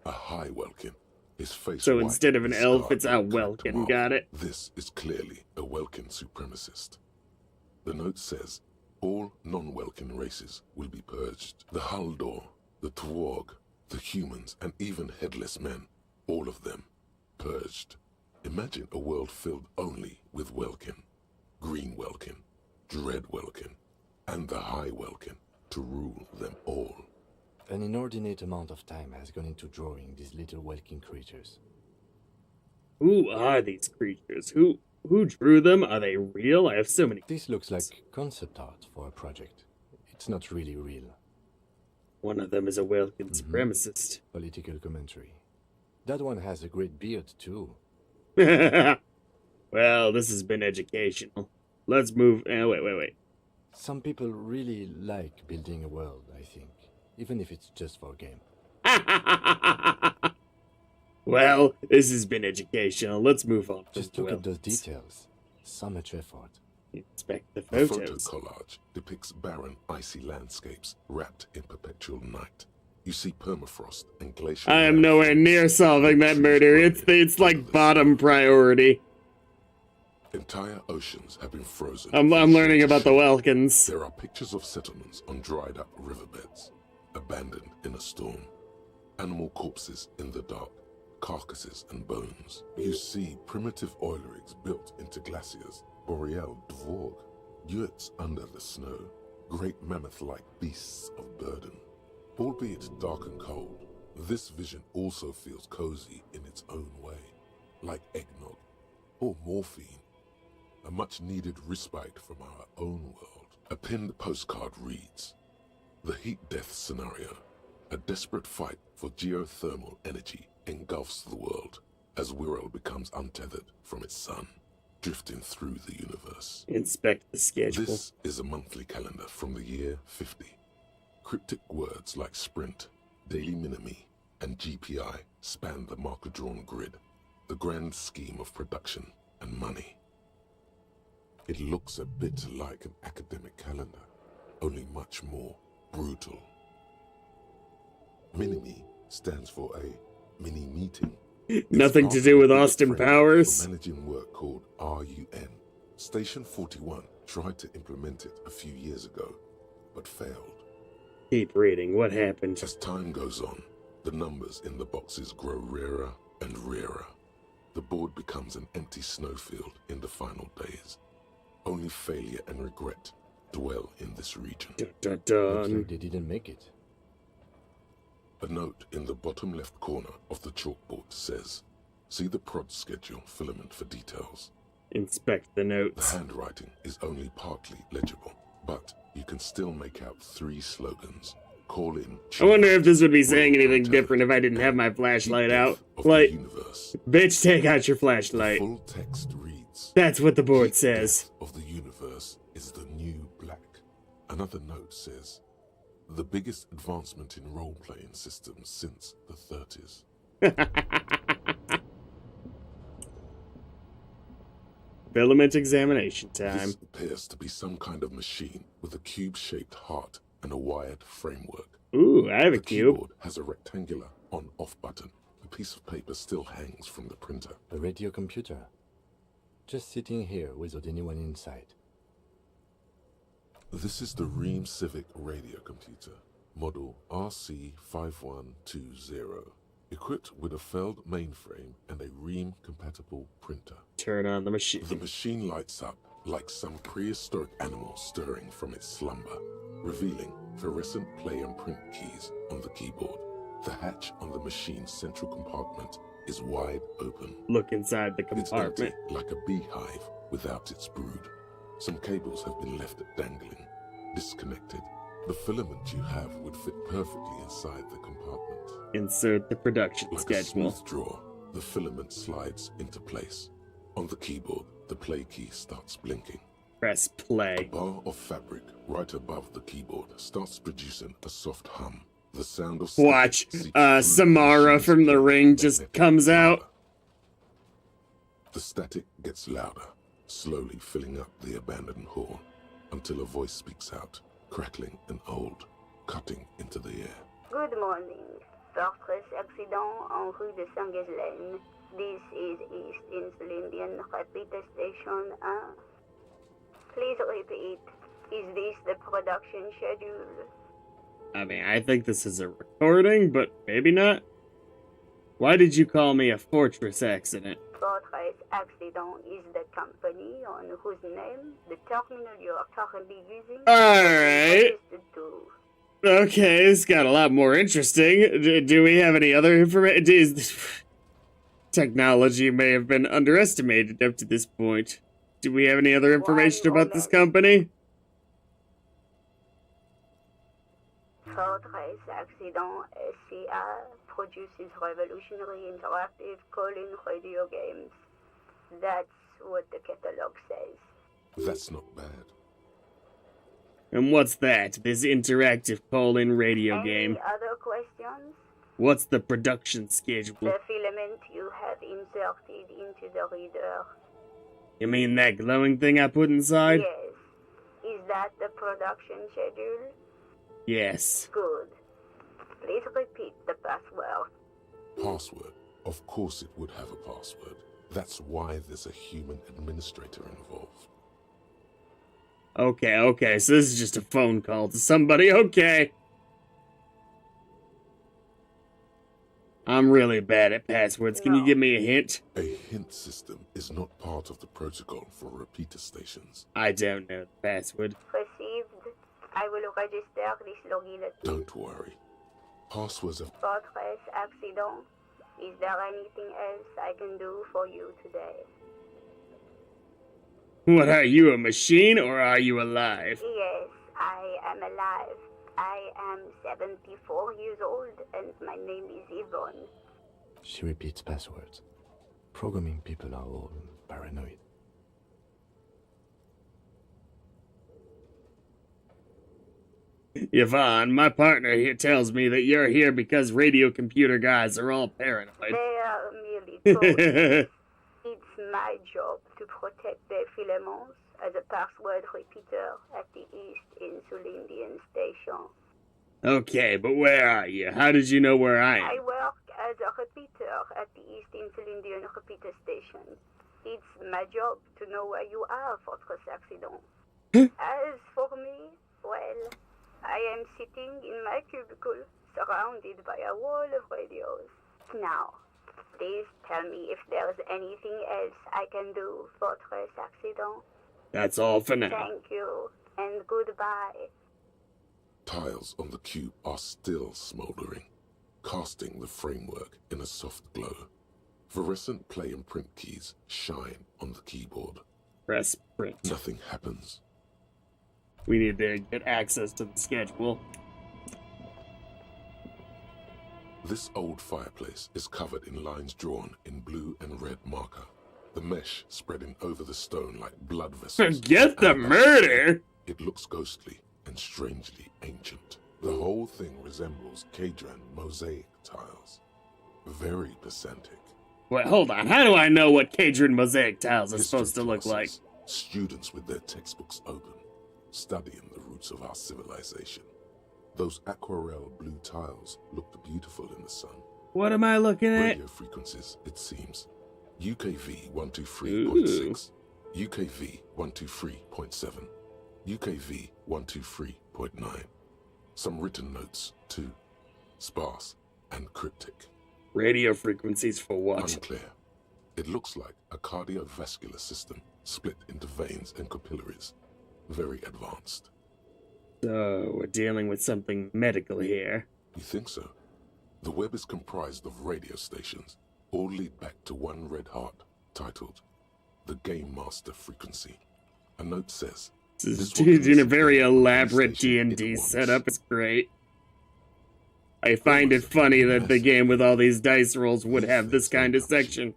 a high welkin. His face So white, instead of an elf, it's a scarred, welkin. mark. Got it? This is clearly a welkin supremacist. The note says, all non-welkin races will be purged. The Haldor, the Twarg, the humans, and even headless men, all of them, purged. Imagine a world filled only with welkin, green welkin, dread welkin, and the high welkin to rule them all. An inordinate amount of time has gone into drawing these little welkin creatures. Who are these creatures? Who drew them? Are they real? I have so many. This looks like concept art for a project. It's not really real. One of them is a welkin supremacist. Political commentary. That one has a great beard, too. Well, this has been educational. Let's move. Wait. Some people really like building a world, I think. Even if it's just for a game. Well, this has been educational. Let's move on. Just look at those details. So much effort. Inspect the The photos. photo collage depicts barren, icy landscapes wrapped in perpetual night. You see permafrost and glacial. I am nowhere near solving that murder. It's like bottom priority. Entire oceans have been frozen. I'm learning about the Welkins. There are pictures of settlements on dried up riverbeds, abandoned in a storm. Animal corpses in the dark, carcasses and bones. You see primitive oil rigs built into glaciers, boreal dvorg, yurts under the snow, great mammoth-like beasts of burden. Albeit dark and cold, this vision also feels cozy in its own way, like eggnog or morphine, a much-needed respite from our own world. A pinned postcard reads, "The heat death scenario, a desperate fight for geothermal energy engulfs the world as Wirral becomes untethered from its sun, drifting through the universe." Inspect the schedule. This is a monthly calendar from the year 50. Cryptic words like sprint, Daily Minimi and GPI span the marker-drawn grid, the grand scheme of production and money. It looks a bit like an academic calendar, only much more brutal. Minimi stands for a mini-meeting. Nothing to do with Austin Powers. For managing work called RUN. Station 41 tried to implement it a few years ago, but failed. Keep reading. What happened? As time goes on, the numbers in the boxes grow rarer and rarer. The board becomes an empty snowfield in the final days. Only failure and regret dwell in this region. Looks like they didn't make it. A note in the bottom left corner of the chalkboard says, "See the prod schedule filament for details." Inspect the notes. The handwriting is only partly legible, but you can still make out 3 slogans. Call in. I wonder if this would be saying anything different if I didn't have my flashlight out. Like, bitch, take out your flashlight. The full text reads, That's what the board says. Of the universe is the new black. Another note says, the biggest advancement in role-playing systems since the 30s. Filament examination time. This appears to be some kind of machine with a cube-shaped heart and a wired framework. Ooh, I have a cube. The keyboard has a rectangular on-off button. A piece of paper still hangs from the printer. A radio computer. Just sitting here without anyone inside. This is the Ream Civic radio computer, model RC5120, equipped with a Feld mainframe and a Ream-compatible printer. Turn on the machine. The machine lights up like some prehistoric animal stirring from its slumber, revealing fluorescent play and print keys on the keyboard. The hatch on the machine's central compartment is wide open. Look inside the compartment. It's empty, like a beehive without its brood. Some cables have been left dangling, disconnected. The filament you have would fit perfectly inside the compartment. Insert the production like schedule. A smooth drawer, the filament slides into place. On the keyboard, the play key starts blinking. Press play. A bar of fabric right above the keyboard starts producing a soft hum. The sound of watch, Samara from The Ring just comes out. The static gets louder, slowly filling up the abandoned hall, until a voice speaks out, crackling and old, cutting into the air. Good morning. Fortress accident en rue de Saint-Ghislaine. This is East Insulindian Repeater Station 1. Please repeat. Is this the production schedule? I mean, I think this is a recording, but maybe not. Why did you call me a fortress accident? Fortress Accident is the company on whose name the terminal you are currently using Alright. is registered to. Okay, this got a lot more interesting. Do we have any other information? Technology may have been underestimated up to this point. Do we have any other information about this company? Fortress Accident SCA produces revolutionary interactive call-in radio games. That's what the catalog says. That's not bad. And what's that? This interactive call-in radio game? Any other questions? What's the production schedule? The filament you have inserted into the reader. You mean that glowing thing I put inside? Yes. Is that the production schedule? Yes. Good. Please repeat the password. Password? Of course it would have a password. That's why there's a human administrator involved. Okay, so this is just a phone call to somebody, okay. I'm really bad at passwords. Can you give me a hint? A hint system is not part of the protocol for repeater stations. I don't know the password. Received. I will register this login at... Don't worry. Passwords are... Fortress Accident. Is there anything else I can do for you today? What, are you a machine or are you alive? Yes, I am alive. I am 74 years old and my name is Yvonne. She repeats passwords. Programming people are all paranoid. Yvonne, my partner here tells me that you're here because radio computer guys are all paranoid. They are merely toys. It's my job to protect their filaments as a password repeater at the East Insulindian Station. Okay, but where are you? How did you know where I am? I work as a repeater at the East Insulindian repeater station. It's my job to know where you are, Fortress Accident. As for me, well, I am sitting in my cubicle, surrounded by a wall of radios. Now, please tell me if there's anything else I can do, Fortress Accident. That's all for now. Thank you, and goodbye. Tiles on the cube are still smoldering, casting the framework in a soft glow. Fluorescent play and print keys shine on the keyboard. Press print. Nothing happens. We need to get access to the schedule. This old fireplace is covered in lines drawn in blue and red marker, the mesh spreading over the stone like blood vessels. Forget the murder! It looks ghostly and strangely ancient. The whole thing resembles Kadran mosaic tiles. Very pedantic. Wait, hold on. How do I know what Kadran mosaic tiles are supposed to look like? Students with their textbooks open, studying the roots of our civilization. Those aquarelle blue tiles looked beautiful in the sun. What am I looking at? Radio frequencies, it seems. UKV 123.6, UKV 123.7, UKV 123.9. Some written notes, too. Sparse and cryptic. Radio frequencies for what? Unclear. It looks like a cardiovascular system split into veins and capillaries. Very advanced. So, we're dealing with something medical here. You think so? The web is comprised of radio stations, all lead back to one red heart, titled The Game Master Frequency. A note says, This is in a very elaborate D&D setup. It's great. I find it funny that the game with all these dice rolls would have this kind of section.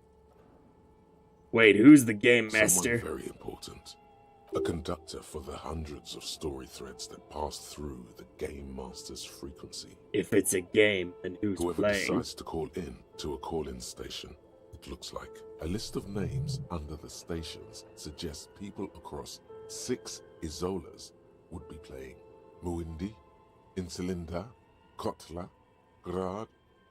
Wait, who's the game master? Someone very important. A conductor for the hundreds of story threads that pass through the Game Master's frequency. If it's a game, then who's Whoever playing? decides to call in to a call-in station, it looks like. A list of names under the stations suggests people across 6 Isolas would be playing. Muindi, Insulinda, Kotla, Grad,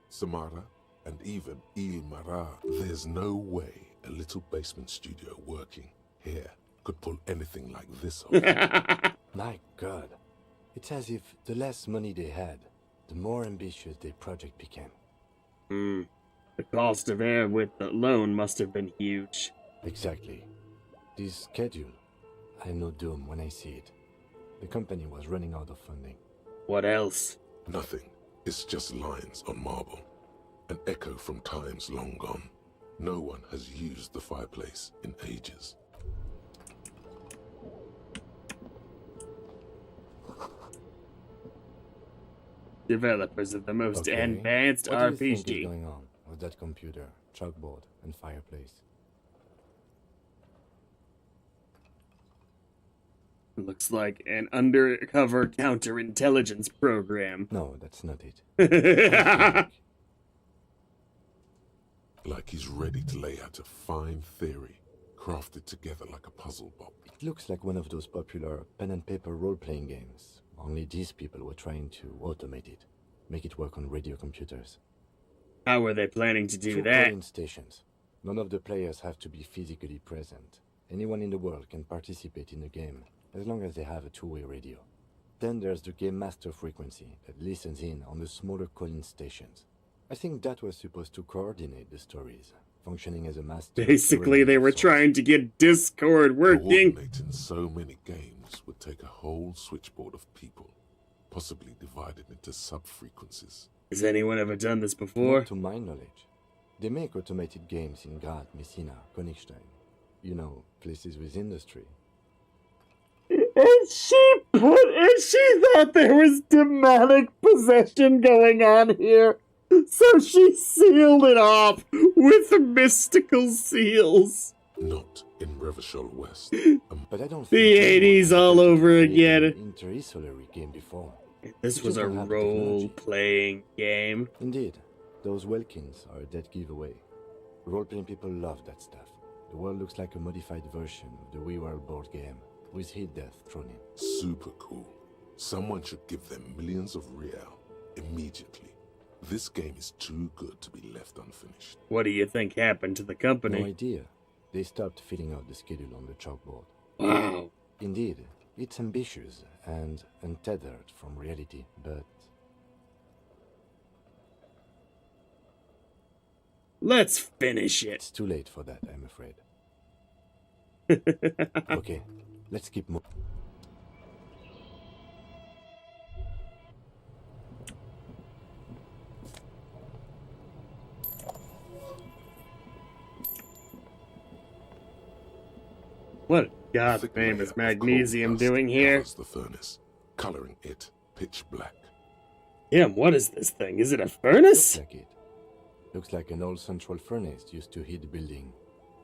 Samara, and even Ilmara. There's no way a little basement studio working here could pull anything like this off. My God. It's as if the less money they had, the more ambitious their project became. The cost of air with the loan must have been huge. Exactly. This schedule, I know doom when I see it. The company was running out of funding. What else? Nothing. It's just lines on marble. An echo from times long gone. No one has used the fireplace in ages. Developers of the most advanced What do you think RPG. is going on with that computer, chalkboard, and fireplace? Looks like an undercover counterintelligence program. No, that's not it. Like he's ready to lay out a fine theory, crafted together like a puzzle box. It looks like one of those popular pen and paper role-playing games. Only these people were trying to automate it, make it work on radio computers. How were they planning to do Through that? call-in stations. None of the players have to be physically present. Anyone in the world can participate in the game, as long as they have a two-way radio. Then there's the Game Master frequency that listens in on the smaller call-in stations. I think that was supposed to coordinate the stories, functioning as a master. Basically, they were trying to get Discord working. Coordinating so many games would take a whole switchboard of people, possibly divided into sub-frequencies. Has anyone ever done this before? Not to my knowledge. They make automated games in Grad, Messina, Königstein. You know, places with industry. And she thought there was demonic possession going on here. So she sealed it off with mystical seals. Not in Revachol West. But I don't think the 80s all over again. Inter-Isolary game before. This was a Just don't have the technology. role-playing game. Indeed, those Welkins are a dead giveaway. Role-playing people love that stuff. The world looks like a modified version of the WeWorld board game, with hit death thrown in. Super cool. Someone should give them millions of real immediately. This game is too good to be left unfinished. What do you think happened to the company? No idea. They stopped filling out the schedule on the chalkboard. Wow. Indeed, it's ambitious and untethered from reality, but... Let's finish it. It's too late for that, I'm afraid. Okay, let's keep moving. What God famous magnesium doing here? Covers the furnace, coloring it pitch black. Damn, what is this thing? Is it a furnace? Looks like it. Looks like an old central furnace used to heat the building.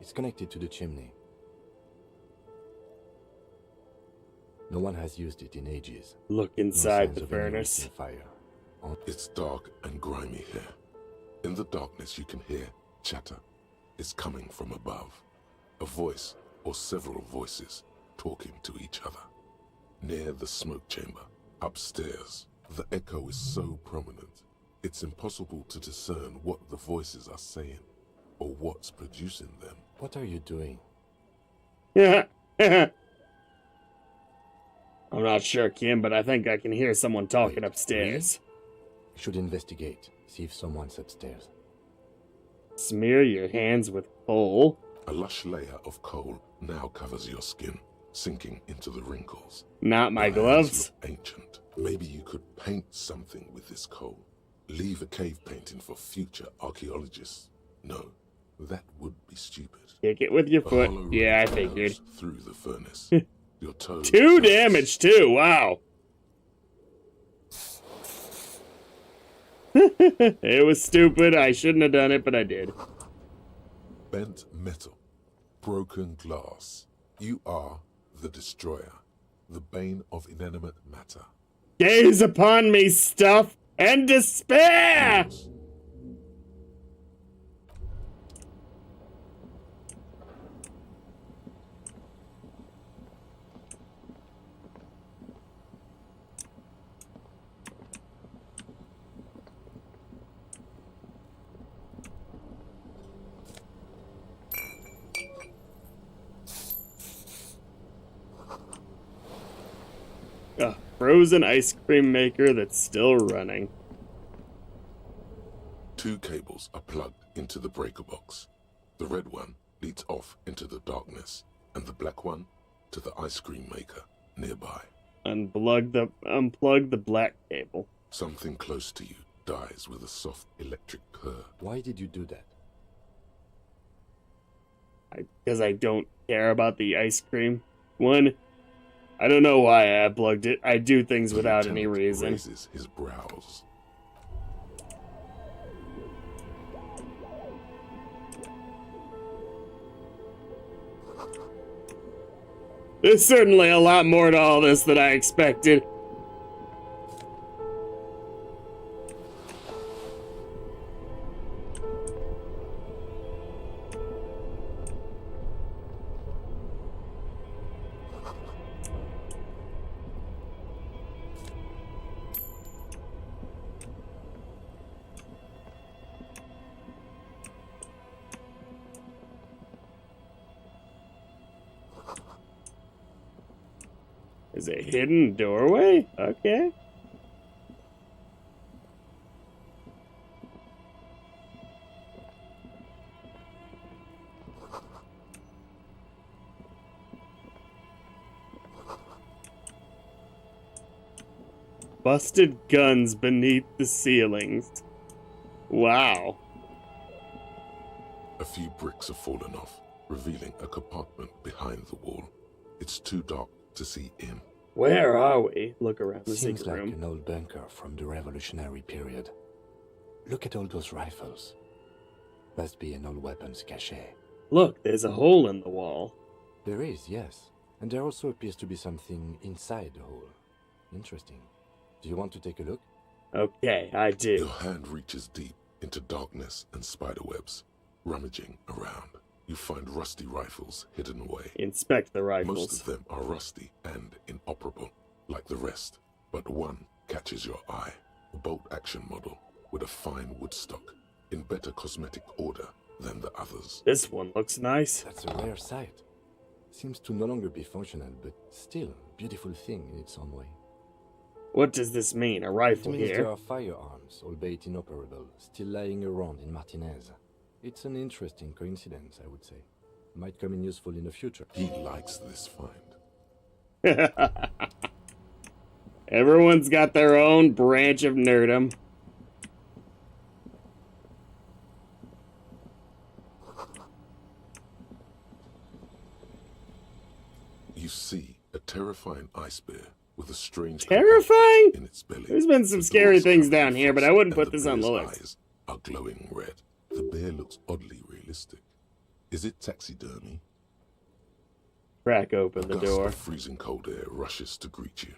It's connected to the chimney. No one has used it in ages. Look inside the furnace. Fire. It's dark and grimy here. In the darkness you can hear chatter. It's coming from above. A voice or several voices talking to each other. Near the smoke chamber, upstairs, the echo is so prominent, it's impossible to discern what the voices are saying or what's producing them. What are you doing? Yeah. I'm not sure, Kim, but I think I can hear someone talking upstairs. We should investigate, see if someone's upstairs. Smear your hands with coal. A lush layer of coal now covers your skin, sinking into the wrinkles. Not my Your gloves. hands look ancient. Maybe you could paint something with this coal. Leave a cave painting for future archaeologists. No, that would be stupid. Kick it with your A foot. hollow Yeah, I ridge figured. goes through the furnace. Your toes. 2 damage too. Wow. It was stupid. I shouldn't have done it, but I did. Bent metal. Broken glass. You are the destroyer. The bane of inanimate matter. Gaze upon me, stuff, and despair! A frozen ice cream maker that's still running. 2 cables are plugged into the breaker box. The red one leads off into the darkness, and the black one to the ice cream maker nearby. Unplug the black cable. Something close to you dies with a soft electric purr. Why did you do that? Because I don't care about the ice cream one. I don't know why I unplugged it. I do things without any reason. Raises his brows. There's certainly a lot more to all this than I expected. Is a hidden doorway? Okay. Busted guns beneath the ceilings. Wow. A few bricks have fallen off, revealing a compartment behind the wall. It's too dark to see in. Where are we? Look around the Seems secret like room. an old bunker from the Revolutionary period. Look at all those rifles. Must be an old weapons cache. Look, there's a hole in the wall. There is, yes. And there also appears to be something inside the hole. Interesting. Do you want to take a look? Okay, I do. Your hand reaches deep into darkness and spiderwebs. Rummaging around, you find rusty rifles hidden away. Inspect the rifles. Most of them are rusty and inoperable, like the rest, but one catches your eye. A bolt-action model with a fine wood stock, in better cosmetic order than the others. This one looks nice. That's a rare sight. Seems to no longer be functional, but still a beautiful thing in its own way. What does this mean? A rifle It means here? there are firearms, albeit inoperable, still lying around in Martinez. It's an interesting coincidence, I would say. Might come in useful in the future. He likes this find. Everyone's got their own branch of nerdom. You see a terrifying ice bear with a strange Terrifying? in its belly. There's been some scary things down here, but I wouldn't put this on the bear's list. eyes are glowing red. The bear looks oddly realistic. Is it taxidermy? Crack open the A gust door. of freezing cold air rushes to greet you.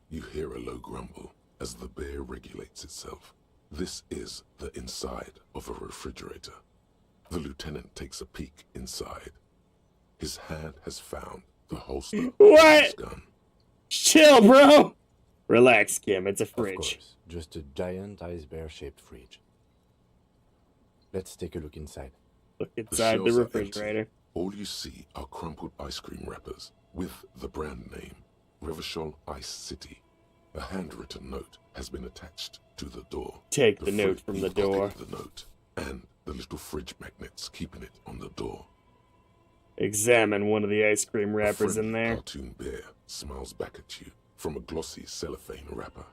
You hear a low grumble as the bear regulates itself. This is the inside of a refrigerator. The lieutenant takes a peek inside. His hand has found the holster What? of his gun. Chill, bro! Relax, Kim. It's a Of fridge. course, just a giant ice bear-shaped fridge. Let's take a look inside. Look inside the shelves are empty. refrigerator. All you see are crumpled ice cream wrappers with the brand name, Revachol Ice City. A handwritten note has been attached to the door. Take the note fridge- from the you've got door. The note and the little fridge magnets keeping it on the door. Examine one of the ice cream A wrappers in friendly there. cartoon bear smiles back at you from a glossy cellophane wrapper.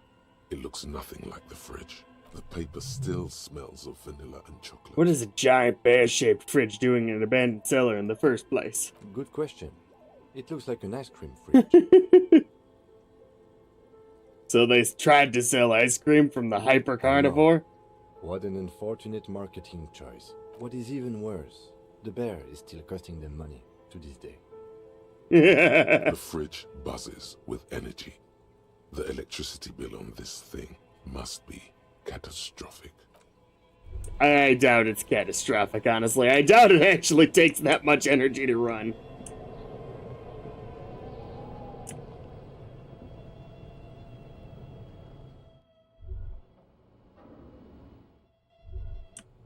It looks nothing like the fridge. The paper still smells of vanilla and chocolate. What is a giant bear-shaped fridge doing in an abandoned cellar in the first place? Good question. It looks like an ice cream fridge. So they tried to sell ice cream from the hyper carnivore? What an unfortunate marketing choice. What is even worse, the bear is still costing them money to this day. The fridge buzzes with energy. The electricity bill on this thing must be catastrophic. I doubt it's catastrophic, honestly. I doubt it actually takes that much energy to run.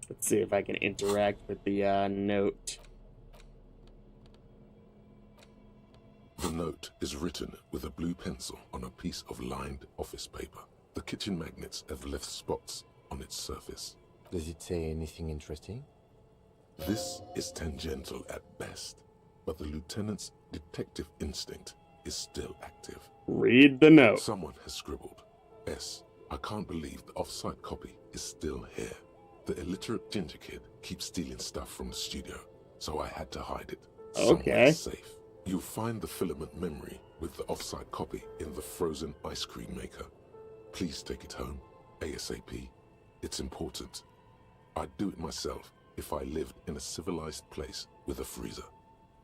Let's see if I can interact with the note. The note is written with a blue pencil on a piece of lined office paper. The kitchen magnets have left spots on its surface. Does it say anything interesting? This is tangential at best, but the lieutenant's detective instinct is still active. Read the note. Someone has scribbled, S. I can't believe the off-site copy is still here. The illiterate ginger kid keeps stealing stuff from the studio, so I had to hide it somewhere Okay. safe. You'll find the filament memory with the off-site copy in the frozen ice cream maker. Please take it home, ASAP. It's important. I'd do it myself if I lived in a civilized place with a freezer.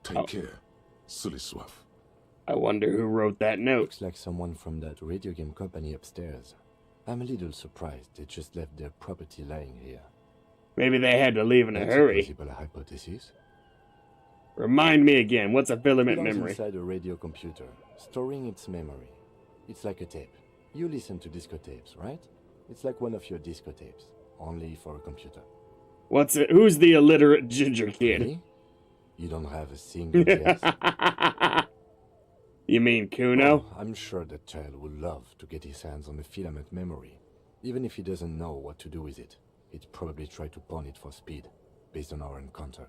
Take care. Sully Swaff. I wonder who wrote that note. Looks like someone from that radio game company upstairs. I'm a little surprised they just left their property lying here. Maybe they had to leave in a That's hurry. a possible hypothesis. Remind me again, what's a filament Belongs memory? inside a radio computer, storing its memory. It's like a tape. You listen to disco tapes, right? It's like one of your disco tapes, only for a computer. What's it? Who's the illiterate ginger kid? Really? You don't have a single guess? You mean Kuno? Oh, I'm sure that child would love to get his hands on a filament memory. Even if he doesn't know what to do with it, he'd probably try to pawn it for speed, based on our encounter.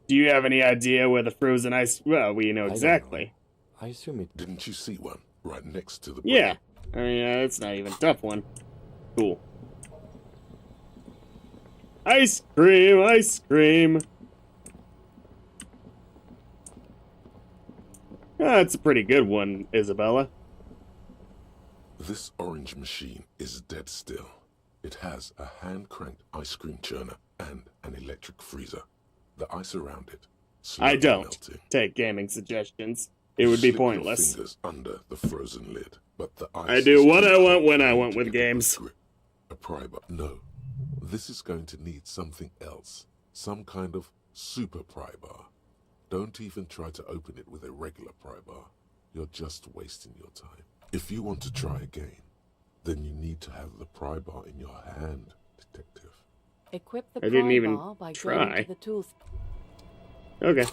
Do you have any idea where the frozen ice... Well, we know I don't exactly. I assume it... Didn't you see one right next to the... Yeah. I mean, it's not even a tough one. Cool. Ice cream, ice cream. That's a pretty good one, Isabella. This orange machine is dead still. It has a hand-cranked ice cream churner and an electric freezer. The ice around it slowly I don't melting. take gaming suggestions. It would be Slip your pointless. fingers under the frozen lid. But the ice I do is what too I want cold when for I you want to with give it a games. grip. A pry bar. No. This is going to need something else. Some kind of super pry bar. Don't even try to open it with a regular pry bar. You're just wasting your time. If you want to try again, then you need to have the pry bar in your hand, detective. Equip the I didn't pry even bar by try. going to the tools. Okay.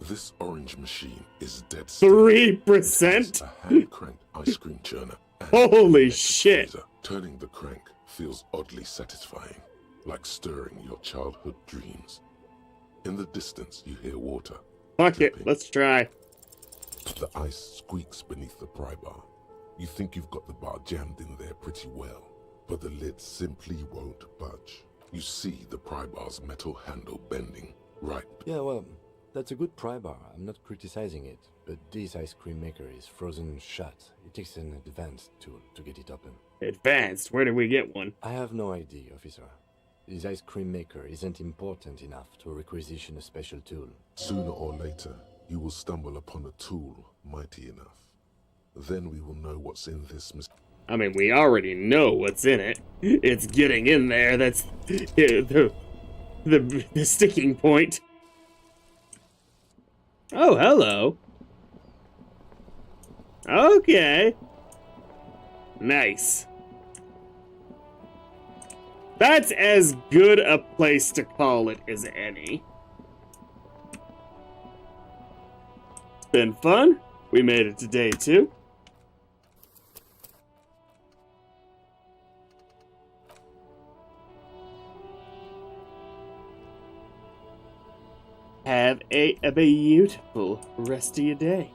This orange machine is dead still. 3%? A hand-cranked ice cream churner. And Holy an electric shit. freezer. Turning the crank feels oddly satisfying, like stirring your childhood dreams. In the distance, you hear water. Fuck it, let's try. The ice squeaks beneath the pry bar. You think you've got the bar jammed in there pretty well, but the lid simply won't budge. You see the pry bar's metal handle bending, right? Yeah, well, that's a good pry bar. I'm not criticizing it, but this ice cream maker is frozen shut. It takes an advanced tool to get it open. Advanced? Where did we get one? I have no idea, officer. This ice cream maker isn't important enough to requisition a special tool. Sooner or later, you will stumble upon a tool mighty enough. Then we will know what's in this I mean, we already know what's in it. It's getting in there. That's the sticking point. Oh, hello. Okay. Nice. That's as good a place to call it as any. It's been fun. We made it to day 2. Have a beautiful rest of your day.